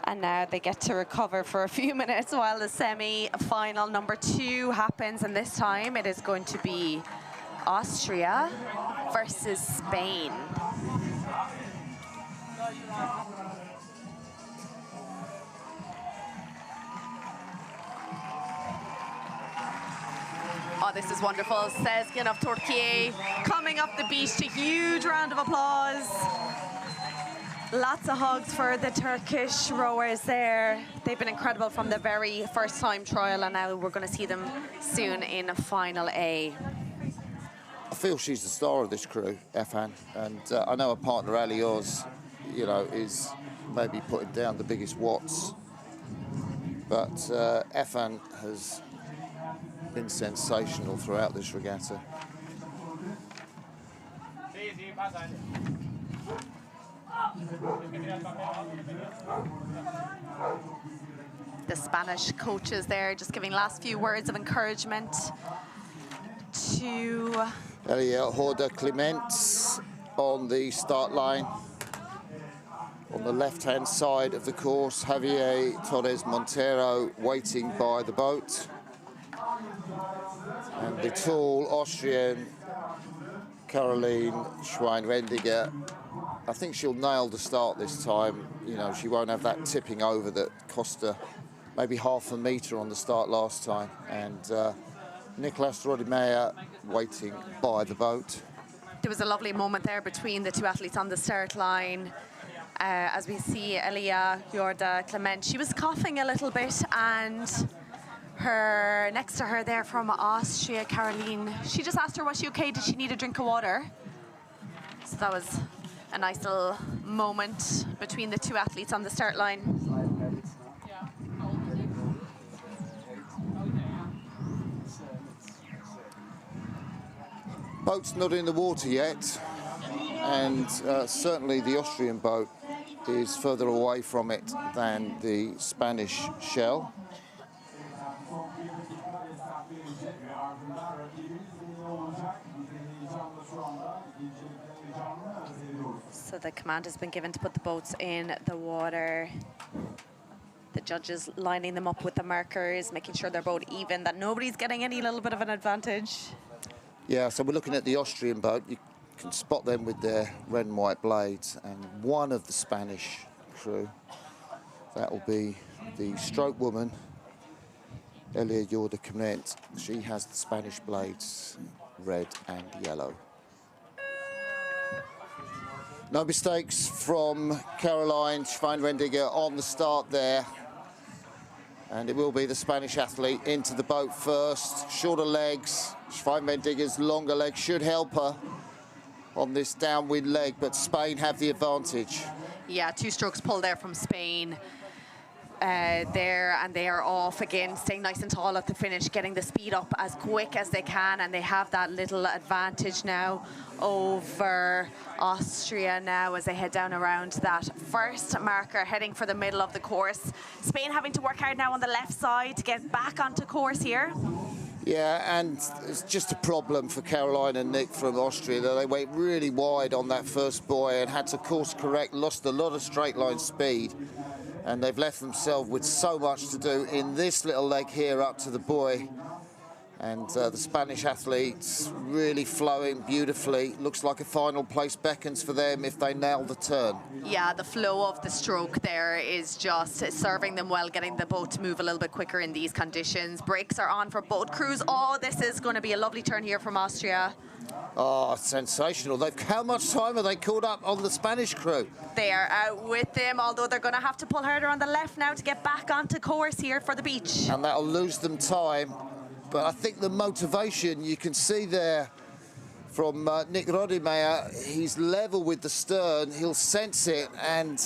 And now they get to recover for a few minutes while the semi-final number 2 happens, and this time it is going to be Austria versus Spain. Oh, this is wonderful. Sezgin of Türkiye coming up the beach to huge round of applause. Lots of hugs for the Turkish rowers there. They've been incredible from the very first time trial, and now we're going to see them soon in Final A. I feel she's the star of this crew, Efan, and I know her partner Alios, you know, is maybe putting down the biggest watts, but Efan has been sensational throughout this regatta. The Spanish coaches there just giving last few words of encouragement to Elia Horda Clements on the start line. On the left-hand side of the course, Javier Torres Montero waiting by the boat. And the tall Austrian Caroline Schweinwendiger, I think she'll nail the start this time. You know, she won't have that tipping over that cost her maybe half a metre on the start last time. And Nicolas Rodimeyer waiting by the boat. There was a lovely moment there between the two athletes on the start line. As we see Elia Jorda Clement, she was coughing a little bit, and her next to her there from Austria, Caroline, she just asked her, was she okay? Did she need a drink of water? So that was a nice little moment between the two athletes on the start line. Boat's not in the water yet, and certainly the Austrian boat is further away from it than the Spanish shell. So the command has been given to put the boats in the water. The judges lining them up with the markers, making sure they're both even, that nobody's getting any little bit of an advantage. Yeah, so we're looking at the Austrian boat. You can spot them with their red and white blades, and one of the Spanish crew, that will be the stroke woman, Elia Jorda Clement. She has the Spanish blades, red and yellow. No mistakes from Caroline Schweinwendiger on the start there. And it will be the Spanish athlete into the boat first. Shorter legs. Schweinwendiger's longer legs should help her on this downwind leg, but Spain have the advantage. Yeah, 2 strokes pull there from Spain. There, and they are off again, staying nice and tall at the finish, getting the speed up as quick as they can, and they have that little advantage now over Austria now as they head down around that first marker, heading for the middle of the course. Spain having to work hard now on the left side to get back onto course here. Yeah, and it's just a problem for Caroline and Nick from Austria that they went really wide on that first buoy and had to course correct, lost a lot of straight line speed. And they've left themselves with so much to do in this little leg here up to the buoy. And the Spanish athletes really flowing beautifully. Looks like a final place beckons for them if they nail the turn. Yeah, the flow of the stroke there is just serving them well, getting the boat to move a little bit quicker in these conditions. Brakes are on for both crews. Oh, this is going to be a lovely turn here from Austria. Oh, sensational. How much time have they caught up on the Spanish crew? They are out with them, although they're going to have to pull harder on the left now to get back onto course here for the beach. And that'll lose them time. But I think the motivation you can see there from Nick Rodimeyer, he's level with the stern, he'll sense it, and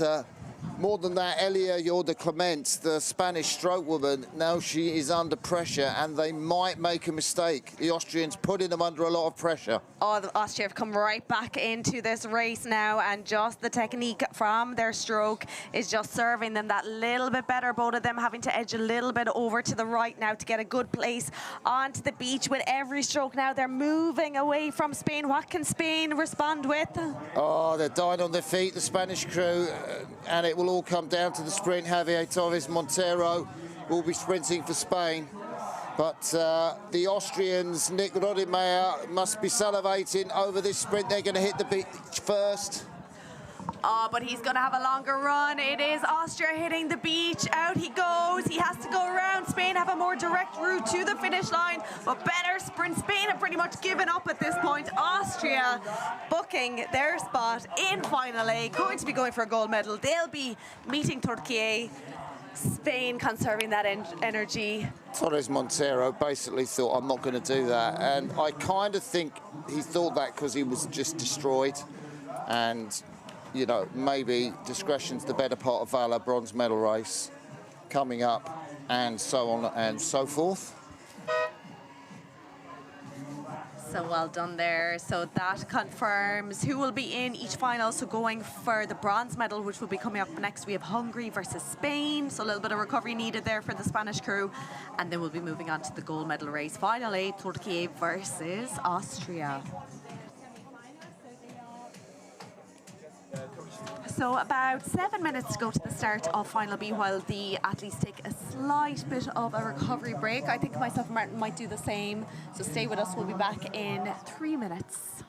more than that, Elia Jorda Clement, the Spanish stroke woman, now she is under pressure and they might make a mistake. The Austrians putting them under a lot of pressure. Oh, the Austria have come right back into this race now, and just the technique from their stroke is just serving them that little bit better. Both of them having to edge a little bit over to the right now to get a good place onto the beach. With every stroke now, they're moving away from Spain. What can Spain respond with? Oh, they're dying on their feet, the Spanish crew, and it will all come down to the sprint. Javier Torres Montero will be sprinting for Spain. But the Austrians, Nick Rodimeyer, must be salivating over this sprint. They're going to hit the beach first. Oh, but he's going to have a longer run. It is Austria hitting the beach. Out he goes. He has to go around. Spain have a more direct route to the finish line, but better sprint. Spain have pretty much given up at this point. Austria booking their spot in final A, going to be going for a gold medal. They'll be meeting Türkiye. Spain conserving that energy. Torres Montero basically thought, I'm not going to do that. And I kind of think he thought that because he was just destroyed. And, you know, maybe discretion's the better part of valor, bronze medal race coming up, and so on and so forth. So well done there. So that confirms who will be in each final. So going for the bronze medal, which will be coming up next, we have Hungary versus Spain. So a little bit of recovery needed there for the Spanish crew. And then we'll be moving on to the gold medal race. Finally, Türkiye versus Austria. So about 7 minutes to go to the start of Final B while the athletes take a slight bit of a recovery break. I think myself and Martin might do the same. So stay with us. We'll be back in 3 minutes.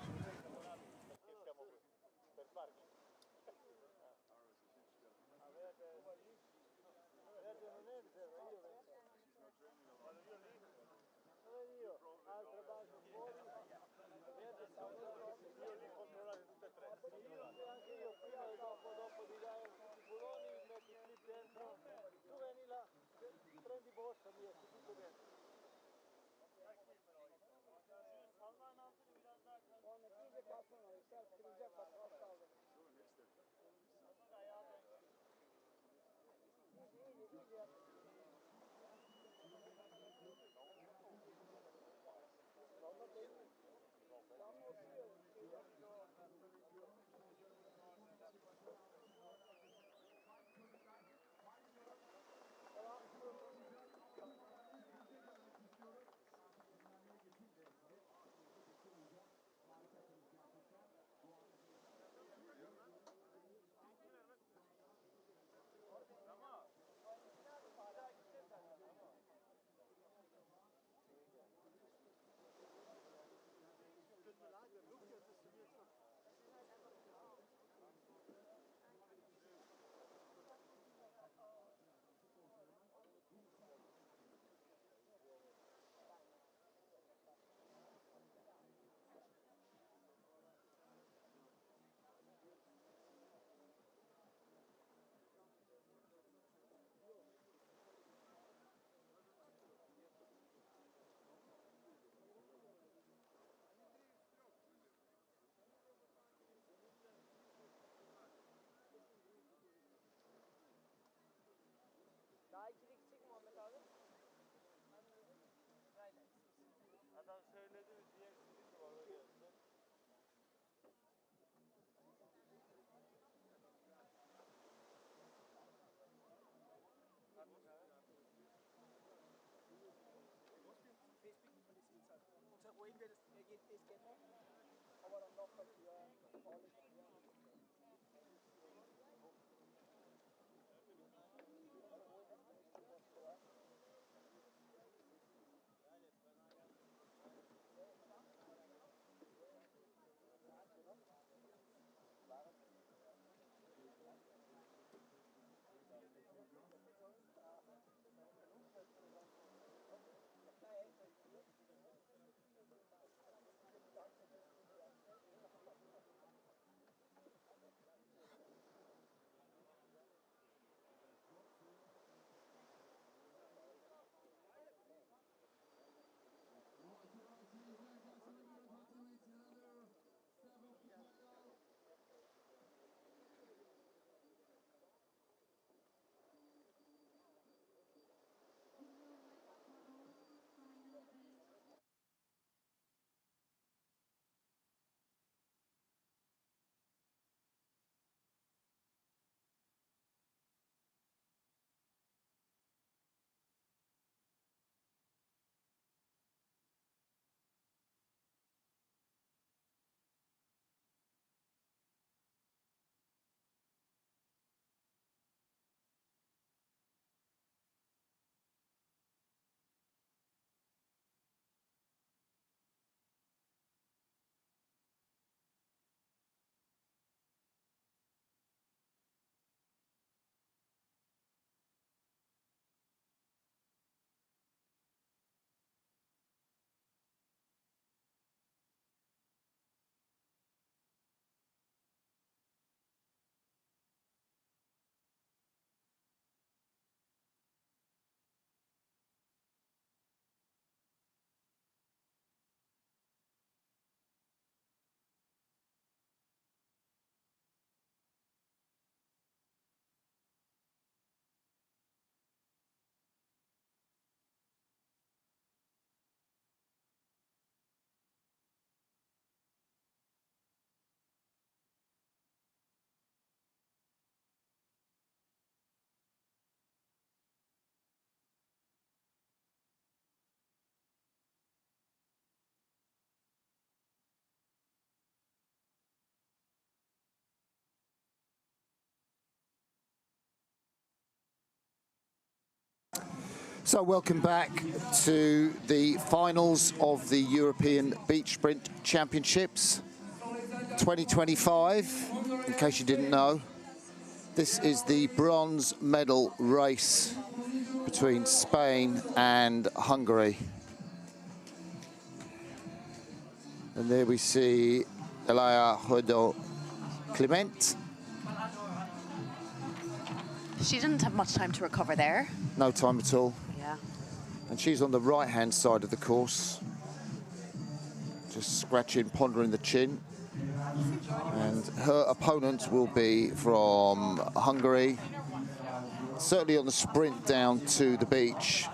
So welcome back to the finals of the European Beach Sprint Championships 2025. In case you didn't know, this is the bronze medal race between Spain and Hungary. And there we see Elia Hodo Clement. She didn't have much time to recover there. No time at all. Yeah. And she's on the right-hand side of the course. Just scratching, pondering the chin. And her opponent will be from Hungary. Certainly on the sprint down to the beach.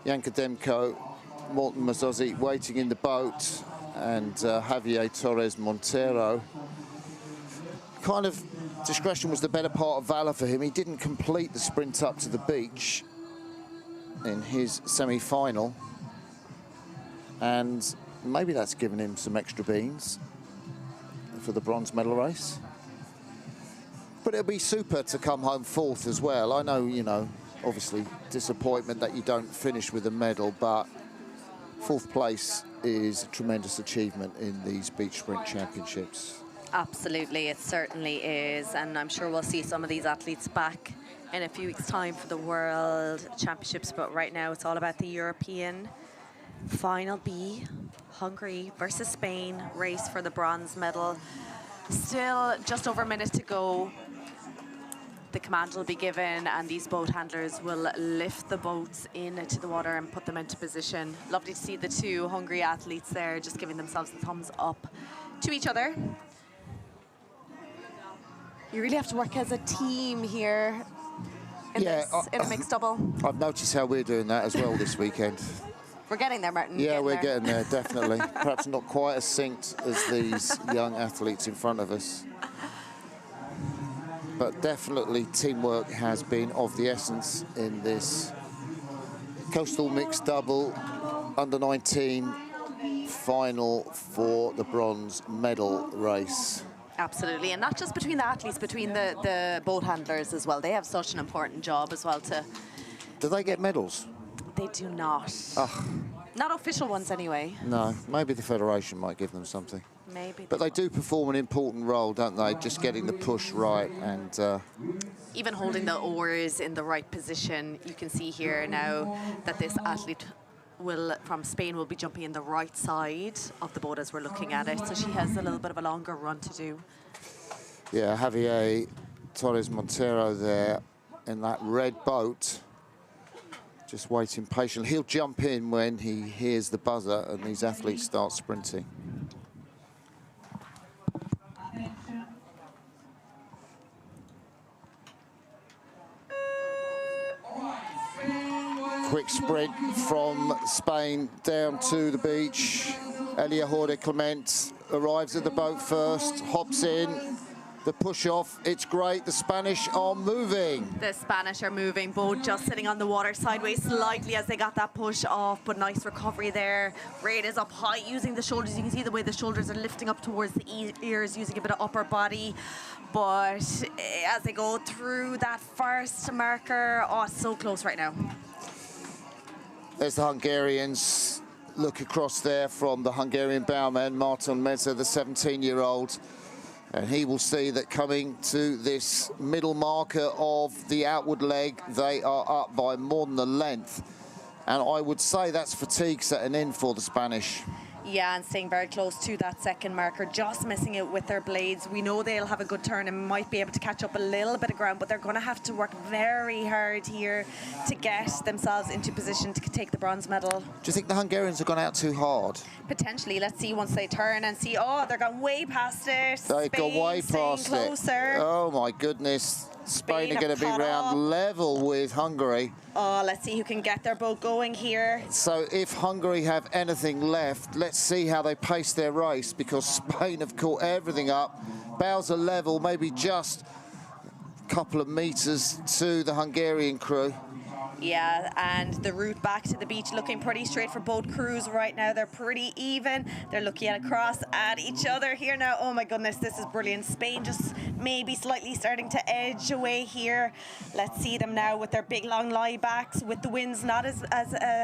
Janka Demko, Morten Mazzozzi waiting in the boat, and Javier Torres Montero. Kind of discretion was the better part of valour for him. He didn't complete the sprint up to the beach in his semi-final, and maybe that's given him some extra beans for the bronze medal race. But it'll be super to come home fourth as well. I know, you know, obviously disappointment that you don't finish with a medal, but fourth place is a tremendous achievement in these beach sprint championships. Absolutely, it certainly is, and I'm sure we'll see some of these athletes back in a few weeks' time for the World Championships, but right now it's all about the European Final B, Hungary versus Spain, race for the bronze medal. Still just over a minute to go. The command will be given and these boat handlers will lift the boats into the water and put them into position. Lovely to see the two Hungary athletes there just giving themselves the thumbs up to each other. You really have to work as a team here in, in a mixed double. I've noticed how we're doing that as well this weekend. We're getting there, Martin. Yeah, we're getting there, definitely. Perhaps not quite as synced as these young athletes in front of us. But definitely teamwork has been of the essence in this coastal mixed double under-19 final for the bronze medal race. Absolutely, and not just between the athletes, between the boat handlers as well. They have such an important job as well to... Do they get medals? They do not. Ugh. Not official ones anyway. No, maybe the Federation might give them something. Maybe. But they do perform an important role, don't they? Just getting the push right and... even holding the oars in the right position. You can see here now that this athlete from Spain will be jumping in the right side of the boat as we're looking at it. So she has a little bit of a longer run to do. Yeah, Javier Torres Montero there in that red boat. Just waiting patiently. He'll jump in when he hears the buzzer and these athletes start sprinting. Quick sprint from Spain down to the beach. Elia Hodo Clement arrives at the boat first, hops in. The push off, it's great. The Spanish are moving. The Spanish are moving, both just sitting on the water sideways slightly as they got that push off, but nice recovery there. Braid is up high using the shoulders. You can see the way the shoulders are lifting up towards the ears, using a bit of upper body. But as they go through that first marker, oh, it's so close right now. There's the Hungarians. Look across there from the Hungarian bowman, Marton Meza, the 17-year-old. And he will see that coming to this middle marker of the outward leg, they are up by more than the length. And I would say that's fatigue setting in for the Spanish. Yeah, and staying very close to that second marker, just missing it with their blades. We know they'll have a good turn and might be able to catch up a little bit of ground, but they're going to have to work very hard here to get themselves into position to take the bronze medal. Do you think the Hungarians have gone out too hard? Potentially. Let's see once they turn and see. Oh, they're gone way past it. They've gone way past it. Closer. Oh, my goodness. Spain are going to be round level with Hungary. Oh, let's see who can get their boat going here. So if Hungary have anything left, let's see how they pace their race, because Spain have caught everything up. Bows are level, maybe just a couple of meters to the Hungarian crew. Yeah, and the route back to the beach looking pretty straight for both crews right now. They're pretty even. They're looking across at each other here now. Oh my goodness, this is brilliant. Spain just maybe slightly starting to edge away here. Let's see them now with their big long lie backs, with the winds not as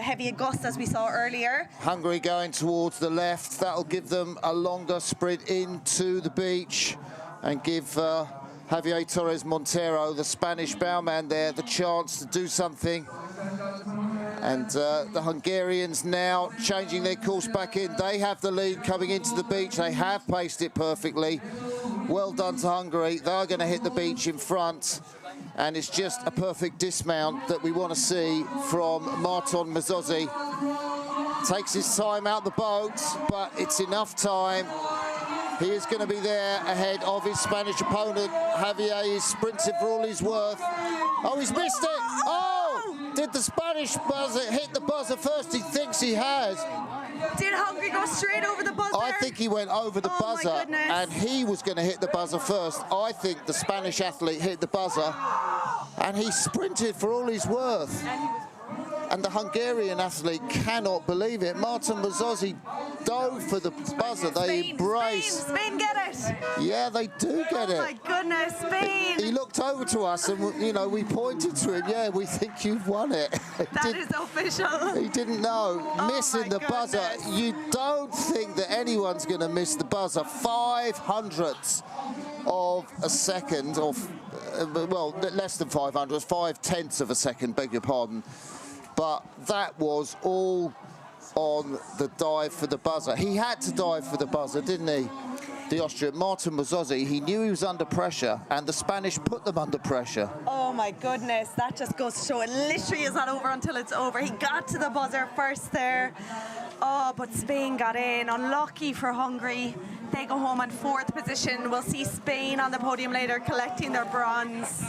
heavy a gust as we saw earlier. Hungary going towards the left. That'll give them a longer sprint into the beach and give Javier Torres Montero, the Spanish bowman there, the chance to do something. And the Hungarians now changing their course back in. They have the lead coming into the beach. They have paced it perfectly. Well done to Hungary. They're going to hit the beach in front. And it's just a perfect dismount that we want to see from Marton Mazzozzi. Takes his time out the boat, but it's enough time. He is going to be there ahead of his Spanish opponent. Javier is sprinting for all he's worth. Oh, he's missed it. Oh, did the Spanish buzzer hit the buzzer first? He thinks he has. Did Hungary go straight over the buzzer? I think he went over the buzzer, and he was going to hit the buzzer first. I think the Spanish athlete hit the buzzer, and he sprinted for all he's worth. And the Hungarian athlete cannot believe it. Marton Mazzozzi dove for the buzzer. They embrace. Spain get it. Yeah, they do get it. Oh my goodness, Spain. He looked over to us and, you know, we pointed to him. Yeah, we think you've won it. That is official. He didn't know. Missing the buzzer. You don't think that anyone's going to miss the buzzer. 5/100ths of a second, or well, less than 500, 5/10ths of a second, beg your pardon. But that was all on the dive for the buzzer. He had to dive for the buzzer, didn't he? The Austrian, Marton Mazzozzi, he knew he was under pressure, and the Spanish put them under pressure. Oh my goodness, that just goes to show it literally is not over until it's over. He got to the buzzer first there. Oh, but Spain got in. Unlucky for Hungary. They go home in 4th position. We'll see Spain on the podium later collecting their bronze.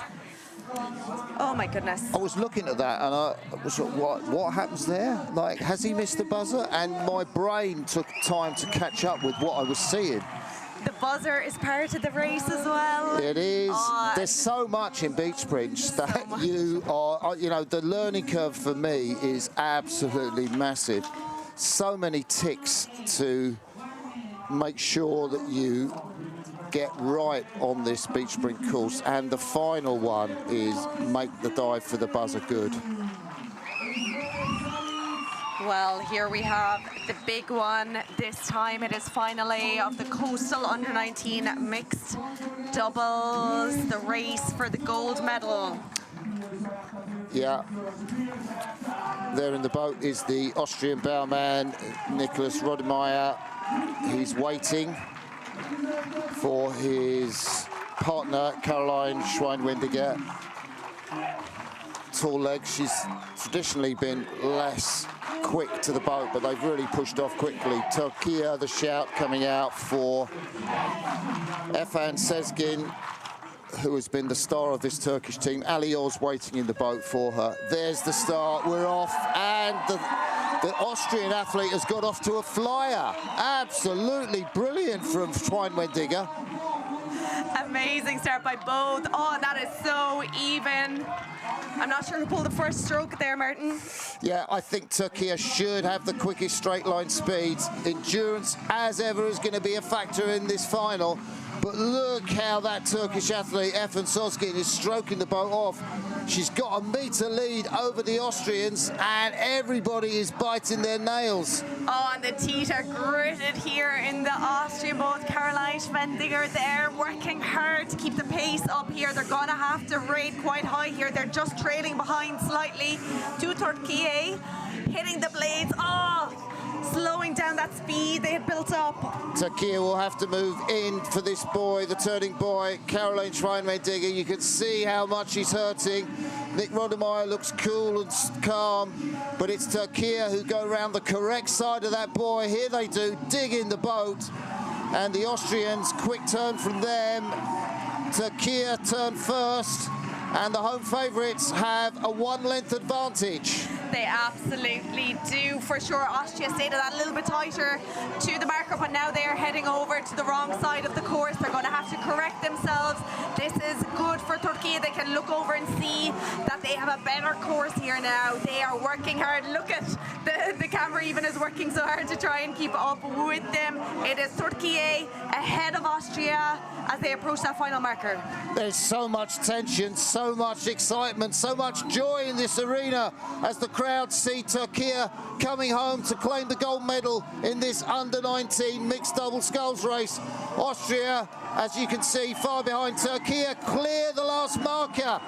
Oh my goodness. I was looking at that and I was like, what happens there? Like, has he missed the buzzer? And my brain took time to catch up with what I was seeing. The buzzer is part of the race as well. It is. There's so much in beach sprints that you know, the learning curve for me is absolutely massive. So many ticks to make sure that you get right on this beach sprint course, and the final one is make the dive for the buzzer good. Well, here we have the big one. This time it is finally of the Coastal Under-19 mixed doubles, the race for the gold medal. Yeah. There in the boat is the Austrian bowman, Nicholas Rodemeyer. He's waiting for his partner, Caroline Schweinwendiger. Tall legs. She's traditionally been less quick to the boat, but they've really pushed off quickly. Turkiye, the shout coming out for Efan Sezgin, who has been the star of this Turkish team. Ali Oz waiting in the boat for her. There's the start. We're off, and the Austrian athlete has got off to a flyer. Absolutely brilliant from Schweinwendiger. Amazing start by both. Oh, that is so even. I'm not sure who pulled the first stroke there, Martin. Yeah, I think Turkiye should have the quickest straight line speeds. Endurance, as ever, is going to be a factor in this final. But look how that Turkish athlete, Efan Sezgin, is stroking the boat off. She's got a metre lead over the Austrians, and everybody is biting their nails. Oh, and the teeth are gritted here in the Austrian boat. Caroline Schweinwendiger there working hard to keep the pace up here. They're going to have to rate quite high here. They're just trailing behind slightly to Turkiye, hitting the blades. Oh, slowing down that speed they had built up. Turkiye will have to move in for this boy, the turning boy, Caroline Schweinwendiger. You can see how much he's hurting. Nick Rodemeyer looks cool and calm, but it's Turkiye who go around the correct side of that buoy. Here they do, dig in the boat, and the Austrians, quick turn from them. Turkiye turn first, and the home favourites have a 1 length advantage. They absolutely do, for sure. Austria stayed a little bit tighter to the marker, but now they are heading over to the wrong side of the course. They're going to have to correct themselves. This is good for Turkey. They can look over and see that they have a better course here now. They are working hard. Look at the camera even is working so hard to try and keep up with them. It is Türkiye ahead of Austria as they approach that final marker. There's so much tension, so much excitement, so much joy in this arena as the crowd see Türkiye coming home to claim the gold medal in this under-19 mixed double sculls race. Austria, as you can see, far behind Türkiye, clear the last marker.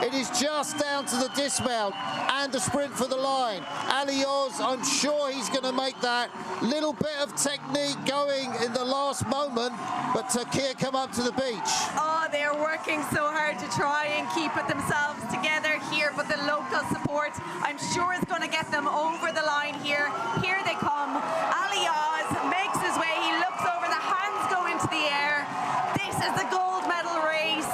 It is just down to the dismount and the sprint for the line. Ali Oz, I'm sure he's going to make that little bit of technique going in the last moment, but Türkiye come up to the beach. Oh, they're working so hard to try and keep it themselves together here, but the local support, I'm sure, is going to get them over the line here. Here they come. Ali Oz makes his way. He looks over, the hands go into the air. This is the gold medal race.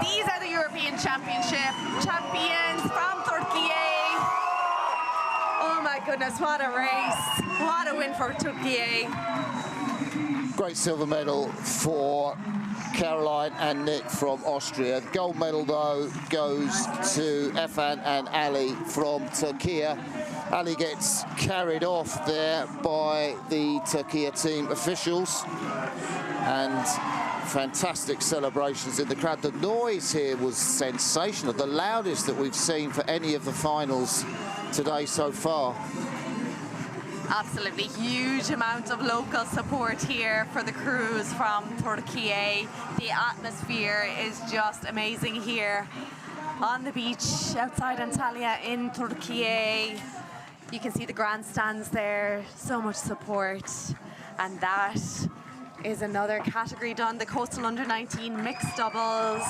These are the European Championship champions from Türkiye. Oh my goodness, what a race. What a win for Türkiye. Great silver medal for Caroline and Nick from Austria. The gold medal, though, goes to Efan and Ali from Türkiye. Ali gets carried off there by the Türkiye team officials, and fantastic celebrations in the crowd. The noise here was sensational, the loudest that we've seen for any of the finals today so far. Absolutely huge amount of local support here for the crews from Türkiye. The atmosphere is just amazing here on the beach outside Antalya in Türkiye. You can see the grandstands there, so much support. And that is another category done, the Coastal Under-19 mixed doubles.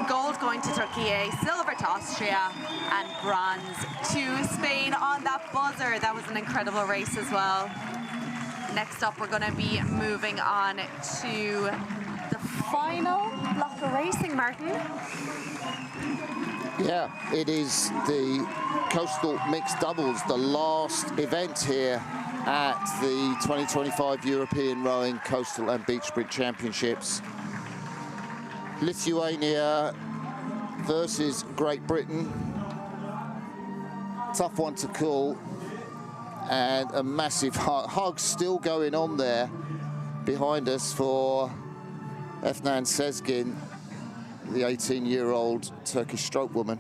Gold going to Türkiye, silver to Austria, and bronze to Spain on that buzzer. That was an incredible race as well. Next up, we're going to be moving on to the final block of racing, Martin. Yeah, it is the Coastal Mixed Doubles, the last event here at the 2025 European Rowing Coastal and Beach Sprint Championships. Lithuania versus Great Britain. Tough one to call, and a massive hug still going on there behind us for Efnan Sezgin, the 18-year-old Turkish stroke woman.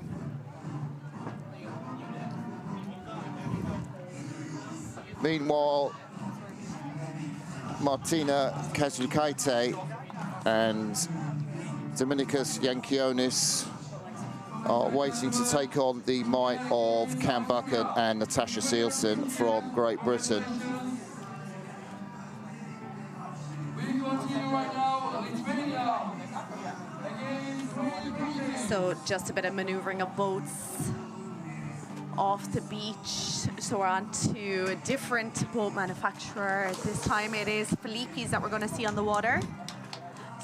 Meanwhile, Martina Kazukaite and Dominikas Yankionis are waiting to take on the might of Cam Buchan and Natasha Sealson from Great Britain. We continue right now, Lithuania. So just a bit of manoeuvring of boats off the beach. So we're on to a different boat manufacturer. This time it is Felipe's that we're going to see on the water.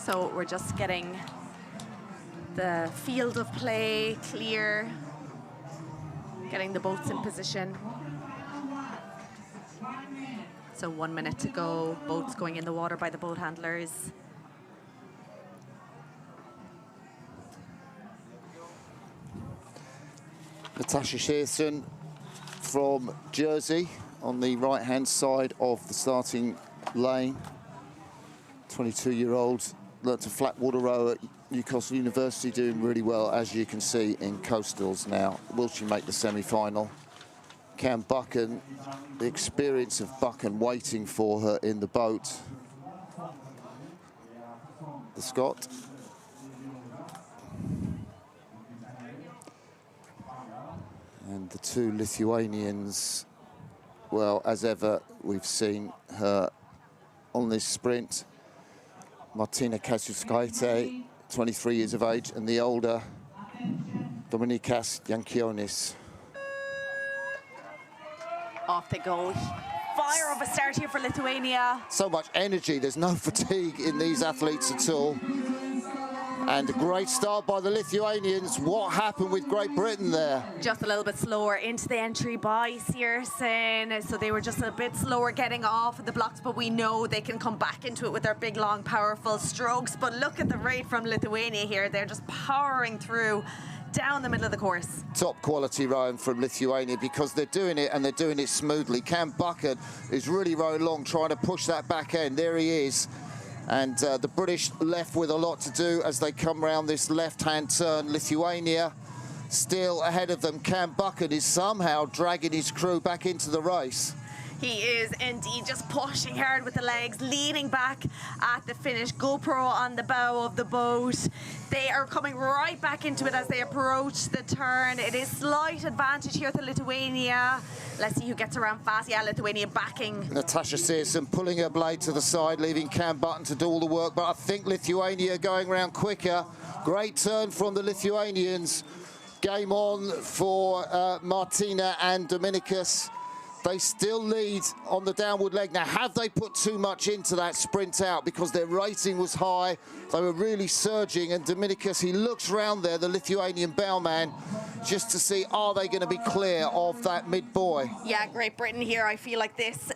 So we're just getting the field of play clear, getting the boats in position. So 1 minute to go, boats going in the water by the boat handlers. Natasha Shearson from Jersey on the right-hand side of the starting lane. 22-year-old, learnt to flat water row at Newcastle University, doing really well, as you can see, in coastals now. Will she make the semi-final? Cam Buchan, the experience of Buchan waiting for her in the boat. The Scot. And the two Lithuanians, well, as ever, we've seen her on this sprint. Martina Kazukaite, 23 years of age, and the older Dominikas Yankionis. Off they go. Fire of a start here for Lithuania. So much energy, there's no fatigue in these athletes at all. And a great start by the Lithuanians. What happened with Great Britain there? Just a little bit slower into the entry by Searson. So they were just a bit slower getting off of the blocks, but we know they can come back into it with their big, long, powerful strokes. But look at the rate from Lithuania here. They're just powering through down the middle of the course. Top quality rowing from Lithuania because they're doing it and they're doing it smoothly. Cam Bucket is really rowing long, trying to push that back end. There he is. And the British left with a lot to do as they come around this left-hand turn. Lithuania still ahead of them. Cam Bucket is somehow dragging his crew back into the race. He is indeed just pushing hard with the legs, leaning back at the finish. GoPro on the bow of the boat. They are coming right back into it as they approach the turn. It is slight advantage here to Lithuania. Let's see who gets around fast. Yeah, Lithuania backing. Natasha Searson pulling her blade to the side, leaving Cam Button to do all the work. But I think Lithuania going around quicker. Great turn from the Lithuanians. Game on for Martina and Dominicus. They still lead on the downward leg. Now, have they put too much into that sprint out? Because their rating was high. They were really surging. And Dominicus, he looks round there, the Lithuanian bowman, just to see, are they going to be clear of that mid-buoy? Yeah, Great Britain here. I feel like this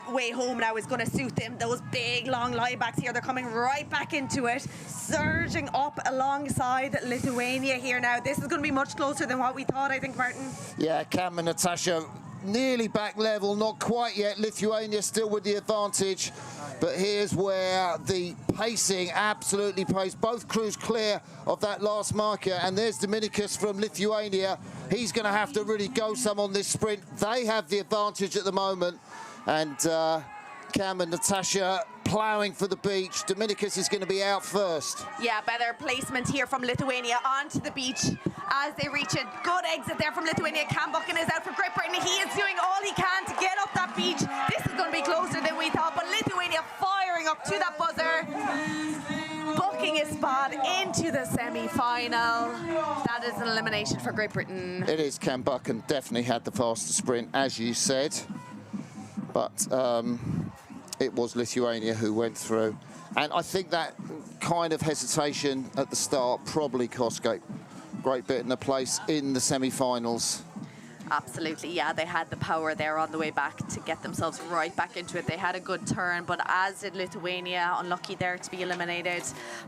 way home now is going to suit them. Those big, long liebacks here, they're coming right back into it, surging up alongside Lithuania here now. This is going to be much closer than what we thought, I think, Martin. Yeah, Cam and Natasha nearly back level, not quite yet. Lithuania still with the advantage, but here's where the pacing absolutely pays. Both crews clear of that last marker, and there's Dominicus from Lithuania. He's going to have to really go some on this sprint. They have the advantage at the moment, and Cam and Natasha ploughing for the beach. Dominicus is going to be out first. Yeah, better placement here from Lithuania onto the beach as they reach it. Good exit there from Lithuania. Cam Buchan is out for Great Britain. He is doing all he can to get up that beach. This is going to be closer than we thought, but Lithuania firing up to that buzzer, booking a spot into the semi-final. That is an elimination for Great Britain. It is. Cam Buchan definitely had the faster sprint, as you said, but it was Lithuania who went through. And I think that kind of hesitation at the start probably cost Great Britain a place in the semi-finals. Absolutely, yeah, they had the power there on the way back to get themselves right back into it. They had a good turn, but as did Lithuania, unlucky there to be eliminated.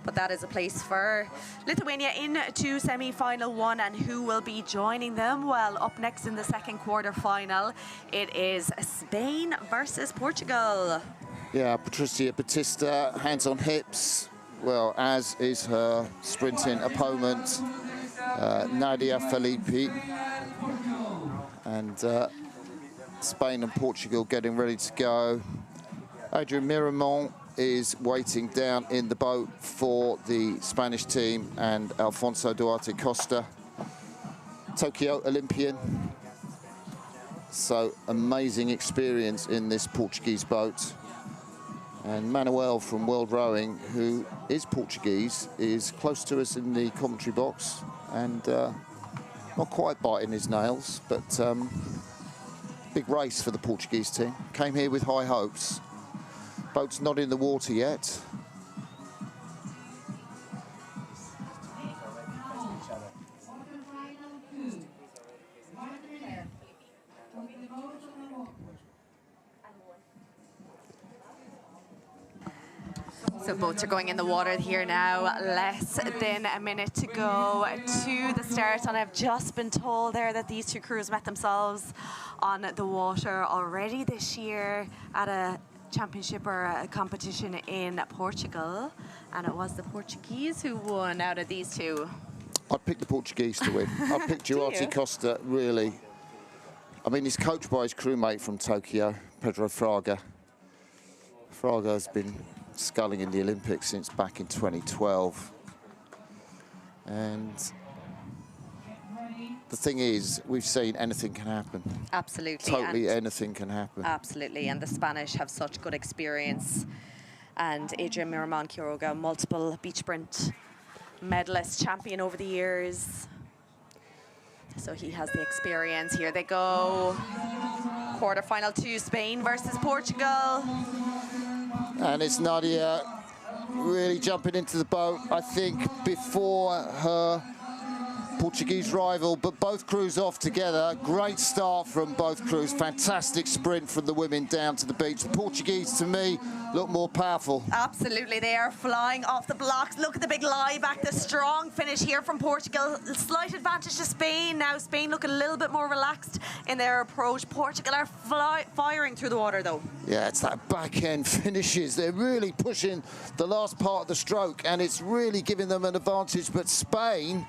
But that is a place for Lithuania into semi-final one, and who will be joining them? Well, up next in the second quarter final, it is Spain versus Portugal. Yeah, Patricia Batista, hands on hips, well, as is her sprinting opponent, Nadia Felipe. And Spain and Portugal getting ready to go. Adrian Miramont is waiting down in the boat for the Spanish team, and Alfonso Duarte Costa, Tokyo Olympian. So amazing experience in this Portuguese boat. And Manuel from World Rowing, who is Portuguese, is close to us in the commentary box, and not quite biting his nails, but big race for the Portuguese team. Came here with high hopes. Boat's not in the water yet. So boats are going in the water here now. Less than a minute to go to the start, and I've just been told there that these two crews met themselves on the water already this year at a championship or a competition in Portugal, and it was the Portuguese who won out of these two. I picked the Portuguese to win. I picked Duarte Costa, really. I mean, he's coached by his crewmate from Tokyo, Pedro Fraga. Fraga has been sculling in the Olympics since back in 2012. And the thing is, we've seen anything can happen. Absolutely. Totally anything can happen. Absolutely, and the Spanish have such good experience. And Adrian Miramont Quiroga, multiple beach sprint medalist, champion over the years. So he has the experience. Here they go. Quarterfinal 2, Spain versus Portugal. And it's Nadia really jumping into the boat, I think, before her Portuguese rival, but both crews off together. Great start from both crews. Fantastic sprint from the women down to the beach. The Portuguese, to me, look more powerful. Absolutely, they are flying off the blocks. Look at the big lie back, the strong finish here from Portugal. Slight advantage to Spain. Now Spain look a little bit more relaxed in their approach. Portugal are firing through the water though. Yeah, it's that back end finishes. They're really pushing the last part of the stroke, and it's really giving them an advantage. But Spain,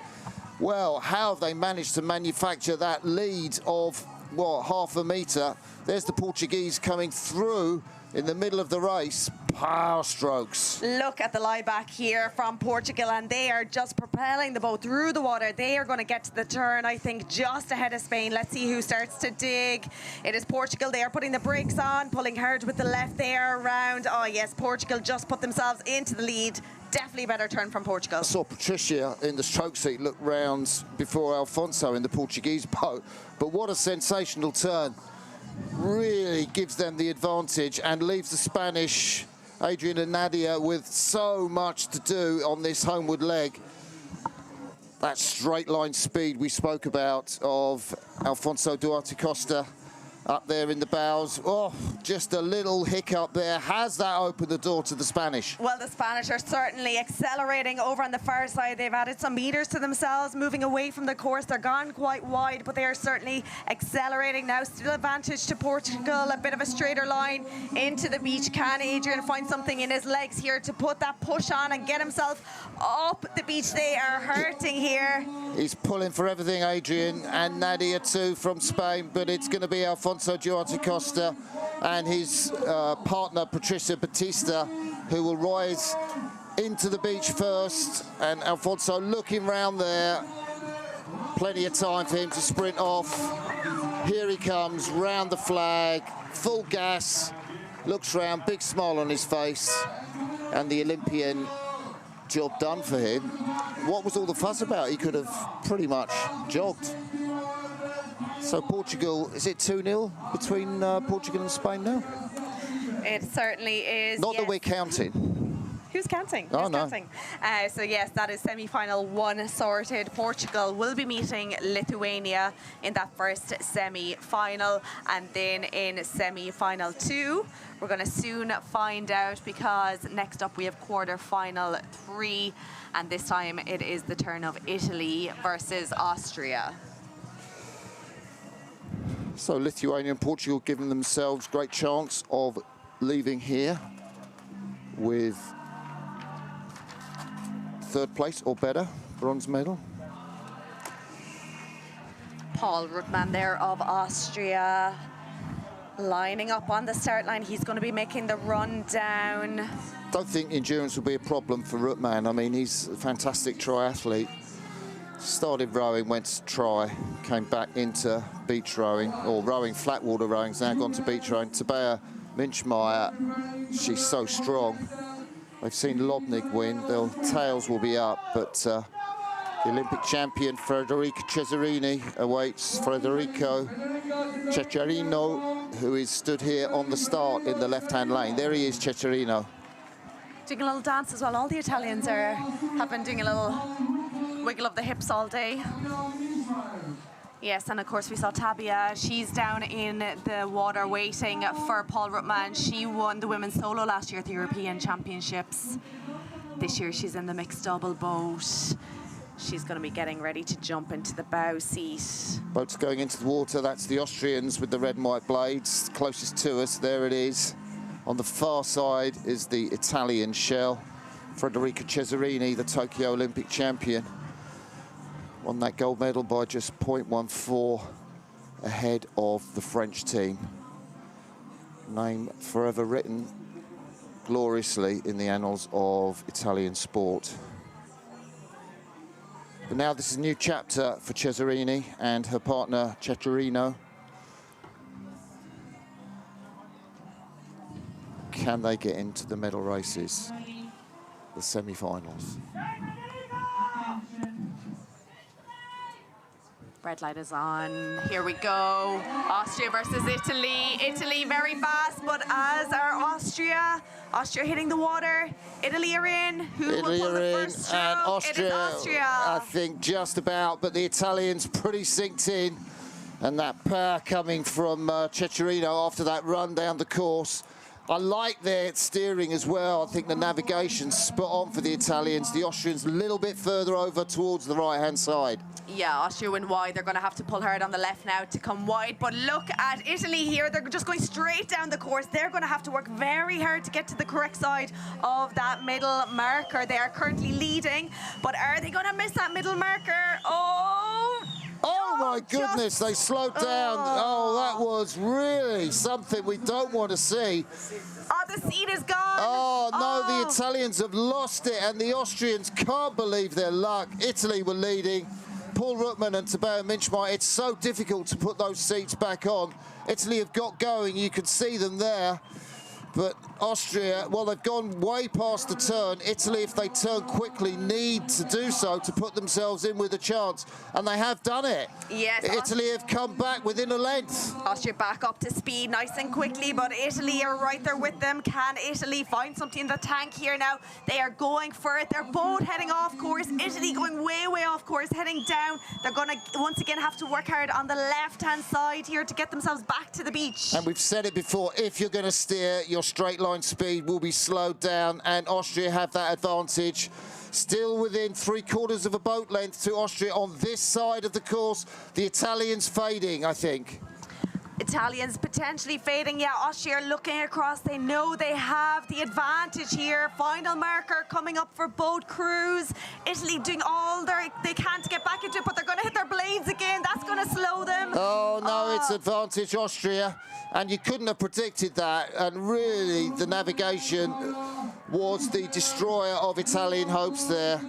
well, how have they managed to manufacture that lead of, what, half a metre? There's the Portuguese coming through in the middle of the race. Power strokes. Look at the lie back here from Portugal, and they are just propelling the boat through the water. They are going to get to the turn, I think, just ahead of Spain. Let's see who starts to dig. It is Portugal. They are putting the brakes on, pulling hard with the left there around. Oh yes, Portugal just put themselves into the lead. Definitely a better turn from Portugal. I saw Patricia in the stroke seat look round before Alfonso in the Portuguese boat, but what a sensational turn. Really gives them the advantage and leaves the Spanish, Adrian and Nadia, with so much to do on this homeward leg. That straight line speed we spoke about of Alfonso Duarte Costa up there in the bows. Oh, just a little hiccup there. Has that opened the door to the Spanish? Well, the Spanish are certainly accelerating over on the far side. They've added some meters to themselves, moving away from the course. They're gone quite wide, but they are certainly accelerating now. Still advantage to Portugal. A bit of a straighter line into the beach. Can Adrian find something in his legs here to put that push on and get himself up the beach? They are hurting here. He's pulling for everything, Adrian, and Nadia too from Spain, but it's going to be Alfonso Duarte Costa and his partner Patricia Batista who will rise into the beach first, and Alfonso looking round there. Plenty of time for him to sprint off. Here he comes, round the flag, full gas, looks round, big smile on his face, and the Olympian, job done for him. What was all the fuss about? He could have pretty much jogged. So Portugal, is it 2-0 between Portugal and Spain now? It certainly is. Not yes. that we're counting. Who's counting? Oh, Who's no. counting? So yes, that is semi-final 1 sorted. Portugal will be meeting Lithuania in that first semi-final, and then in semi-final 2, we're going to soon find out, because next up we have quarter-final 3, and this time it is the turn of Italy versus Austria. So Lithuania and Portugal giving themselves great chance of leaving here with 3rd place or better, bronze medal. Paul Ruttmann there of Austria, lining up on the start line. He's going to be making the run down. Don't think endurance will be a problem for Ruttmann. I mean, he's a fantastic triathlete. Started rowing, went to try, came back into beach rowing, or rowing, flat water rowing, now gone to beach rowing. Tabea Minchmeyer, she's so strong. They've seen Lobnig win, their tails will be up, but the Olympic champion Federico Cesarini awaits Federico Ceccarino, who is stood here on the start in the left-hand lane. There he is, Ceccarino. Doing a little dance as well. All the Italians have been doing a little wiggle of the hips all day. Yes, and of course we saw Tabea. She's down in the water waiting for Paul Ruttmann. She won the women's solo last year at the European Championships. This year she's in the mixed double boat. She's going to be getting ready to jump into the bow seat. Boat's going into the water. That's the Austrians with the red and white blades. Closest to us, there it is. On the far side is the Italian shell. Federico Cesarini, the Tokyo Olympic champion, won that gold medal by just 0.14 ahead of the French team. Name forever written gloriously in the annals of Italian sport. But now this is a new chapter for Cesarini and her partner Ceccarino. Can they get into the medal races, the semi-finals? Red light is on. Here we go. Austria versus Italy. Italy very fast, but as are Austria. Austria hitting the water. Italy are in. Who Italy will pull are the in, first stroke? and Austria, It is Austria. I think just about, but the Italians pretty synced in. And that power coming from Cecerino after that run down the course. I like their steering as well. I think the navigation's spot on for the Italians. The Austrians a little bit further over towards the right-hand side. Yeah, Austria went wide. They're going to have to pull hard on the left now to come wide. But look at Italy here. They're just going straight down the course. They're going to have to work very hard to get to the correct side of that middle marker. They are currently leading, but are they going to miss that middle marker? Oh my goodness, they slowed down. Oh, that was really something we don't want to see. Oh, the seat is gone. Oh, no, the Italians have lost it, and the Austrians can't believe their luck. Italy were leading. Paul Ruttmann and Tabea Minchmeier, it's so difficult to put those seats back on. Italy have got going, you can see them there. But Austria, well, they've gone way past the turn. Italy, if they turn quickly, need to do so to put themselves in with a chance. And they have done it. Yes. Italy have come back within a length. Austria back up to speed nice and quickly, but Italy are right there with them. Can Italy find something in the tank here now? They are going for it. They're both heading off course. Italy going way, way off course, heading down. They're going to, once again, have to work hard on the left-hand side here to get themselves back to the beach. And we've said it before, if you're going to steer, your straight line speed will be slowed down, and Austria have that advantage. Still within 3/4 of a boat length to Austria on this side of the course. The Italians fading, I think. Italians potentially fading. Yeah, Austria are looking across. They know they have the advantage here. Final marker coming up for both crews. Italy doing all they can to get back into it, but they're going to hit their blades again. That's going to slow them. Oh, no, it's advantage Austria. And you couldn't have predicted that. And really, the navigation was the destroyer of Italian hopes there.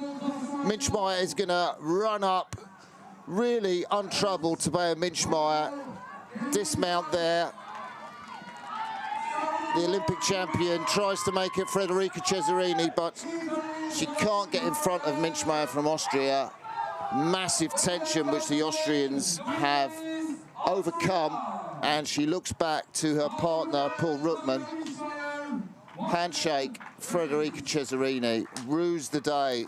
Minchmeier is going to run up really untroubled. Tabea Minchmeier. Dismount there. The Olympic champion tries to make it Federica Cesarini, but she can't get in front of Minchmeier from Austria. Massive tension which the Austrians have overcome, and she looks back to her partner, Paul Ruttmann. Handshake, Federica Cesarini, ruse the day.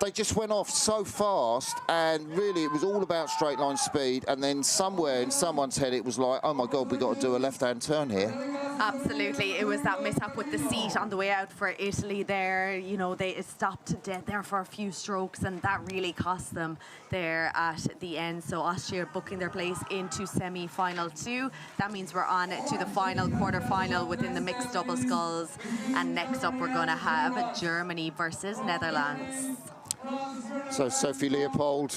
They just went off so fast, and really it was all about straight line speed, and then somewhere in someone's head it was like, oh my God, we got to do a left-hand turn here. Absolutely, it was that mishap with the seat on the way out for Italy there. You know, they stopped dead there for a few strokes, and that really cost them there at the end. So Austria booking their place into semi-final 2. That means we're on to the final quarter-final within the mixed double sculls. And next up, we're going to have Germany versus Netherlands. So Sophie Leopold,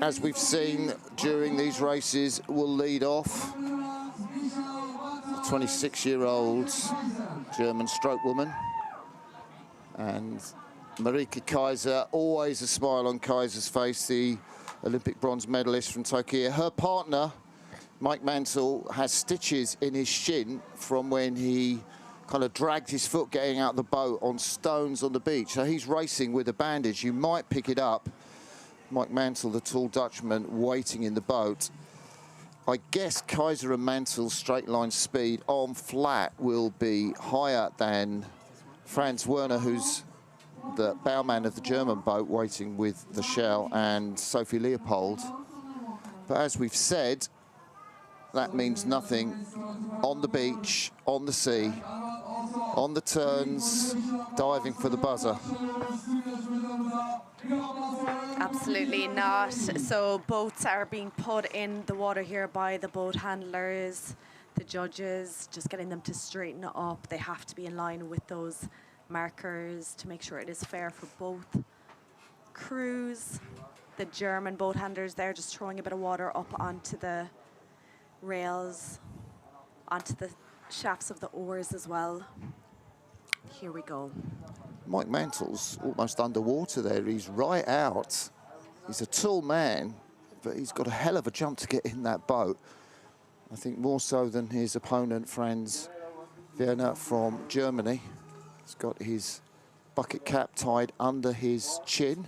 as we've seen during these races, will lead off. 26-year-old German stroke woman. And Marika Kaiser, always a smile on Kaiser's face, the Olympic bronze medalist from Tokyo. Her partner, Mike Mansell, has stitches in his shin from when he kind of dragged his foot getting out of the boat on stones on the beach. So he's racing with a bandage. You might pick it up. Mike Mansell, the tall Dutchman, waiting in the boat. I guess Kaiser and Mansell's straight line speed on flat will be higher than Franz Werner, who's the bowman of the German boat, waiting with the shell, and Sophie Leopold. But as we've said, that means nothing on the beach, on the sea, on the turns, diving for the buzzer. Absolutely not. So boats are being put in the water here by the boat handlers, the judges, just getting them to straighten up. They have to be in line with those markers to make sure it is fair for both crews. The German boat handlers, they're just throwing a bit of water up onto the rails, onto the shafts of the oars as well. Here we go. Mike Mantle's almost underwater there. He's right out. He's a tall man, but he's got a hell of a jump to get in that boat. I think more so than his opponent, Franz Werner from Germany. He's got his bucket cap tied under his chin.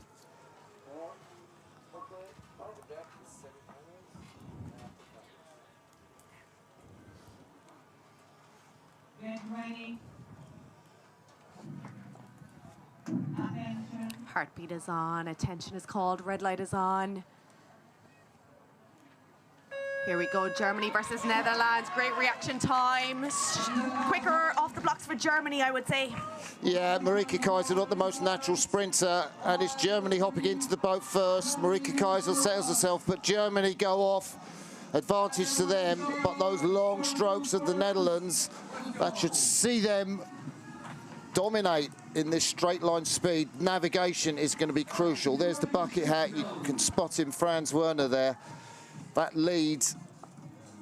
Heartbeat is on, attention is called, red light is on. Here we go, Germany versus Netherlands. Great reaction time. Quicker off the blocks for Germany, I would say. Yeah, Marika Kaiser not the most natural sprinter, and it's Germany hopping into the boat first. Marika Kaiser settles herself, but Germany go off. Advantage to them, but those long strokes of the Netherlands, that should see them dominate in this straight line speed. Navigation is going to be crucial. There's the bucket hat. You can spot him, Franz Werner there. That lead,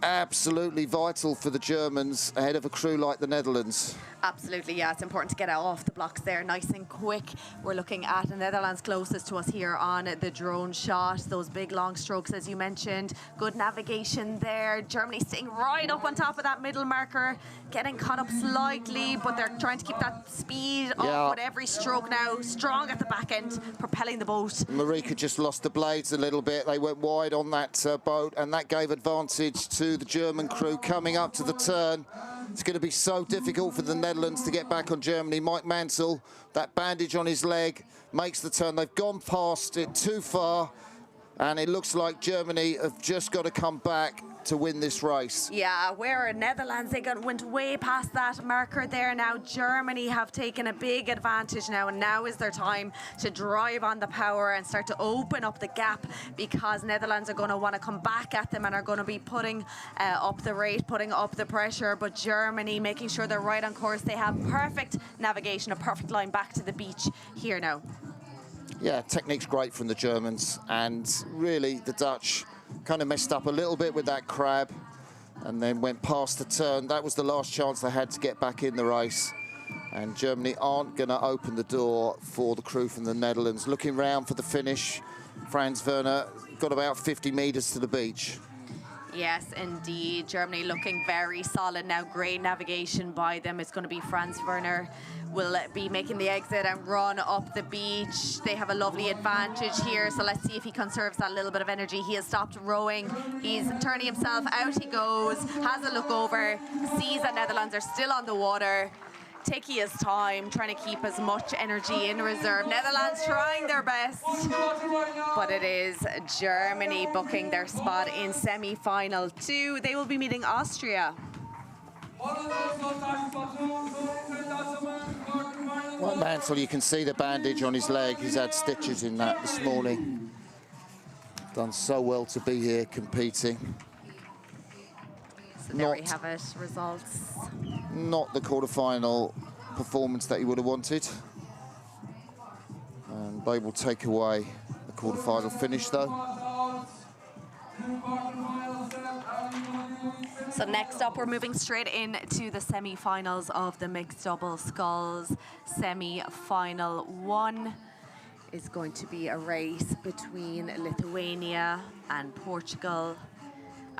absolutely vital for the Germans ahead of a crew like the Netherlands. Absolutely, yeah, it's important to get out off the blocks there nice and quick. We're looking at the Netherlands closest to us here on the drone shot. Those big long strokes, as you mentioned. Good navigation there. Germany staying right up on top of that middle marker, getting caught up slightly, but they're trying to keep that speed up with every stroke now. Strong at the back end, propelling the boat. Marika just lost the blades a little bit. They went wide on that boat, and that gave advantage to the German crew coming up to the turn. It's going to be so difficult for the Netherlands to get back on Germany. Mike Mansell, that bandage on his leg, makes the turn. They've gone past it too far, and it looks like Germany have just got to come back to win this race. Yeah, where Netherlands, they went way past that marker there. Now Germany have taken a big advantage now, and now is their time to drive on the power and start to open up the gap, because Netherlands are going to want to come back at them and are going to be putting up the rate, putting up the pressure. But Germany making sure they're right on course. They have perfect navigation, a perfect line back to the beach here now. Yeah, technique's great from the Germans, and really the Dutch kind of messed up a little bit with that crab and then went past the turn. That was the last chance they had to get back in the race, and Germany aren't going to open the door for the crew from the Netherlands. Looking round for the finish, Franz Werner got about 50 metres to the beach. Yes, indeed. Germany looking very solid now. Great navigation by them. It's going to be Franz Werner will be making the exit and run up the beach. They have a lovely advantage here, so let's see if he conserves that little bit of energy. He has stopped rowing. He's turning himself out. He goes, has a look over, sees that Netherlands are still on the water. Taking his time, trying to keep as much energy in reserve. Netherlands trying their best, but it is Germany booking their spot in semi-final 2. They will be meeting Austria. Well, Mansell, you can see the bandage on his leg. He's had stitches in that this morning. Done so well to be here competing. So there we have it, results. Not the quarterfinal performance that he would have wanted. And they will take away the quarterfinal finish, though. So next up, we're moving straight into the semi-finals of the mixed double sculls. Semi-final 1 is going to be a race between Lithuania and Portugal.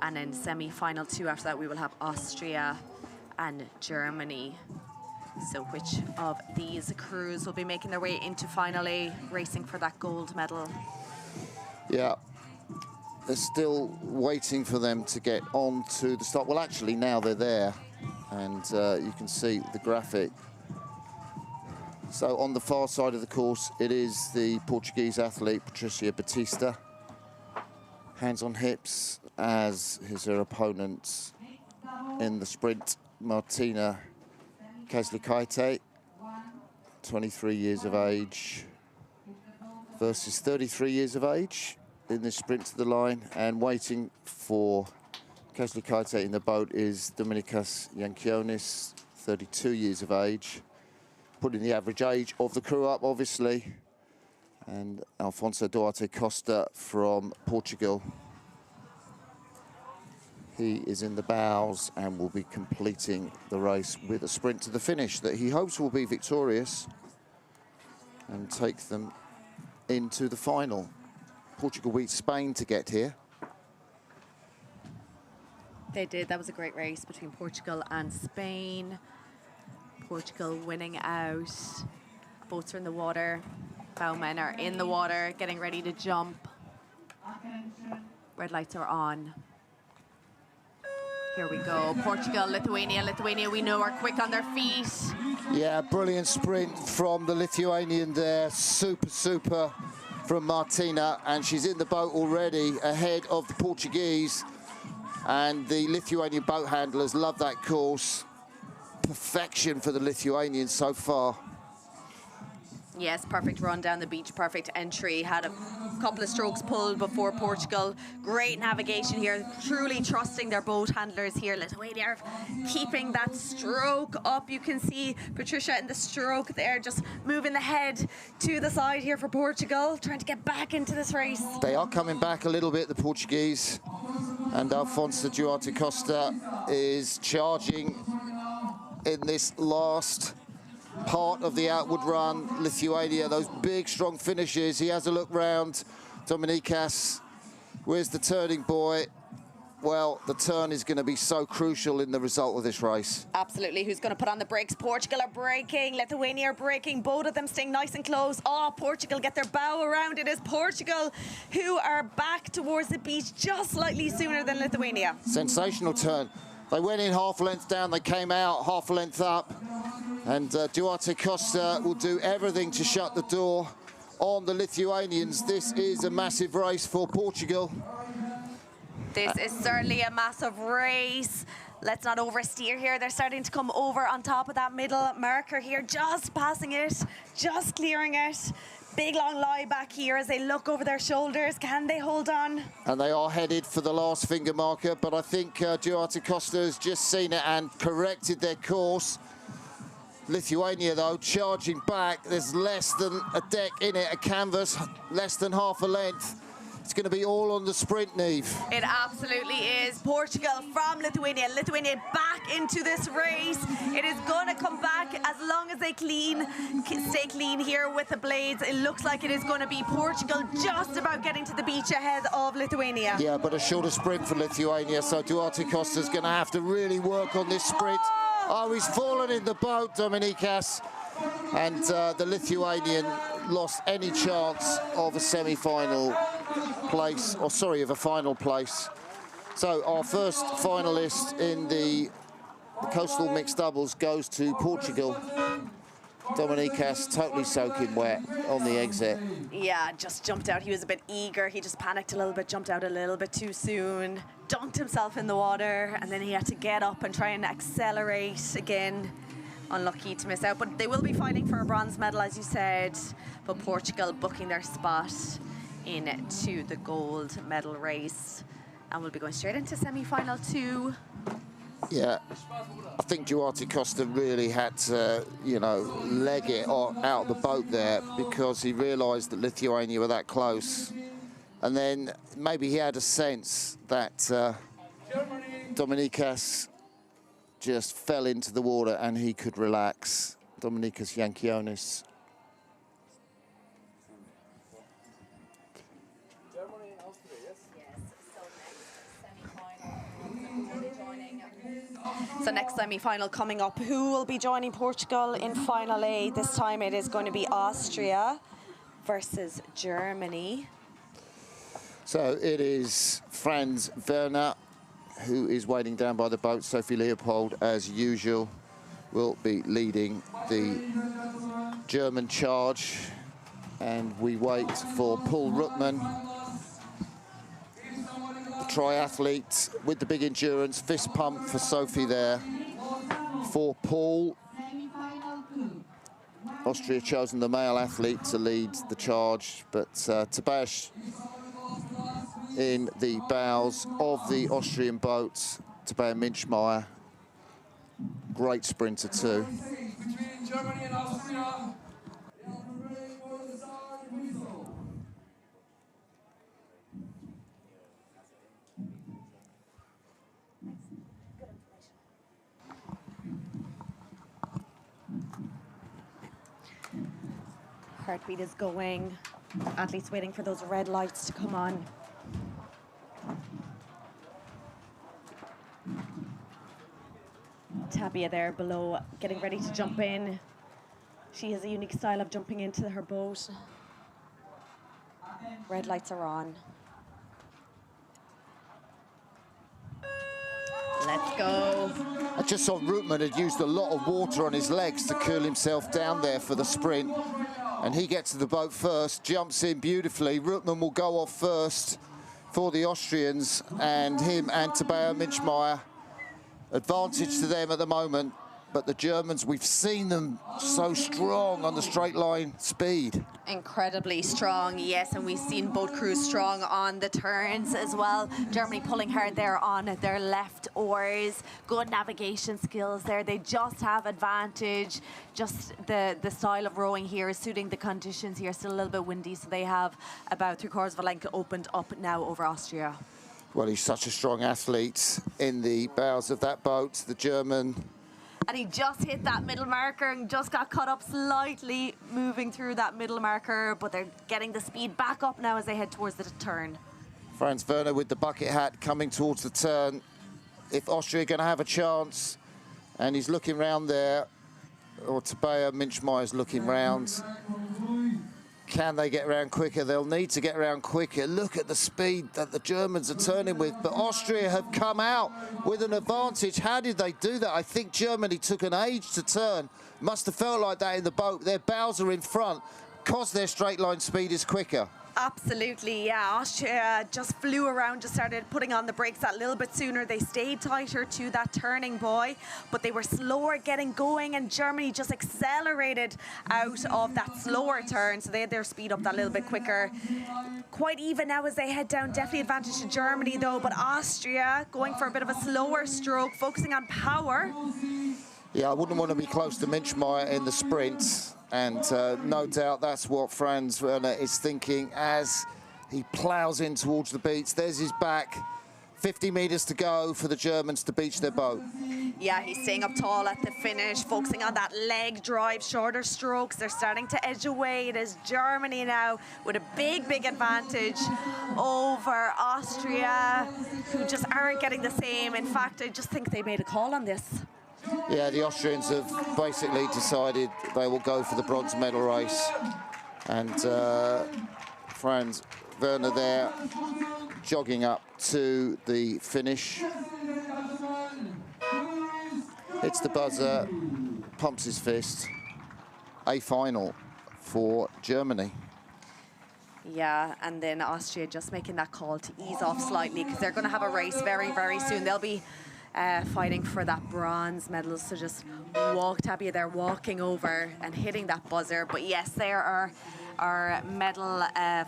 And in semi-final 2 after that, we will have Austria and Germany. So which of these crews will be making their way into final A, racing for that gold medal? Yeah. They're still waiting for them to get on to the start. Well, actually, now they're there, and you can see the graphic. So on the far side of the course, it is the Portuguese athlete, Patricia Batista. Hands on hips, as is her opponent in the sprint, Martina Kazlikaite, 23 years of age, versus 33 years of age in this sprint to the line. And waiting for Kazlikaite in the boat is Dominikas Yankionis, 32 years of age, putting the average age of the crew up, obviously. And Alfonso Duarte Costa from Portugal. He is in the bows and will be completing the race with a sprint to the finish that he hopes will be victorious and take them into the final. Portugal beat Spain to get here. They did. That was a great race between Portugal and Spain. Portugal winning out. Boats are in the water. Bowmen are in the water, getting ready to jump. Red lights are on. Here we go. Portugal, Lithuania. Lithuania, we know, are quick on their feet. Yeah, brilliant sprint from the Lithuanian there. Super from Martina, and she's in the boat already ahead of the Portuguese. And the Lithuanian boat handlers love that course. Perfection for the Lithuanians so far. Yes, perfect run down the beach, perfect entry. Had a couple of strokes pulled before Portugal. Great navigation here, truly trusting their boat handlers here. Lithuania are keeping that stroke up. You can see Patricia in the stroke there, just moving the head to the side here for Portugal, trying to get back into this race. They are coming back a little bit, the Portuguese. And Alfonso Duarte Costa is charging in this last part of the outward run. Lithuania, those big, strong finishes. He has a look round. Dominikas, where's the turning boy? Well, the turn is going to be so crucial in the result of this race. Absolutely. Who's going to put on the brakes? Portugal are braking. Lithuania are braking. Both of them staying nice and close. Oh, Portugal get their bow around. It is Portugal who are back towards the beach just slightly sooner than Lithuania. Sensational turn. They went in half a length down. They came out half a length up. And Duarte Costa will do everything to shut the door on the Lithuanians. This is a massive race for Portugal. This is certainly a massive race. Let's not oversteer here. They're starting to come over on top of that middle marker here, just passing it, just clearing it. Big long lie back here as they look over their shoulders. Can they hold on? And they are headed for the last finger marker, but I think Duarte Costa has just seen it and corrected their course. Lithuania, though, charging back. There's less than a deck in it, a canvas, less than half a length. It's going to be all on the sprint, Neve. It absolutely is. Portugal from Lithuania. Lithuania back into this race. It is going to come back as long as they stay clean here with the blades. It looks like it is going to be Portugal just about getting to the beach ahead of Lithuania. Yeah, but a shorter sprint for Lithuania, so Duarte Costa's going to have to really work on this sprint. Oh, he's fallen in the boat, Dominikas. And the Lithuanian lost any chance of a semi-final place, or sorry, of a final place. So our first finalist in the coastal mixed doubles goes to Portugal. Dominikas totally soaking wet on the exit. Yeah, just jumped out. He was a bit eager. He just panicked a little bit, jumped out a little bit too soon, dunked himself in the water, and then he had to get up and try and accelerate again. Unlucky to miss out, but they will be fighting for a bronze medal, as you said. But Portugal booking their spot into the gold medal race, and we'll be going straight into semi-final 2. Yeah, I think Duarte Costa really had to, you know, leg it out of the boat there because he realised that Lithuania were that close. And then maybe he had a sense that Dominikas just fell into the water and he could relax. Dominikas Yankionis. Germany and Austria, yes? So next semi-final coming up, who will be joining Portugal in Final A? This time it is going to be Austria versus Germany. So it is Franz Werner, who is waiting down by the boat. Sophie Leopold, as usual, will be leading the German charge. And we wait for Paul Ruckman, the triathlete with the big endurance. Fist pump for Sophie there. For Paul, Austria chosen the male athlete to lead the charge, but Tobias in the bows of the Austrian boat, Tobias Minchmeyer, great sprinter too. Between Germany and Austria. Heartbeat is going. Athletes waiting for those red lights to come on. Tabia there below, getting ready to jump in. She has a unique style of jumping into her boat. Red lights are on. Let's go. I just saw Rootman had used a lot of water on his legs to cool himself down there for the sprint. And he gets to the boat first, jumps in beautifully. Rootman will go off first for the Austrians, and him and Tabea Minchmeyer. Advantage to them at the moment, but the Germans, we've seen them so strong on the straight line speed. Incredibly strong, yes, and we've seen both crews strong on the turns as well. Germany pulling hard there on their left oars. Good navigation skills there. They just have advantage. Just the style of rowing here is suiting the conditions here. Still a little bit windy, so they have about 3/4 of a length opened up now over Austria. Well, he's such a strong athlete in the bows of that boat, the German. And he just hit that middle marker and just got caught up slightly moving through that middle marker, but they're getting the speed back up now as they head towards the turn. Franz Werner with the bucket hat coming towards the turn. If Austria are going to have a chance, and he's looking round there, or Tabea Minchmeyer's looking round. Can they get around quicker? They'll need to get around quicker. Look at the speed that the Germans are turning with. But Austria have come out with an advantage. How did they do that? I think Germany took an age to turn. Must have felt like that in the boat. Their bows are in front because their straight line speed is quicker. Absolutely, yeah. Austria just flew around, just started putting on the brakes that little bit sooner. They stayed tighter to that turning buoy, but they were slower getting going, and Germany just accelerated out of that slower turn, so they had their speed up that little bit quicker. Quite even now as they head down. Definitely advantage to Germany though, but Austria going for a bit of a slower stroke, focusing on power. Yeah, I wouldn't want to be close to Minchmeyer in the sprint. And no doubt that's what Franz Werner is thinking as he ploughs in towards the beach. There's his back. 50 metres to go for the Germans to beach their boat. Yeah, he's staying up tall at the finish, focusing on that leg drive, shorter strokes. They're starting to edge away. It is Germany now with a big, big advantage over Austria, who just aren't getting the same. In fact, I just think they made a call on this. Yeah, the Austrians have basically decided they will go for the bronze medal race. And Franz Werner there jogging up to the finish. Hits the buzzer, pumps his fist. A final for Germany. Yeah, and then Austria just making that call to ease off slightly because they're going to have a race very, very soon. They'll be fighting for that bronze medal, so just Tabea, they're walking over and hitting that buzzer. But yes, there are our medal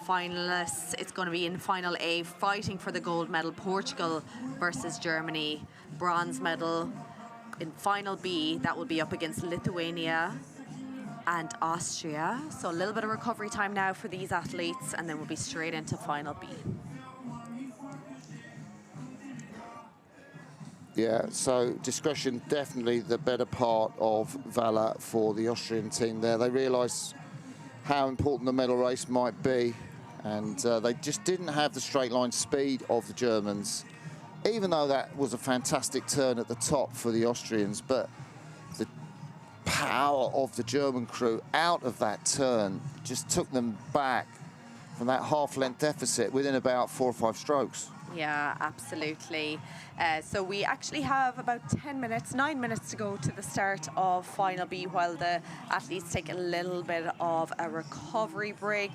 finalists. It's going to be in final A, fighting for the gold medal. Portugal versus Germany. Bronze medal in final B, that will be up against Lithuania and Austria. So a little bit of recovery time now for these athletes, and then we'll be straight into final B. Yeah, so discretion definitely the better part of valor for the Austrian team there. They realised how important the medal race might be, and they just didn't have the straight line speed of the Germans, even though that was a fantastic turn at the top for the Austrians. But the power of the German crew out of that turn just took them back from that half-length deficit within about 4 or 5 strokes. Yeah, absolutely. So we actually have about 9 minutes to go to the start of final B, while the athletes take a little bit of a recovery break.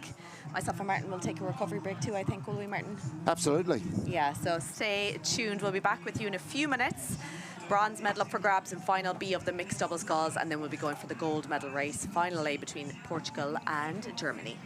Myself and Martin will take a recovery break too, I think, will we, Martin? Absolutely. Yeah, so stay tuned. We'll be back with you in a few minutes. Bronze medal up for grabs in final B of the mixed double sculls, and then we'll be going for the gold medal race, final A between Portugal and Germany.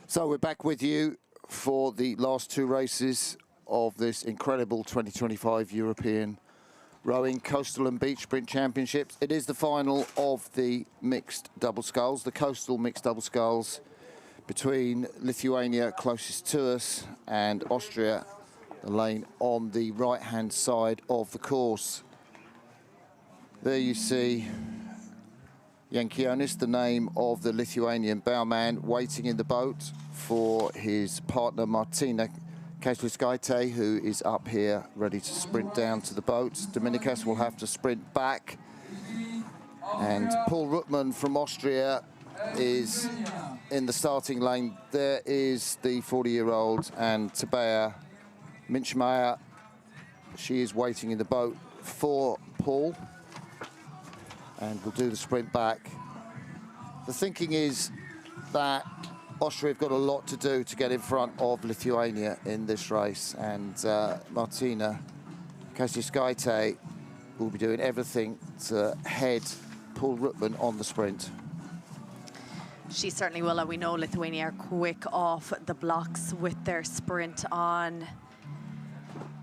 So we're back with you for the last two races of this incredible 2025 European Rowing Coastal and Beach Sprint Championships. It is the final of the mixed double sculls, the coastal mixed double sculls between Lithuania closest to us and Austria, the lane on the right-hand side of the course. There you see Jankionis, the name of the Lithuanian bowman, waiting in the boat for his partner Martina Kazlauskaite, who is up here ready to sprint down to the boat. Dominikas will have to sprint back. And Paul Ruttmann from Austria is in the starting lane. There is the 40-year-old, and Tabea Minchmeyer, she is waiting in the boat for Paul, and will do the sprint back. The thinking is that Austria have got a lot to do to get in front of Lithuania in this race, and Martina Kazlauskaite will be doing everything to head Paul Ruttmann on the sprint. She certainly will, and we know Lithuania are quick off the blocks with their sprint on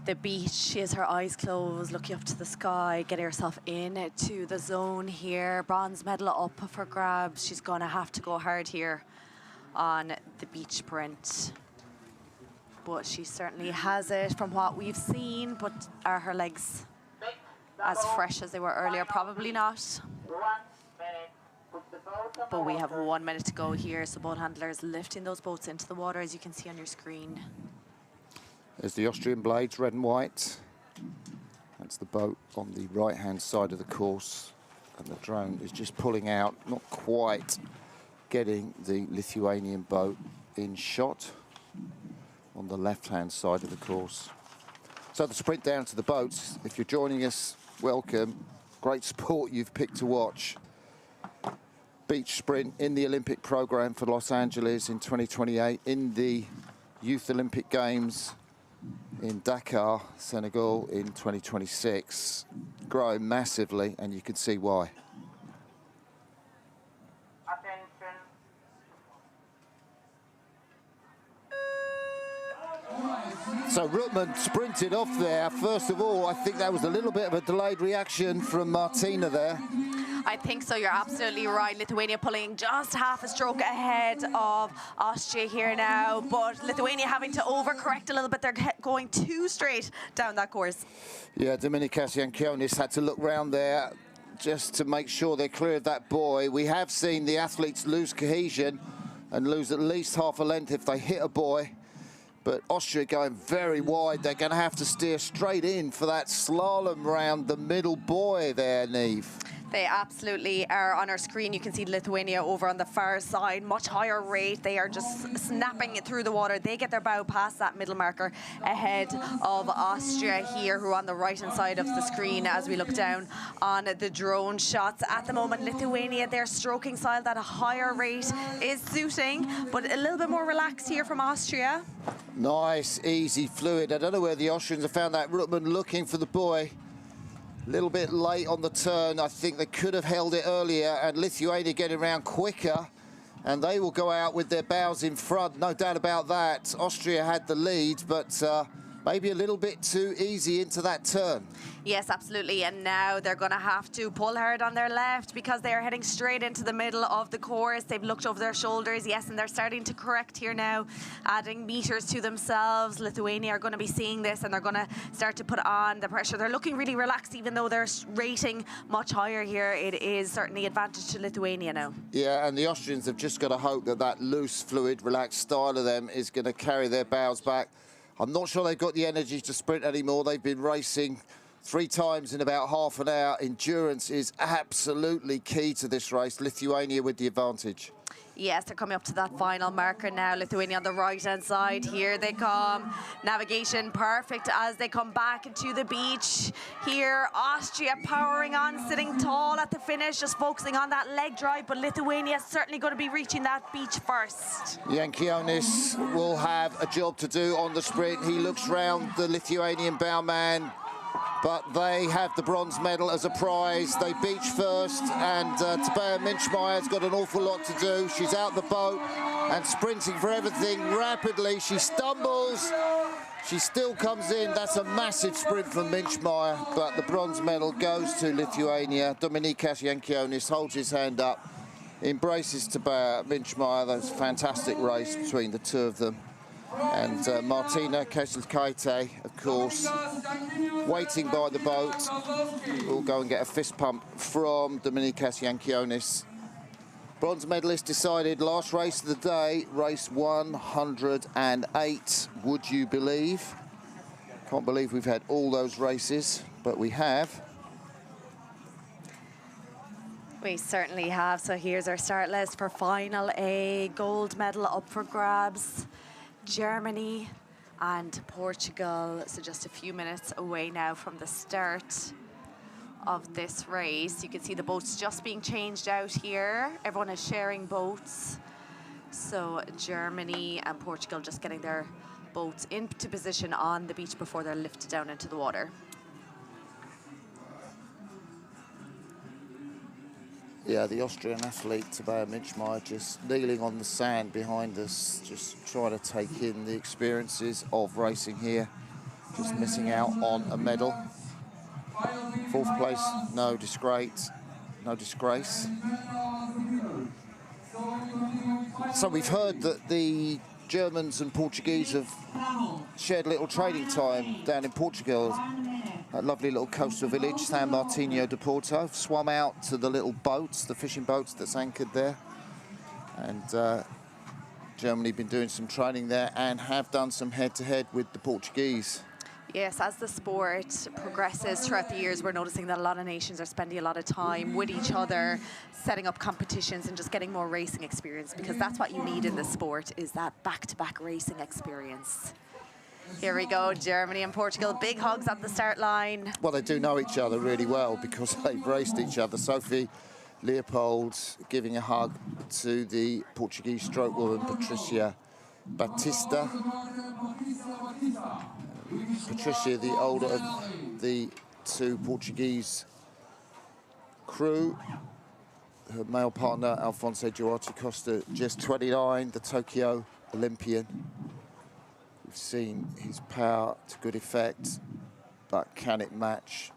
the beach. She has her eyes closed, looking up to the sky, getting herself into the zone here. Bronze medal up for grabs. She's going to have to go hard here on the beach sprint. But she certainly has it from what we've seen, but are her legs as fresh as they were earlier? Probably not. But we have 1 minute to go here, so boat handlers lifting those boats into the water, as you can see on your screen. There's the Austrian blades, red and white. That's the boat on the right-hand side of the course. And the drone is just pulling out, not quite getting the Lithuanian boat in shot on the left-hand side of the course. So the sprint down to the boats. If you're joining us, welcome. Great sport you've picked to watch. Beach sprint in the Olympic program for Los Angeles in 2028, in the Youth Olympic Games in Dakar, Senegal in 2026. Growing massively, and you can see why. So Ruttmann sprinted off there. First of all, I think that was a little bit of a delayed reaction from Martina there. I think so, you're absolutely right. Lithuania pulling just half a stroke ahead of Austria here now, but Lithuania having to overcorrect a little bit. They're going too straight down that course. Yeah, Dominikas Jankionis had to look round there just to make sure they're clear of that buoy. We have seen the athletes lose cohesion and lose at least half a length if they hit a buoy. But Austria going very wide. They're going to have to steer straight in for that slalom round the middle buoy there, Niamh. They absolutely are. On our screen, you can see Lithuania over on the far side, much higher rate. They are just snapping it through the water. They get their bow past that middle marker ahead of Austria here, who are on the right-hand side of the screen as we look down on the drone shots. At the moment, Lithuania, their stroking style, that a higher rate is suiting, but a little bit more relaxed here from Austria. Nice, easy, fluid. I don't know where the Austrians have found that. Ruttmann looking for the buoy. A little bit late on the turn. I think they could have held it earlier, and Lithuania getting around quicker, and they will go out with their bows in front, no doubt about that. Austria had the lead, but maybe a little bit too easy into that turn. Yes, absolutely. And now they're going to have to pull hard on their left because they are heading straight into the middle of the course. They've looked over their shoulders, yes, and they're starting to correct here now, adding meters to themselves. Lithuania are going to be seeing this, and they're going to start to put on the pressure. They're looking really relaxed, even though they're rating much higher here. It is certainly advantage to Lithuania now. Yeah, and the Austrians have just got to hope that that loose, fluid, relaxed style of them is going to carry their bows back. I'm not sure they've got the energy to sprint anymore. They've been racing 3 times in about half an hour. Endurance is absolutely key to this race. Lithuania with the advantage. Yes, they're coming up to that final marker now. Lithuania on the right-hand side. Here they come. Navigation perfect as they come back into the beach. Here, Austria powering on, sitting tall at the finish, just focusing on that leg drive. But Lithuania is certainly going to be reaching that beach first. Jankionis will have a job to do on the sprint. He looks round the Lithuanian bowman, but they have the bronze medal as a prize. They beach first, and Tabea Minchmeyer's got an awful lot to do. She's out the boat, and sprinting for everything rapidly. She stumbles. She still comes in. That's a massive sprint from Minchmeyer, but the bronze medal goes to Lithuania. Dominykas Jankionis holds his hand up, embraces Minchmeyer. That was a fantastic race between the two of them. And Martina Keselkaite, of course, waiting by the boat. We'll go and get a fist pump from Dominykas Jankionis. Bronze medalist decided last race of the day, race 108, would you believe? Can't believe we've had all those races, but we have. We certainly have. So here's our start list for final A. Gold medal up for grabs. Germany and Portugal. So just a few minutes away now from the start of this race. You can see the boats just being changed out here. Everyone is sharing boats. So Germany and Portugal just getting their boats into position on the beach before they're lifted down into the water. Yeah, the Austrian athlete, Tabea Minchmeyer, just kneeling on the sand behind us, just trying to take in the experiences of racing here. Just missing out on a medal. Fourth place, no disgrace. No disgrace. So we've heard that the Germans and Portuguese have shared a little training time down in Portugal. A lovely little coastal village, San Martinho de Porto. Swum out to the little boats, the fishing boats that's anchored there. And Germany been doing some training there and have done some head-to-head with the Portuguese. Yes, as the sport progresses throughout the years, we're noticing that a lot of nations are spending a lot of time with each other, setting up competitions and just getting more racing experience, because that's what you need in the sport, is that back-to-back racing experience. Here we go, Germany and Portugal, big hugs at the start line. Well, they do know each other really well because they've raced each other. Sophie Leopold giving a hug to the Portuguese stroke woman, Patricia Batista. Patricia, the older of the two Portuguese crew. Her male partner, Alfonso Duarte Costa, just 29, the Tokyo Olympian. We've seen his power to good effect, but can it match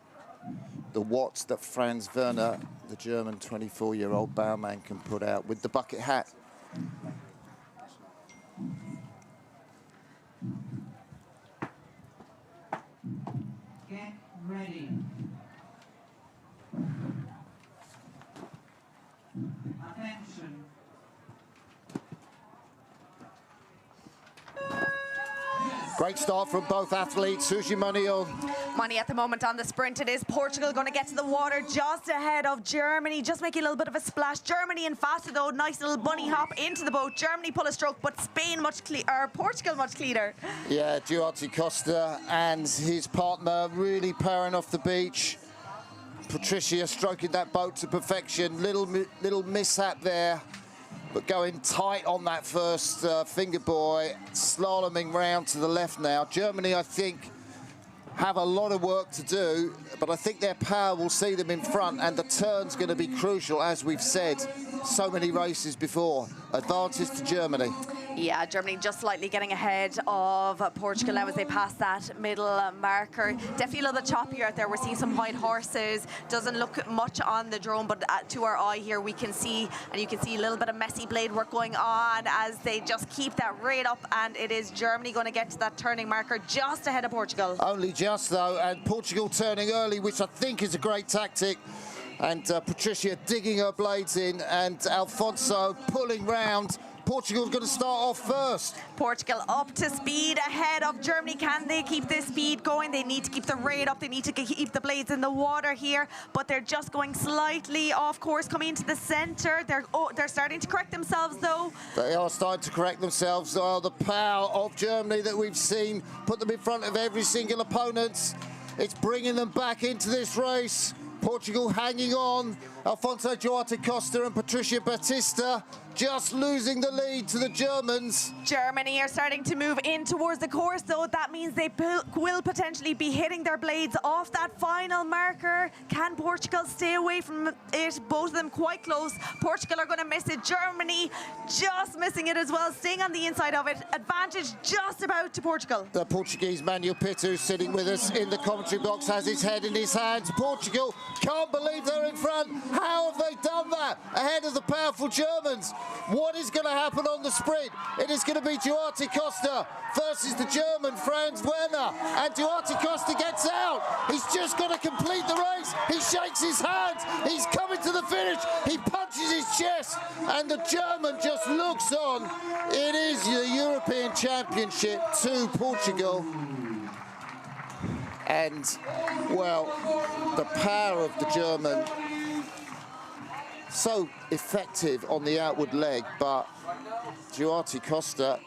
the watts that Franz Werner, the German 24-year-old bowman, can put out with the bucket hat? Get ready. Attention. Great start from both athletes. Who's your money on? Money at the moment on the sprint. It is Portugal going to get to the water just ahead of Germany, just making a little bit of a splash. Germany in faster though, nice little bunny hop into the boat. Germany pull a stroke, but Portugal much cleaner. Yeah, Duarte Costa and his partner really powering off the beach. Patricia stroking that boat to perfection. Little mishap there, but going tight on that first finger buoy, slaloming round to the left now. Germany, I think, have a lot of work to do, but I think their power will see them in front, and the turn's going to be crucial, as we've said so many races before. Advantage to Germany. Yeah, Germany just slightly getting ahead of Portugal now as they pass that middle marker. Definitely a little bit choppier out there. We're seeing some white horses. Doesn't look much on the drone, but to our eye here we can see, and you can see a little bit of messy blade work going on as they just keep that rate up, and it is Germany going to get to that turning marker just ahead of Portugal. Only just though, and Portugal turning early, which I think is a great tactic. And Patricia digging her blades in, and Alfonso pulling round. Portugal's going to start off first. Portugal up to speed ahead of Germany. Can they keep this speed going? They need to keep the rate up. They need to keep the blades in the water here, but they're just going slightly off course coming into the center. They're starting to correct themselves though. They are starting to correct themselves. Oh, the power of Germany that we've seen put them in front of every single opponent. It's bringing them back into this race. Portugal hanging on. Alfonso Duarte Costa and Patricia Batista just losing the lead to the Germans. Germany are starting to move in towards the course, though. That means they will potentially be hitting their blades off that final marker. Can Portugal stay away from it? Both of them quite close. Portugal are going to miss it. Germany just missing it as well, staying on the inside of it. Advantage just about to Portugal. The Portuguese Manuel Pitu sitting with us in the commentary box has his head in his hands. Portugal can't believe they're in front. How have they done that ahead of the powerful Germans? What is going to happen on the sprint? It is going to be Duarte Costa versus the German Franz Werner. And Duarte Costa gets out. He's just got to complete the race. He shakes his hands. He's coming to the finish. He punches his chest. And the German just looks on. It is the European Championship to Portugal. And, well, the power of the German, so effective on the outward leg, but Duarte Costa,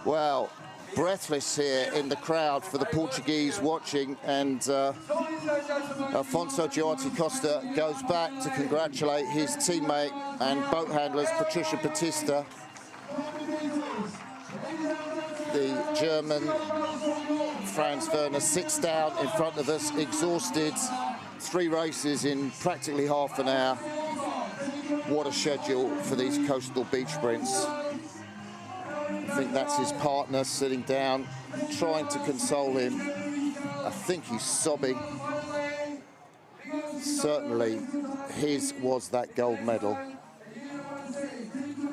well, breathless here in the crowd for the Portuguese watching, and Afonso Duarte Costa goes back to congratulate his teammate and boat handlers, Patricia Batista. The German Franz Werner sits down in front of us, exhausted. 3 races in practically half an hour. What a schedule for these coastal beach sprints. I think that's his partner sitting down, trying to console him. I think he's sobbing. Certainly his was that gold medal.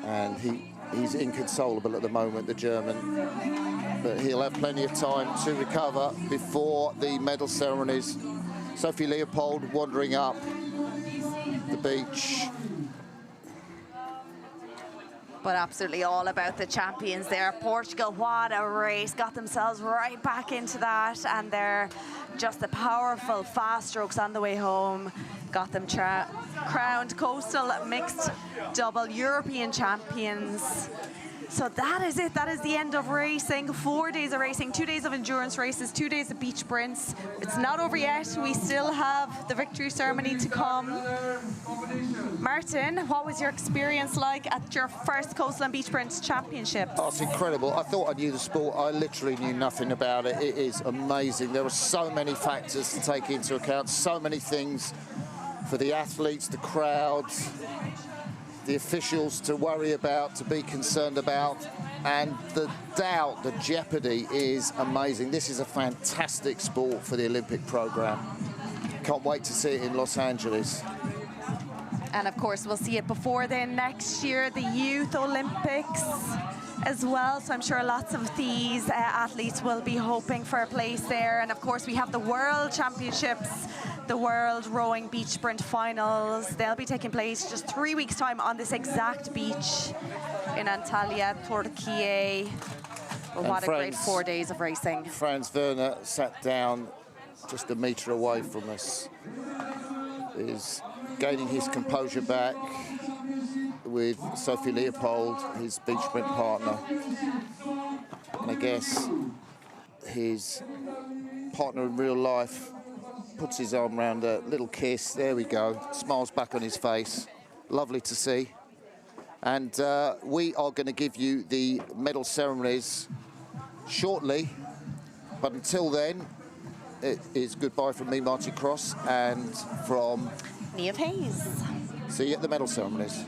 And he's inconsolable at the moment, the German. But he'll have plenty of time to recover before the medal ceremonies. Sophie Leopold wandering up the beach. But absolutely all about the champions there. Portugal, what a race. Got themselves right back into that. And they're just the powerful fast strokes on the way home. Got them crowned coastal mixed double European champions. So that is it. That is the end of racing. 4 days of racing, 2 days of endurance races, 2 days of beach sprints. It's not over yet. We still have the victory ceremony to come. Martin, what was your experience like at your first Coastal and Beach Sprints Championships? Oh, it's incredible. I thought I knew the sport. I literally knew nothing about it. It is amazing. There are so many factors to take into account, so many things for the athletes, the crowds, the officials to worry about, to be concerned about, and the doubt, the jeopardy is amazing. This is a fantastic sport for the Olympic program. Can't wait to see it in Los Angeles. And of course, we'll see it before then next year, the Youth Olympics as well. So I'm sure lots of these athletes will be hoping for a place there. And of course, we have the World Championships, the World Rowing Beach Sprint Finals. They'll be taking place just 3 weeks' time on this exact beach in Antalya, Turkey. Well, what a great 4 days of racing. Franz Werner sat down just a metre away from us. Is gaining his composure back with Sophie Leopold, his beach sprint partner. And I guess his partner in real life puts his arm around her, little kiss, there we go, smiles back on his face. Lovely to see. And we are going to give you the medal ceremonies shortly, but until then, it is goodbye from me, Martin Cross, and from Niamh Hayes. See you at the medal ceremonies.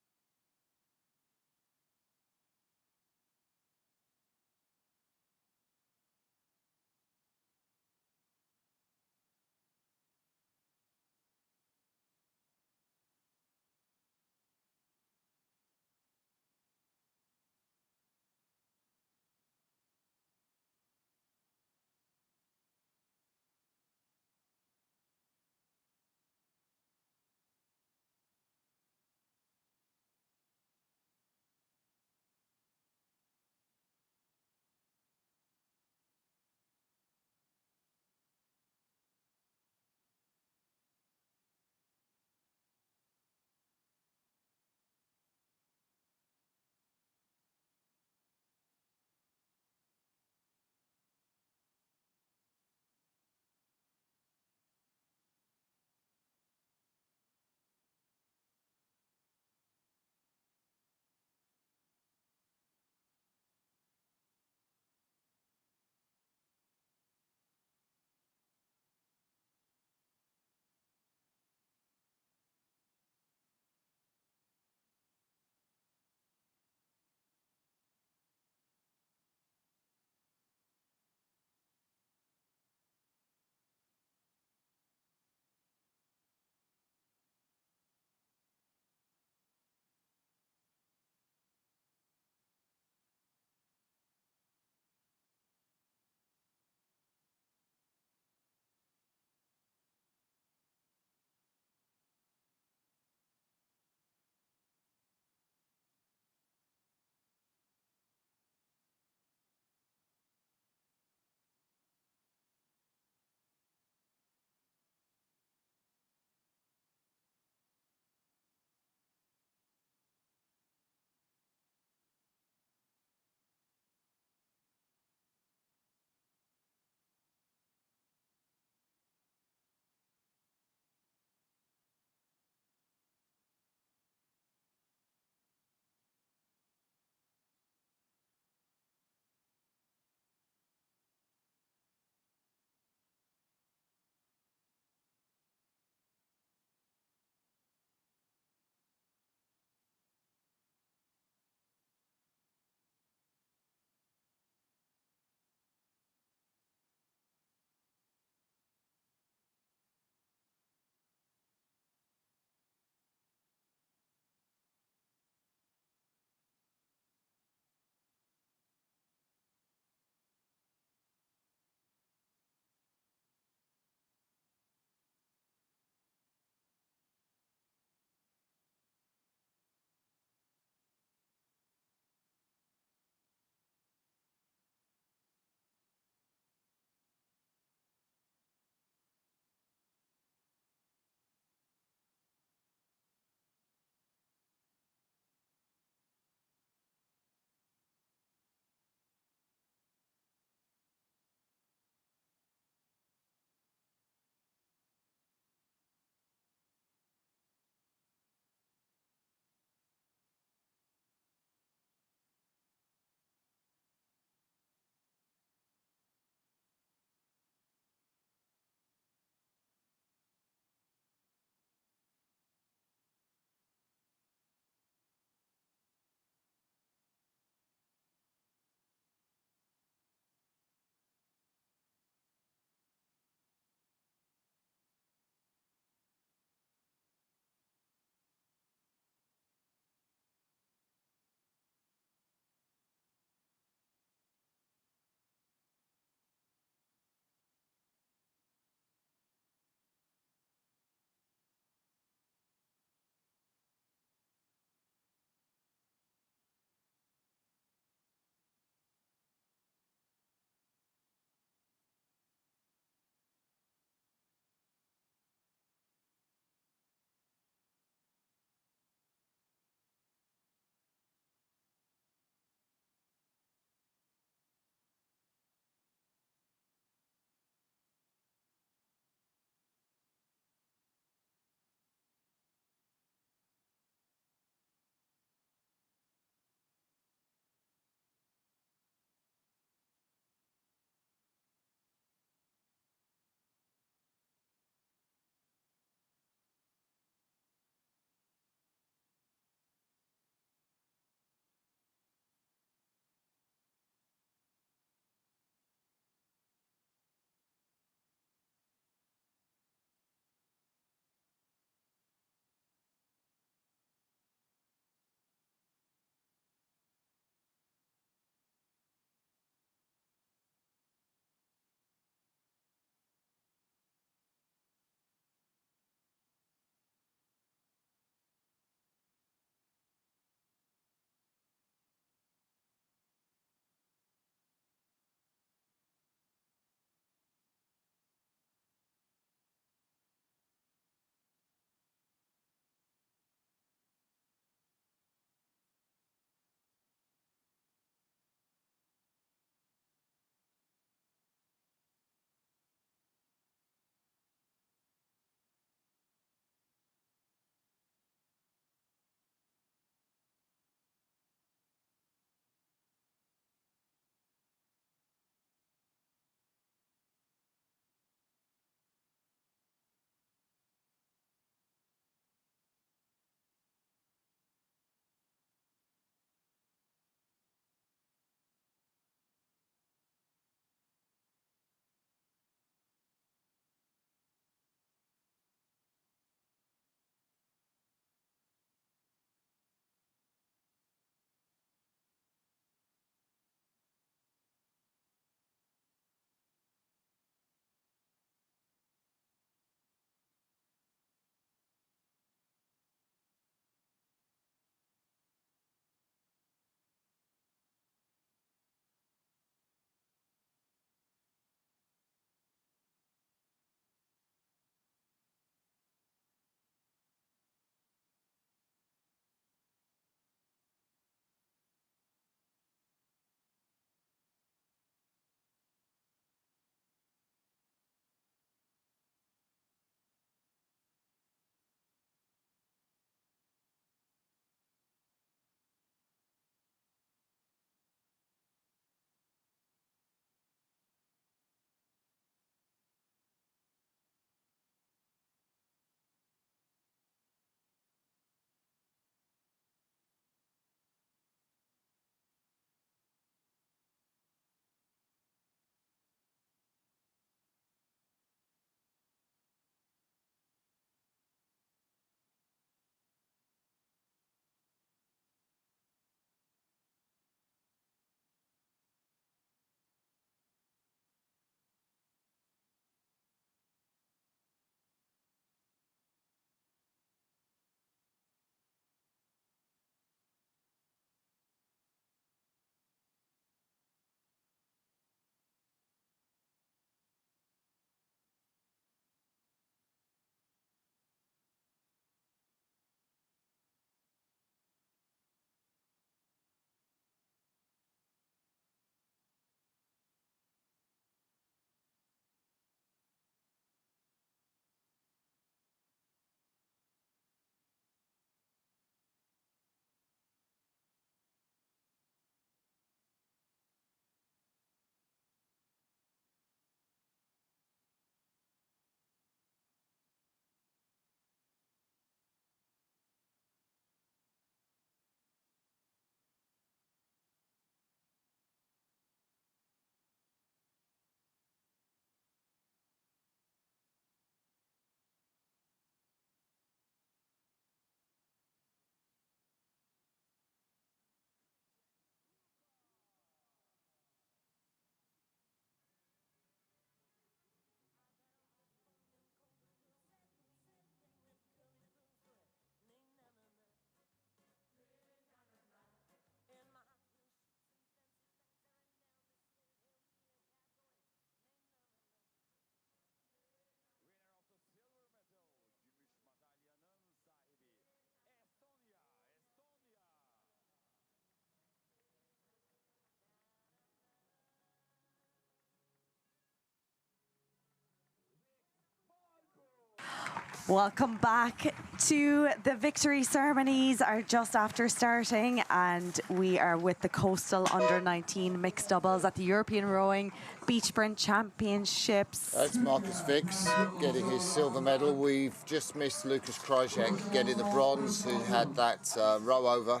Welcome back to the victory ceremonies are just after starting, and we are with the Coastal Under-19 mixed doubles at the European Rowing Beach Sprint Championships. That's Marcus Fix getting his silver medal. We've just missed Lucas Krajek getting the bronze, who had that row over.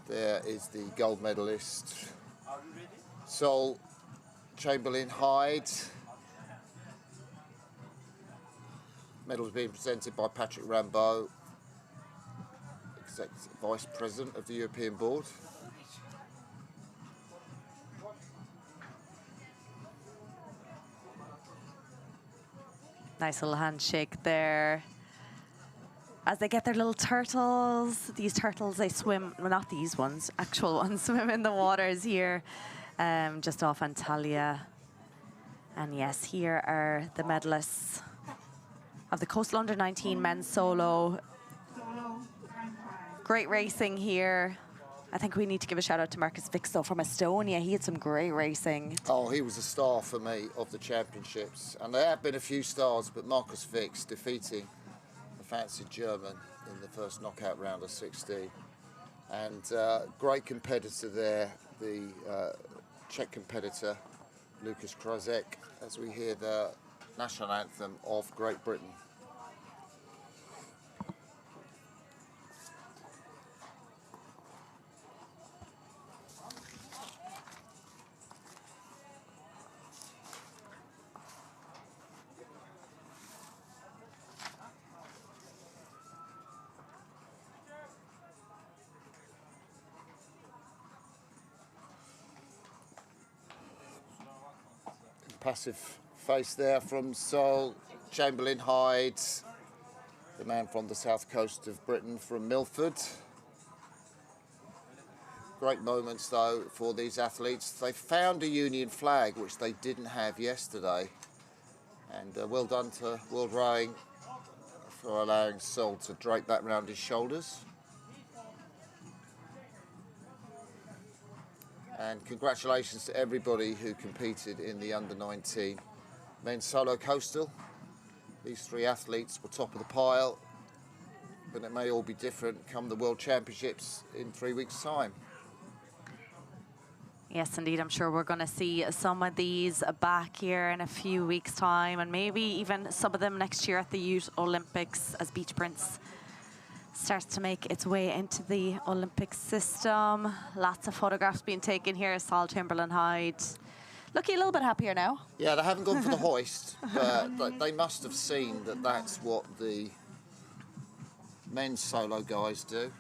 There is the gold medalist, Sol Chamberlain Hyde. Medals being presented by Patrick Rambeau, Executive Vice President of the European Board. Nice little handshake there. As they get their little turtles, these turtles, they swim, well, not these ones, actual ones, swim in the waters here, just off Antalya. And yes, here are the medalists of the Coastal Under-19 men's solo. Great racing here. I think we need to give a shout out to Marcus Fix though from Estonia. He had some great racing. Oh, he was a star for me of the championships. And there have been a few stars, but Marcus Fix defeating the fancied German in the first knockout round of 16. And great competitor there, the Czech competitor, Lucas Krajek, as we hear the national anthem of Great Britain. Passive face there from Sol Chamberlain Hyde, the man from the south coast of Britain, from Milford. Great moments though for these athletes. They found a Union flag which they didn't have yesterday, and well done to World Rowing for allowing Sol to drape that round his shoulders. And congratulations to everybody who competed in the Under-19 men's solo coastal. These three athletes were top of the pile, but it may all be different come the World Championships in 3 weeks' time. Yes, indeed. I'm sure we're going to see some of these back here in a few weeks' time, and maybe even some of them next year at the Youth Olympics as beach sprints starts to make its way into the Olympic system. Lots of photographs being taken here. Sol Chamberlain Hyde looking a little bit happier now. Yeah, they haven't gone for the hoist, but they must have seen that that's what the men's solo guys do.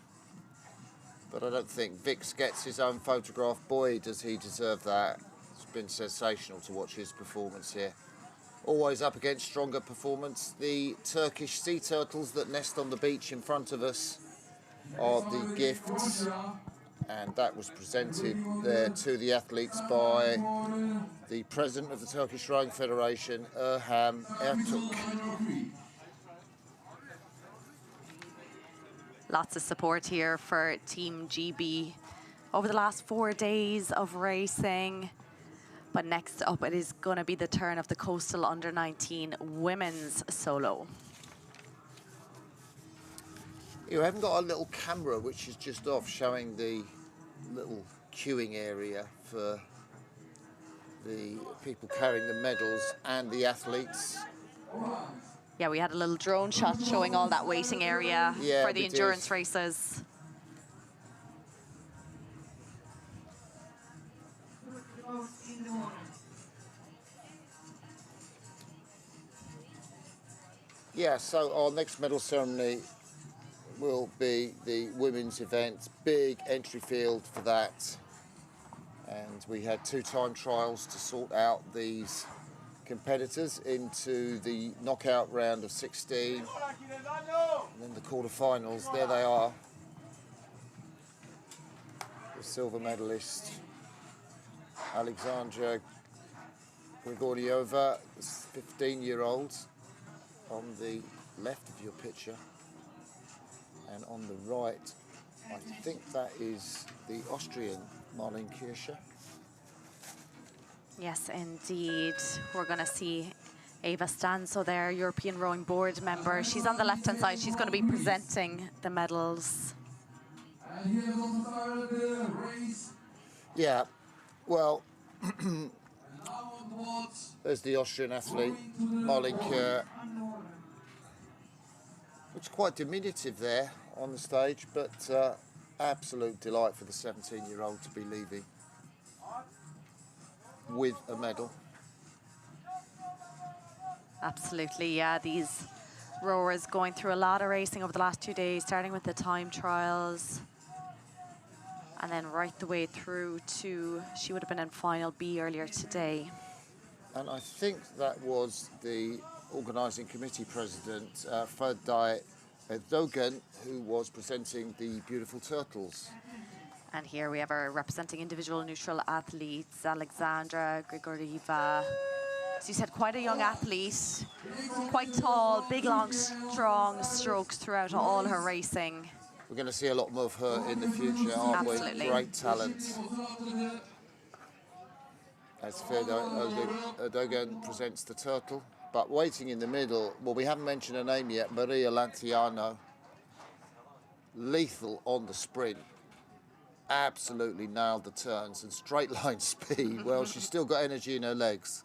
But I don't think Vix gets his own photograph. Boy, does he deserve that. It's been sensational to watch his performance here. Always up against stronger performance. The Turkish sea turtles that nest on the beach in front of us are the gifts, and that was presented there to the athletes by the president of the Turkish Rowing Federation, Erham Ertuk. Lots of support here for Team GB over the last 4 days of racing. But next up, it is going to be the turn of the Coastal Under-19 women's solo. You haven't got a little camera which is just off showing the little queuing area for the people carrying the medals and the athletes. Yeah, we had a little drone shot showing all that waiting area for the endurance did. races. Yeah, so our next medal ceremony will be the women's event. Big entry field for that. And we had 2 time trials to sort out these competitors into the knockout round of 16. And then the quarterfinals, there they are. The silver medalist, Alexandra Grigorieva, 15-year-old, on the left of your picture, and on the right, I think that is the Austrian Marlene Kirscher. Yes, indeed. We're going to see Ava Stanso there, European Rowing Board member. She's on the left-hand side. She's going to be presenting the medals. And here is also started the race. Yeah, well, And now on the boards. there's the Austrian athlete, Molly Kerr. Looks quite diminutive there on the stage, but absolute delight for the 17-year-old to be leaving with a medal. Absolutely, yeah. These rowers going through a lot of racing over the last 2 days, starting with the time trials. And then right the way through to, she would have been in final B earlier today. And I think that was the organising committee president, Ferdai Dogan, who was presenting the beautiful turtles. And here we have our representing individual neutral athletes, Alexandra Grigorieva. As you said, quite a young athlete, quite tall, big, long, strong strokes throughout all her racing. We're going to see a lot more of her in the future, aren't Absolutely. we? Great talent. As Ferdai Dogan presents the turtle. But waiting in the middle, well, we haven't mentioned her name yet, Maria Lanciano. Lethal on the sprint. Absolutely nailed the turns and straight line speed. Well, she's still got energy in her legs.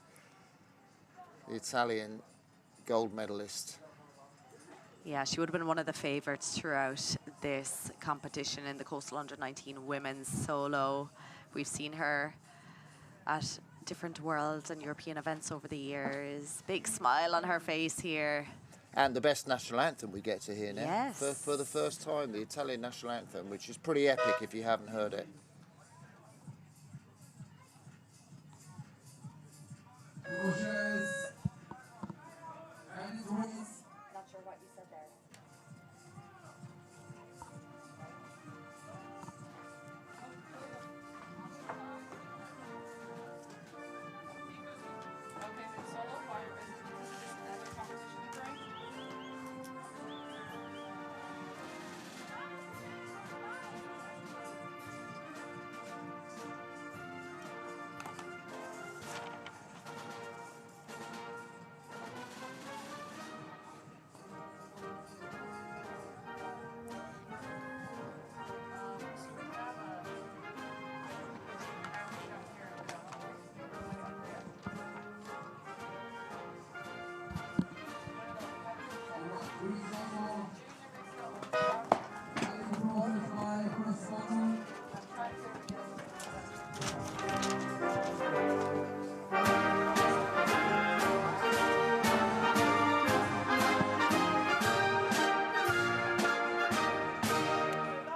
The Italian gold medalist. Yeah, she would have been one of the favourites throughout this competition in the Coastal Under-19 women's solo. We've seen her at different world and European events over the years. Big smile on her face here. And the best national anthem we get to hear now. Yes. For the first time, the Italian national anthem, which is pretty epic if you haven't heard it. Roches. And it's race. Not sure what you said there.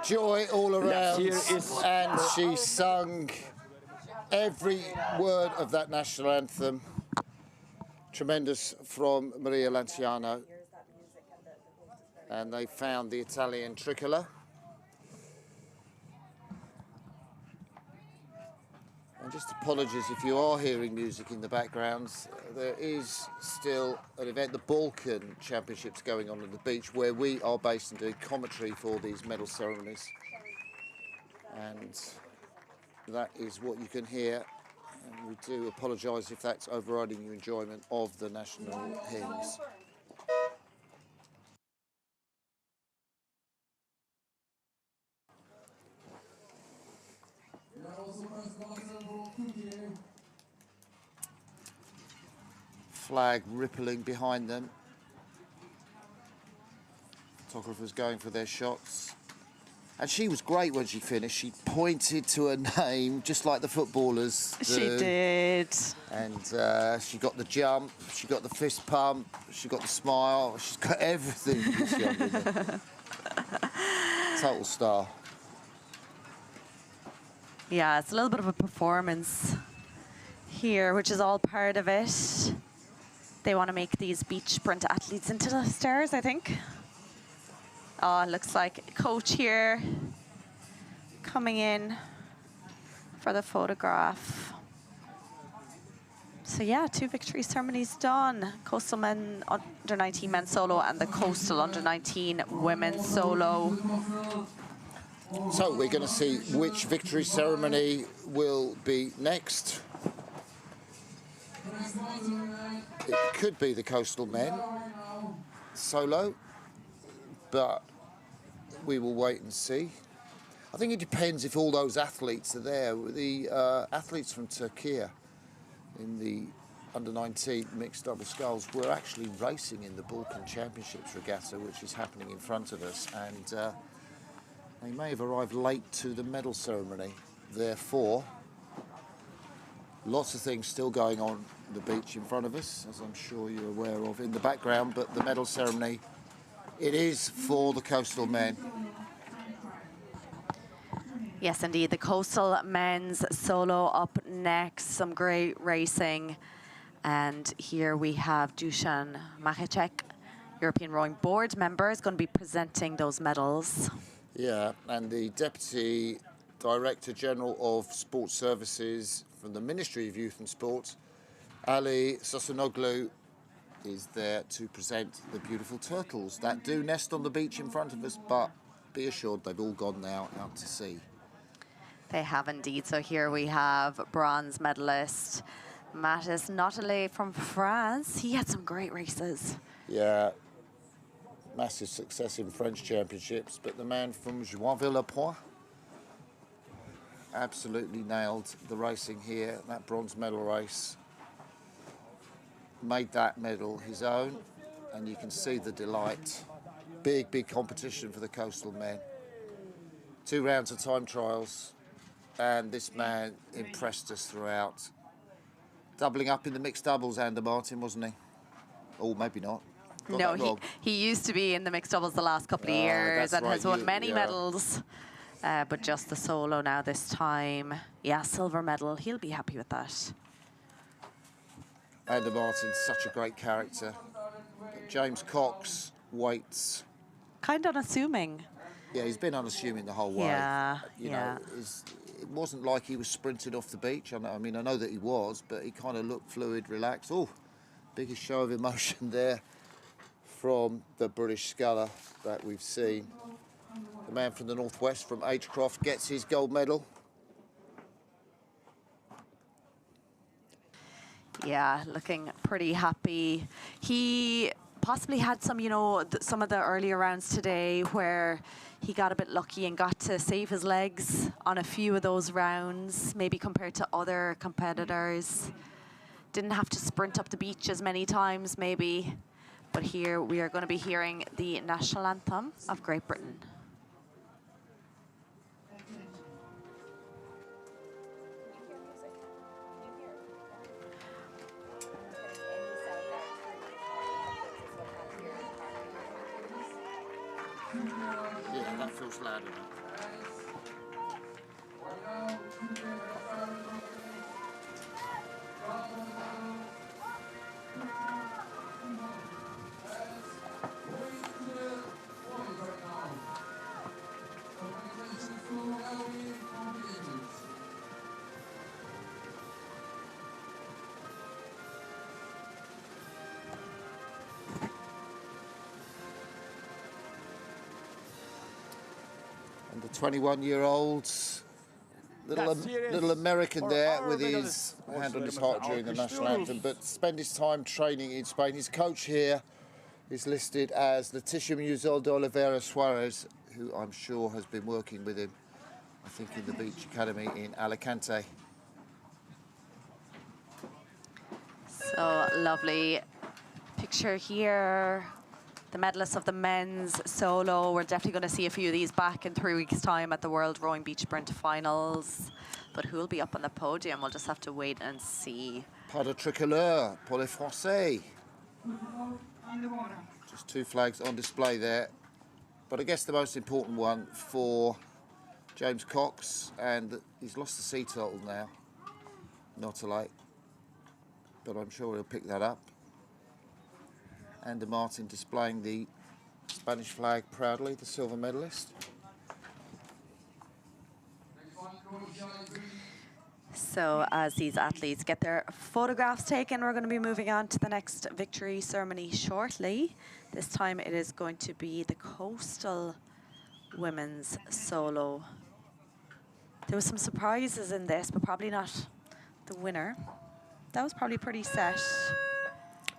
Joy all around, and she sung every word of that national anthem. Tremendous from Maria Lanciano. And they found the Italian tricolour. And just apologies if you are hearing music in the background. There is still an event, the Balkan Championships, going on the beach where we are based and doing commentary for these medal ceremonies. And that is what you can hear. And we do apologise if that's overriding your enjoyment of the national hymns. Flag rippling behind them. Photographers going for their shots. And she was great when she finished. She pointed to her name, just like the footballers do. She did. And she got the jump, she got the fist pump, she got the smile. She's got everything, this young woman. Total star. Yeah, it's a little bit of a performance here, which is all part of it. They want to make these beach sprint athletes into the stars, I think. Oh, it looks like coach here coming in for the photograph. So yeah, 2 victory ceremonies done. Coastal men under-19 men's solo and the Coastal under-19 women's solo. So we're going to see which victory ceremony will be next. It could be the coastal men solo, but we will wait and see. I think it depends if all those athletes are there. The athletes from Turkey in the under-19 mixed double sculls were actually racing in the Balkan Championships regatta, which is happening in front of us, and they may have arrived late to the medal ceremony. Therefore, lots of things still going on the beach in front of us, as I'm sure you're aware of in the background, but the medal ceremony, it is for the coastal men. Yes, indeed. The coastal men's solo up next. Some great racing. And here we have Dusan Machacek, European Rowing Board member, is going to be presenting those medals. Yeah, and the Deputy Director General of Sports Services from the Ministry of Youth and Sport, Ali Sosunoglu, is there to present the beautiful turtles that do nest on the beach in front of us, but be assured they've all gone now out to sea. They have indeed. So here we have bronze medalist Mathis Notelet from France. He had some great races. Yeah, massive success in French championships, but the man from Joinville-le-Point absolutely nailed the racing here. That bronze medal race made that medal his own, and you can see the delight. Big competition for the coastal men. 2 rounds of time trials, and this man impressed us throughout. Doubling up in the mixed doubles, Andy Martin, wasn't he? Oh, maybe not. Got No, that wrong. he used to be in the mixed doubles the last couple of years and has won many medals. But just the solo now this time. Yeah, silver medal. He'll be happy with that. Andy Martin's such a great character. James Cox waits. Kind of unassuming. Yeah, he's been unassuming the whole way. Yeah, you know, it wasn't like he was sprinted off the beach. I mean, I know that he was, but he kind of looked fluid, relaxed. Oh, biggest show of emotion there from the British sculler that we've seen. The man from the northwest, from Agecroft, gets his gold medal. Yeah, looking pretty happy. He possibly had some, you know, some of the earlier rounds today where he got a bit lucky and got to save his legs on a few of those rounds, maybe compared to other competitors. Didn't have to sprint up the beach as many times, maybe. But here we are going to be hearing the national anthem of Great Britain. Yeah, that feels loud enough. And the 21-year-old little American there with his hand on his heart during the national anthem, but spend his time training in Spain. His coach here is listed as Leticia Muzol de Oliveira Suarez, who I'm sure has been working with him, I think, in the Beach Academy in Alicante. So lovely picture here. The medalists of the men's solo. We're definitely going to see a few of these back in 3 weeks' time at the World Rowing Beach Sprint Finals. But who will be up on the podium? We'll just have to wait and see. Pas de tricolore pour les Français. Just 2 flags on display there. But I guess the most important one for James Cox, and he's lost the sea turtle now. Not a late. But I'm sure he'll pick that up. Andy Martin displaying the Spanish flag proudly, the silver medalist. So as these athletes get their photographs taken, we're going to be moving on to the next victory ceremony shortly. This time it is going to be the coastal women's solo. There was some surprises in this, but probably not the winner. that was probably pretty set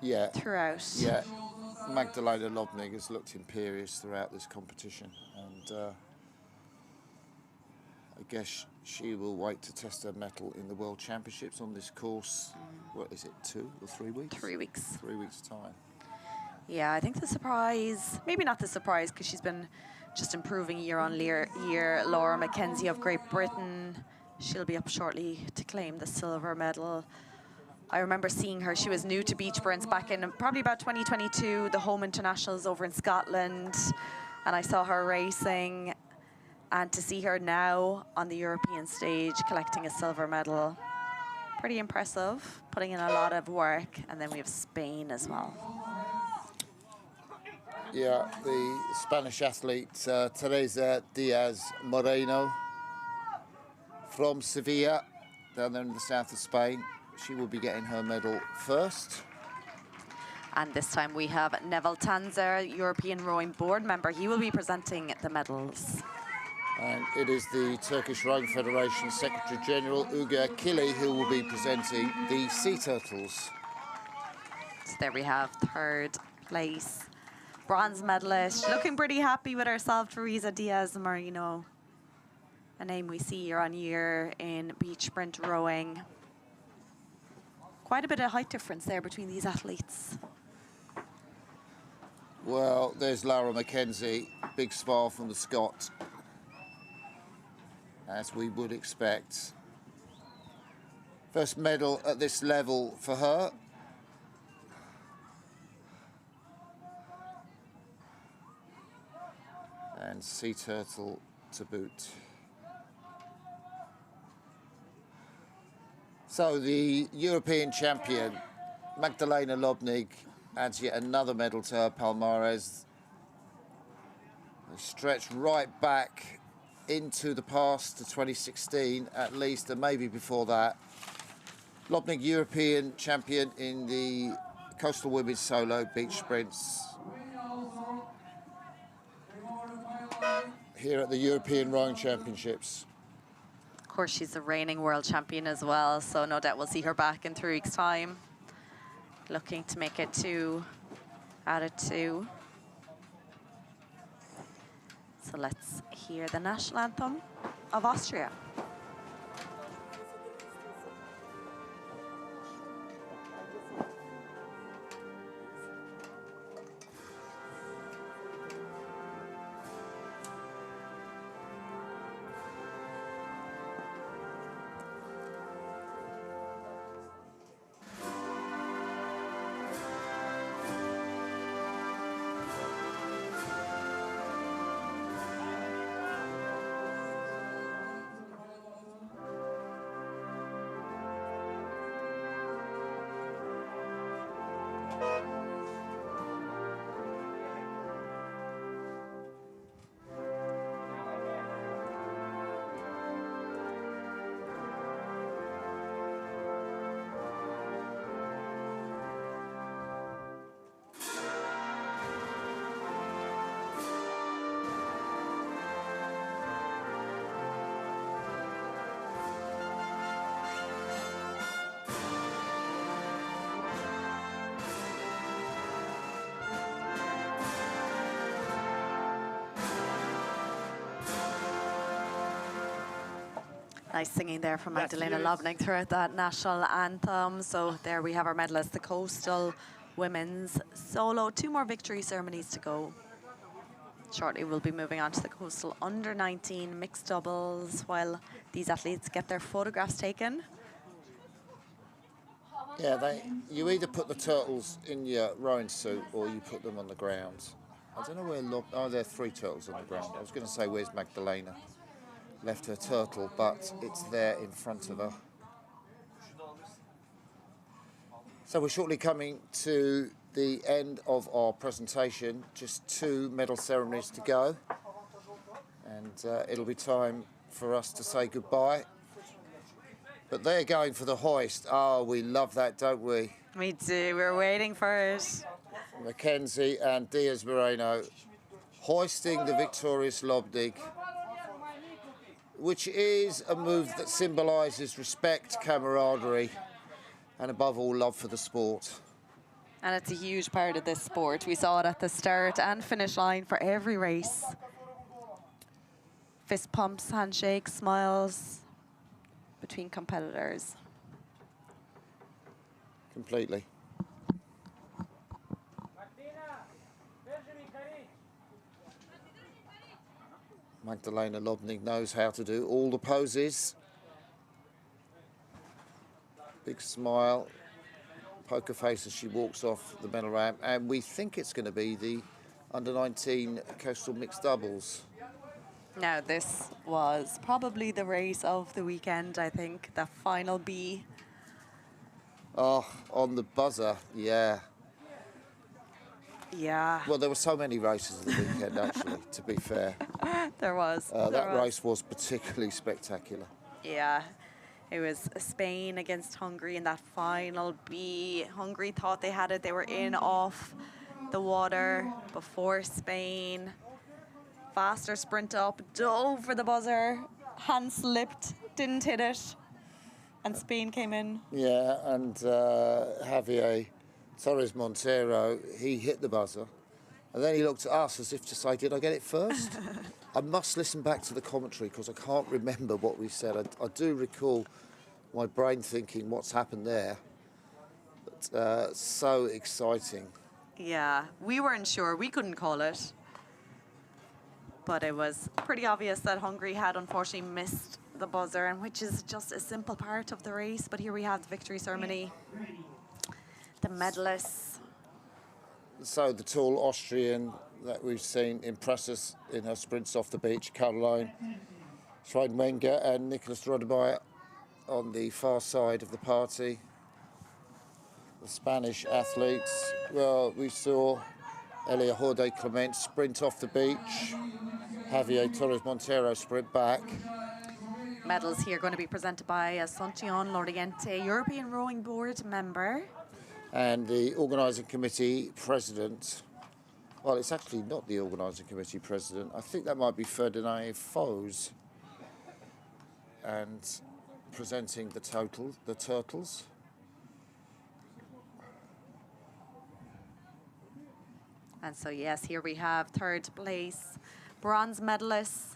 Yeah. throughout. Yeah. Magdalena Lobnig has looked imperious throughout this competition, and I guess she will wait to test her mettle in the World Championships on this course. What is it, 2 or 3 weeks? 3 weeks. 3 weeks' time. Yeah, I think the surprise, maybe not the surprise, because she's been just improving year on year. Laura Mackenzie of Great Britain, she'll be up shortly to claim the silver medal. I remember seeing her, she was new to beach sprints back in probably about 2022, the home internationals over in Scotland, and I saw her racing, and to see her now on the European stage collecting a silver medal, pretty impressive, putting in a lot of work. And then we have Spain as well. Yeah, the Spanish athlete Teresa Diaz Moreno from Sevilla, down there in the south of Spain. She will be getting her medal first. And this time we have Neville Tanzer, European Rowing Board member. He will be presenting the medals. And it is the Turkish Rowing Federation Secretary General Uga Kili who will be presenting the sea turtles. So there we have third place. Bronze medalist, looking pretty happy with herself, Teresa Diaz Moreno. A name we see year on year in beach sprint rowing. Quite a bit of height difference there between these athletes. Well, there's Laura Mackenzie, big smile from the Scot, as we would expect. First medal at this level for her. And sea turtle to boot. So the European champion, Magdalena Lobnig, adds yet another medal to her palmarès. Stretched right back into the past to 2016 at least, and maybe before that. Lobnig, European champion in the coastal women's solo beach sprints here at the European Rowing Championships. Of course, she's the reigning world champion as well, so no doubt we'll see her back in 3 weeks' time. Looking to make it 2 out of 2. So let's hear the national anthem of Austria. Nice singing there from Magdalena Lobnig throughout that national anthem. So there we have our medalists, the coastal women's solo. 2 more victory ceremonies to go. Shortly we'll be moving on to the coastal under-19 mixed doubles while these athletes get their photographs taken. Yeah, you either put the turtles in your rowing suit or you put them on the ground. I don't know where there are 3 turtles on the ground. I was going to say, where's Magdalena? Left her turtle, but it's there in front of her. So we're shortly coming to the end of our presentation. Just 2 medal ceremonies to go. And it'll be time for us to say goodbye. But they're going for the hoist. Oh, we love that, don't we? We do, we're waiting for it. Mackenzie and Diaz Moreno hoisting the victorious Lobnig, which is a move that symbolises respect, camaraderie, and above all, love for the sport. And it's a huge part of this sport. We saw it at the start and finish line for every race. Fist pumps, handshakes, smiles between competitors. Completely. Magdalena Lobnig knows how to do all the poses. Big smile, poker face as she walks off the medal ramp, and we think it's going to be the under-19 coastal mixed doubles. Now, this was probably the race of the weekend, I think, the final B. Oh, on the buzzer, yeah. Yeah, Well, there were so many races of the weekend, actually, to be fair. there was. That race was particularly spectacular. Yeah, it was Spain against Hungary in that final B. Hungary thought they had it. They were in off the water before Spain. Faster sprint up, dove for the buzzer, hand slipped, didn't hit it, and Spain came in. Yeah, and Javier Torres Montero, he hit the buzzer, and then he looked at us as if to say, did I get it first? I must listen back to the commentary because I can't remember what we said. I do recall my brain thinking what's happened there. But so exciting. Yeah, we weren't sure. We couldn't call it. But it was pretty obvious that Hungary had unfortunately missed the buzzer, and which is just a simple part of the race. But here we have the victory ceremony. The medalists. So the tall Austrian that we've seen impress us in her sprints off the beach, Caroline Schweinwenger and Nicholas Rodemeyer on the far side of the party. The Spanish athletes, well, we saw Elia Horde Clement sprint off the beach, Javier Torres Montero sprint back. Medals here going to be presented by Asuncion Loriente, European Rowing Board member. And the organising committee president, well, it's actually not the organising committee president. I think that might be Ferdinand Foes. And presenting the turtles. And so, yes, here we have third place, bronze medalists.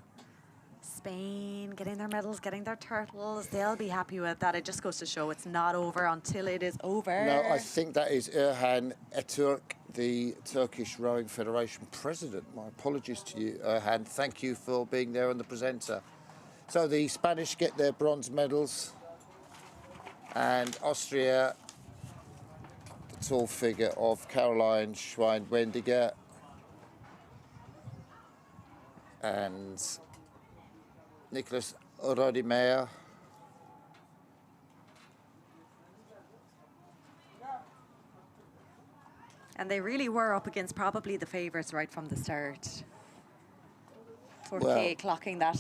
Spain getting their medals, getting their turtles. They'll be happy with that. It just goes to show it's not over until it is over. No, I think that is Erhan Eturk, the Turkish Rowing Federation president. My apologies to you, Erhan. Thank you for being there and the presenter. So the Spanish get their bronze medals, and Austria, the tall figure of Caroline Schweinwendiger, and Nicholas Rodemeyer. And they really were up against probably the favourites right from the start. Turkey clocking that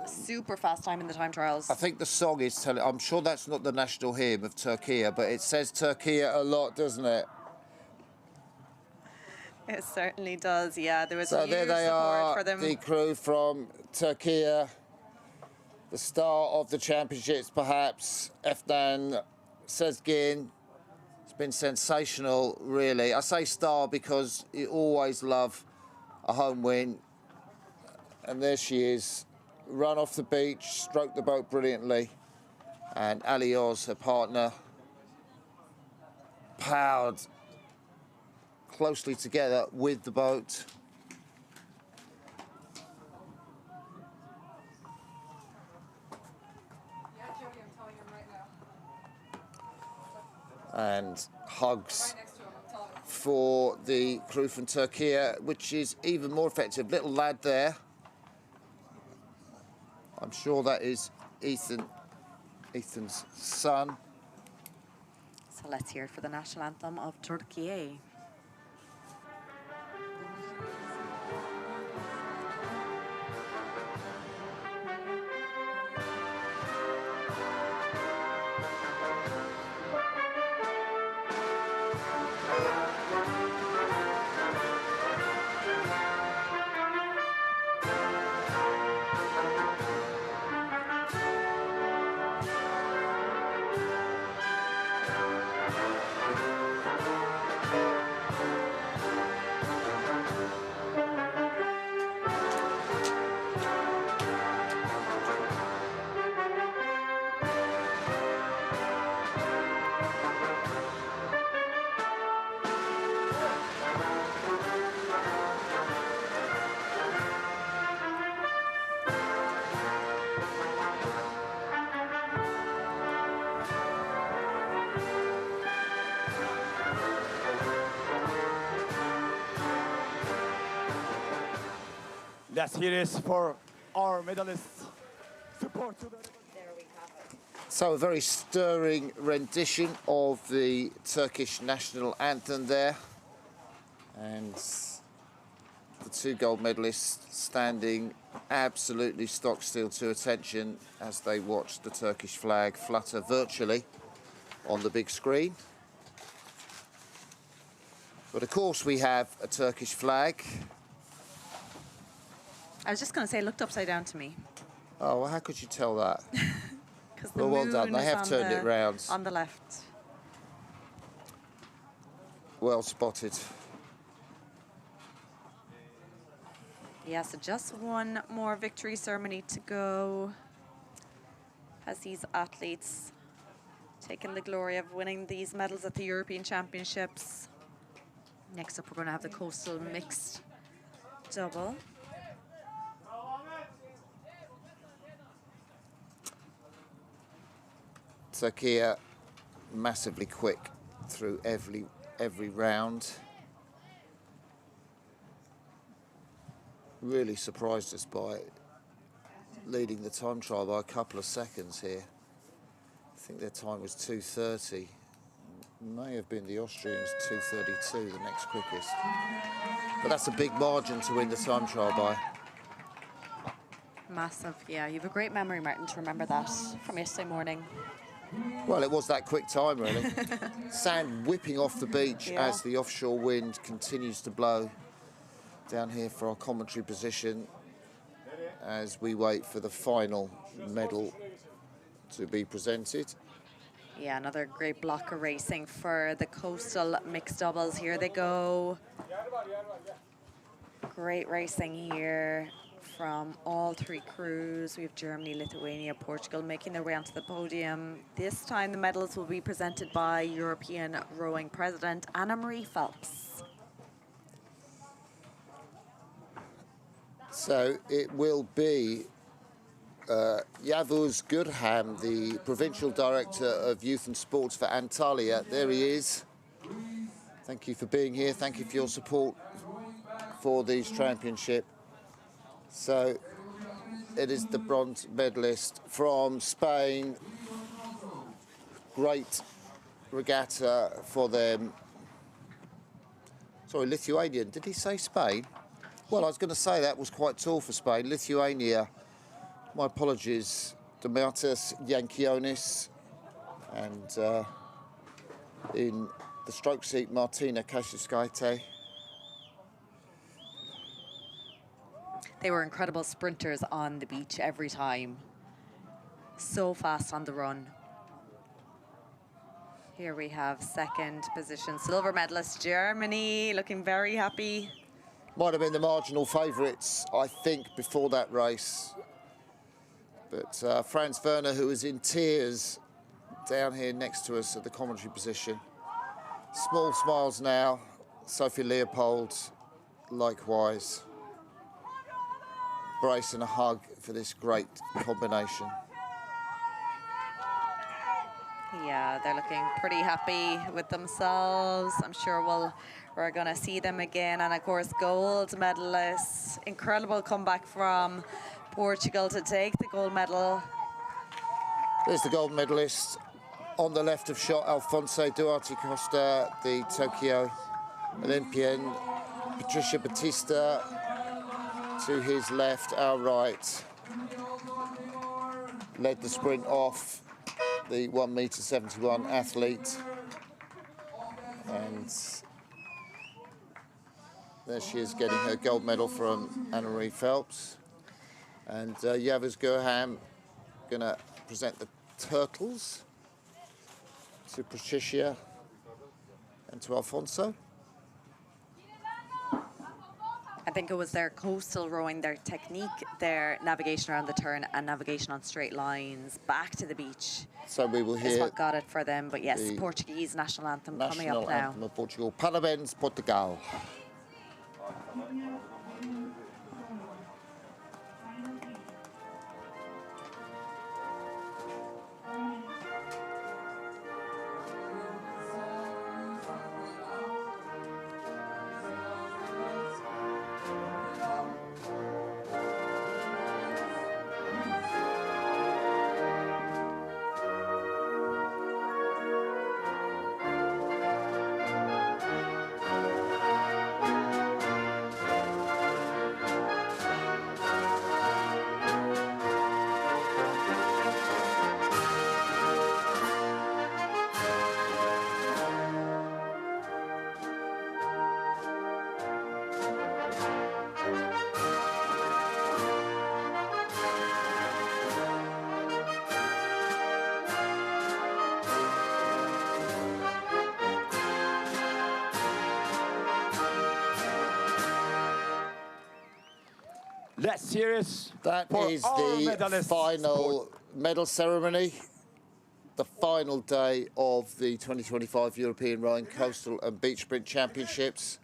super fast time in the time trials. I think the song is telling, I'm sure that's not the national hymn of Turkey, but it says Turkey a lot, doesn't it? It certainly does, yeah. There was So huge there they support are, for them. the crew from Turkey, the star of the championships perhaps, Efnan Sezgin. It's been sensational, really. I say star because you always love a home win. And there she is, run off the beach, stroked the boat brilliantly. And Ali Oz, her partner, powered closely together with the boat. And hugs for the crew from Turkey, which is even more effective. Little lad there. I'm sure that is Ethan's son. So let's hear it for the national anthem of Turkey. Yes, here is for our medalists. Support to the... There we have it. So a very stirring rendition of the Turkish national anthem there. And the two gold medalists standing absolutely stock still to attention as they watch the Turkish flag flutter virtually on the big screen. But of course we have a Turkish flag. I was just going to say, it looked upside down to me. Oh, well, how could you tell that? Because the Well, well moon done. They is have on turned it round. on the left. Well spotted. Yeah, so just one more victory ceremony to go as these athletes taking the glory of winning these medals at the European Championships. Next up, we're going to have the coastal mixed double. Turkey massively quick through every round. Really surprised us by leading the time trial by a couple of seconds here. I think their time was 2:30. May have been the Austrians 2:32, the next quickest. But that's a big margin to win the time trial by. Massive, yeah. You have a great memory, Martin, to remember that from yesterday morning. Well, it was that quick time, really. Sand whipping off the beach Yeah. as the offshore wind continues to blow down here for our commentary position as we wait for the final medal to be presented. Yeah, another great block of racing for the coastal mixed doubles. Here they go. Great racing here from all three crews. We have Germany, Lithuania, Portugal making their way onto the podium. This time the medals will be presented by European rowing president Anna-Marie Phelps. So it will be Yavuz Gurham, the Provincial Director of Youth and Sports for Antalya. There he is. Thank you for being here. Thank you for your support for these championships. So it is the bronze medalist from Spain. Great regatta for them. Sorry, Lithuanian. Did he say Spain? Well, I was going to say that was quite tall for Spain. Lithuania, my apologies, Demetrios Yankionis. And in the stroke seat, Martina Kashiskaite. They were incredible sprinters on the beach every time. So fast on the run. Here we have second position silver medalist Germany, looking very happy. Might have been the marginal favourites, I think, before that race. But Franz Werner, who was in tears down here next to us at the commentary position. Small smiles now. Sophie Leopold, likewise. Brace and a hug for this great combination. Yeah, they're looking pretty happy with themselves. I'm sure we're going to see them again. And of course, gold medalists. Incredible comeback from Portugal to take the gold medal. There's the gold medalist on the left of shot, Alfonso Duarte Costa, the Tokyo Olympian. Patricia Batista to his left, our right. Led the sprint off, the 1 m athlete. And there she is getting her gold medal from Anna-Marie Phelps. And Yavuz Gurham going to present the turtles to Patricia and to Alfonso. I think it was their coastal rowing, their technique, their navigation around the turn and navigation on straight lines back to the beach. So we will Is hear what got it for them. But yes, the Portuguese national anthem coming up national now. anthem of Portugal. Parabéns, Portugal. Let's serious. That for is all the medalists. final medal ceremony, the final day of the 2025 European Rowing Coastal and Beach Sprint Championships.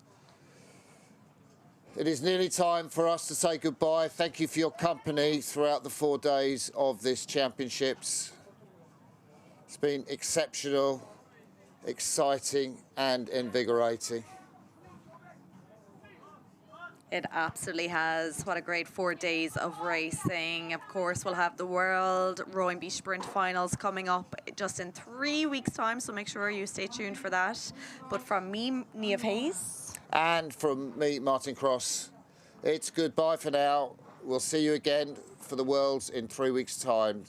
It is nearly time for us to say goodbye. Thank you for your company throughout the 4 days of this championships. It's been exceptional, exciting and invigorating. It absolutely has. What a great 4 days of racing. Of course, we'll have the World Rowing Beach Sprint Finals coming up just in 3 weeks' time, so make sure you stay tuned for that. But from me, Niamh Hayes. And from me, Martin Cross, it's goodbye for now. We'll see you again for the Worlds in 3 weeks' time.